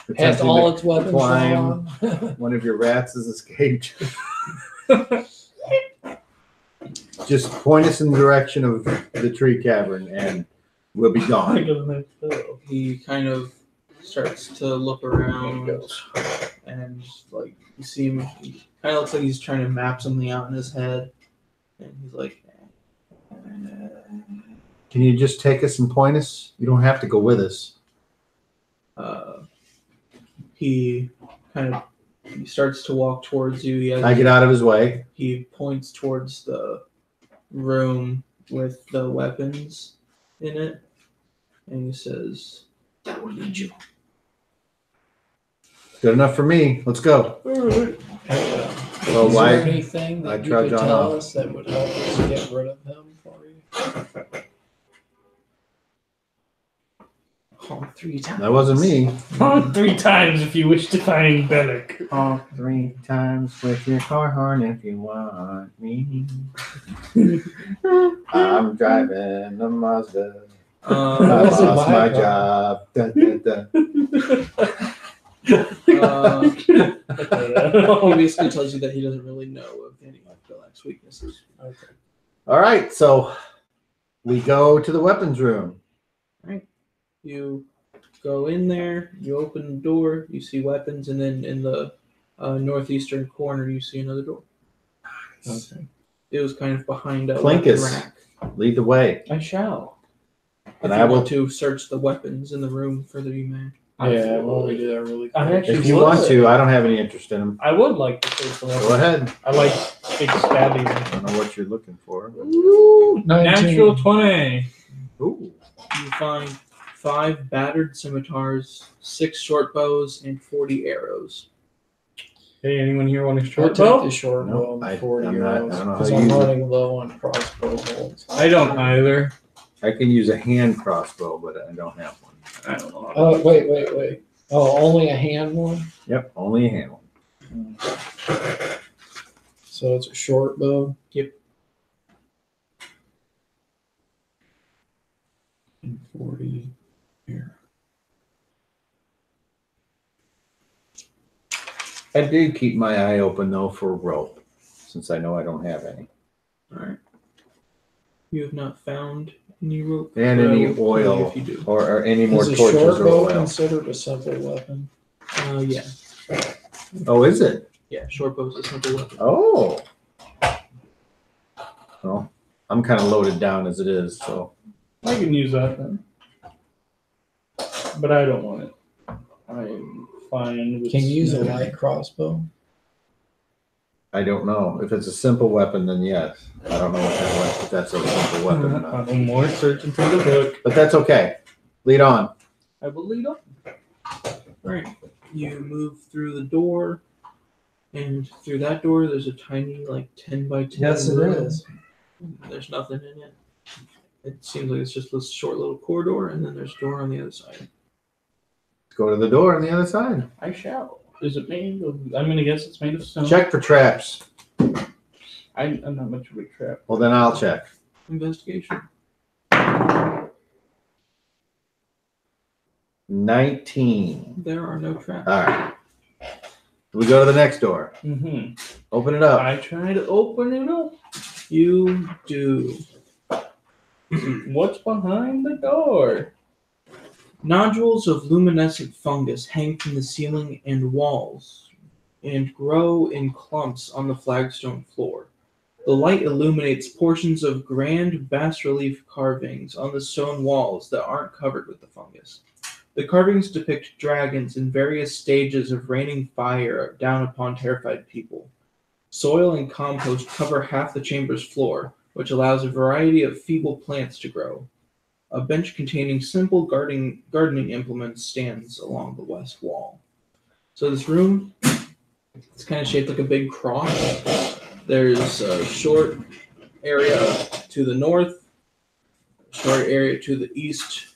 Speaker 5: attempting
Speaker 3: all
Speaker 5: to
Speaker 3: its weapons
Speaker 5: climb.
Speaker 3: drawn.
Speaker 5: One of your rats has escaped. Just point us in the direction of the tree cavern and we'll be gone.
Speaker 4: he kind of starts to look around, and like he kind of looks like he's trying to map something out in his head, and he's like,
Speaker 5: Can you just take us and point us? You don't have to go with us.
Speaker 4: he starts to walk towards you.
Speaker 5: I get out of his way.
Speaker 4: He points towards the room with the weapons in it, and he says, "That will lead you."
Speaker 5: Good enough for me. Let's go. So
Speaker 3: Is
Speaker 5: why?
Speaker 3: there anything
Speaker 5: I
Speaker 3: that you
Speaker 5: trudge
Speaker 3: could
Speaker 5: on
Speaker 3: tell
Speaker 5: off.
Speaker 3: us that would help us get rid of him for you?
Speaker 4: Honk 3 times.
Speaker 5: That wasn't me.
Speaker 2: Honk 3 times if you wish to find Belloc.
Speaker 5: Honk 3 times with your car horn if you want me. I'm driving a Mazda. I
Speaker 3: wasn't
Speaker 5: lost
Speaker 3: my
Speaker 5: my job. Dun, dun, dun.
Speaker 4: He basically tells you that he doesn't really know of any of Bilak's weaknesses.
Speaker 3: Okay.
Speaker 5: All right, so we go to the weapons room.
Speaker 4: You go in there, you open the door, you see weapons, and then in the northeastern corner, you see another door.
Speaker 3: Okay.
Speaker 4: It was kind of behind a
Speaker 5: Clinkus.
Speaker 4: weapon rack.
Speaker 5: Lead the way.
Speaker 2: I shall.
Speaker 5: And
Speaker 4: If
Speaker 5: I
Speaker 4: you
Speaker 5: will.
Speaker 4: want to search the weapons in the room further, you may.
Speaker 3: Yeah, why don't we do that really quick?
Speaker 2: I actually
Speaker 5: If you
Speaker 2: would.
Speaker 5: want to, I don't have any interest in them.
Speaker 2: I would like to say something.
Speaker 5: Go ahead.
Speaker 2: I like big stabby.
Speaker 5: I don't know what you're looking for.
Speaker 3: Ooh, 19.
Speaker 2: Natural 20.
Speaker 5: Ooh.
Speaker 4: You find 5 battered scimitars, 6 short bows, and 40 arrows.
Speaker 2: Hey, anyone here want a
Speaker 3: I'll
Speaker 2: short
Speaker 3: take
Speaker 2: bow?
Speaker 3: the short
Speaker 5: No,
Speaker 3: bow
Speaker 5: I-
Speaker 3: and 40
Speaker 5: I'm not- I
Speaker 3: arrows
Speaker 5: don't know how
Speaker 3: because
Speaker 5: to
Speaker 3: I'm
Speaker 5: use it.
Speaker 3: running low on crossbow bolts.
Speaker 2: I don't either.
Speaker 5: I can use a hand crossbow, but I don't have one.
Speaker 2: I don't know.
Speaker 3: Oh, wait. Oh, only a hand one?
Speaker 5: Yep, only a hand one.
Speaker 3: So it's a short bow?
Speaker 4: Yep.
Speaker 3: And 40 here.
Speaker 5: I did keep my eye open though for rope, since I know I don't have any.
Speaker 4: All right. You have not found any rope.
Speaker 5: And
Speaker 4: but I
Speaker 5: any
Speaker 4: will tell you
Speaker 5: oil
Speaker 4: if you do.
Speaker 5: or any more
Speaker 3: Is a
Speaker 5: torches
Speaker 3: short
Speaker 5: or
Speaker 3: bow
Speaker 5: oil.
Speaker 3: considered a simple weapon?
Speaker 4: Yeah.
Speaker 5: Oh, is it?
Speaker 4: Yeah, short bow is a simple weapon.
Speaker 5: Oh. Well, I'm kind of loaded down as it is, so.
Speaker 2: I can use that then. But I don't want it. I'm fine with
Speaker 3: Can you use a light crossbow?
Speaker 5: I don't know. If it's a simple weapon, then yes. I don't know if that's a simple weapon or not.
Speaker 2: No more searching through the book.
Speaker 5: But that's okay. Lead on.
Speaker 2: I will lead up.
Speaker 4: All right. You move through the door, and through that door, there's a tiny, like 10 by 10.
Speaker 3: Yes, it
Speaker 4: room.
Speaker 3: is.
Speaker 4: There's nothing in it. It seems like it's just this short little corridor, and then there's a door on the other side.
Speaker 5: Let's go to the door on the other side.
Speaker 2: I shall. Is it made of? I'm gonna guess it's made of stone.
Speaker 5: Check for traps.
Speaker 2: I'm not much of a trap.
Speaker 5: Well, then I'll check.
Speaker 4: Investigation.
Speaker 5: 19.
Speaker 4: There are no traps.
Speaker 5: All right. We go to the next door.
Speaker 2: Mm-hmm.
Speaker 5: Open it up.
Speaker 2: I try to open it up.
Speaker 4: You do.
Speaker 2: What's behind the door?
Speaker 4: Nodules of luminescent fungus hang from the ceiling and walls and grow in clumps on the flagstone floor. The light illuminates portions of grand bas-relief carvings on the stone walls that aren't covered with the fungus. The carvings depict dragons in various stages of raining fire down upon terrified people. Soil and compost cover half the chamber's floor, which allows a variety of feeble plants to grow. A bench containing simple gardening implements stands along the west wall. So this room, it's kind of shaped like a big cross. There's a short area to the north, a short area to the east,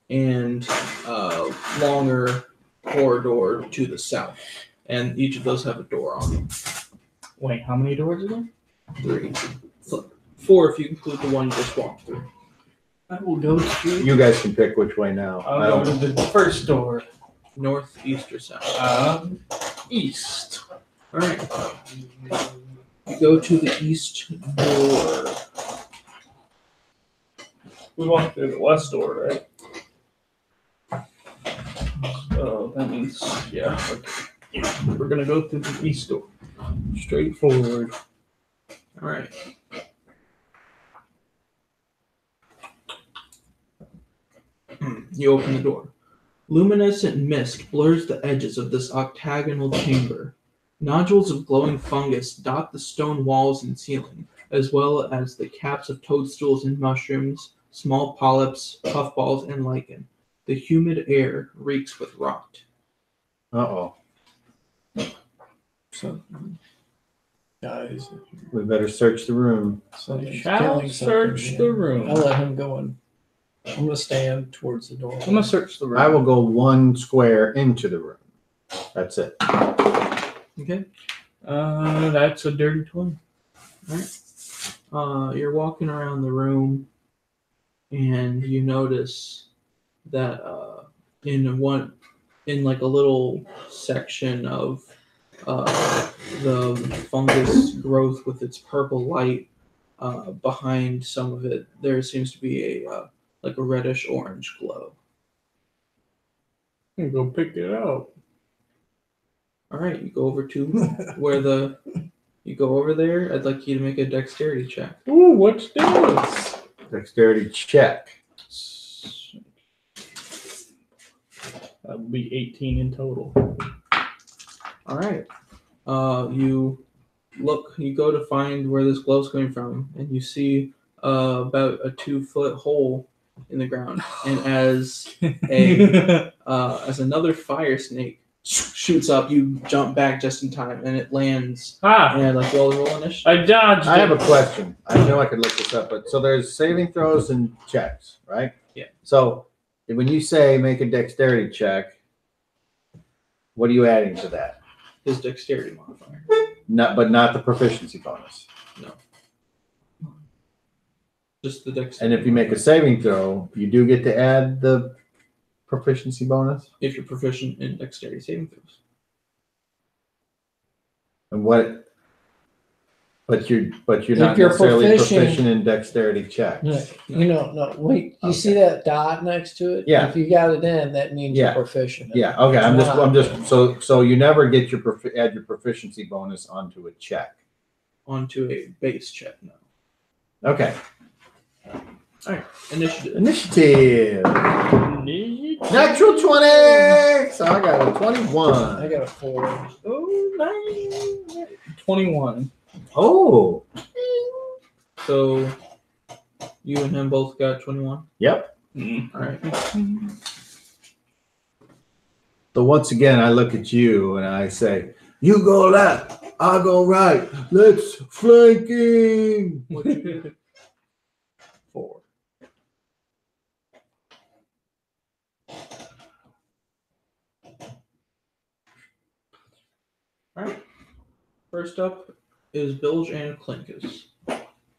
Speaker 4: and a longer corridor to the south. And each of those have a door on them.
Speaker 2: Wait, how many doors are there?
Speaker 4: 3. 4 if you include the one you just walked through.
Speaker 2: I will go straight.
Speaker 5: You guys can pick which way now. I
Speaker 2: I'll go
Speaker 5: don't.
Speaker 2: to the first door.
Speaker 4: North, east, or south.
Speaker 2: East.
Speaker 4: All right. You go to the east door.
Speaker 2: We walked through the west door, right? So that means, yeah. Okay. Yeah, we're gonna go through the east door. Straightforward.
Speaker 4: All right. You open the door. Luminescent mist blurs the edges of this octagonal chamber. Nodules of glowing fungus dot the stone walls and ceiling, as well as the caps of toadstools and mushrooms, small polyps, puffballs, and lichen. The humid air reeks with rot.
Speaker 5: Uh-oh.
Speaker 3: So, guys,
Speaker 5: We better search the room.
Speaker 3: something's
Speaker 2: Shall
Speaker 3: killing
Speaker 2: search
Speaker 3: something
Speaker 2: the
Speaker 3: here.
Speaker 2: room.
Speaker 3: I'll let him go in. I'm gonna stand towards the door.
Speaker 2: I'm gonna search the room.
Speaker 5: I will go 1 square into the room. That's it.
Speaker 4: Okay.
Speaker 2: That's a dirty 20.
Speaker 4: You're walking around the room, and you notice that in like a little section of the fungus growth with its purple light, behind some of it, there seems to be a like a reddish orange glow.
Speaker 2: I'm gonna go pick it up.
Speaker 4: All right, you go over to where you go over there. I'd like you to make a dexterity check.
Speaker 2: Ooh, what's this?
Speaker 5: Dexterity check.
Speaker 2: That would be 18 in total.
Speaker 4: All right. You go to find where this glow's coming from, and you see about a 2-foot hole in the ground. And as another fire snake shoots up, you jump back just in time, and it lands. And like roll initiative.
Speaker 2: I dodged.
Speaker 5: I have a question. I know I could look this up, but so there's saving throws and checks, right?
Speaker 4: Yeah.
Speaker 5: So when you say make a dexterity check, what are you adding to that?
Speaker 4: His dexterity modifier.
Speaker 5: Not the proficiency bonus.
Speaker 4: No. Just the dexterity.
Speaker 5: And if you make a saving throw, you do get to add the proficiency bonus.
Speaker 4: If you're proficient in dexterity saving throws.
Speaker 5: And what? But you're
Speaker 3: If
Speaker 5: not
Speaker 3: you're
Speaker 5: necessarily
Speaker 3: proficient-
Speaker 5: proficient in dexterity checks.
Speaker 3: No, wait. You see that dot next to it?
Speaker 5: Yeah.
Speaker 3: If you got it in, that means
Speaker 5: Yeah.
Speaker 3: you're proficient.
Speaker 5: Yeah. Okay. I'm just so you never get add your proficiency bonus onto a check.
Speaker 4: Onto a base check now.
Speaker 5: Okay.
Speaker 4: Initiative.
Speaker 5: Initiative. Natural 20. So I got a 21.
Speaker 3: I got a 4.
Speaker 2: Oh, nice. 21.
Speaker 5: Oh.
Speaker 4: So you and him both got 21.
Speaker 5: Yep.
Speaker 4: All right.
Speaker 5: So once again, I look at you and I say, "You go left, I go right. Let's flanking."
Speaker 4: 4. All right. First up is Bilge and Clinkus.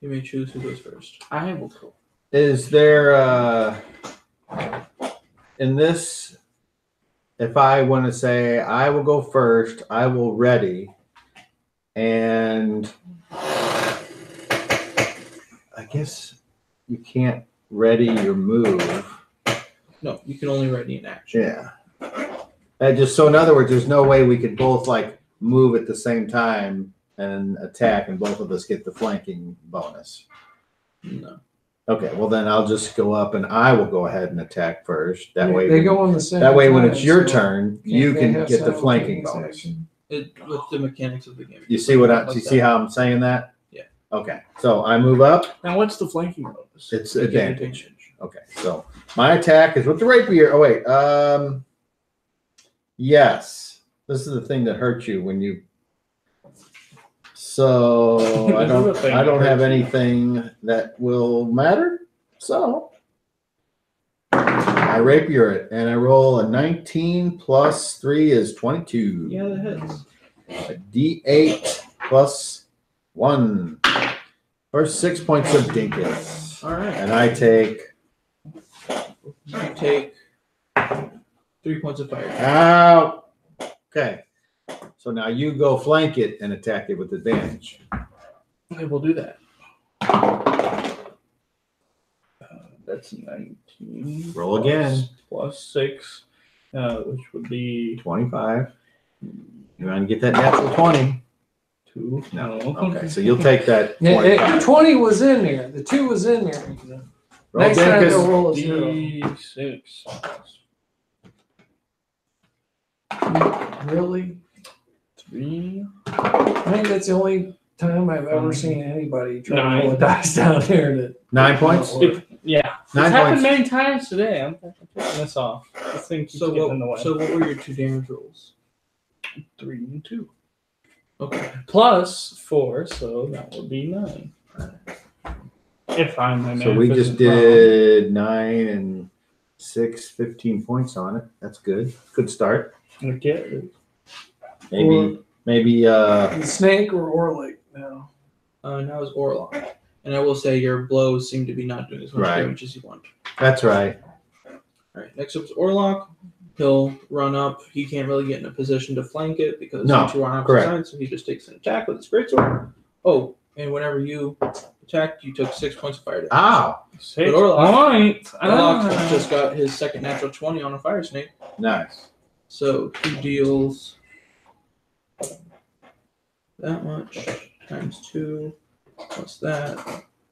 Speaker 4: You may choose who goes first.
Speaker 2: I will go.
Speaker 5: Is there in this? If I want to say I will go first, I will ready, and I guess you can't ready your move.
Speaker 4: No, you can only ready an action.
Speaker 5: Yeah. Just so in other words, there's no way we could both like move at the same time and attack, and both of us get the flanking bonus.
Speaker 4: No.
Speaker 5: Okay, well then I'll just go up and I will go ahead and attack first. That way,
Speaker 3: they go on the same.
Speaker 5: that way when
Speaker 3: time,
Speaker 5: it's your
Speaker 3: so
Speaker 5: turn,
Speaker 3: can't
Speaker 5: you
Speaker 3: they
Speaker 5: can
Speaker 3: have
Speaker 5: get the flanking
Speaker 3: simultaneous
Speaker 5: bonus.
Speaker 3: action?
Speaker 4: With the mechanics of the game.
Speaker 5: You see what I?
Speaker 4: Like
Speaker 5: You see
Speaker 4: that.
Speaker 5: how I'm saying that?
Speaker 4: Yeah.
Speaker 5: Okay, so I move up.
Speaker 2: Now, what's the flanking bonus?
Speaker 5: It's
Speaker 4: You get
Speaker 5: advantage. Okay, so my attack is with the rapier. Oh wait, yes, this is the thing that hurts you when you. So I
Speaker 2: This is the thing
Speaker 5: I
Speaker 2: that
Speaker 5: don't have
Speaker 2: hurts you.
Speaker 5: anything that will matter. So I rapier it and I roll a 19 plus 3 is 22.
Speaker 4: Yeah, that hits.
Speaker 5: A D8 plus 1 for 6 points of dinkus.
Speaker 4: All right.
Speaker 5: And I take.
Speaker 4: You take 3 points of fire.
Speaker 5: Ow. Okay. So now you go flank it and attack it with advantage.
Speaker 2: I will do that. That's 19.
Speaker 5: Roll again.
Speaker 2: Plus 6, which would be
Speaker 5: 25. You want to get that natural 20?
Speaker 2: 2.
Speaker 5: No. Okay. So you'll take that
Speaker 3: Yeah,
Speaker 5: 25.
Speaker 3: 20 was in there. The 2 was in there.
Speaker 5: Roll
Speaker 3: Next time
Speaker 5: dinkus.
Speaker 3: they'll roll a 0.
Speaker 2: D6.
Speaker 3: Really?
Speaker 2: 3.
Speaker 3: I think that's the only time I've ever seen anybody try to roll a
Speaker 2: 9.
Speaker 3: dice down there that
Speaker 5: 9 points?
Speaker 2: Yeah.
Speaker 5: 9
Speaker 2: It's happened
Speaker 5: points.
Speaker 2: many times today. I'm taking this off. This thing keeps getting in the way.
Speaker 4: So what were your 2 damage rolls?
Speaker 2: 3 and 2.
Speaker 4: Okay.
Speaker 2: Plus 4, so that would be 9. If I'm my
Speaker 5: So we just did 9 and 6, 15 points on it. That's good. Good start.
Speaker 2: Okay.
Speaker 5: Maybe
Speaker 3: the snake or Orlick now.
Speaker 4: Now is Orlon. And I will say your blows seem to be not doing as much
Speaker 5: Right.
Speaker 4: damage as you want.
Speaker 5: That's right.
Speaker 4: All right, next up is Orlok. He'll run up. He can't really get in a position to flank it because
Speaker 5: No,
Speaker 4: you two are on opposite
Speaker 5: correct.
Speaker 4: sides, so he just takes an attack with his greatsword. Oh, and whenever you attacked, you took 6 points of fire damage.
Speaker 5: Ow!
Speaker 2: 6
Speaker 4: Orlok-
Speaker 2: points.
Speaker 4: Orlok just got his second natural 20 on a fire snake.
Speaker 5: Nice.
Speaker 4: So he deals that much times 2 plus that.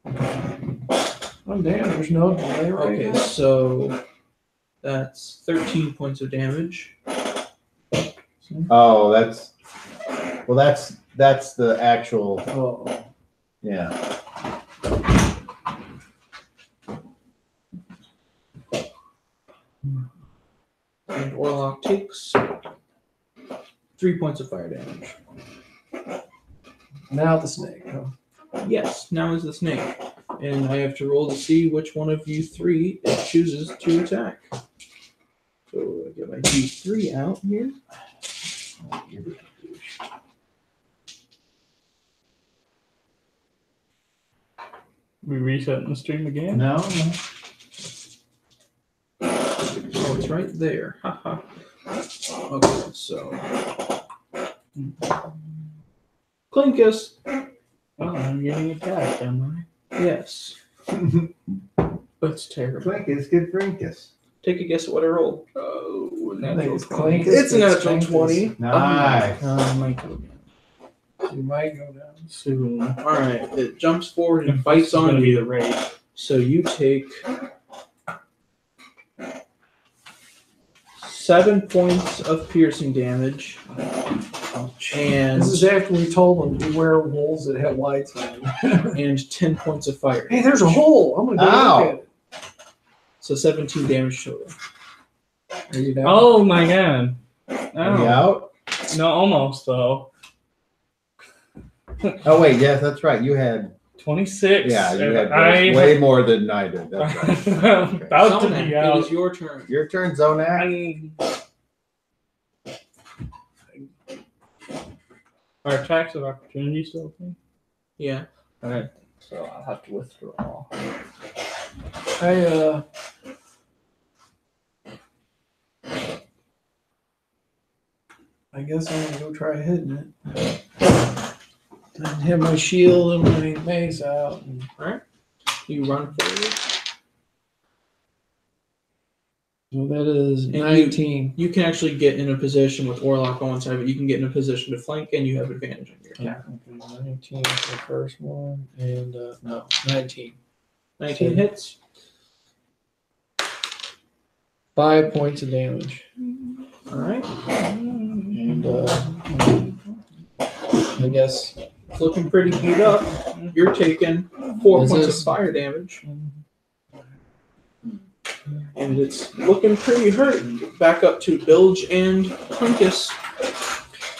Speaker 3: Oh damn, there's no delay right
Speaker 4: Okay,
Speaker 3: now.
Speaker 4: so that's 13 points of damage.
Speaker 5: Oh, that's the actual.
Speaker 3: Oh.
Speaker 5: Yeah.
Speaker 4: And Orlok takes 3 points of fire damage.
Speaker 3: Now the snake. Huh?
Speaker 4: Yes, now is the snake. And I have to roll to see which one of you three it chooses to attack. So I get my D3 out here.
Speaker 2: We resetting the stream again?
Speaker 5: No.
Speaker 4: Oh, it's right there. Haha. Okay, so. Clinkus.
Speaker 2: Oh, I'm getting attacked, am
Speaker 4: Yes. That's terrible.
Speaker 5: Clinkus, good Brinkus.
Speaker 4: Take a guess at what I rolled.
Speaker 2: Oh,
Speaker 3: I think it's
Speaker 2: 20.
Speaker 3: Clinkus.
Speaker 4: It's a natural
Speaker 3: Clinkus.
Speaker 4: 20.
Speaker 5: Nice.
Speaker 2: Might go down
Speaker 3: You might go down.
Speaker 2: soon.
Speaker 4: Alright, it jumps forward and bites
Speaker 2: It's gonna
Speaker 4: on
Speaker 2: be
Speaker 4: you.
Speaker 2: the rate.
Speaker 4: So you take 7 points of piercing damage and
Speaker 3: This is after we told them beware wolves that have lights on.
Speaker 4: and 10 points of fire.
Speaker 3: Hey, there's a hole. I'm gonna go
Speaker 5: Ow.
Speaker 3: look at it.
Speaker 4: So 17 damage total.
Speaker 3: Are you down?
Speaker 2: Oh my god.
Speaker 5: Are you
Speaker 2: Oh.
Speaker 5: out?
Speaker 2: No, almost though.
Speaker 5: Oh wait, yes, that's right. You had
Speaker 2: 26.
Speaker 5: yeah, you
Speaker 2: and
Speaker 5: had
Speaker 2: I
Speaker 5: way more than I did. That's right.
Speaker 2: I'm about to
Speaker 4: Zonak,
Speaker 2: be
Speaker 4: it
Speaker 2: out.
Speaker 4: is your turn.
Speaker 5: Your turn, Zonak.
Speaker 2: Our attacks of opportunity still open?
Speaker 4: Yeah.
Speaker 2: Alright, so I'll have to withdraw.
Speaker 3: I guess I'm gonna go try hitting it. And have my shield and my mace out. And
Speaker 4: You run forward.
Speaker 3: so that is
Speaker 4: And you-
Speaker 3: 19.
Speaker 4: You can actually get in a position with Orlok on one side, but you can get in a position to flank and you have advantage on your attack.
Speaker 3: Okay, 19 for the first one, and no, 19.
Speaker 4: 19 hits.
Speaker 3: 5 points of damage.
Speaker 4: Alright.
Speaker 3: And I guess
Speaker 4: It's looking pretty beat up. You're taking 4
Speaker 3: Is
Speaker 4: points
Speaker 3: this-
Speaker 4: of fire damage. And it's looking pretty hurt. Back up to Bilge and Clinkus.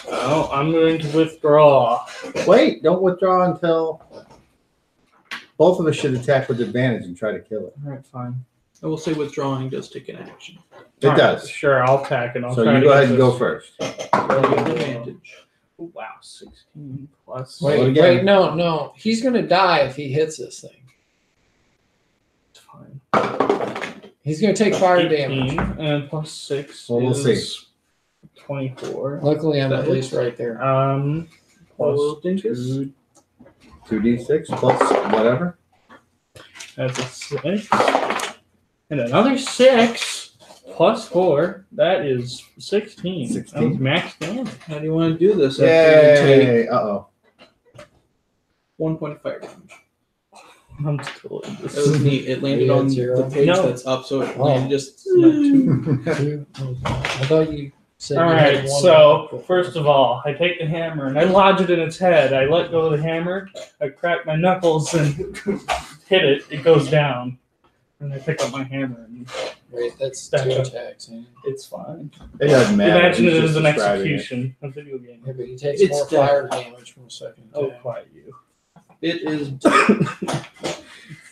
Speaker 2: Oh, I'm going to withdraw.
Speaker 5: Wait, don't withdraw until both of us should attack with advantage and try to kill it.
Speaker 2: Alright, fine.
Speaker 4: I will say withdrawing does take an action.
Speaker 5: It
Speaker 2: Alright,
Speaker 5: does.
Speaker 2: Sure, I'll attack and I'll
Speaker 5: So
Speaker 2: try
Speaker 5: you
Speaker 2: to
Speaker 5: go
Speaker 2: get
Speaker 5: ahead and go
Speaker 2: this.
Speaker 5: first.
Speaker 4: You have advantage.
Speaker 2: Oh, wow, 16 plus.
Speaker 5: Well,
Speaker 3: wait,
Speaker 5: again-
Speaker 3: wait, no. He's gonna die if he hits this thing.
Speaker 2: It's fine.
Speaker 3: He's gonna take fire
Speaker 2: 18
Speaker 3: damage.
Speaker 2: and plus 6
Speaker 5: Well, we'll
Speaker 2: is 24.
Speaker 3: Luckily, I'm
Speaker 4: That
Speaker 3: at least
Speaker 4: hits.
Speaker 3: right there.
Speaker 2: Plus
Speaker 4: Hello, Dinkus.
Speaker 2: 2,
Speaker 5: 2d6 plus whatever.
Speaker 2: that's a 6. And another 6 plus 4. That is 16.
Speaker 5: 16.
Speaker 2: That was max damage.
Speaker 4: How do you want to do this? After you take
Speaker 5: Yay! Uh-oh.
Speaker 4: 1 point of fire damage.
Speaker 2: I'm still in
Speaker 4: That
Speaker 2: this.
Speaker 4: was neat. It landed
Speaker 3: Yeah,
Speaker 4: on
Speaker 3: zero.
Speaker 4: the page
Speaker 2: No.
Speaker 4: that's up, so it
Speaker 3: Oh.
Speaker 4: landed just
Speaker 3: Two. I thought you said. you had
Speaker 2: Alright,
Speaker 3: one
Speaker 2: so
Speaker 3: before.
Speaker 2: first of all, I take the hammer and I lodge it in its head. I let go of the hammer, I crack my knuckles and hit it. It goes down. And I pick up my hammer and
Speaker 3: Wait, that's
Speaker 2: Stack
Speaker 3: 2
Speaker 2: up.
Speaker 3: attacks. Huh?
Speaker 2: it's fine.
Speaker 5: It doesn't matter.
Speaker 2: Imagine
Speaker 5: He's
Speaker 2: it
Speaker 5: just
Speaker 2: as an
Speaker 5: describing it.
Speaker 2: execution, a video game.
Speaker 3: Yeah, but he takes
Speaker 4: It's
Speaker 3: more
Speaker 4: dead.
Speaker 3: fire damage from a second
Speaker 2: Oh,
Speaker 3: attack.
Speaker 2: quiet you.
Speaker 4: It is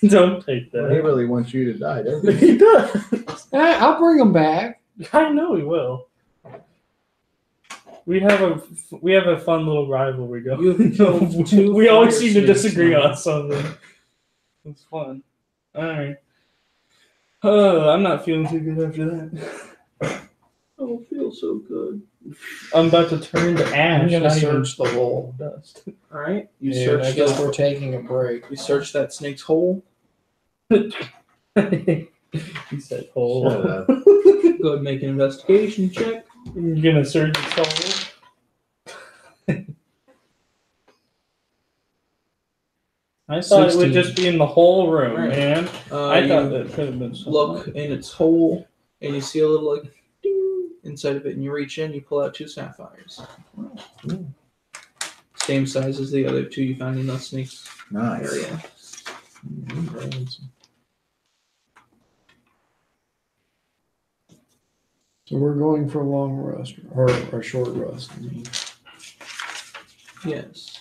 Speaker 2: Don't take
Speaker 5: Well, he
Speaker 2: that.
Speaker 5: really wants you to die, doesn't he?
Speaker 2: He does.
Speaker 3: I'll bring him back.
Speaker 2: I know he will. We have a fun little rivalry going.
Speaker 4: You have killed 2
Speaker 2: we always
Speaker 4: fire
Speaker 2: seem to
Speaker 4: snakes
Speaker 2: disagree
Speaker 4: now.
Speaker 2: on something. It's fun. All right. I'm not feeling too good after that.
Speaker 4: I don't feel so good.
Speaker 2: I'm about to turn to ash.
Speaker 3: I'm gonna
Speaker 2: not even
Speaker 3: search the hole.
Speaker 2: dust.
Speaker 4: All right, you
Speaker 3: And
Speaker 4: search.
Speaker 3: I guess we're taking a break.
Speaker 4: You search that snake's hole.
Speaker 2: He said, "Oh,
Speaker 5: Shut up.
Speaker 4: Go ahead and make an investigation check.
Speaker 2: you're gonna search its hole." I thought it
Speaker 3: 16.
Speaker 2: would just be in the whole room,
Speaker 4: Right.
Speaker 2: man. I thought
Speaker 4: You
Speaker 2: that could have been something.
Speaker 4: look in its hole, and you see a little like ding inside of it, and you reach in, you pull out 2 sapphires. Same size as the other 2 you found in the snake's
Speaker 5: Nice.
Speaker 4: area.
Speaker 3: So we're going for a long rest or a short rest. I mean.
Speaker 4: Yes.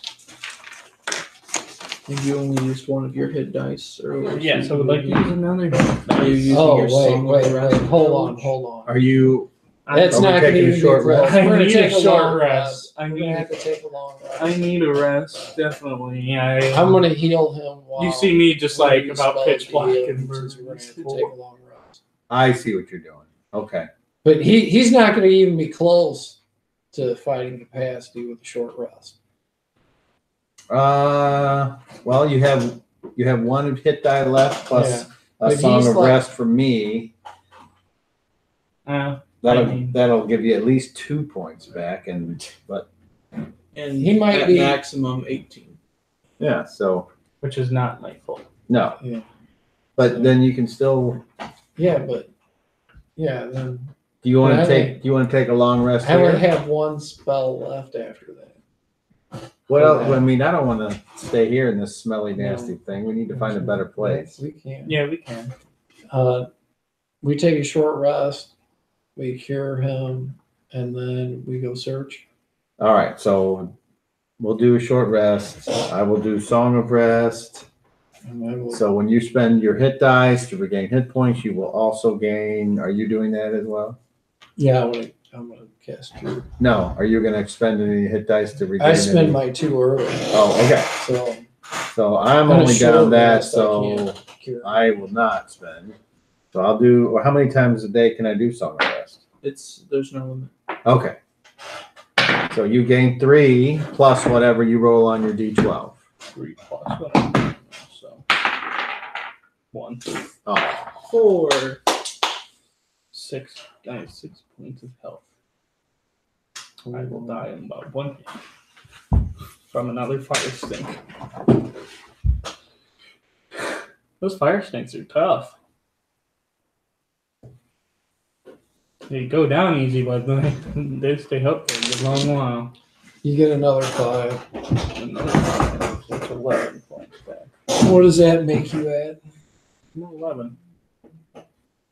Speaker 4: And you only used one of your hit dice earlier.
Speaker 2: Yes, I would like to use another.
Speaker 4: Are you using
Speaker 3: Oh
Speaker 4: your
Speaker 3: wait,
Speaker 4: song
Speaker 3: wait,
Speaker 4: of rest?
Speaker 3: wait! Hold on.
Speaker 5: Are you?
Speaker 3: That's
Speaker 5: Are we
Speaker 3: not going to
Speaker 5: taking a
Speaker 3: even
Speaker 5: short
Speaker 3: be close.
Speaker 5: rest?
Speaker 2: I
Speaker 3: We're going
Speaker 2: need
Speaker 3: to
Speaker 2: a
Speaker 3: take a
Speaker 2: short
Speaker 3: long
Speaker 2: rest.
Speaker 3: rest.
Speaker 2: I
Speaker 3: We're
Speaker 2: need-
Speaker 3: going to have to take a long rest.
Speaker 2: I need a rest, definitely.
Speaker 3: I'm going to heal him while
Speaker 2: You see me just
Speaker 3: while
Speaker 2: like
Speaker 3: you
Speaker 2: about
Speaker 3: spell
Speaker 2: pitch
Speaker 3: to
Speaker 2: black
Speaker 3: heal
Speaker 2: and
Speaker 3: him,
Speaker 2: burn.
Speaker 3: since we're going to have to take a long rest.
Speaker 5: I see what you're doing. Okay.
Speaker 3: But he's not going to even be close to fighting capacity with a short rest.
Speaker 5: Well, you have 1 hit die left plus
Speaker 3: Yeah.
Speaker 5: a
Speaker 3: But
Speaker 5: song
Speaker 3: he's
Speaker 5: of
Speaker 3: like-
Speaker 5: rest from me. That'll give you at least 2 points back, and
Speaker 4: And
Speaker 3: He might
Speaker 4: at
Speaker 3: be-
Speaker 4: maximum 18.
Speaker 5: yeah. So
Speaker 2: Which is not my fault.
Speaker 5: no.
Speaker 3: Yeah.
Speaker 5: But then you can still.
Speaker 3: Yeah, but then
Speaker 5: Do you want
Speaker 3: But I
Speaker 5: to take? Do you want to take a long rest
Speaker 3: I only
Speaker 5: here?
Speaker 3: have 1 spell left after that.
Speaker 5: What else?
Speaker 3: Okay.
Speaker 5: I mean, I don't want to stay here in this smelly, nasty thing. We need to find a better place.
Speaker 3: We can.
Speaker 2: Yeah, we can.
Speaker 3: We take a short rest. We cure him, and then we go search.
Speaker 5: All right. So we'll do a short rest. I will do Song of Rest.
Speaker 3: And I will,
Speaker 5: So when you spend your hit dice to regain hit points, you will also gain. Are you doing that as well?
Speaker 3: yeah, I'm gonna cast cure.
Speaker 5: No. Are you going to expend any hit dice to regain?
Speaker 3: I spend
Speaker 5: any?
Speaker 3: my 2 early,
Speaker 5: Oh, okay.
Speaker 3: so
Speaker 5: So I'm
Speaker 3: on a
Speaker 5: only
Speaker 3: short
Speaker 5: down that,
Speaker 3: rest, I
Speaker 5: so
Speaker 3: can't cure.
Speaker 5: I will not spend. So I'll do. Well, how many times a day can I do Song of Rest?
Speaker 4: There's no limit.
Speaker 5: Okay. So you gain 3 plus whatever you roll on your D12.
Speaker 2: 3 plus whatever. So 1.
Speaker 5: Oh,
Speaker 4: 4.
Speaker 2: 6. I have 6 points of health. I will die in about 1 hit from another fire stink. Those fire stinks are tough. They go down easy, but they stay up for a good long while.
Speaker 3: You get another 5.
Speaker 2: Another 5. That's 11 points back.
Speaker 3: What does that make you at?
Speaker 2: I'm 11.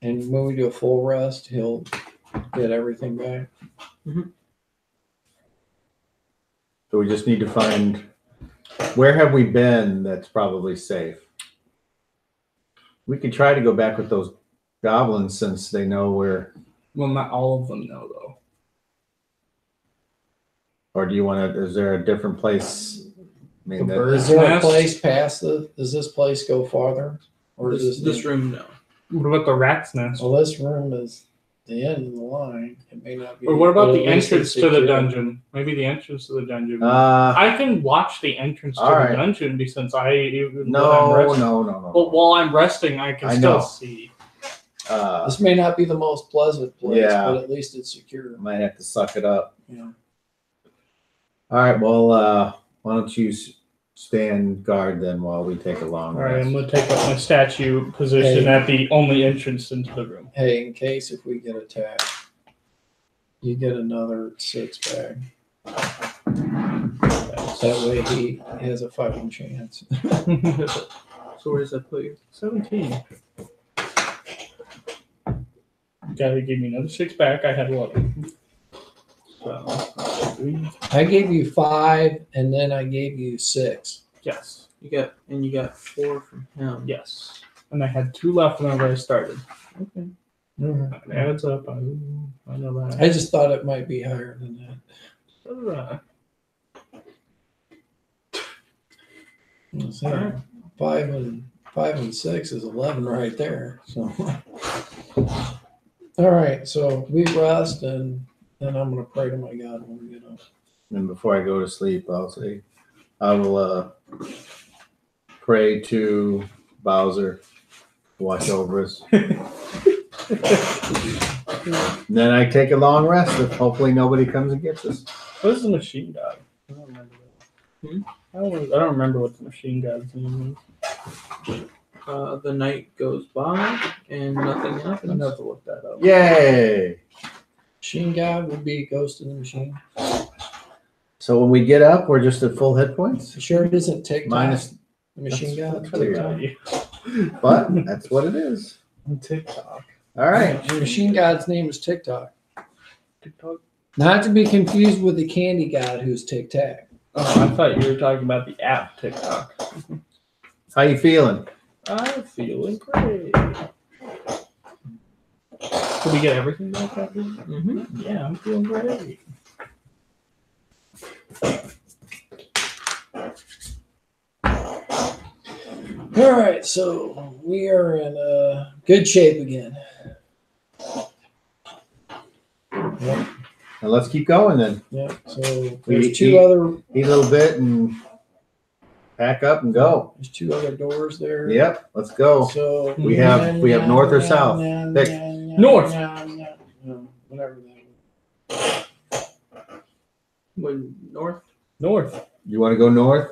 Speaker 3: And when we do a full rest, he'll get everything back.
Speaker 5: so we just need to find where have we been that's probably safe. We could try to go back with those goblins since they know where.
Speaker 2: Well, not all of them know, though.
Speaker 5: Or do you want to? Is there a different place? I mean,
Speaker 2: The
Speaker 5: that,
Speaker 2: birds.
Speaker 3: Is there a
Speaker 2: Nest?
Speaker 3: place past does this place go farther? Or is
Speaker 4: This room, no.
Speaker 2: What about the rat's nest?
Speaker 3: Well, this room is the end of the line. It may not be.
Speaker 2: Or what about
Speaker 3: but
Speaker 2: the
Speaker 3: at least
Speaker 2: entrance
Speaker 3: it's
Speaker 2: to the
Speaker 3: secure.
Speaker 2: dungeon? Maybe the entrance to the dungeon.
Speaker 5: uh,
Speaker 2: I can watch the entrance to
Speaker 5: all
Speaker 2: the
Speaker 5: right.
Speaker 2: dungeon since when I'm
Speaker 5: no.
Speaker 2: resting.
Speaker 5: No.
Speaker 2: But while I'm resting, I can
Speaker 5: I
Speaker 2: still
Speaker 5: know.
Speaker 2: see.
Speaker 3: This may not be the most pleasant place,
Speaker 5: Yeah.
Speaker 3: but at least it's secure.
Speaker 5: Might have to suck it up.
Speaker 3: Yeah.
Speaker 5: All right. Well, why don't you stand guard then while we take a long
Speaker 2: All right,
Speaker 5: rest?
Speaker 2: I'm gonna take up my statue position
Speaker 3: Hey.
Speaker 2: at the only entrance into the room.
Speaker 3: Hey, in case if we get attacked, you get another 6 back. That way he has a fighting chance.
Speaker 4: So where does that put you?
Speaker 2: 17. Gotta give me another 6 back. I had 11. So, 3.
Speaker 3: I gave you 5, and then I gave you 6.
Speaker 2: Yes.
Speaker 4: You got 4 from him.
Speaker 2: Yes. And I had 2 left whenever I started.
Speaker 4: Okay.
Speaker 2: It adds up. I know that.
Speaker 3: I just thought it might be higher than that. Let's see. 5 and 5 and 6 is 11 right there. So, all right. So we rest, and then I'm gonna pray to my God when we get up.
Speaker 5: And before I go to sleep, I'll say, I will pray to Bowser to watch over us. Then I take a long rest if hopefully nobody comes and gets us.
Speaker 2: What is the machine god? I don't remember that. I don't remember what the machine god's name is.
Speaker 4: The night goes by and nothing
Speaker 2: I'm
Speaker 4: happens.
Speaker 2: gonna have to look that up.
Speaker 5: Yay!
Speaker 3: Machine God would be Ghost in the Machine.
Speaker 5: So when we get up, we're just at full hit points?
Speaker 3: You sure it isn't TikTok?
Speaker 5: Minus,
Speaker 3: The Machine
Speaker 5: that's
Speaker 3: God.
Speaker 5: weird.
Speaker 3: TikTok.
Speaker 5: but that's what it is.
Speaker 2: On TikTok.
Speaker 5: All right.
Speaker 3: The Machine God's name is TikTok.
Speaker 2: TikTok.
Speaker 3: Not to be confused with the Candy God, who's Tic Tac.
Speaker 2: Oh, I thought you were talking about the app TikTok.
Speaker 5: How you feeling?
Speaker 2: I'm feeling great. Did we get everything back that week?
Speaker 4: Mm-hmm.
Speaker 2: Yeah, I'm feeling great.
Speaker 3: All right, so we are in good shape again. Yep.
Speaker 5: Now let's keep going then.
Speaker 3: Yep. So
Speaker 5: We
Speaker 3: there's two other
Speaker 5: Eat a little bit and pack up and go.
Speaker 3: there's two other doors there.
Speaker 5: Yep, let's go.
Speaker 3: So
Speaker 5: We have north or south. Pick.
Speaker 2: North.
Speaker 3: Whatever that.
Speaker 4: What, north?
Speaker 2: North.
Speaker 5: You want to go north?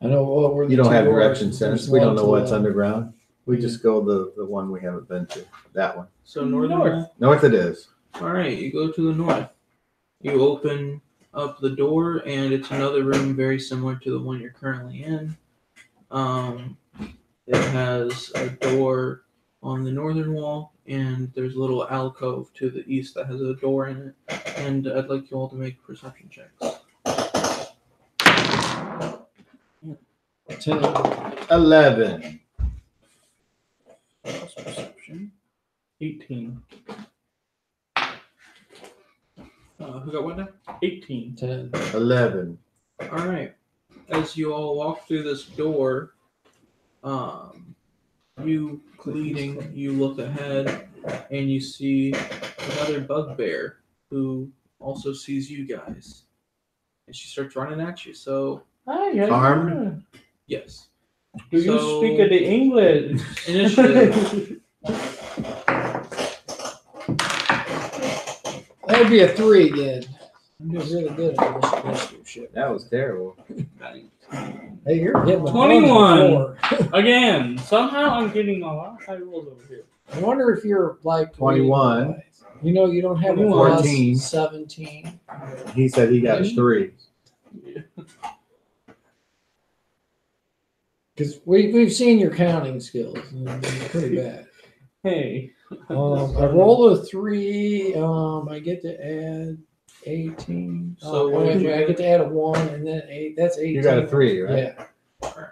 Speaker 3: I know what we're.
Speaker 5: You don't have direction sense. We don't know what's underground. We
Speaker 3: Yeah.
Speaker 5: just go the one we haven't been to. That one.
Speaker 4: So north.
Speaker 5: North it is.
Speaker 4: All right, you go to the north. You open up the door, and it's another room very similar to the one you're currently in. It has a door on the northern wall, and there's a little alcove to the east that has a door in it. And I'd like you all to make perception checks.
Speaker 3: 10.
Speaker 5: 11.
Speaker 2: Plus perception. 18.
Speaker 4: Who got what now?
Speaker 2: 18.
Speaker 3: 10.
Speaker 5: 11.
Speaker 4: All right. As you all walk through this door, you leading, you look ahead, and you see another bugbear who also sees you guys, and she starts running at you. So
Speaker 2: Hi, guys.
Speaker 5: Armed?
Speaker 4: yes,
Speaker 2: Do you
Speaker 4: So-
Speaker 2: speak the English?
Speaker 4: initiative.
Speaker 3: That'd be a 3 again. I'm doing really good at this initiative shit.
Speaker 5: That was terrible.
Speaker 3: Hey, you're hitting the
Speaker 2: 21.
Speaker 3: ones before.
Speaker 2: Again, somehow I'm getting a lot of high rolls over here.
Speaker 3: I wonder if you're like
Speaker 5: 21.
Speaker 3: You know, you don't have a
Speaker 5: 14.
Speaker 3: plus 17.
Speaker 5: He said he got 3.
Speaker 3: Because we've seen your counting skills. And they're pretty bad.
Speaker 2: Hey.
Speaker 3: I roll a 3. I get to add 18.
Speaker 4: So what
Speaker 3: I
Speaker 4: did you
Speaker 3: get to add a 1 and then 8. That's 18.
Speaker 5: You got a 3, right?
Speaker 3: Yeah.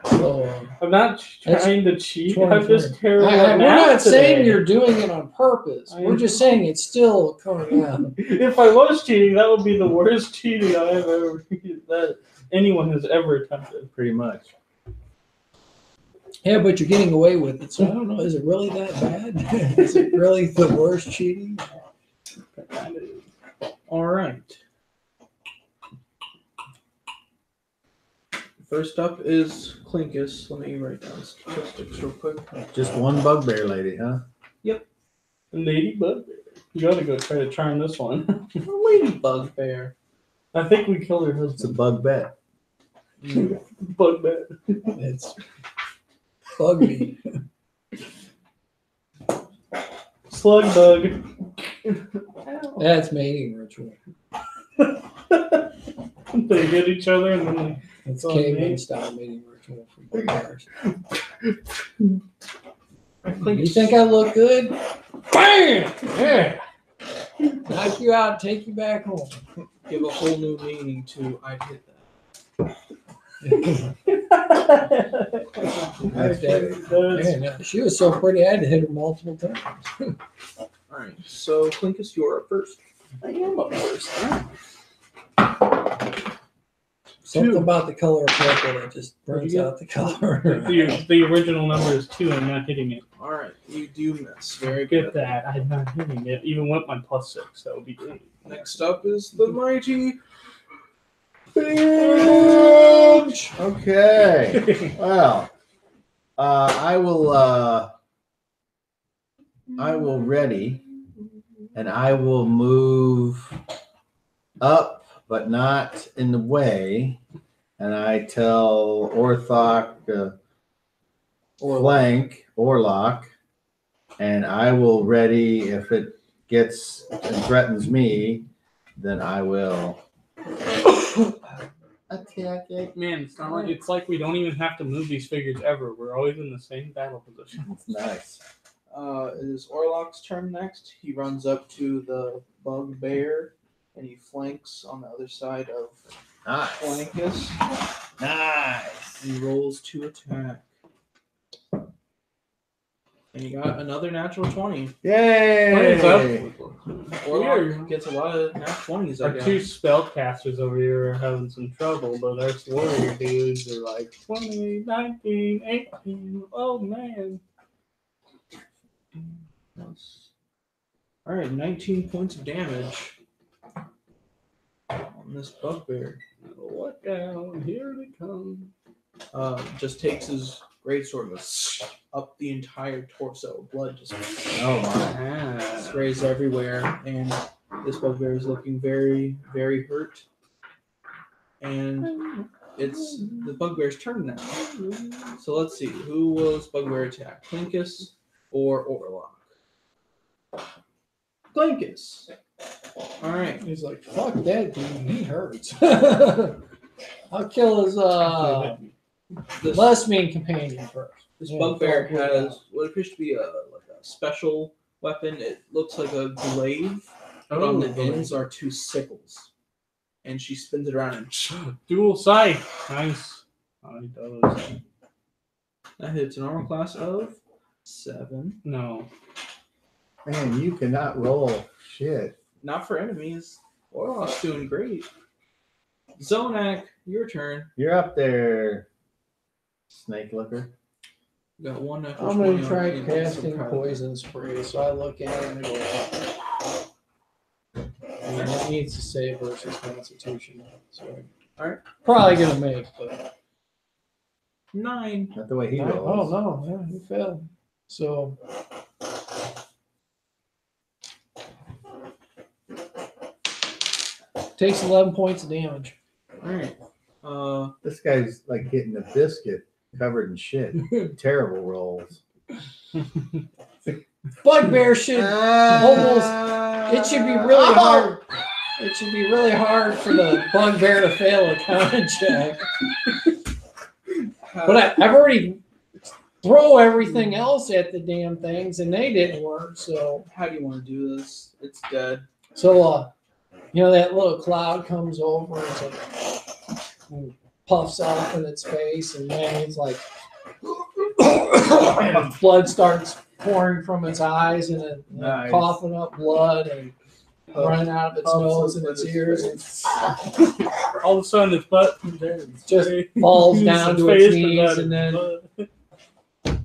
Speaker 3: So,
Speaker 2: I'm not
Speaker 3: That's
Speaker 2: trying to cheat.
Speaker 3: 23.
Speaker 2: I'm just terrible
Speaker 3: we're
Speaker 2: at math
Speaker 3: not saying
Speaker 2: today.
Speaker 3: you're doing it on purpose. We're just saying it's still coming out.
Speaker 2: If I was cheating, that would be the worst cheating I have ever that anyone has ever attempted.
Speaker 5: Pretty much.
Speaker 3: Yeah, but you're getting away with it. So I don't know. Is it really that bad? Is it really the worst cheating?
Speaker 4: All right. First up is Clinkus. Let me write down statistics real quick.
Speaker 5: Just one bugbear lady, huh?
Speaker 2: Ladybug. You gotta go try to charm this one.
Speaker 4: Ladybug bear.
Speaker 2: I think we killed her
Speaker 5: It's a
Speaker 2: husband.
Speaker 5: bug bet.
Speaker 2: Bug bat.
Speaker 3: It's buggy.
Speaker 2: Slug bug.
Speaker 3: That's mating ritual.
Speaker 2: They hit each other and then
Speaker 3: It's
Speaker 2: Oh,
Speaker 3: caveman
Speaker 2: man.
Speaker 3: style mating ritual for bugbears.
Speaker 4: Clinkus.
Speaker 3: You think I look good? Bam! Yeah. Knock you out, take you back home.
Speaker 4: Give a whole new meaning to I'd hit that.
Speaker 5: That's great.
Speaker 3: Man, she was so pretty, I had to hit her multiple times.
Speaker 4: All right. So Clinkus, you're up first.
Speaker 2: I am up first.
Speaker 3: Something about the color purple that just brings
Speaker 4: you get?
Speaker 3: out the color.
Speaker 2: The original number is 2. I'm not hitting it.
Speaker 4: All right, you do miss. Very
Speaker 2: Get
Speaker 4: good.
Speaker 2: that. I'm not hitting it. Even with my +6, that would be 8.
Speaker 4: Next up is the mighty.
Speaker 5: Okay. Well, I will ready, and I will move up, but not in the way. And I tell Orthoc, flank, Orlock, and I will ready. If it gets and threatens me, then I will attack it.
Speaker 2: Man, it's like we don't even have to move these figures ever. We're always in the same battle position.
Speaker 5: It's nice.
Speaker 4: It is Orlock's turn next. He runs up to the bugbear and he flanks on the other side of
Speaker 5: Nice.
Speaker 4: Flankus.
Speaker 5: Nice.
Speaker 4: And he rolls to attack. And he got another natural 20.
Speaker 5: Yay!
Speaker 2: What is up?
Speaker 4: Orlock gets a lot of nat 20s, I
Speaker 2: Our
Speaker 4: guess.
Speaker 2: 2 spellcasters over here are having some trouble, but our warrior dudes are like 20, 19, 18. Oh man.
Speaker 4: Alright, 19 points of damage on this bugbear.
Speaker 2: Look out, here they come.
Speaker 4: Just takes his greatsword and up the entire torso. Blood just
Speaker 5: Oh my.
Speaker 4: sprays everywhere, and this bugbear is looking very, very hurt. And it's the bugbear's turn now. So let's see, who will this bugbear attack? Clinkus or Orlock? Clinkus. All right.
Speaker 3: He's like, fuck that dude, he hurts. I'll kill his
Speaker 4: This,
Speaker 3: less mean companion first.
Speaker 4: this
Speaker 3: Yeah,
Speaker 4: bugbear
Speaker 3: fuck
Speaker 4: has what appears to be a special weapon. It looks like a glaive, but on the ends are 2 sickles. And she spins it around and
Speaker 2: Dual sight. Nice. Oh, he does.
Speaker 4: that hits an armor class of 7.
Speaker 2: No.
Speaker 5: Man, you cannot roll shit.
Speaker 4: Not for enemies. Orlock's doing great. Zonak, your turn.
Speaker 5: You're up there, snake looker.
Speaker 4: You got 1 natural
Speaker 3: I'm gonna
Speaker 4: 20
Speaker 3: try
Speaker 4: on
Speaker 3: casting
Speaker 4: some
Speaker 3: poison spray, so I look at it and go, and it needs to save versus Constitution. So
Speaker 4: Alright.
Speaker 3: probably gonna make, but
Speaker 4: 9.
Speaker 5: Not the way he
Speaker 3: oh
Speaker 5: rolls.
Speaker 3: no, yeah, he failed. So takes 11 points of damage.
Speaker 4: Alright.
Speaker 5: This guy's like hitting a biscuit covered in shit. Terrible rolls.
Speaker 3: Bugbear should almost. It should be really hard. It should be really hard for the bugbear to fail a con check. But I've already throw everything else at the damn things, and they didn't work. So
Speaker 4: How do you want to do this? It's dead.
Speaker 3: you know, that little cloud comes over and, it's like, and puffs off in its face, and then it's like blood starts pouring from its eyes, and it
Speaker 5: Nice.
Speaker 3: coughing up blood and running out of its
Speaker 4: Puffs
Speaker 3: nose
Speaker 4: up
Speaker 3: and
Speaker 4: in
Speaker 3: its
Speaker 4: its
Speaker 3: ears, and
Speaker 2: All of a sudden, its butt
Speaker 3: just falls down to its
Speaker 2: face
Speaker 3: knees,
Speaker 2: blood
Speaker 3: and then
Speaker 2: blood.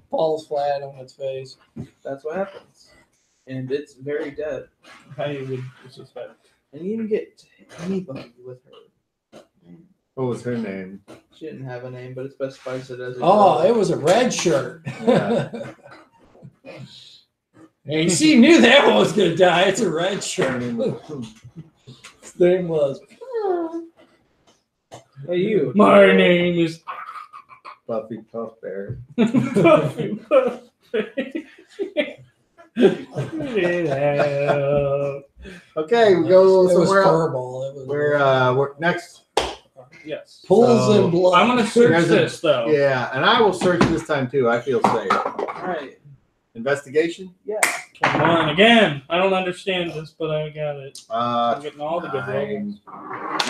Speaker 3: falls flat on its face.
Speaker 4: That's what happens. And it's very dead.
Speaker 2: I would suspect.
Speaker 4: And you didn't get anybody with her.
Speaker 5: What was her name?
Speaker 4: She didn't have a name, but it specifies it as a
Speaker 3: Oh,
Speaker 4: girl.
Speaker 3: it was a red shirt.
Speaker 5: Yeah.
Speaker 3: And she knew that one was gonna die. It's a red shirt. His name was.
Speaker 4: Hey, you.
Speaker 2: My name is
Speaker 5: Buffy Puff Bear.
Speaker 2: Puffy Puffy. Yeah.
Speaker 5: Okay, we go
Speaker 3: It was
Speaker 5: somewhere else.
Speaker 3: furball. It was
Speaker 5: We're next.
Speaker 2: Yes.
Speaker 3: pools
Speaker 5: So,
Speaker 3: and blood.
Speaker 2: I'm gonna search
Speaker 5: There's a-
Speaker 2: this though.
Speaker 5: Yeah, and I will search this time too. I feel safe.
Speaker 4: Alright.
Speaker 5: Investigation.
Speaker 4: Yeah.
Speaker 2: Come on again. I don't understand this, but I got it. I'm getting all the good rolls.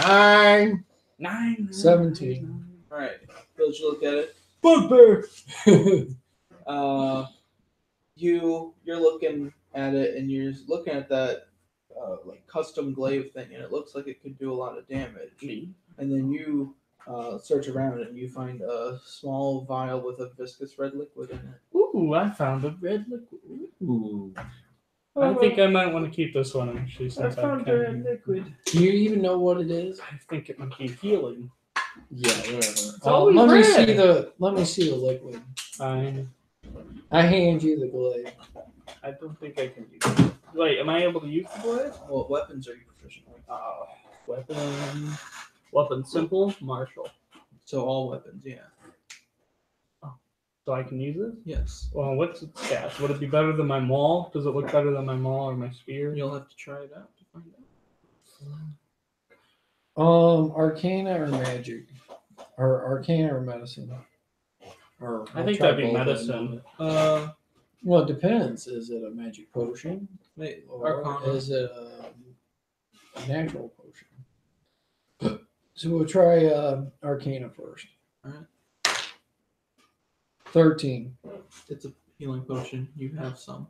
Speaker 5: 9.
Speaker 2: 9.
Speaker 3: 17.
Speaker 4: Alright. Let's look at it.
Speaker 2: Bugbear.
Speaker 4: You're looking at it, and you're looking at that like custom glaive thing, and it looks like it could do a lot of damage. And then you search around and you find a small vial with a viscous red liquid in it.
Speaker 2: Ooh, I found a red liquid.
Speaker 5: Ooh.
Speaker 2: I think I might want to keep this one actually.
Speaker 4: I
Speaker 2: Since
Speaker 4: found a red liquid.
Speaker 3: Do you even know what it is?
Speaker 2: I think it might be healing.
Speaker 3: Yeah, whatever.
Speaker 2: always
Speaker 3: let me
Speaker 2: red.
Speaker 3: see the liquid.
Speaker 2: I
Speaker 3: hand you the glaive.
Speaker 2: don't think I can use it. Wait, am I able to use the blade?
Speaker 4: What weapons are you proficient with?
Speaker 2: Weapon simple, martial.
Speaker 4: So all weapons, yeah.
Speaker 2: So I can use it?
Speaker 4: Yes.
Speaker 2: Well, what's its stats? Would it be better than my maul? Does it look better than my maul or my spear?
Speaker 4: You'll have to try it out to find out.
Speaker 3: Arcana or magic? Or arcana or medicine? Or
Speaker 2: I think that'd be medicine.
Speaker 3: Well, it depends. Is it a magic potion? Or
Speaker 4: Arcana.
Speaker 3: is it a natural potion? So we'll try arcana first.
Speaker 4: Alright.
Speaker 3: 13.
Speaker 4: It's a healing potion. You have some.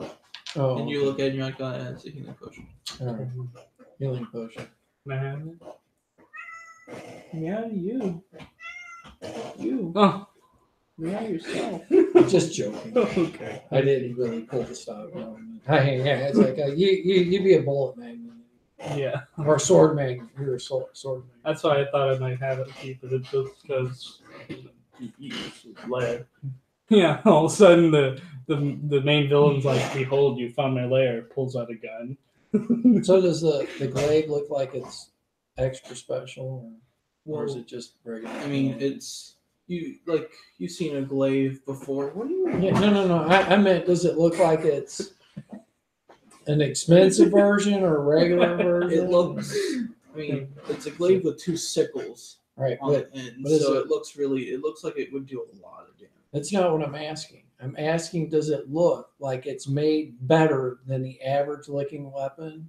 Speaker 3: Oh,
Speaker 4: And you look at it and you're like, oh, yeah, it's a healing potion.
Speaker 3: all right. Healing potion.
Speaker 2: Man.
Speaker 4: Yeah, you. You.
Speaker 2: Oh,
Speaker 4: Yeah, yourself.
Speaker 3: Just joking.
Speaker 2: okay.
Speaker 3: I didn't really pull the stop. Yeah, it's like you'd be a bullet magnet
Speaker 2: Yeah.
Speaker 3: or a sword magnet. You're a sword magnet.
Speaker 2: That's why I thought I might have it to keep it. It's just because you use lead. Yeah, all of a sudden the main villain's like, behold, you found my lair, pulls out a gun.
Speaker 3: So does the glaive look like it's extra special, or is
Speaker 4: Well,
Speaker 3: it just regular?
Speaker 4: I mean, it's you've seen a glaive before. What do you?
Speaker 3: Yeah, no. I meant, does it look like it's an expensive version or a regular version?
Speaker 4: It looks. I mean, it's a glaive with two sickles
Speaker 3: right,
Speaker 4: on
Speaker 3: but
Speaker 4: the end,
Speaker 3: but is
Speaker 4: so
Speaker 3: it-
Speaker 4: it looks really. It looks like it would do a lot of damage.
Speaker 3: that's not what I'm asking. I'm asking, does it look like it's made better than the average looking weapon?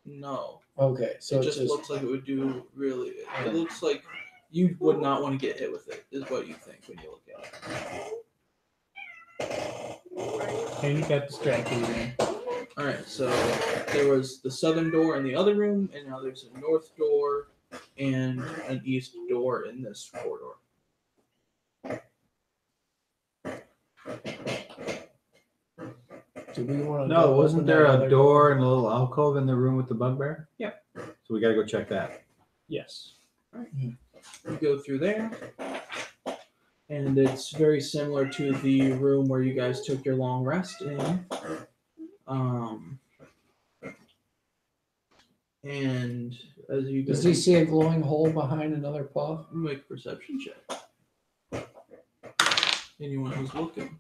Speaker 4: No,
Speaker 3: Okay, so
Speaker 4: it
Speaker 3: it's
Speaker 4: just looks like it would do really. It looks like you would not want to get hit with it. Is what you think when you look at it.
Speaker 2: And you got distracted again.
Speaker 4: All right, so there was the southern door in the other room, and now there's a north door and an east door in this corridor.
Speaker 3: Do we want to?
Speaker 5: No, wasn't there a door and a little alcove in the room with the bugbear?
Speaker 4: Yeah.
Speaker 5: So we gotta go check that.
Speaker 2: Yes.
Speaker 4: You go through there, and it's very similar to the room where you guys took your long rest in. And as you
Speaker 3: Does
Speaker 4: guys
Speaker 3: he see a glowing hole behind another puff?
Speaker 4: make a perception check. Anyone who's looking.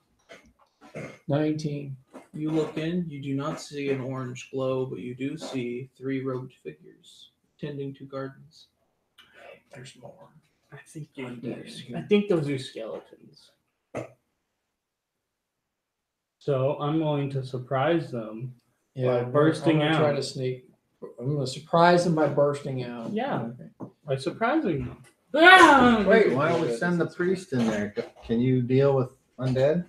Speaker 3: 19.
Speaker 4: You look in, you do not see an orange glow, but you do see 3 robed figures tending to gardens.
Speaker 3: There's more.
Speaker 2: I think those are skeletons. So I'm going to surprise them.
Speaker 3: Yeah,
Speaker 2: By bursting
Speaker 3: I'm gonna Try
Speaker 2: out.
Speaker 3: to sneak. I'm gonna surprise them by bursting out.
Speaker 2: Yeah.
Speaker 3: Okay.
Speaker 2: By surprising them. Ah!
Speaker 5: Wait, why don't we send the priest in there? Can you deal with undead?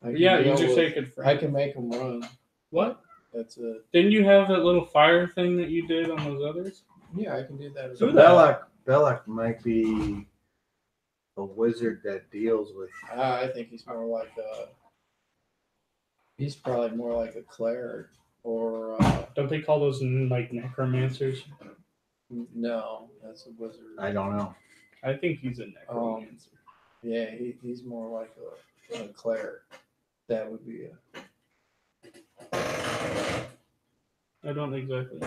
Speaker 3: I can
Speaker 2: Yeah,
Speaker 3: deal
Speaker 2: use your
Speaker 3: with-
Speaker 2: sacred
Speaker 3: I
Speaker 2: flame.
Speaker 3: can make them run.
Speaker 2: What?
Speaker 3: That's it.
Speaker 2: Didn't you have that little fire thing that you did on those others?
Speaker 3: Yeah, I can do that. As
Speaker 5: So
Speaker 3: well.
Speaker 5: Belloc might be a wizard that deals with.
Speaker 3: I think he's more like a. He's probably more like a cleric or
Speaker 2: Don't they call those like necromancers?
Speaker 3: no, that's a wizard.
Speaker 5: I don't know.
Speaker 2: I think he's a necromancer.
Speaker 3: Yeah, he's more like a cleric. That would be
Speaker 2: I don't exactly.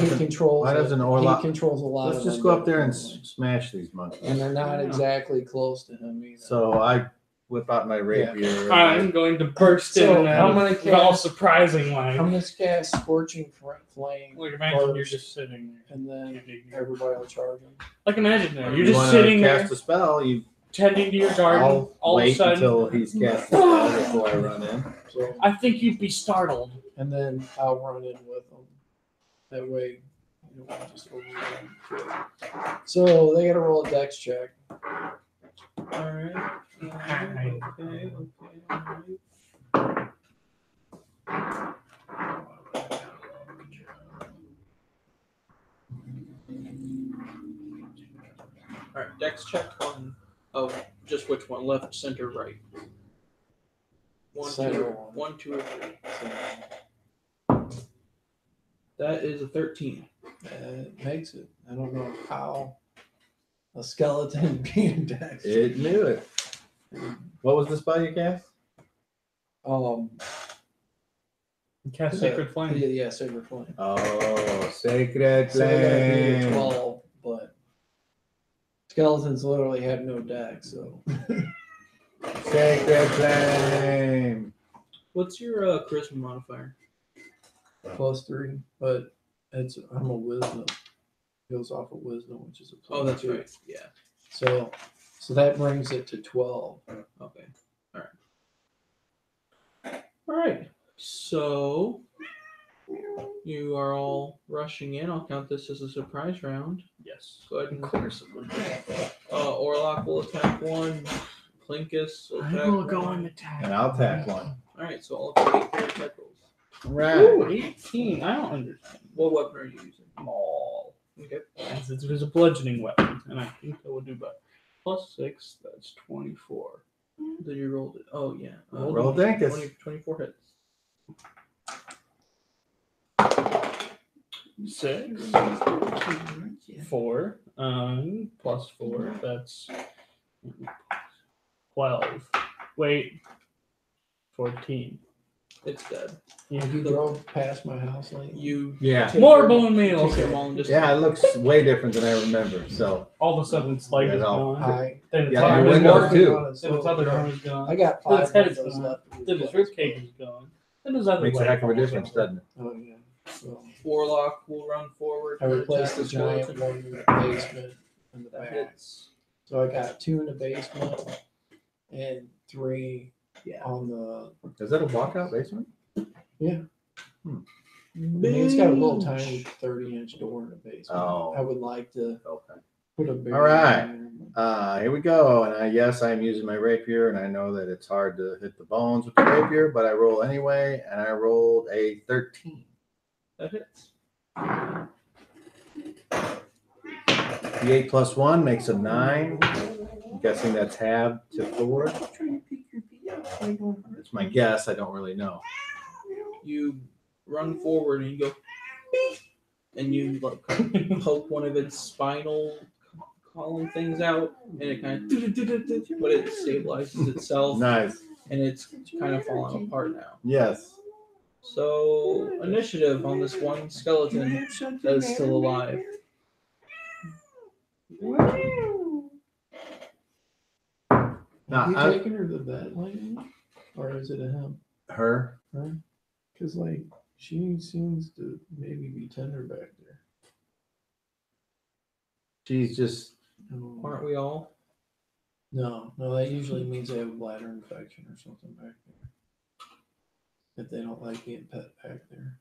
Speaker 3: he controls.
Speaker 5: why doesn't
Speaker 3: he
Speaker 5: Orlok-
Speaker 3: controls a lot.
Speaker 5: Let's
Speaker 3: of
Speaker 5: just
Speaker 3: them
Speaker 5: go up there and
Speaker 3: differently.
Speaker 5: smash these monkeys.
Speaker 3: And they're not
Speaker 2: Yeah.
Speaker 3: exactly close to him either.
Speaker 5: So I whip out my rapier.
Speaker 2: I'm going to burst
Speaker 3: So
Speaker 2: in
Speaker 3: how
Speaker 2: and
Speaker 3: many
Speaker 2: all
Speaker 3: cast-
Speaker 2: surprising
Speaker 3: I'm
Speaker 2: like.
Speaker 3: gonna cast scorching flame,
Speaker 2: Like imagine you're
Speaker 3: first,
Speaker 2: just sitting there.
Speaker 3: and then everybody will charge him.
Speaker 2: Like imagine that. You're
Speaker 5: You
Speaker 2: just
Speaker 5: wanna
Speaker 2: sitting
Speaker 5: cast
Speaker 2: there
Speaker 5: a spell. You
Speaker 2: tending to your garden.
Speaker 5: I'll
Speaker 2: all of a
Speaker 5: wait
Speaker 2: sudden,
Speaker 5: until he's cast a spell before I run in.
Speaker 3: So,
Speaker 2: I think you'd be startled.
Speaker 3: and then I'll run in with them. That way, you don't just overrun. So they got to roll a dex check.
Speaker 4: Alright.
Speaker 2: Hi.
Speaker 4: Okay. All right, Dex check on just which one, left, center, right.
Speaker 3: Center
Speaker 4: One, two, or three.
Speaker 3: So,
Speaker 4: That is a 13.
Speaker 3: it makes it. I don't know how a skeleton being Dex.
Speaker 5: It knew it. What was the spell you cast?
Speaker 2: Cast Sacred Flame.
Speaker 3: Yeah, Sacred Flame.
Speaker 5: Oh, Sacred
Speaker 3: So they gotta be
Speaker 5: Flame.
Speaker 3: 12, but skeletons literally have no deck, so
Speaker 5: Sacred Flame.
Speaker 4: What's your charisma modifier?
Speaker 3: +3. But I'm a wisdom. Goes off of wisdom, which is a plus
Speaker 4: Oh, that's
Speaker 3: 2.
Speaker 4: right. Yeah.
Speaker 3: So that brings it to 12.
Speaker 4: Okay. All right. So you are all rushing in. I'll count this as a surprise round.
Speaker 2: Yes.
Speaker 4: Go ahead
Speaker 2: Of
Speaker 4: and
Speaker 2: course it would be.
Speaker 4: Orlock will attack 1. Clinkus will attack 1.
Speaker 2: attack.
Speaker 5: And I'll attack one.
Speaker 4: All right. So all of 8 attack rolls.
Speaker 5: Right.
Speaker 2: Ooh, 18. I don't understand.
Speaker 4: What weapon are you using?
Speaker 2: Maul.
Speaker 4: Okay.
Speaker 2: It was a bludgeoning weapon, and I think I would do better. +6, that's 24.
Speaker 4: Did you roll it? Oh yeah.
Speaker 5: Roll Dinkus.
Speaker 4: 24 hits.
Speaker 2: 6, 4, +4, that's 12. Wait, 14.
Speaker 4: It's dead.
Speaker 3: Have you drove past my house lately?
Speaker 4: You
Speaker 5: Yeah.
Speaker 2: More bone meal.
Speaker 4: take them all and just
Speaker 5: Yeah, it looks way different than I remember. So
Speaker 2: All of a sudden, its leg is
Speaker 5: Yeah, no.
Speaker 2: gone.
Speaker 3: Hi.
Speaker 2: Then its
Speaker 5: Yeah,
Speaker 2: arm
Speaker 5: your
Speaker 2: is
Speaker 5: windows
Speaker 2: gone.
Speaker 5: too.
Speaker 2: Then its other arm is gone.
Speaker 3: I got
Speaker 2: Then
Speaker 3: 5
Speaker 2: its head is
Speaker 3: windows
Speaker 2: gone.
Speaker 3: left.
Speaker 2: Then his ribcage is gone. Then his other
Speaker 5: makes a
Speaker 2: leg
Speaker 5: heck of a
Speaker 2: falls
Speaker 5: difference,
Speaker 2: over.
Speaker 5: doesn't it?
Speaker 3: Oh yeah. So
Speaker 4: Warlock will run forward.
Speaker 3: I replaced the
Speaker 4: attack
Speaker 3: giant
Speaker 4: skeleton.
Speaker 3: one in the basement in the
Speaker 4: That
Speaker 3: back.
Speaker 4: hits.
Speaker 3: So I got 2 in the basement and 3
Speaker 4: Yeah.
Speaker 3: on the.
Speaker 5: Is that a walkout basement?
Speaker 3: Yeah. I mean, it's got a little tiny 30-inch door in the basement.
Speaker 5: Oh.
Speaker 3: I would like to
Speaker 5: Okay.
Speaker 3: put a bigger
Speaker 5: All right.
Speaker 3: one there.
Speaker 5: Here we go. And yes, I'm using my rapier, and I know that it's hard to hit the bones with the rapier, but I roll anyway, and I rolled a 13.
Speaker 4: That hits.
Speaker 5: The 8 + 1 makes a 9. I'm guessing that's halved to 4. It's my guess. I don't really know.
Speaker 4: You run forward and you go, and you like poke one of its spinal column things out, and it kind of, but it stabilizes itself,
Speaker 5: Nice.
Speaker 4: and it's kind of falling apart now.
Speaker 5: Yes.
Speaker 4: So initiative on this one skeleton that is still alive.
Speaker 5: Now,
Speaker 3: Have you
Speaker 5: I-
Speaker 3: taken her to bed lately? Or is it a him?
Speaker 5: Her.
Speaker 3: Because, like, she seems to maybe be tender back there.
Speaker 5: She's just.
Speaker 4: Aren't we all?
Speaker 3: No, that usually means they have a bladder infection or something back there. If they don't like being pet back there.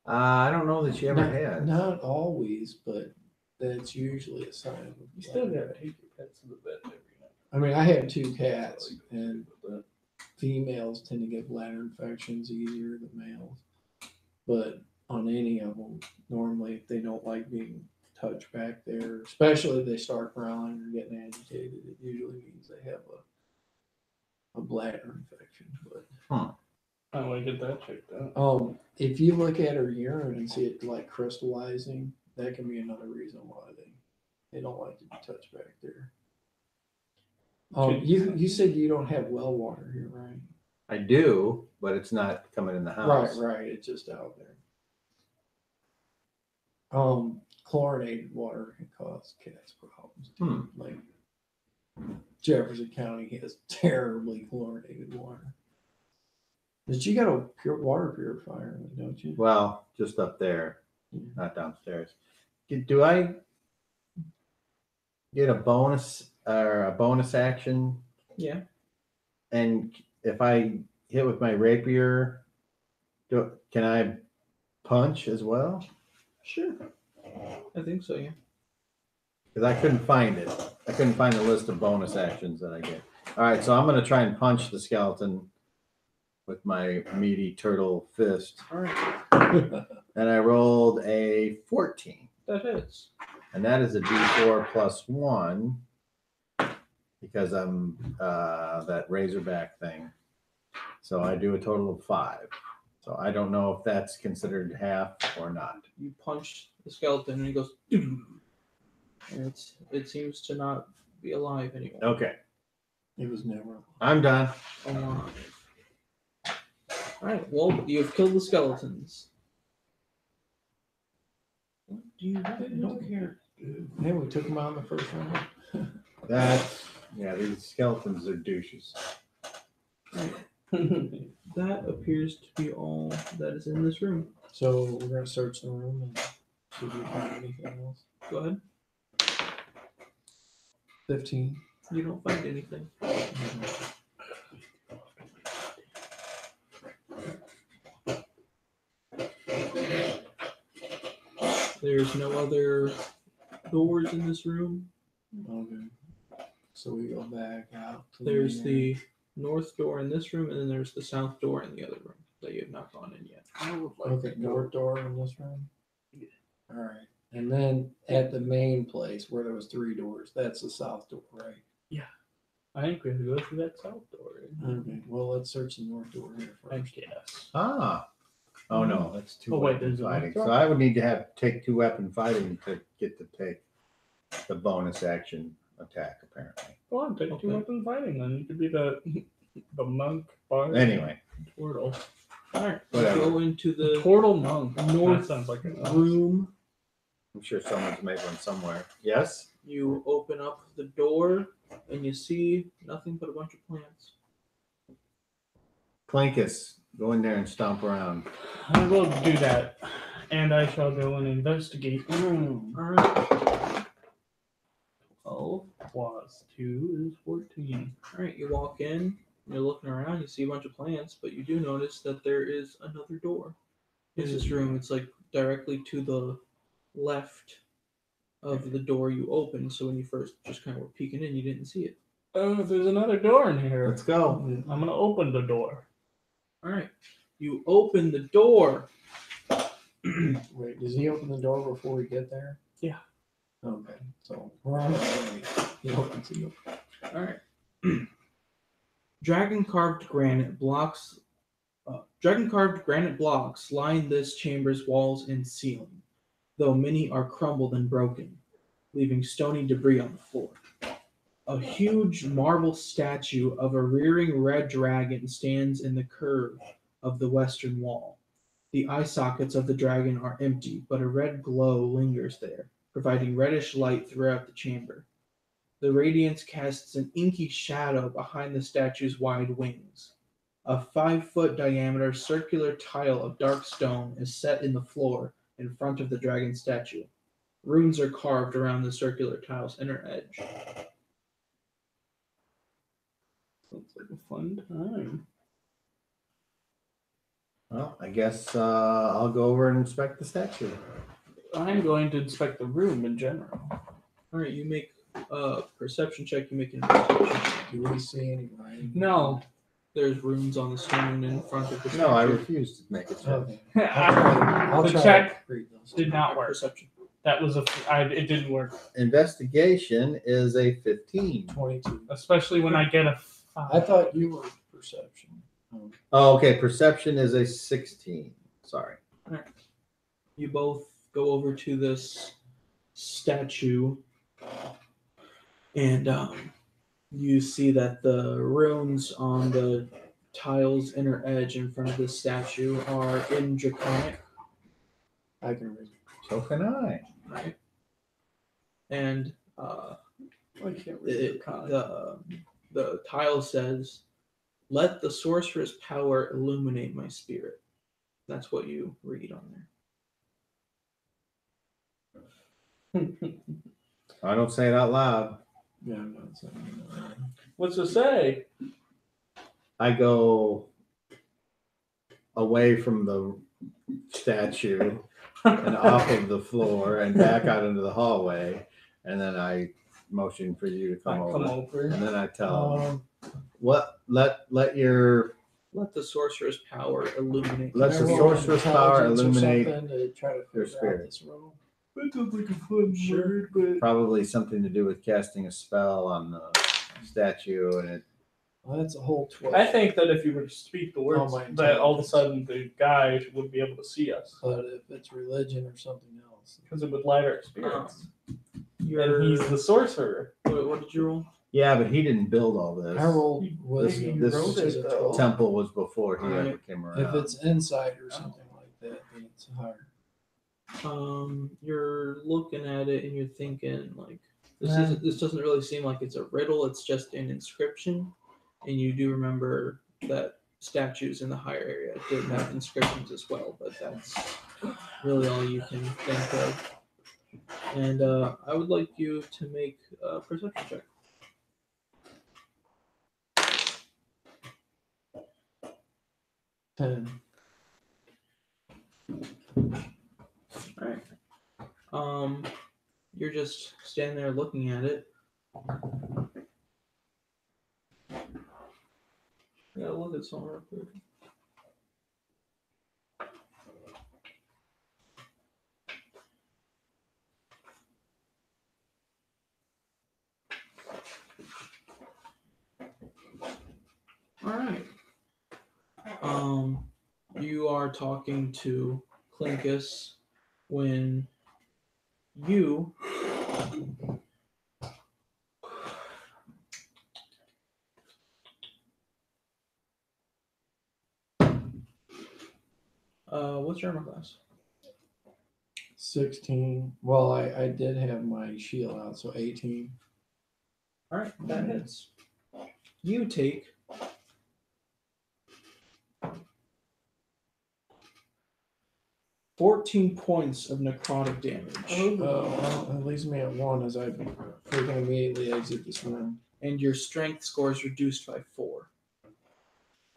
Speaker 5: I don't know that she ever had.
Speaker 3: Not always, but that's usually a sign of a
Speaker 2: You still
Speaker 3: bladder
Speaker 2: gotta take your pets to the vet every night.
Speaker 3: I mean, I have 2 cats, and females tend to get bladder infections easier than males. But on any of them, normally, if they don't like being touched back there, especially if they start growling or getting agitated, it usually means they have a bladder infection. But
Speaker 2: I want to get that checked out.
Speaker 3: if you look at her urine and see it like crystallizing, that can be another reason why they don't like to be touched back there. You said you don't have well water here, right?
Speaker 5: I do, but it's not coming in the house.
Speaker 3: Right. It's just out there. Chlorinated water can cause cats problems too. Like Jefferson County has terribly chlorinated water. But you got a pure water purifier, don't you?
Speaker 5: Well, just up there,
Speaker 3: Yeah.
Speaker 5: not downstairs. Do I get a bonus or a bonus action?
Speaker 4: Yeah.
Speaker 5: And if I hit with my rapier, can I punch as well?
Speaker 4: Sure. I think so, yeah.
Speaker 5: Because I couldn't find it. I couldn't find the list of bonus actions that I get. All right, so I'm going to try and punch the skeleton with my meaty turtle fist.
Speaker 4: All right.
Speaker 5: And I rolled a 14.
Speaker 4: That hits.
Speaker 5: and that is a D4 plus 1 because I'm that Razorback thing. So I do a total of 5. So I don't know if that's considered half or not.
Speaker 4: You punch the skeleton and he goes, "Doo." And it seems to not be alive anymore.
Speaker 5: Okay,
Speaker 3: It was never.
Speaker 5: I'm done.
Speaker 4: Alive. Alright, well, you've killed the skeletons. What do you don't care?
Speaker 3: Yeah, we took him out in the first round.
Speaker 5: These skeletons are douches.
Speaker 4: That appears to be all that is in this room.
Speaker 3: So we're gonna search the room and see if we find anything else.
Speaker 4: Go ahead.
Speaker 3: 15.
Speaker 4: You don't find anything. There's no other doors in this room.
Speaker 3: Okay. So we go back out. To
Speaker 4: There's the north door in this room, and then there's the south door in the other room that you have not gone in yet.
Speaker 3: I would like the north door in this room. Yeah. All right. And then at the main place where there was 3 doors, that's the south door, right?
Speaker 2: I think we have to go through that south door.
Speaker 3: Okay. Well, let's search the north door here
Speaker 2: I
Speaker 3: first.
Speaker 2: guess.
Speaker 5: Ah. Oh no, that's 2
Speaker 2: Oh, wait,
Speaker 5: weapon
Speaker 2: there's a
Speaker 5: fighting.
Speaker 2: throw?
Speaker 5: So I would need to take 2 weapon fighting to get to take the bonus action attack, apparently.
Speaker 2: Go on, take
Speaker 4: Okay.
Speaker 2: 2 weapon fighting then. You could be the monk, bard,
Speaker 5: Anyway,
Speaker 2: turtle.
Speaker 4: Alright,
Speaker 5: Whatever.
Speaker 4: go into
Speaker 2: The
Speaker 4: the
Speaker 2: turtle monk.
Speaker 4: north
Speaker 2: That sounds like a
Speaker 4: room.
Speaker 5: I'm sure someone's made one somewhere. Yes?
Speaker 4: You open up the door, and you see nothing but a bunch of plants.
Speaker 5: Clinkus, go in there and stomp around.
Speaker 2: I will do that. And I shall go and investigate the room.
Speaker 4: Alright,
Speaker 2: 12 plus 2 is 14.
Speaker 4: alright, you walk in, you're looking around, you see a bunch of plants, but you do notice that there is another door in this room. It's like directly to the left of the door you opened, so when you first just kind of were peeking in, you didn't see it.
Speaker 2: Oh, there's another door in here.
Speaker 5: Let's go.
Speaker 2: I'm gonna open the door.
Speaker 4: Alright, you open the door.
Speaker 3: Wait, does he open the door before we get there?
Speaker 2: Yeah.
Speaker 3: Okay. So we're on the way. He opens the door.
Speaker 4: Alright. Dragon carved granite blocks line this chamber's walls and ceiling, though many are crumbled and broken, leaving stony debris on the floor. A huge marble statue of a rearing red dragon stands in the curve of the western wall. The eye sockets of the dragon are empty, but a red glow lingers there, providing reddish light throughout the chamber. The radiance casts an inky shadow behind the statue's wide wings. A 5-foot diameter circular tile of dark stone is set in the floor in front of the dragon statue. Runes are carved around the circular tile's inner edge.
Speaker 2: Sounds like a fun time.
Speaker 5: Well, I guess I'll go over and inspect the statue.
Speaker 2: I'm going to inspect the room in general.
Speaker 4: Alright, you make a perception check, you make an investigation check.
Speaker 3: Do we see any writing?
Speaker 2: No.
Speaker 4: There's runes on the stone in front of the statue.
Speaker 5: No, I refuse to make a check.
Speaker 3: Okay.
Speaker 2: The
Speaker 3: try
Speaker 2: check
Speaker 3: to read those.
Speaker 2: did not work.
Speaker 4: Perception.
Speaker 2: That was it didn't work.
Speaker 5: Investigation is a 15.
Speaker 3: 22.
Speaker 2: Especially when I get a 5.
Speaker 3: I thought you were perception.
Speaker 5: Oh, okay. Perception is a 16. Sorry.
Speaker 4: You both go over to this statue, and you see that the runes on the tile's inner edge in front of the statue are in Draconic,
Speaker 3: I can read.
Speaker 5: So can I.
Speaker 4: right? And
Speaker 3: I can't read.
Speaker 4: the tile says, "Let the sorcerer's power illuminate my spirit." That's what you read on there.
Speaker 5: I don't say it out loud.
Speaker 3: Yeah, I'm not saying that.
Speaker 2: What's it say?
Speaker 5: I go away from the statue and off of the floor and back out into the hallway, and then I motion for you to
Speaker 2: I
Speaker 5: come
Speaker 2: come
Speaker 5: over.
Speaker 2: over.
Speaker 5: And then I tell them, let your
Speaker 4: Let the sorcerer's power illuminate.
Speaker 5: Let
Speaker 3: Can I
Speaker 5: the
Speaker 3: roll
Speaker 5: sorcerer's power
Speaker 3: intelligence or
Speaker 5: illuminate
Speaker 3: something to try to
Speaker 5: your
Speaker 3: figure out
Speaker 5: spirit.
Speaker 3: this room?
Speaker 2: That sounds like a fun
Speaker 3: Sure.
Speaker 2: word, but
Speaker 5: Probably something to do with casting a spell on the statue, and it.
Speaker 3: Well, that's a whole 12.
Speaker 2: I think that if you were to speak the words,
Speaker 3: my
Speaker 2: that all of a
Speaker 3: intelligence.
Speaker 2: sudden the guy would be able to see us
Speaker 3: But if it's religion or something else,
Speaker 2: because it would light our spirits.
Speaker 4: You're,
Speaker 2: And he's the sorcerer.
Speaker 4: what did you roll?
Speaker 5: Yeah, but he didn't build all this.
Speaker 3: I rolled
Speaker 2: He
Speaker 3: wisdom.
Speaker 5: this
Speaker 2: wrote
Speaker 3: which is
Speaker 2: it,
Speaker 3: a
Speaker 2: though.
Speaker 3: 12.
Speaker 5: Temple was before he ever
Speaker 4: Alright.
Speaker 5: came around.
Speaker 3: If it's insight or something like that, then it's higher.
Speaker 4: You're looking at it and you're thinking like
Speaker 2: Yeah.
Speaker 4: this doesn't really seem like it's a riddle. It's just an inscription, and you do remember that statues in the higher area did have inscriptions as well, but that's really all you can think of. And I would like you to make a perception check.
Speaker 3: Ten.
Speaker 4: Alright. You're just standing there looking at it. I gotta look at something real quick. Alright. You are talking to Clinkus when you what's your armor class?
Speaker 3: 16. Well, I did have my shield out, so 18.
Speaker 4: Alright, that hits. You take 14 points of necrotic damage.
Speaker 3: Well, that leaves me at 1 as I freaking immediately exit this room.
Speaker 4: And your strength score is reduced by 4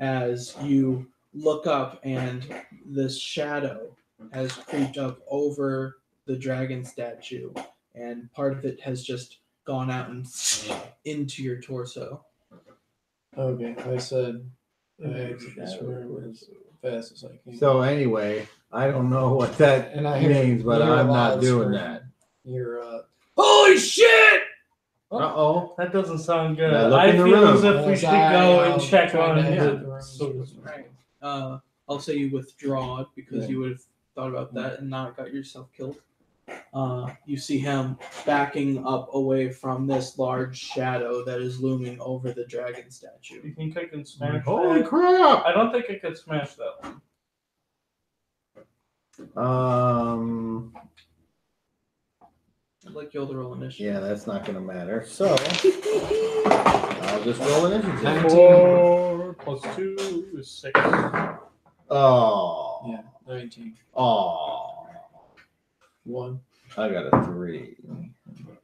Speaker 4: as you look up and this shadow has creeped up over the dragon statue, and part of it has just gone out and into your torso.
Speaker 3: Okay, I said I exit this room as fast as I can.
Speaker 5: So anyway, I don't know what that
Speaker 3: And I hear-
Speaker 5: means, but
Speaker 3: you hear a
Speaker 5: I'm not
Speaker 3: loud
Speaker 5: doing
Speaker 3: scream.
Speaker 5: that.
Speaker 3: You're
Speaker 4: Holy shit!
Speaker 5: Uh-oh.
Speaker 2: That doesn't sound good.
Speaker 5: Yeah, look
Speaker 2: I
Speaker 5: in the
Speaker 2: feel
Speaker 5: room.
Speaker 2: as if we
Speaker 3: As
Speaker 2: should
Speaker 3: I,
Speaker 2: go and
Speaker 3: um,
Speaker 2: check
Speaker 3: try
Speaker 2: on
Speaker 3: to exit
Speaker 2: the
Speaker 3: the room.
Speaker 2: soldiers.
Speaker 4: I'll say you withdraw it because
Speaker 3: Yeah.
Speaker 4: you would have thought about that and not got yourself killed. You see him backing up away from this large shadow that is looming over the dragon
Speaker 2: Do
Speaker 4: statue.
Speaker 2: you think I can smash
Speaker 5: Holy
Speaker 2: that?
Speaker 5: crap!
Speaker 2: I don't think I could smash that one.
Speaker 4: I'd like you all to roll initiative.
Speaker 5: Yeah, that's not going to matter. So, I'll just roll initiative.
Speaker 3: 19.
Speaker 2: 4 plus 2 is 6.
Speaker 5: Oh.
Speaker 3: yeah, 19.
Speaker 5: Oh.
Speaker 3: 1.
Speaker 5: I got a 3.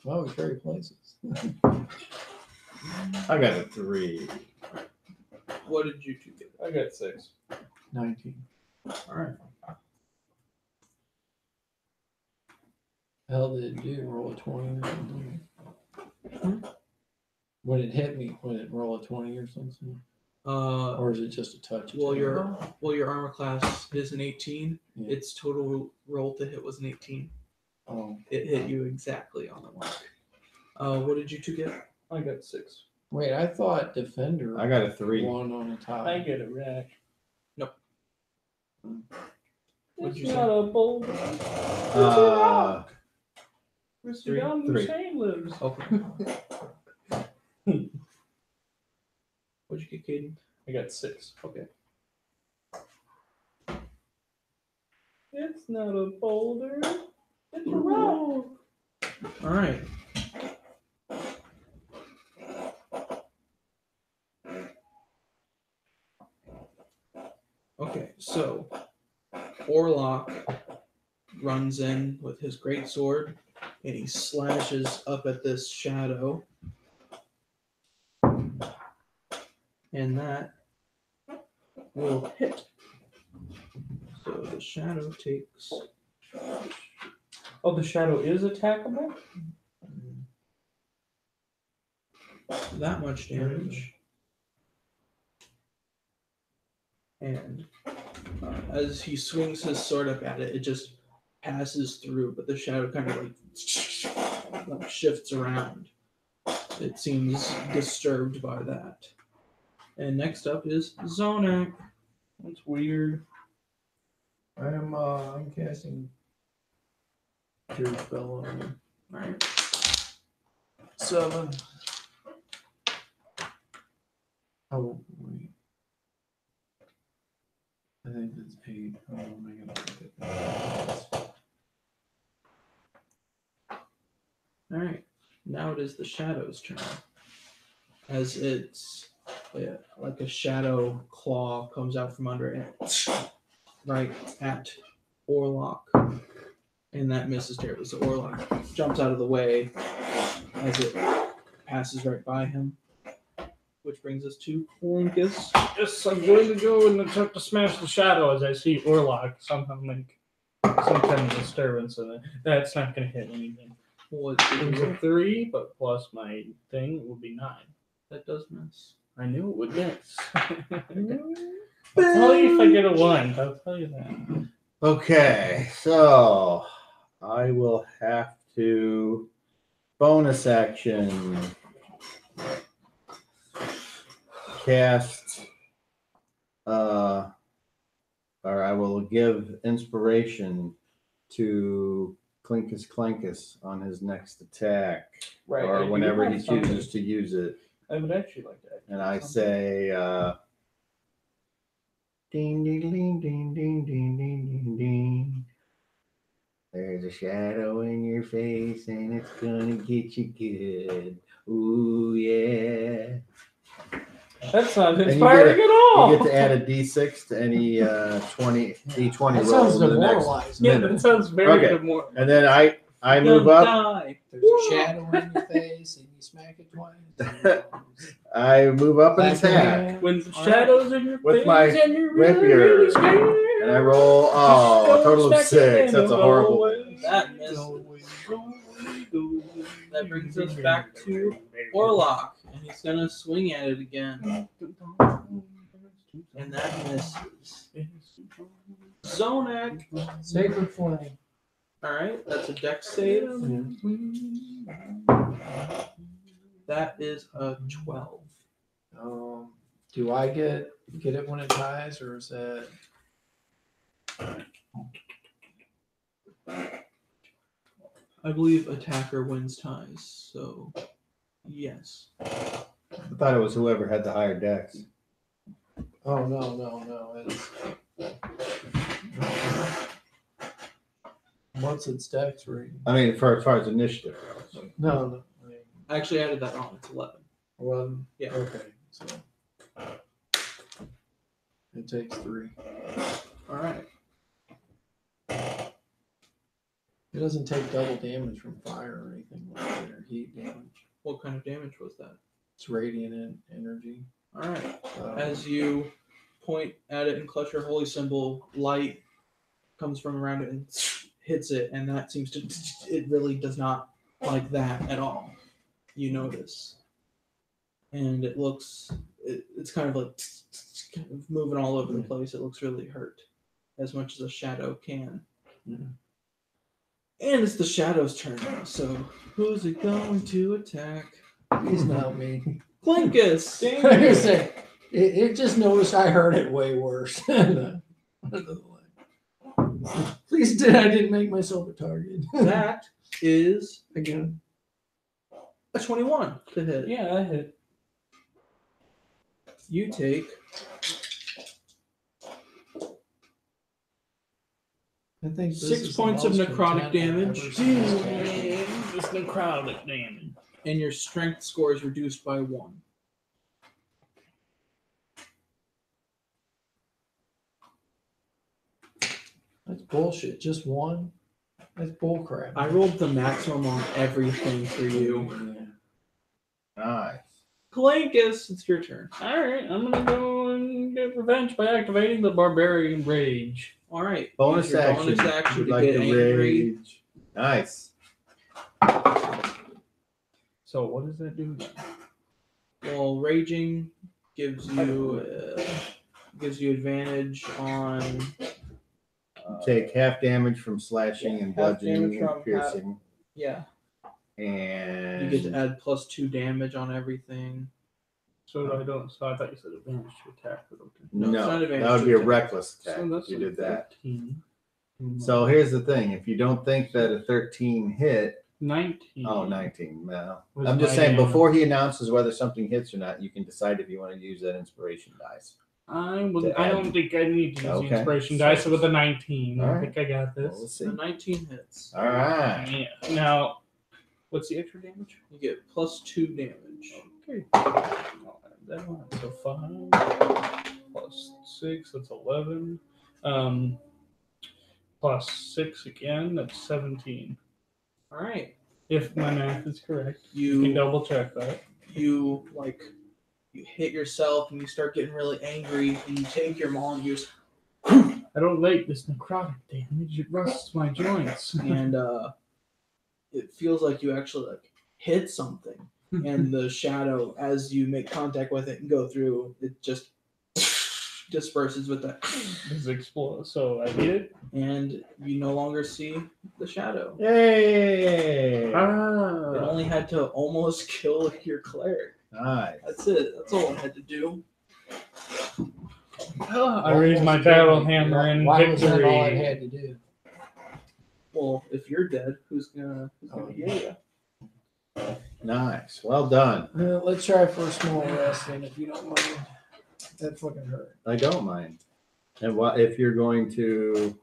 Speaker 3: Well, we carry places.
Speaker 5: I got a 3.
Speaker 4: What did you two get?
Speaker 2: I got 6.
Speaker 3: 19.
Speaker 4: Alright.
Speaker 3: Hell did it do? Roll a 20 or something? When it hit me, would it roll a 20 or something? Or is it just a touch?
Speaker 4: Well, your armor class is an 18.
Speaker 3: Yeah.
Speaker 4: Its total roll to hit was an 18.
Speaker 3: Oh,
Speaker 4: It hit you exactly on the mark. What did you two get?
Speaker 2: I got 6.
Speaker 3: wait, I thought Defender
Speaker 5: I got a 3.
Speaker 3: one on the top.
Speaker 2: I get it right.
Speaker 4: Nope.
Speaker 2: It's
Speaker 4: What'd you say?
Speaker 2: not a boulder. Mr.
Speaker 5: Three.
Speaker 2: Young
Speaker 5: Three.
Speaker 2: Hussein lives.
Speaker 4: Okay. What'd you get, Caden?
Speaker 2: I got 6.
Speaker 4: Okay.
Speaker 2: It's not a boulder. It's a rock.
Speaker 4: Alright. Okay, so Orlok runs in with his great sword and he slashes up at this shadow. And that will hit. So the shadow takes
Speaker 2: Oh, the shadow is attackable?
Speaker 4: that much damage. And as he swings his sword up at it, it just passes through, but the shadow kind of like shifts around. It seems disturbed by that. And next up is Zonak.
Speaker 2: That's weird.
Speaker 3: I'm casting Cure Spell on him.
Speaker 4: Alright.
Speaker 3: 7. Oh, wait. I think it's 8. Oh, am I gonna look at that?
Speaker 4: Alright. Now it is the shadow's turn. As it's like a shadow claw comes out from under it. Right at Orlok. And that misses terribly. So Orlok jumps out of the way as it passes right by him. Which brings us to Linkus.
Speaker 2: Yes, I'm going to go and attempt to smash the shadow as I see Orlok somehow make some kind of disturbance in it. That's not going to hit anything.
Speaker 4: Well,
Speaker 2: It was a 3, but plus my thing would be 9.
Speaker 4: that does miss.
Speaker 2: I knew it would miss. I'll tell you if I get a 1. I'll tell you that.
Speaker 5: Okay, so I will have to bonus action cast or I will give inspiration to Clinkus on his next attack,
Speaker 2: Right.
Speaker 5: or
Speaker 2: I do
Speaker 5: whenever
Speaker 2: have
Speaker 5: he
Speaker 2: something.
Speaker 5: chooses to use it.
Speaker 2: I would actually like that.
Speaker 5: And I say, ding, ding, ding, ding, ding, ding, ding, ding, ding. There's a shadow in your face and it's gonna get you good. Ooh, yeah.
Speaker 2: That's not
Speaker 5: you
Speaker 2: inspiring
Speaker 5: get
Speaker 2: at all.
Speaker 5: You get to add a d6 to any d20
Speaker 3: That
Speaker 5: roll
Speaker 3: sounds
Speaker 5: over the next
Speaker 3: demoralizing.
Speaker 2: Yeah,
Speaker 5: minute.
Speaker 2: that sounds very
Speaker 5: Okay.
Speaker 2: good. More.
Speaker 5: And then I move up.
Speaker 4: Die.
Speaker 3: There's a shadow in your face and you smack it twice.
Speaker 5: I move up and attack.
Speaker 2: When the shadows in your
Speaker 5: With
Speaker 2: face
Speaker 5: my
Speaker 2: and you're
Speaker 5: rapier.
Speaker 2: really scared.
Speaker 5: And I roll, a total of 6. That's a horrible.
Speaker 4: That misses. That brings us back to Orlok, and he's gonna swing at it again. And that misses. Zonak.
Speaker 3: Sacred Flame.
Speaker 4: Alright, that's a dex save. That is a 12.
Speaker 3: Do I get it when it ties, or is that?
Speaker 4: I believe attacker wins ties, so yes.
Speaker 5: I thought it was whoever had the higher dex.
Speaker 3: Oh no! It's what's its dex rating?
Speaker 5: I mean, as far as initiative goes.
Speaker 3: No.
Speaker 4: I actually added that on. It's 11.
Speaker 3: 11.
Speaker 4: Yeah.
Speaker 3: Okay, so it takes 3.
Speaker 4: Alright.
Speaker 3: It doesn't take double damage from fire or anything like that, or heat damage.
Speaker 4: What kind of damage was that?
Speaker 3: It's radiant energy.
Speaker 4: Alright.
Speaker 3: So,
Speaker 4: As you point at it and clutch your holy symbol, light comes from around it and hits it, and that seems to. It really does not like that at all. You notice. And it looks. It's kind of like. Kind of moving all over the place. It looks really hurt. As much as a shadow can.
Speaker 3: Yeah.
Speaker 4: And it's the shadow's turn now, so who's it going to attack?
Speaker 3: Please not me.
Speaker 4: Clinkus!
Speaker 3: Like I say, it just noticed I heard it way worse. Please, I didn't make myself a target.
Speaker 4: That is
Speaker 3: Again.
Speaker 4: a 21 to hit.
Speaker 2: Yeah, I hit.
Speaker 4: You take
Speaker 3: I think this
Speaker 4: 6
Speaker 3: is the
Speaker 4: points of
Speaker 3: most
Speaker 4: necrotic
Speaker 3: content I've
Speaker 4: damage.
Speaker 3: ever seen this game.
Speaker 2: This necrotic damage.
Speaker 4: And your strength score is reduced by 1.
Speaker 3: That's bullshit. Just one? That's bullcrap.
Speaker 4: I rolled the maximum on everything for you.
Speaker 5: Nice.
Speaker 4: Clinkus, it's your turn.
Speaker 2: Alright, I'm gonna go and get revenge by activating the Barbarian Rage.
Speaker 4: Alright.
Speaker 5: Bonus
Speaker 4: use your
Speaker 5: action.
Speaker 4: Bonus action
Speaker 5: Would
Speaker 4: to
Speaker 5: like
Speaker 4: get
Speaker 5: to
Speaker 4: angry.
Speaker 5: rage. Nice.
Speaker 2: So what does that do?
Speaker 4: Well, raging gives you advantage on
Speaker 5: take half damage from slashing
Speaker 4: yeah,
Speaker 5: and
Speaker 4: half
Speaker 5: bludgeoning
Speaker 4: damage
Speaker 5: and
Speaker 4: from
Speaker 5: piercing.
Speaker 4: Yeah.
Speaker 5: And
Speaker 4: You get to add +2 damage on everything.
Speaker 2: So I don't. So I thought you said advantage to attack, but okay.
Speaker 4: No, it's not advantage
Speaker 5: that would
Speaker 4: to
Speaker 5: be a
Speaker 4: attack.
Speaker 5: reckless attack
Speaker 2: So that's
Speaker 5: if you
Speaker 2: like
Speaker 5: did that.
Speaker 2: 13.
Speaker 5: So here's the thing: if you don't think that a 13 hit,
Speaker 2: 19.
Speaker 5: oh, 19. No,
Speaker 2: Was
Speaker 5: I'm just
Speaker 2: my
Speaker 5: saying
Speaker 2: damage.
Speaker 5: before he announces whether something hits or not, you can decide if you want to use that inspiration dice.
Speaker 2: I
Speaker 5: To
Speaker 2: don't
Speaker 5: add-
Speaker 2: think I need to use
Speaker 5: Okay.
Speaker 2: the inspiration dice with a 19.
Speaker 5: All
Speaker 2: I
Speaker 5: right.
Speaker 2: think I got
Speaker 5: Well,
Speaker 2: this.
Speaker 5: we'll see.
Speaker 4: The 19 hits.
Speaker 5: All right.
Speaker 2: Yeah. Now, what's the extra damage?
Speaker 4: You get +2 damage.
Speaker 2: Okay. I'll add that one. So 5 plus 6, that's 11. Plus 6 again, that's 17.
Speaker 4: All right.
Speaker 2: If my math is correct. You can
Speaker 4: You
Speaker 2: double check that.
Speaker 4: you hit yourself and you start getting really angry and you take your maul and you just
Speaker 2: I don't like this necrotic damage. It rusts my joints.
Speaker 4: and it feels like you actually like hit something and the shadow as you make contact with it and go through it just disperses with that
Speaker 2: This explodes. So I beat it.
Speaker 4: and you no longer see the shadow.
Speaker 5: Yay!
Speaker 4: It
Speaker 2: Ah.
Speaker 4: only had to almost kill your cleric.
Speaker 5: Nice.
Speaker 4: That's it. That's all it had to do.
Speaker 2: I raised my battle hammer in
Speaker 3: Why was that all I
Speaker 2: victory.
Speaker 3: had to do?
Speaker 4: Well, if you're dead, who's gonna heal you?
Speaker 5: Nice. Well done.
Speaker 3: Let's try for a small rest then, if you don't mind. That fucking hurt.
Speaker 5: I don't mind. And what if you're going to?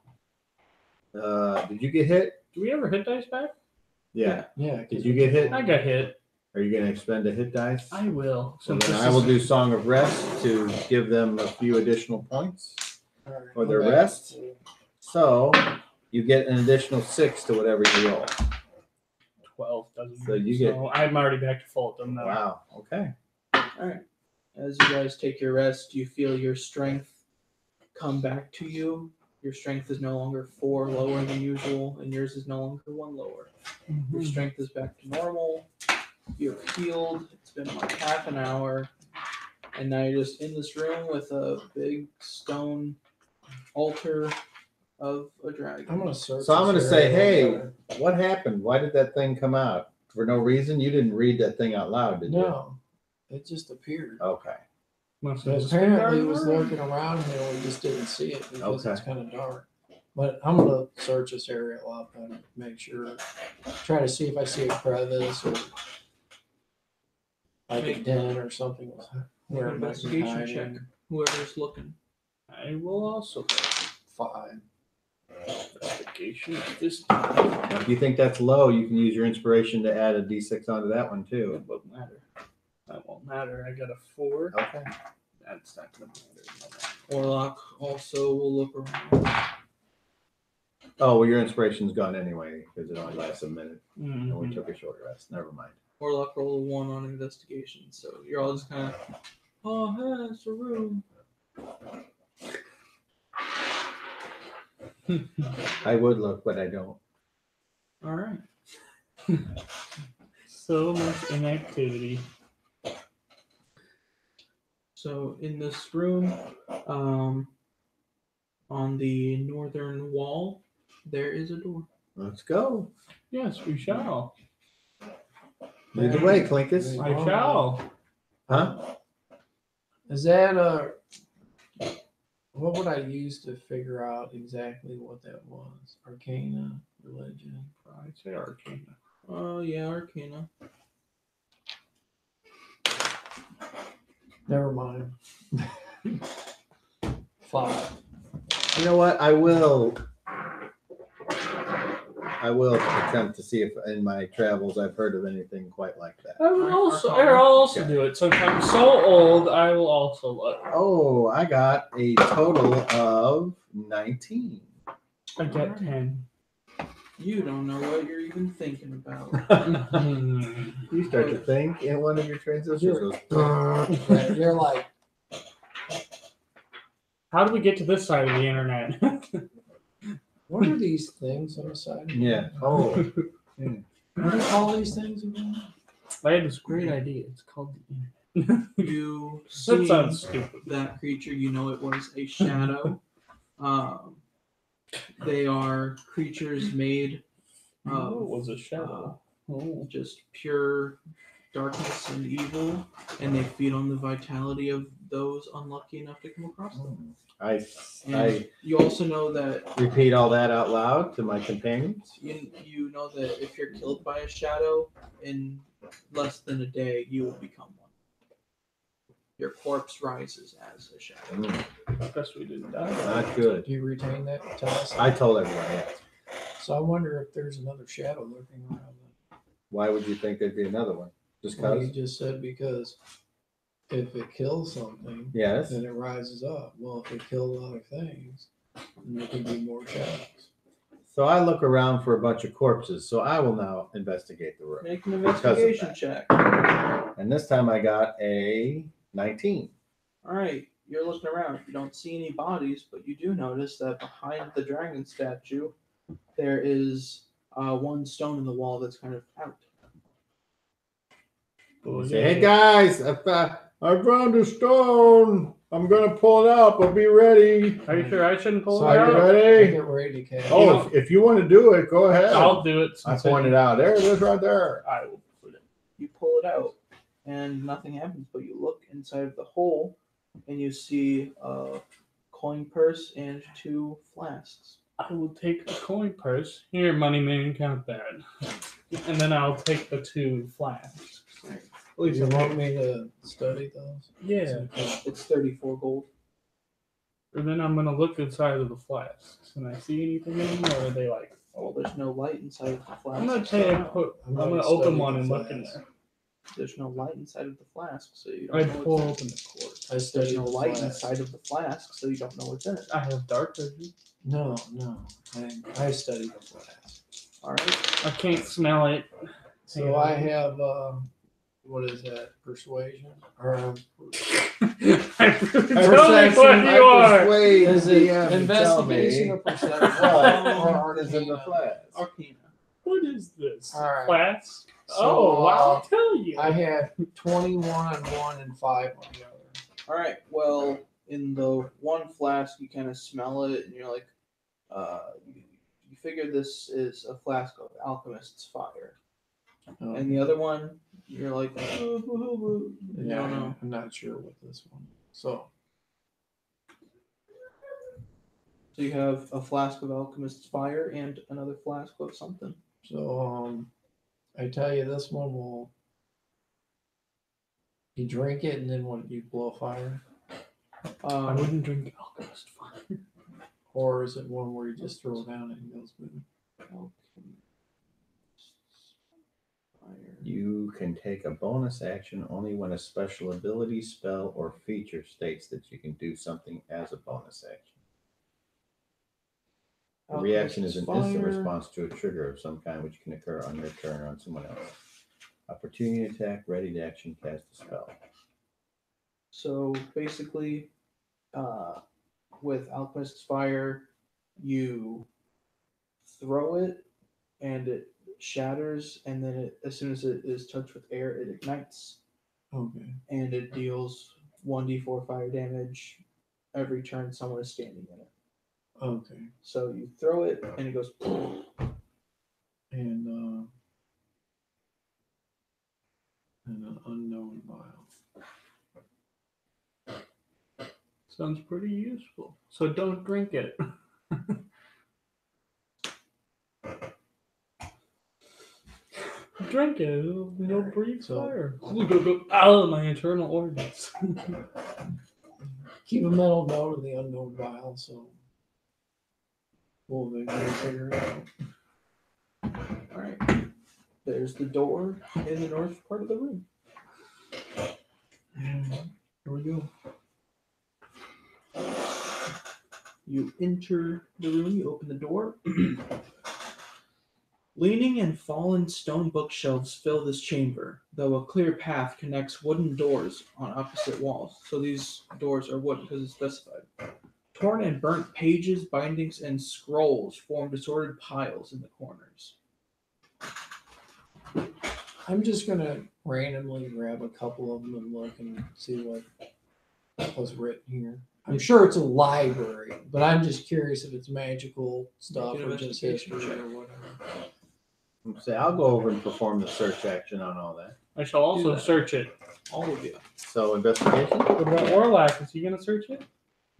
Speaker 5: Did you get hit?
Speaker 2: Do we ever hit dice back?
Speaker 5: Yeah.
Speaker 3: Yeah.
Speaker 5: Did you get hit?
Speaker 2: I got hit.
Speaker 5: Are you going to expend a hit dice?
Speaker 2: I will.
Speaker 5: Well,
Speaker 2: Since
Speaker 5: then
Speaker 2: this
Speaker 5: I will
Speaker 2: is-
Speaker 5: do Song of Rest to give them a few additional points for their
Speaker 3: Okay.
Speaker 5: rest. So you get an additional 6 to whatever you roll.
Speaker 2: 12 doesn't.
Speaker 5: So you get-
Speaker 2: I'm already back to full at them now.
Speaker 5: Wow. Okay.
Speaker 4: All right. As you guys take your rest, you feel your strength come back to you. Your strength is no longer 4 lower than usual, and yours is no longer 1 lower. Your strength is back to normal. You're healed. It's been like half an hour, and now you're just in this room with a big stone altar of a dragon.
Speaker 3: I'm gonna search.
Speaker 5: So I'm going to
Speaker 3: this
Speaker 5: say,
Speaker 3: area
Speaker 5: hey,
Speaker 3: a little
Speaker 5: what happened? Why did that thing come out? For no reason? You didn't read that thing out loud, did
Speaker 3: better.
Speaker 5: you?
Speaker 3: No, it just appeared.
Speaker 5: Okay.
Speaker 2: Must
Speaker 3: So
Speaker 2: have just
Speaker 3: apparently, he
Speaker 2: been
Speaker 3: was
Speaker 2: dark.
Speaker 3: lurking around here. We just didn't see it because it's
Speaker 5: Okay.
Speaker 3: kind of dark. But I'm gonna search this area a lot better, make sure, try to see if I see a crevice or like a den or something where it might be
Speaker 4: Investigation
Speaker 3: hiding.
Speaker 4: check. Whoever's looking.
Speaker 2: I will also
Speaker 3: 5.
Speaker 2: investigation at this
Speaker 5: Now, if you think that's low, you can use your inspiration to add a d6 onto that one too.
Speaker 2: It won't matter. That won't matter. I got a 4.
Speaker 5: Okay.
Speaker 2: That's not gonna matter.
Speaker 4: Warlock also will look around.
Speaker 5: Oh, well, your inspiration's gone anyway because it only lasts a minute, and we
Speaker 2: Mhm.
Speaker 5: took a short rest. Never mind.
Speaker 4: Warlock roll a 1 on investigation, so you're all just kind of, oh, hey, it's a room.
Speaker 5: I would look, but I don't.
Speaker 4: All right.
Speaker 2: So much inactivity.
Speaker 4: So in this room, on the northern wall, there is a door.
Speaker 5: Let's go.
Speaker 2: Yes, we shall.
Speaker 5: Lead the way, Clinkus.
Speaker 2: I shall.
Speaker 5: Huh?
Speaker 3: Is that what would I use to figure out exactly what that was? Arcana, religion.
Speaker 2: I'd say Arcana.
Speaker 4: Oh, yeah, Arcana.
Speaker 3: Never mind. 5.
Speaker 5: You know what? I will attempt to see if in my travels I've heard of anything quite like that.
Speaker 2: I will also do it. Since I'm so old, I will also look.
Speaker 5: Oh, I got a total of 19.
Speaker 2: I got 10.
Speaker 4: You don't know what you're even thinking about.
Speaker 5: You start to think in one of your transitions.
Speaker 3: Yeah, you're like,
Speaker 2: How do we get to this side of the internet?
Speaker 3: what are these things on the side?
Speaker 5: Yeah. Oh.
Speaker 3: What do you call these things again?
Speaker 2: I had this great idea. It's called the internet.
Speaker 4: You
Speaker 2: That
Speaker 4: see
Speaker 2: sounds stupid.
Speaker 4: that creature, you know it was a shadow. They are creatures made
Speaker 2: Oh, it
Speaker 4: of
Speaker 2: was a shadow.
Speaker 4: just pure darkness and evil, and they feed on the vitality of those unlucky enough to come across them.
Speaker 5: I
Speaker 4: And you also know that
Speaker 5: repeat all that out loud to my companions.
Speaker 4: you know that if you're killed by a shadow in less than a day, you will become one. Your corpse rises as a shadow.
Speaker 2: I guess we didn't die.
Speaker 5: Not good.
Speaker 3: Do you retain that? Tell us.
Speaker 5: I told everyone, yeah.
Speaker 3: So I wonder if there's another shadow lurking around.
Speaker 5: Why would you think there'd be another one? Just
Speaker 3: Well,
Speaker 5: because?
Speaker 3: you just said because if it kills something,
Speaker 5: Yes.
Speaker 3: then it rises up. Well, if it killed other things, then there could be more shadows.
Speaker 5: So I look around for a bunch of corpses. So I will now investigate the room.
Speaker 4: Make an
Speaker 5: Because of
Speaker 4: investigation
Speaker 5: that.
Speaker 4: check.
Speaker 5: And this time I got a 19.
Speaker 4: All right, you're looking around. You don't see any bodies, but you do notice that behind the dragon statue, there is one stone in the wall that's kind of out.
Speaker 2: Oh,
Speaker 5: Say, hey guys, I found a stone. I'm gonna pull it up. I'll be ready.
Speaker 2: Are you sure I shouldn't pull
Speaker 3: So
Speaker 2: it
Speaker 5: Are you
Speaker 2: out?
Speaker 3: I
Speaker 5: ready?
Speaker 3: get ready to cast.
Speaker 5: Oh, if you want to do it, go ahead.
Speaker 2: I'll do it.
Speaker 5: I
Speaker 2: since
Speaker 5: pointed out. There it is, right there.
Speaker 2: I will put it.
Speaker 4: You pull it out, and nothing happens. But you look inside of the hole, and you see a coin purse and 2 flasks.
Speaker 2: I will take the coin purse. Here, money man, count that. And then I'll take the 2 flasks. At least
Speaker 3: You
Speaker 2: I'll
Speaker 3: want
Speaker 2: take-
Speaker 3: me to study those?
Speaker 2: Yeah.
Speaker 4: It's 34 gold.
Speaker 2: And then I'm gonna look inside of the flasks. Can I see anything in them, or are they like?
Speaker 4: Well, there's no light inside of the flask.
Speaker 2: I'm gonna I'm gonna open
Speaker 3: study
Speaker 2: one
Speaker 3: the
Speaker 2: and look in
Speaker 3: flask.
Speaker 2: there.
Speaker 4: There's no light inside of the flask, so you don't
Speaker 2: I
Speaker 4: know
Speaker 2: pull
Speaker 4: what's in
Speaker 2: open
Speaker 4: it.
Speaker 2: the quartz.
Speaker 3: I study
Speaker 4: There's no
Speaker 3: the
Speaker 4: light
Speaker 3: flask.
Speaker 4: inside of the flask, so you don't know what's in it.
Speaker 2: I have dark vision.
Speaker 3: No. I study the flask.
Speaker 4: All right.
Speaker 2: I can't smell it.
Speaker 3: So I have what is that? Persuasion or
Speaker 2: I really don't know what you are.
Speaker 5: Persuade
Speaker 3: is
Speaker 5: the
Speaker 3: it
Speaker 5: DM to tell
Speaker 3: investigation
Speaker 5: me
Speaker 3: or perception?
Speaker 5: what is in the flask.
Speaker 4: Arcana.
Speaker 2: What is this?
Speaker 3: All right.
Speaker 2: Flask?
Speaker 3: So,
Speaker 2: Oh, I'll tell you.
Speaker 3: I had 21 on one and 5 on the other.
Speaker 4: All right. Well, in the one flask, you kind of smell it, and you're like, you figure this is a flask of alchemist's fire. And the other one, you're like, you don't know.
Speaker 3: I'm not sure what this one. So
Speaker 4: So you have a flask of alchemist's fire and another flask of something.
Speaker 3: I tell you, this one will. You drink it and then what? You blow fire,
Speaker 2: I wouldn't drink alchemist fire.
Speaker 3: or is it one where you just throw it down and it goes boom?
Speaker 4: Fire.
Speaker 5: You can take a bonus action only when a special ability, spell, or feature states that you can do something as a bonus action. A reaction is an instant
Speaker 4: Fire.
Speaker 5: response to a trigger of some kind which can occur on your turn or on someone else. Opportunity attack, ready to action, cast a spell.
Speaker 4: So basically, with alchemist's fire, you throw it and it shatters, and then as soon as it is touched with air, it ignites,
Speaker 3: Okay.
Speaker 4: and it deals 1d4 fire damage every turn someone is standing in it.
Speaker 3: Okay.
Speaker 4: So you throw it, and it goes.
Speaker 3: And an unknown vial.
Speaker 2: Sounds pretty useful. So don't drink it. Drink it. You'll breathe
Speaker 3: So-
Speaker 2: fire. Out of my internal organs.
Speaker 3: Keep a mental note of the unknown vial, so we'll eventually figure it out.
Speaker 4: All right. There's the door in the north part of the room.
Speaker 3: Here we go.
Speaker 4: You enter the room, you open the door. Leaning and fallen stone bookshelves fill this chamber, though a clear path connects wooden doors on opposite walls. So these doors are wooden because it's specified. Torn and burnt pages, bindings, and scrolls form disordered piles in the corners.
Speaker 3: I'm just gonna randomly grab a couple of them and look and see what was written here. I'm sure it's a library, but I'm just curious if it's magical stuff
Speaker 4: Make an
Speaker 3: or just
Speaker 4: investigation
Speaker 3: history
Speaker 4: check.
Speaker 3: or whatever.
Speaker 5: Say, I'll go over and perform the search action on all that.
Speaker 2: I shall also
Speaker 4: that.
Speaker 2: search it.
Speaker 4: All of you.
Speaker 5: So investigation.
Speaker 2: What about Warlock? Is he gonna search it?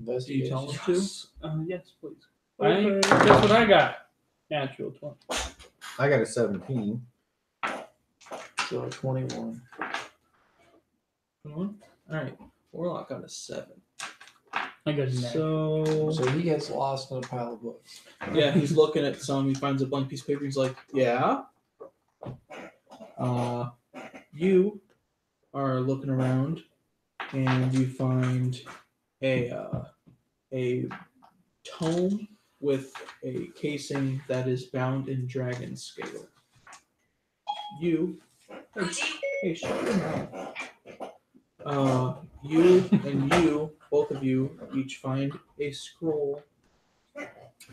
Speaker 4: Do you tell
Speaker 3: Investigation.
Speaker 4: him to?
Speaker 2: Yes, please.
Speaker 3: Okay.
Speaker 2: Guess what I got? Natural 20.
Speaker 5: I got a 17.
Speaker 3: So 21.
Speaker 4: 21? Alright. Warlock got a 7.
Speaker 2: I got a nine.
Speaker 4: So
Speaker 3: So he gets lost in a pile of books.
Speaker 4: yeah, he's looking at some. He finds a blank piece of paper. He's like, "Yeah." You are looking around, and you find a tome with a casing that is bound in dragon scale. You, hey, shut your mouth. You, both of you, each find a scroll.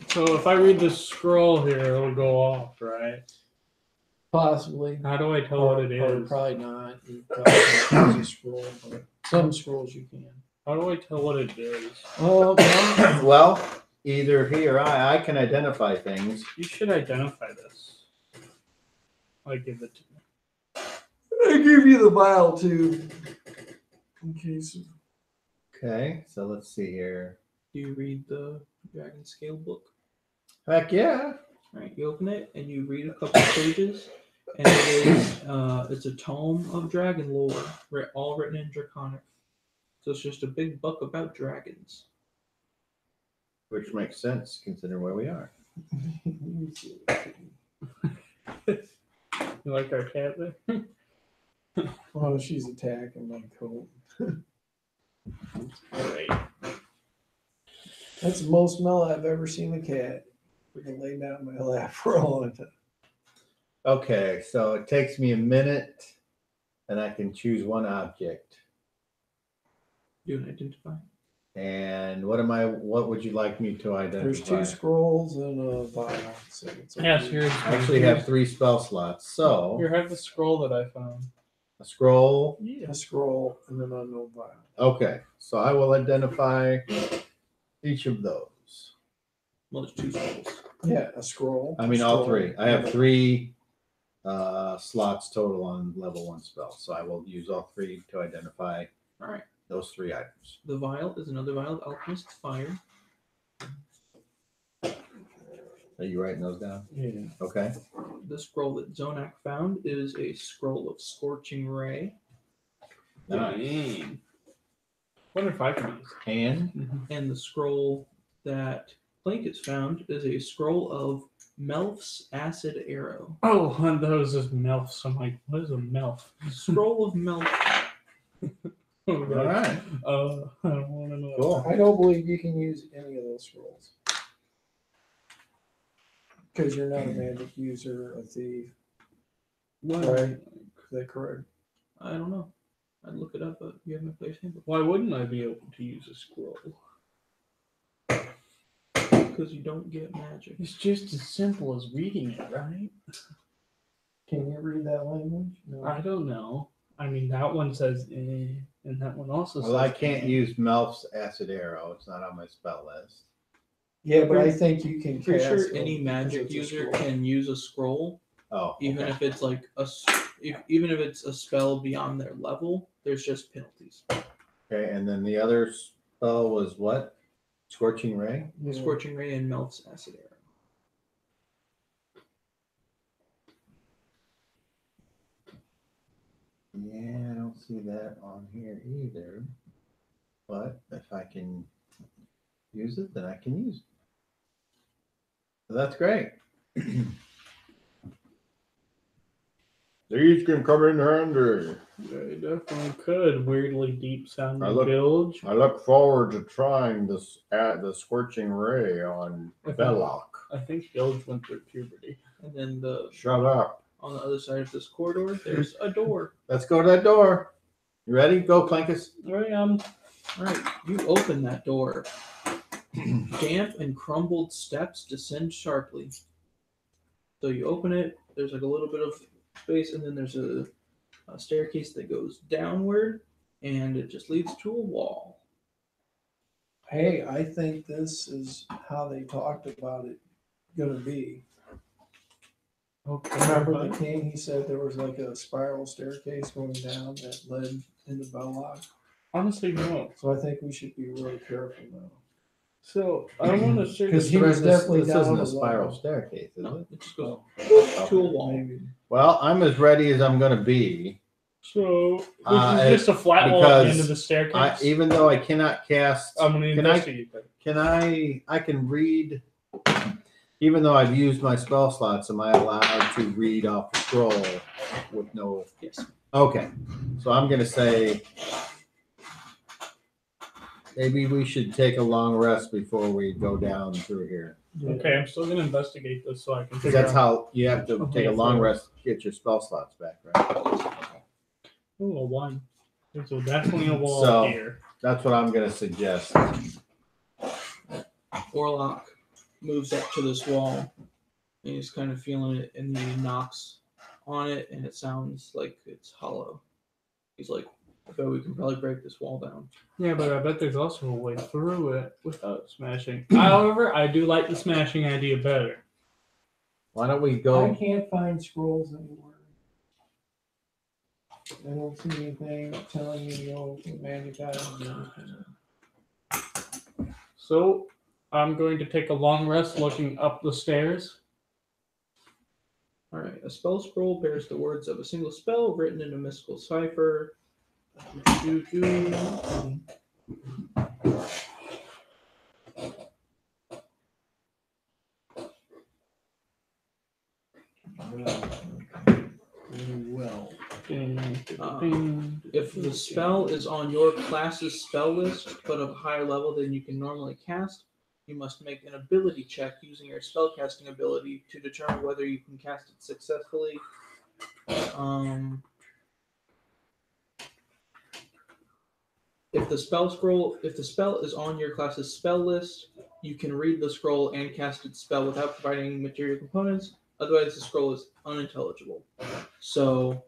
Speaker 2: So if I read this scroll here, it'll go off, right?
Speaker 3: Possibly.
Speaker 2: How do I tell what it
Speaker 3: Or
Speaker 2: is?
Speaker 3: probably not. You probably can't use a scroll, but some scrolls you can.
Speaker 2: How do I tell what it is?
Speaker 3: Oh, well,
Speaker 5: Well, either he or I can identify things.
Speaker 2: You should identify this. I give it to me.
Speaker 3: I give you the vial too. In case.
Speaker 5: Okay, so let's see here.
Speaker 4: Do you read the dragon scale book?
Speaker 5: Heck yeah.
Speaker 4: Right, you open it and you read a couple of pages, and it is it's a tome of dragon lore, all written in Draconic. So it's just a big book about dragons.
Speaker 5: Which makes sense considering where we are.
Speaker 2: You like our cat there?
Speaker 3: Oh, she's attacking my coat.
Speaker 2: Great.
Speaker 3: That's the most mellow I've ever seen a cat. We can lay down in my lap for a long time.
Speaker 5: Okay, so it takes me a minute and I can choose one object.
Speaker 4: Do an identify.
Speaker 5: And what would you like me to identify?
Speaker 3: There's 2 scrolls and a vial. So it's
Speaker 2: Yeah, so here's,
Speaker 5: I actually have 3 spell slots. So
Speaker 2: here, have the scroll that I found.
Speaker 5: a scroll.
Speaker 2: Yeah.
Speaker 3: a scroll and an unknown vial.
Speaker 5: Okay, so I will identify each of those.
Speaker 4: Well, there's 2 scrolls.
Speaker 3: Yeah, a scroll.
Speaker 5: I mean, all 3. I have
Speaker 3: and a-
Speaker 5: 3 slots total on level 1 spell. So I will use all 3 to identify
Speaker 4: All right.
Speaker 5: those 3 items.
Speaker 4: The vial is another vial of alchemist's fire.
Speaker 5: Are you writing those down?
Speaker 3: Yeah.
Speaker 5: Okay.
Speaker 4: The scroll that Zonak found is a scroll of scorching ray,
Speaker 2: Dang. Wonder if I can use
Speaker 5: And
Speaker 4: and the scroll that Blankets found is a scroll of Melf's acid arrow.
Speaker 2: Oh, and those is MILFs. I'm like, what is a MILF?
Speaker 4: Scroll of Melf.
Speaker 2: Oh,
Speaker 5: all
Speaker 2: God.
Speaker 5: right.
Speaker 2: I don't want to know.
Speaker 5: Cool.
Speaker 3: I don't believe you can use any of those scrolls. Because you're not a magic user, a thief.
Speaker 2: Why,
Speaker 3: Right. Is that correct?
Speaker 4: I don't know. I'd look it up, but you have my place handbook.
Speaker 2: why wouldn't I be able to use a scroll?
Speaker 4: Because you don't get magic.
Speaker 2: It's just as simple as reading it, right?
Speaker 3: Can you read that language? No.
Speaker 2: I don't know. I mean, that one says and that one also says
Speaker 5: Well, I can't
Speaker 2: eh.
Speaker 5: use Melf's acid arrow. It's not on my spell list.
Speaker 3: Yeah, but I think you can
Speaker 4: Pretty
Speaker 3: cast
Speaker 4: sure any
Speaker 3: them
Speaker 4: magic
Speaker 3: because it's a
Speaker 4: user
Speaker 3: scroll.
Speaker 4: can use a scroll,
Speaker 5: Oh,
Speaker 4: even
Speaker 5: okay.
Speaker 4: if it's like even if it's a spell beyond their level. There's just penalties.
Speaker 5: Okay, and then the other spell was what? Scorching Ray?
Speaker 3: Yeah.
Speaker 4: Scorching ray and Melf's acid arrow.
Speaker 5: Yeah, I don't see that on here either. But if I can use it, then I can use it. So that's great. These can come in handy.
Speaker 2: They definitely could. Weirdly deep sounding
Speaker 5: I look-
Speaker 2: bilge.
Speaker 5: I look forward to trying this at the Scorching Ray on Belloc.
Speaker 2: I think bilge went through puberty.
Speaker 4: And then
Speaker 5: Shut up.
Speaker 4: on the other side of this corridor, there's a door.
Speaker 5: Let's go to that door. You ready? Go, Clankus.
Speaker 4: All right, you open that door. Damp and crumbled steps descend sharply. So you open it. There's like a little bit of space, and then there's a staircase that goes downward, and it just leads to a wall.
Speaker 3: hey, I think this is how they talked about it gonna be.
Speaker 2: Okay.
Speaker 3: Remember the king, he said there was like a spiral staircase going down that led into Belloc.
Speaker 2: Honestly, no.
Speaker 3: So I think we should be really careful now.
Speaker 2: So I want to say
Speaker 3: Because
Speaker 2: that
Speaker 3: he was definitely
Speaker 5: this
Speaker 3: down
Speaker 5: isn't
Speaker 3: the
Speaker 5: a spiral
Speaker 3: wall.
Speaker 5: staircase, is
Speaker 4: No,
Speaker 5: it?
Speaker 4: it just goes
Speaker 3: Oh,
Speaker 4: to a wall.
Speaker 3: maybe.
Speaker 5: Well, I'm as ready as I'm going to be.
Speaker 2: so. This
Speaker 5: Uh,
Speaker 2: is just a flat wall at the end
Speaker 5: because
Speaker 2: of the staircase.
Speaker 5: Even though I cannot cast,
Speaker 2: I'm gonna
Speaker 5: can
Speaker 2: investigate that.
Speaker 5: I can read. Even though I've used my spell slots, am I allowed to read off the scroll with no?
Speaker 4: Yes.
Speaker 5: Okay, so I'm going to say maybe we should take a long rest before we go down through here.
Speaker 2: Okay, I'm still gonna investigate this so I can
Speaker 5: Because
Speaker 2: figure
Speaker 5: that's
Speaker 2: out.
Speaker 5: how you have to take a long
Speaker 2: Okay,
Speaker 5: rest, get your spell slots back, right?
Speaker 2: Oh, a one. So definitely a wall
Speaker 5: So-
Speaker 2: here.
Speaker 5: That's what I'm going to suggest.
Speaker 4: Orlok moves up to this wall, and he's kind of feeling it, and he knocks on it, and it sounds like it's hollow. He's like, I bet we can probably break this wall down.
Speaker 2: Yeah, but I bet there's also a way through it without smashing. However, I do like the smashing idea better.
Speaker 5: Why don't we
Speaker 3: I
Speaker 5: go?
Speaker 3: can't find scrolls anywhere. I don't see anything telling me to go to magnetize or anything.
Speaker 2: So I'm going to take a long rest looking up the stairs.
Speaker 4: Alright, a spell scroll bears the words of a single spell written in a mystical cipher.
Speaker 3: Well,
Speaker 4: If the spell is on your class's spell list, but of a higher level than you can normally cast, you must make an ability check using your spellcasting ability to determine whether you can cast it successfully. If the spell is on your class's spell list, you can read the scroll and cast its spell without providing any material components. Otherwise, the scroll is unintelligible. So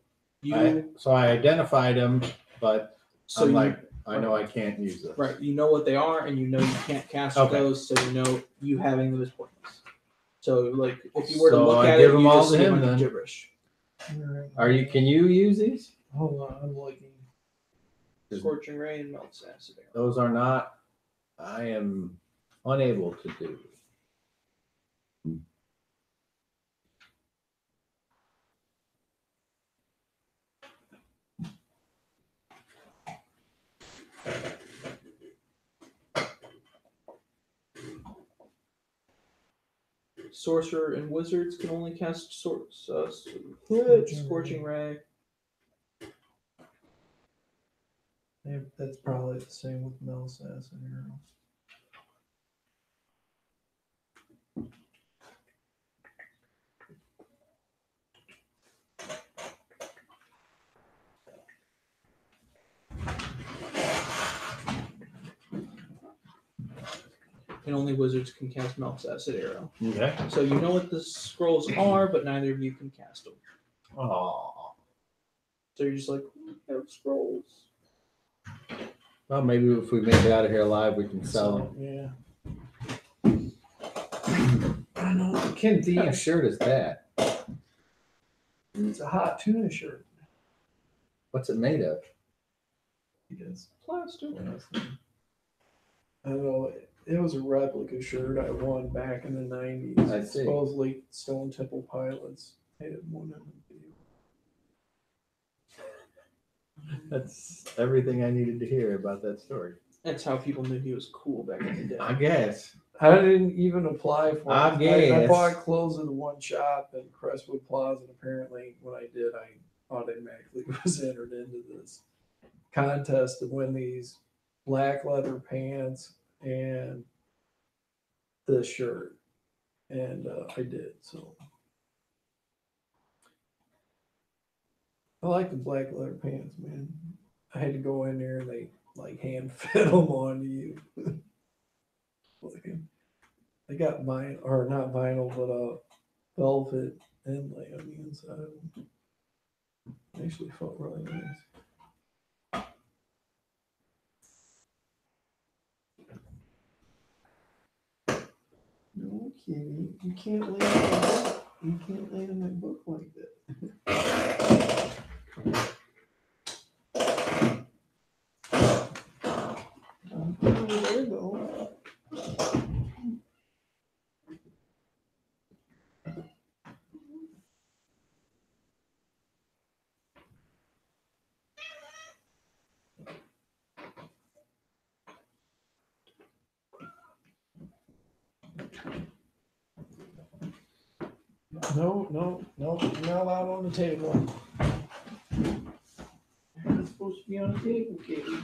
Speaker 5: I identified them, but
Speaker 4: so
Speaker 5: I'm
Speaker 4: you,
Speaker 5: like, I know I can't use it.
Speaker 4: right, you know what they are, and you know you can't cast
Speaker 5: Okay.
Speaker 4: those, so you know you having them is pointless. So, like, if you were to
Speaker 5: So
Speaker 4: look
Speaker 5: I
Speaker 4: at
Speaker 5: give
Speaker 4: it,
Speaker 5: them
Speaker 4: you
Speaker 5: all
Speaker 4: just
Speaker 5: to
Speaker 4: see a
Speaker 5: him
Speaker 4: bunch of
Speaker 5: then.
Speaker 4: gibberish.
Speaker 5: Are you? Can you use these?
Speaker 3: Hold on, I'm looking.
Speaker 4: Scorching ray and melts acid arrow.
Speaker 5: Those are not. I am unable to do.
Speaker 4: Sorcerer and wizards can only cast scorching ray.
Speaker 3: That's probably the same with Mel's acid arrow.
Speaker 4: And only wizards can cast melts acid arrow.
Speaker 5: Okay.
Speaker 4: So you know what the scrolls are, but neither of you can cast them.
Speaker 5: Oh.
Speaker 4: So you're just like, we have scrolls.
Speaker 5: Well, maybe if we make it out of here alive, we can sell them.
Speaker 3: Yeah. I don't know.
Speaker 5: What kind of shirt is that?
Speaker 3: It's a hot tuna shirt.
Speaker 5: What's it made of?
Speaker 3: Yes.
Speaker 4: Plastic.
Speaker 3: I don't know. It was a replica shirt I won back in the 90s.
Speaker 5: I see.
Speaker 3: Supposedly Stone Temple Pilots had one in the video.
Speaker 5: That's everything I needed to hear about that story.
Speaker 4: That's how people knew he was cool back in the day.
Speaker 5: I guess.
Speaker 3: I didn't even apply for
Speaker 5: I
Speaker 3: it. I
Speaker 5: guess.
Speaker 3: bought clothes in one shop in Crestwood Plaza, and apparently when I did, I automatically was entered into this contest to win these black leather pants and this shirt. And I did, so. I like the black leather pants, man. I had to go in there and they like hand fit them on you. They got vinyl, or not vinyl, but velvet inlay on the inside of them. Actually felt really nice. No, Kitty, you can't lay on my book. You can't lay on my book like that. Oh, there you go. No, you're not allowed on the table. You're supposed to be on the table, Kitty.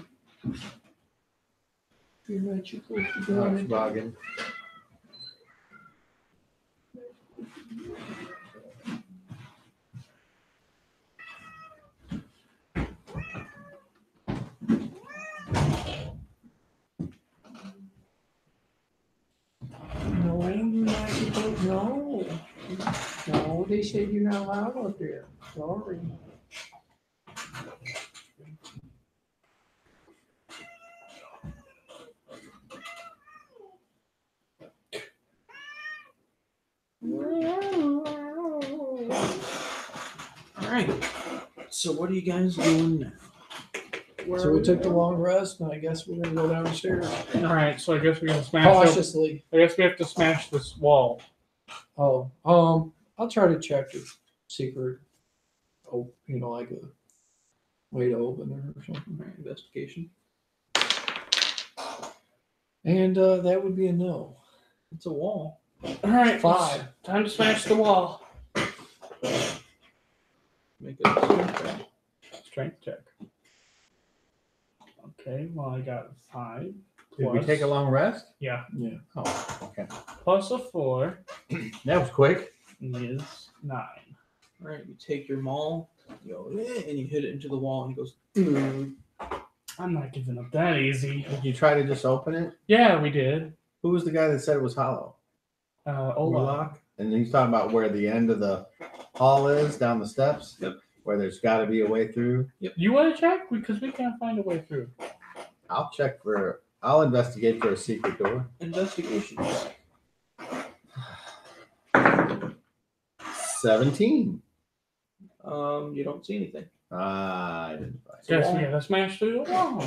Speaker 3: You're not supposed to be on the table.
Speaker 5: Boggin.
Speaker 3: No, you're not supposed. No, they said you're not allowed up there. Sorry.
Speaker 4: All right. So what are you guys doing now?
Speaker 3: So we took the long rest, and I guess we're gonna go downstairs
Speaker 2: All right, so I guess we're gonna smash. I
Speaker 3: cautiously.
Speaker 2: guess we have to smash this wall.
Speaker 3: Oh, I'll try to check the secret. Oh, like a way to open it or something.
Speaker 4: All right, investigation.
Speaker 3: And that would be a no.
Speaker 4: It's a wall.
Speaker 2: All right,
Speaker 3: 5.
Speaker 2: time to smash the wall.
Speaker 4: Make a strength check.
Speaker 2: Strength check. Okay, well I got 5.
Speaker 5: Did we take a long rest?
Speaker 2: Yeah.
Speaker 3: Yeah.
Speaker 5: Oh, okay.
Speaker 2: Plus a 4
Speaker 5: That was quick.
Speaker 2: is 9.
Speaker 4: All right, you take your maul, you go, and you hit it into the wall, and it goes.
Speaker 2: I'm not giving up that easy.
Speaker 5: Did you try to just open it?
Speaker 2: Yeah, we did.
Speaker 5: Who was the guy that said it was hollow?
Speaker 2: Ola.
Speaker 5: And he's talking about where the end of the hall is, down the steps?
Speaker 4: Yep.
Speaker 5: Where there's got to be a way through?
Speaker 2: You want to check? Because we can't find a way through.
Speaker 5: I'll investigate for a secret door.
Speaker 4: Investigation.
Speaker 5: 17.
Speaker 4: You don't see anything.
Speaker 5: I didn't find it.
Speaker 2: Guess we gotta smash through the wall.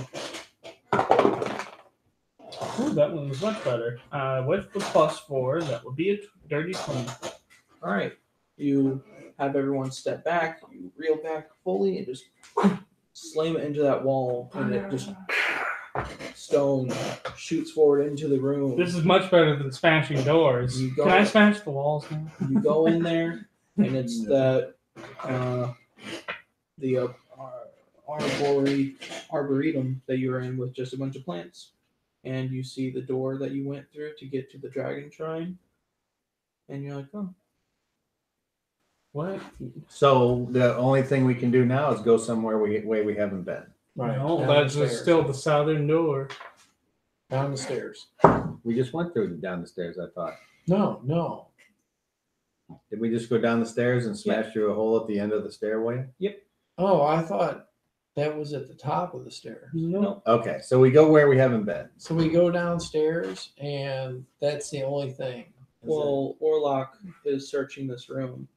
Speaker 2: Ooh, that one was much better. With the plus 4, that would be a dirty 20.
Speaker 4: All right, you have everyone step back. You reel back fully and just slam it into that wall, and it just stone shoots forward into the room.
Speaker 2: This is much better than smashing doors.
Speaker 4: You go-
Speaker 2: Can I smash the walls now?
Speaker 4: You go in there, and it's the arboretum that you were in with just a bunch of plants, and you see the door that you went through to get to the dragon shrine, and you're like, oh,
Speaker 2: What?
Speaker 5: So the only thing we can do now is go somewhere we haven't been.
Speaker 3: Right.
Speaker 2: No,
Speaker 3: down
Speaker 2: that's
Speaker 3: the
Speaker 2: just
Speaker 3: stairs.
Speaker 2: still the southern door.
Speaker 3: Down the stairs.
Speaker 5: We just went down the stairs, I thought.
Speaker 3: No.
Speaker 5: Did we just go down the stairs and smash through a hole at the end of the stairway?
Speaker 3: Oh, I thought that was at the top of the stairs.
Speaker 2: No.
Speaker 5: Okay, so we go where we haven't been.
Speaker 3: So we go downstairs, and that's the only thing.
Speaker 4: well, Orlok is searching this room,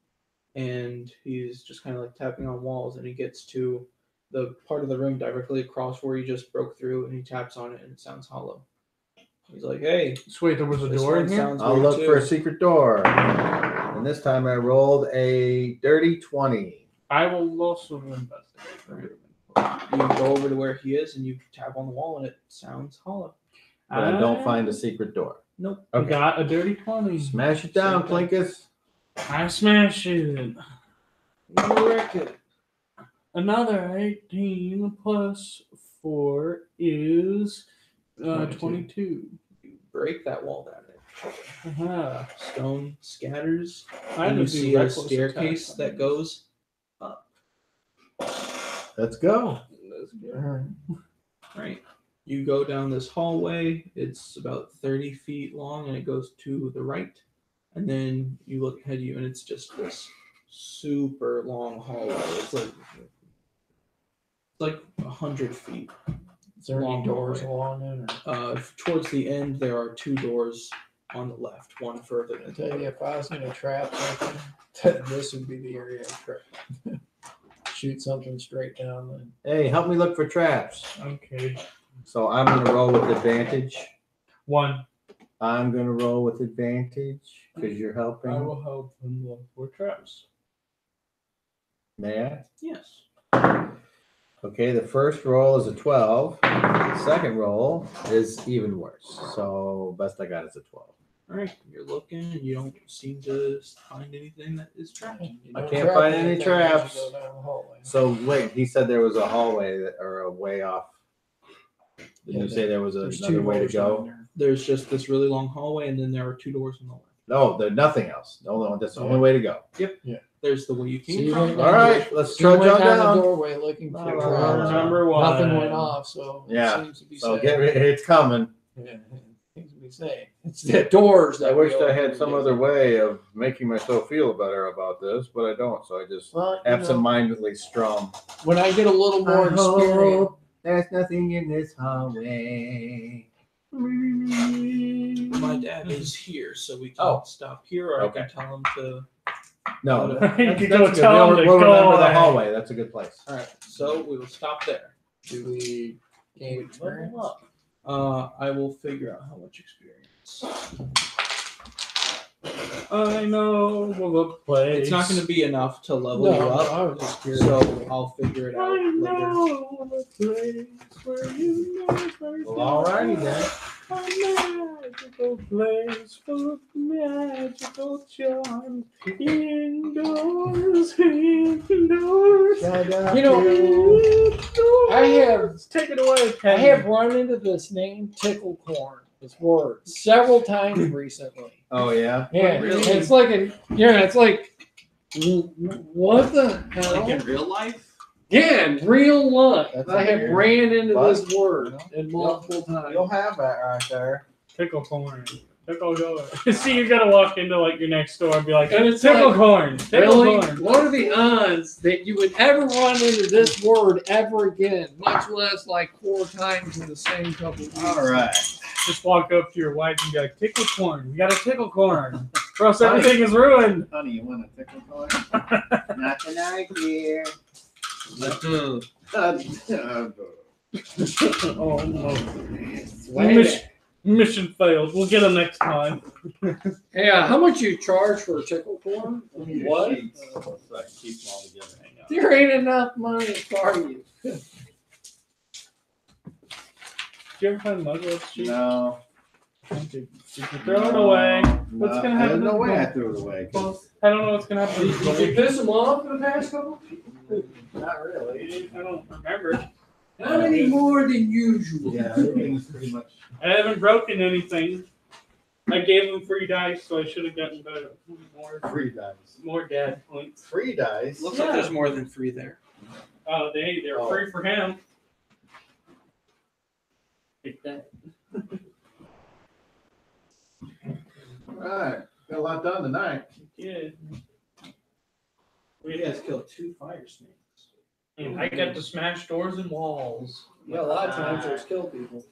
Speaker 4: and he's just kind of like tapping on walls, and he gets to the part of the room directly across where he just broke through, and he taps on it, and it sounds hollow. He's like, "Hey,
Speaker 2: So wait, there was a
Speaker 4: this
Speaker 2: door
Speaker 4: one
Speaker 2: in here?
Speaker 4: sounds
Speaker 5: I'll
Speaker 4: weird
Speaker 5: look
Speaker 4: too."
Speaker 5: for a secret door. And this time I rolled a dirty 20.
Speaker 2: I will also investigate.
Speaker 4: You go over to where he is, and you tap on the wall, and it sounds hollow.
Speaker 5: But I don't find a secret door.
Speaker 4: Nope.
Speaker 2: We
Speaker 5: Okay.
Speaker 2: got a dirty 20.
Speaker 5: Smash it down,
Speaker 4: Same thing.
Speaker 5: Plinkus.
Speaker 2: I smash it.
Speaker 4: You wreck it.
Speaker 2: Another 18 plus 4 is 22.
Speaker 4: You break that wall down.
Speaker 2: Uh-huh.
Speaker 4: Stone scatters,
Speaker 2: I
Speaker 4: and
Speaker 2: would
Speaker 4: you
Speaker 2: do
Speaker 4: see a
Speaker 2: reckless
Speaker 4: staircase
Speaker 2: attack.
Speaker 4: that goes.
Speaker 5: Let's go.
Speaker 4: Right. You go down this hallway. It's about 30 feet long, and it goes to the right. And then you look ahead of you, and it's just this super long hallway. It's like 100 feet.
Speaker 3: Is there any
Speaker 4: Long
Speaker 3: doors
Speaker 4: hallway.
Speaker 3: along it? Or?
Speaker 4: Towards the end, there are two doors on the left, one further
Speaker 3: I
Speaker 4: than
Speaker 3: tell
Speaker 4: the
Speaker 3: you,
Speaker 4: other.
Speaker 3: if I was gonna trap something, this would be the area I'd trap. Shoot something straight down the.
Speaker 5: Hey, help me look for traps.
Speaker 2: Okay.
Speaker 5: So I'm gonna roll with advantage.
Speaker 2: 1.
Speaker 5: I'm gonna roll with advantage because you're
Speaker 2: I
Speaker 5: helping.
Speaker 2: will help them look for traps.
Speaker 5: May I?
Speaker 4: Yes.
Speaker 5: Okay, the first roll is a 12. The second roll is even worse. So best I got is a 12.
Speaker 4: All right, you're looking, and you don't seem to find anything that is trapped.
Speaker 3: You
Speaker 5: I
Speaker 3: don't
Speaker 5: can't
Speaker 3: trap
Speaker 5: find any
Speaker 3: anything as
Speaker 5: traps.
Speaker 3: you go down the hallway.
Speaker 5: So wait, he said there was a hallway or a way off. Did
Speaker 3: Yeah,
Speaker 5: you say there was
Speaker 3: There's
Speaker 5: another
Speaker 3: two
Speaker 5: way to
Speaker 3: doors down
Speaker 5: go?
Speaker 3: there.
Speaker 4: There's just this really long hallway, and then there are 2 doors on the left.
Speaker 5: No, there's nothing else. No, that's the only way to go.
Speaker 4: There's the way you
Speaker 3: So
Speaker 4: came
Speaker 3: you
Speaker 4: from.
Speaker 3: went
Speaker 5: All right, let's
Speaker 3: So you
Speaker 5: trudge
Speaker 3: went
Speaker 5: on
Speaker 3: down the
Speaker 5: down.
Speaker 3: doorway looking for
Speaker 5: Door
Speaker 3: traps.
Speaker 2: number 1.
Speaker 3: Nothing went off, so
Speaker 5: Yeah.
Speaker 3: it seems to be
Speaker 5: So
Speaker 3: safe.
Speaker 5: get ready, it's coming.
Speaker 3: Yeah, it seems to be safe. It's the doors that
Speaker 5: I wish
Speaker 3: we
Speaker 5: I
Speaker 3: open
Speaker 5: had
Speaker 3: to
Speaker 5: some
Speaker 3: get
Speaker 5: other
Speaker 3: in.
Speaker 5: way of making myself feel better about this, but I don't. So I just
Speaker 3: Well, you know,
Speaker 5: absentmindedly strum.
Speaker 3: when I get a little more experience,
Speaker 5: There's nothing in this hallway.
Speaker 4: My dad is here, so we can
Speaker 5: Oh.
Speaker 4: stop here, or
Speaker 5: Okay.
Speaker 4: I can tell him to.
Speaker 5: No,
Speaker 2: You
Speaker 5: that's
Speaker 2: could
Speaker 5: good.
Speaker 2: go tell
Speaker 5: We'll,
Speaker 2: him to
Speaker 5: we'll
Speaker 2: go
Speaker 5: remember the
Speaker 2: away.
Speaker 5: hallway. That's a good place.
Speaker 4: All right, so we will stop there.
Speaker 3: do we gain experience?
Speaker 4: I will figure out how much experience.
Speaker 2: I know the place.
Speaker 4: It's not going to be enough to level
Speaker 3: No,
Speaker 4: you up,
Speaker 3: I was just curious.
Speaker 4: so I'll figure it out
Speaker 2: I
Speaker 4: later.
Speaker 2: know the place where you never
Speaker 5: Well, alrighty then.
Speaker 2: A magical place full of magical charms. Indoors, indoors.
Speaker 3: You know, I have
Speaker 2: Take it away,
Speaker 3: I
Speaker 2: Penny.
Speaker 3: have run into this name Ticklecorn, this word, several times recently.
Speaker 5: Oh yeah.
Speaker 3: Yeah,
Speaker 4: Really?
Speaker 3: it's like it's like what the hell?
Speaker 4: Like in real life?
Speaker 3: Yeah, in real life.
Speaker 5: That's
Speaker 3: I have
Speaker 5: weird.
Speaker 3: ran into
Speaker 5: But,
Speaker 3: this word
Speaker 5: you
Speaker 3: in multiple times.
Speaker 5: You'll have that right there.
Speaker 2: Tickle corn. Tickle door. See, you gotta walk into like your next door and be like,
Speaker 3: And it's
Speaker 2: tickle
Speaker 3: like,
Speaker 2: corn. Tickle
Speaker 3: Really?
Speaker 2: corn.
Speaker 3: What are the odds that you would ever run into this word ever again, much less like 4 times in the same couple of weeks?
Speaker 5: All right.
Speaker 2: Just walk up to your wife and be like, tickle corn. You got a tickle corn. Or else everything is ruined.
Speaker 5: Honey, you want a tickle toy? Not tonight, dear.
Speaker 2: Oh no.
Speaker 3: Wait.
Speaker 2: Mission failed. We'll get them next time.
Speaker 3: Yeah, how much you charge for a tickle corn? What?
Speaker 5: So I can keep them all together. Hang on.
Speaker 3: There ain't enough money for you.
Speaker 2: Did you ever find Mugwort sheep?
Speaker 5: No.
Speaker 2: Did you throw it away? What's gonna happen?
Speaker 5: There's no
Speaker 2: to
Speaker 5: way
Speaker 2: the
Speaker 5: I
Speaker 2: gold?
Speaker 5: threw it away. 'Cause
Speaker 2: I don't know what's gonna happen. to the
Speaker 3: Did you
Speaker 2: gold.
Speaker 3: piss them off in the past couple?
Speaker 5: Not really.
Speaker 2: I don't remember.
Speaker 3: Not any more than usual.
Speaker 5: Yeah, everything's pretty much.
Speaker 2: I haven't broken anything. I gave them free dice, so I should have gotten better.
Speaker 5: Free dice.
Speaker 2: More dad points.
Speaker 5: Free dice.
Speaker 4: Looks like there's more than 3 there.
Speaker 2: Oh, they're
Speaker 5: Oh.
Speaker 2: free for him. Take that.
Speaker 5: All right. Got a lot done tonight.
Speaker 2: Yeah.
Speaker 4: You guys killed 2 fire snakes.
Speaker 2: And I got to smash doors and walls.
Speaker 3: Yeah, a lot of times there's kill people.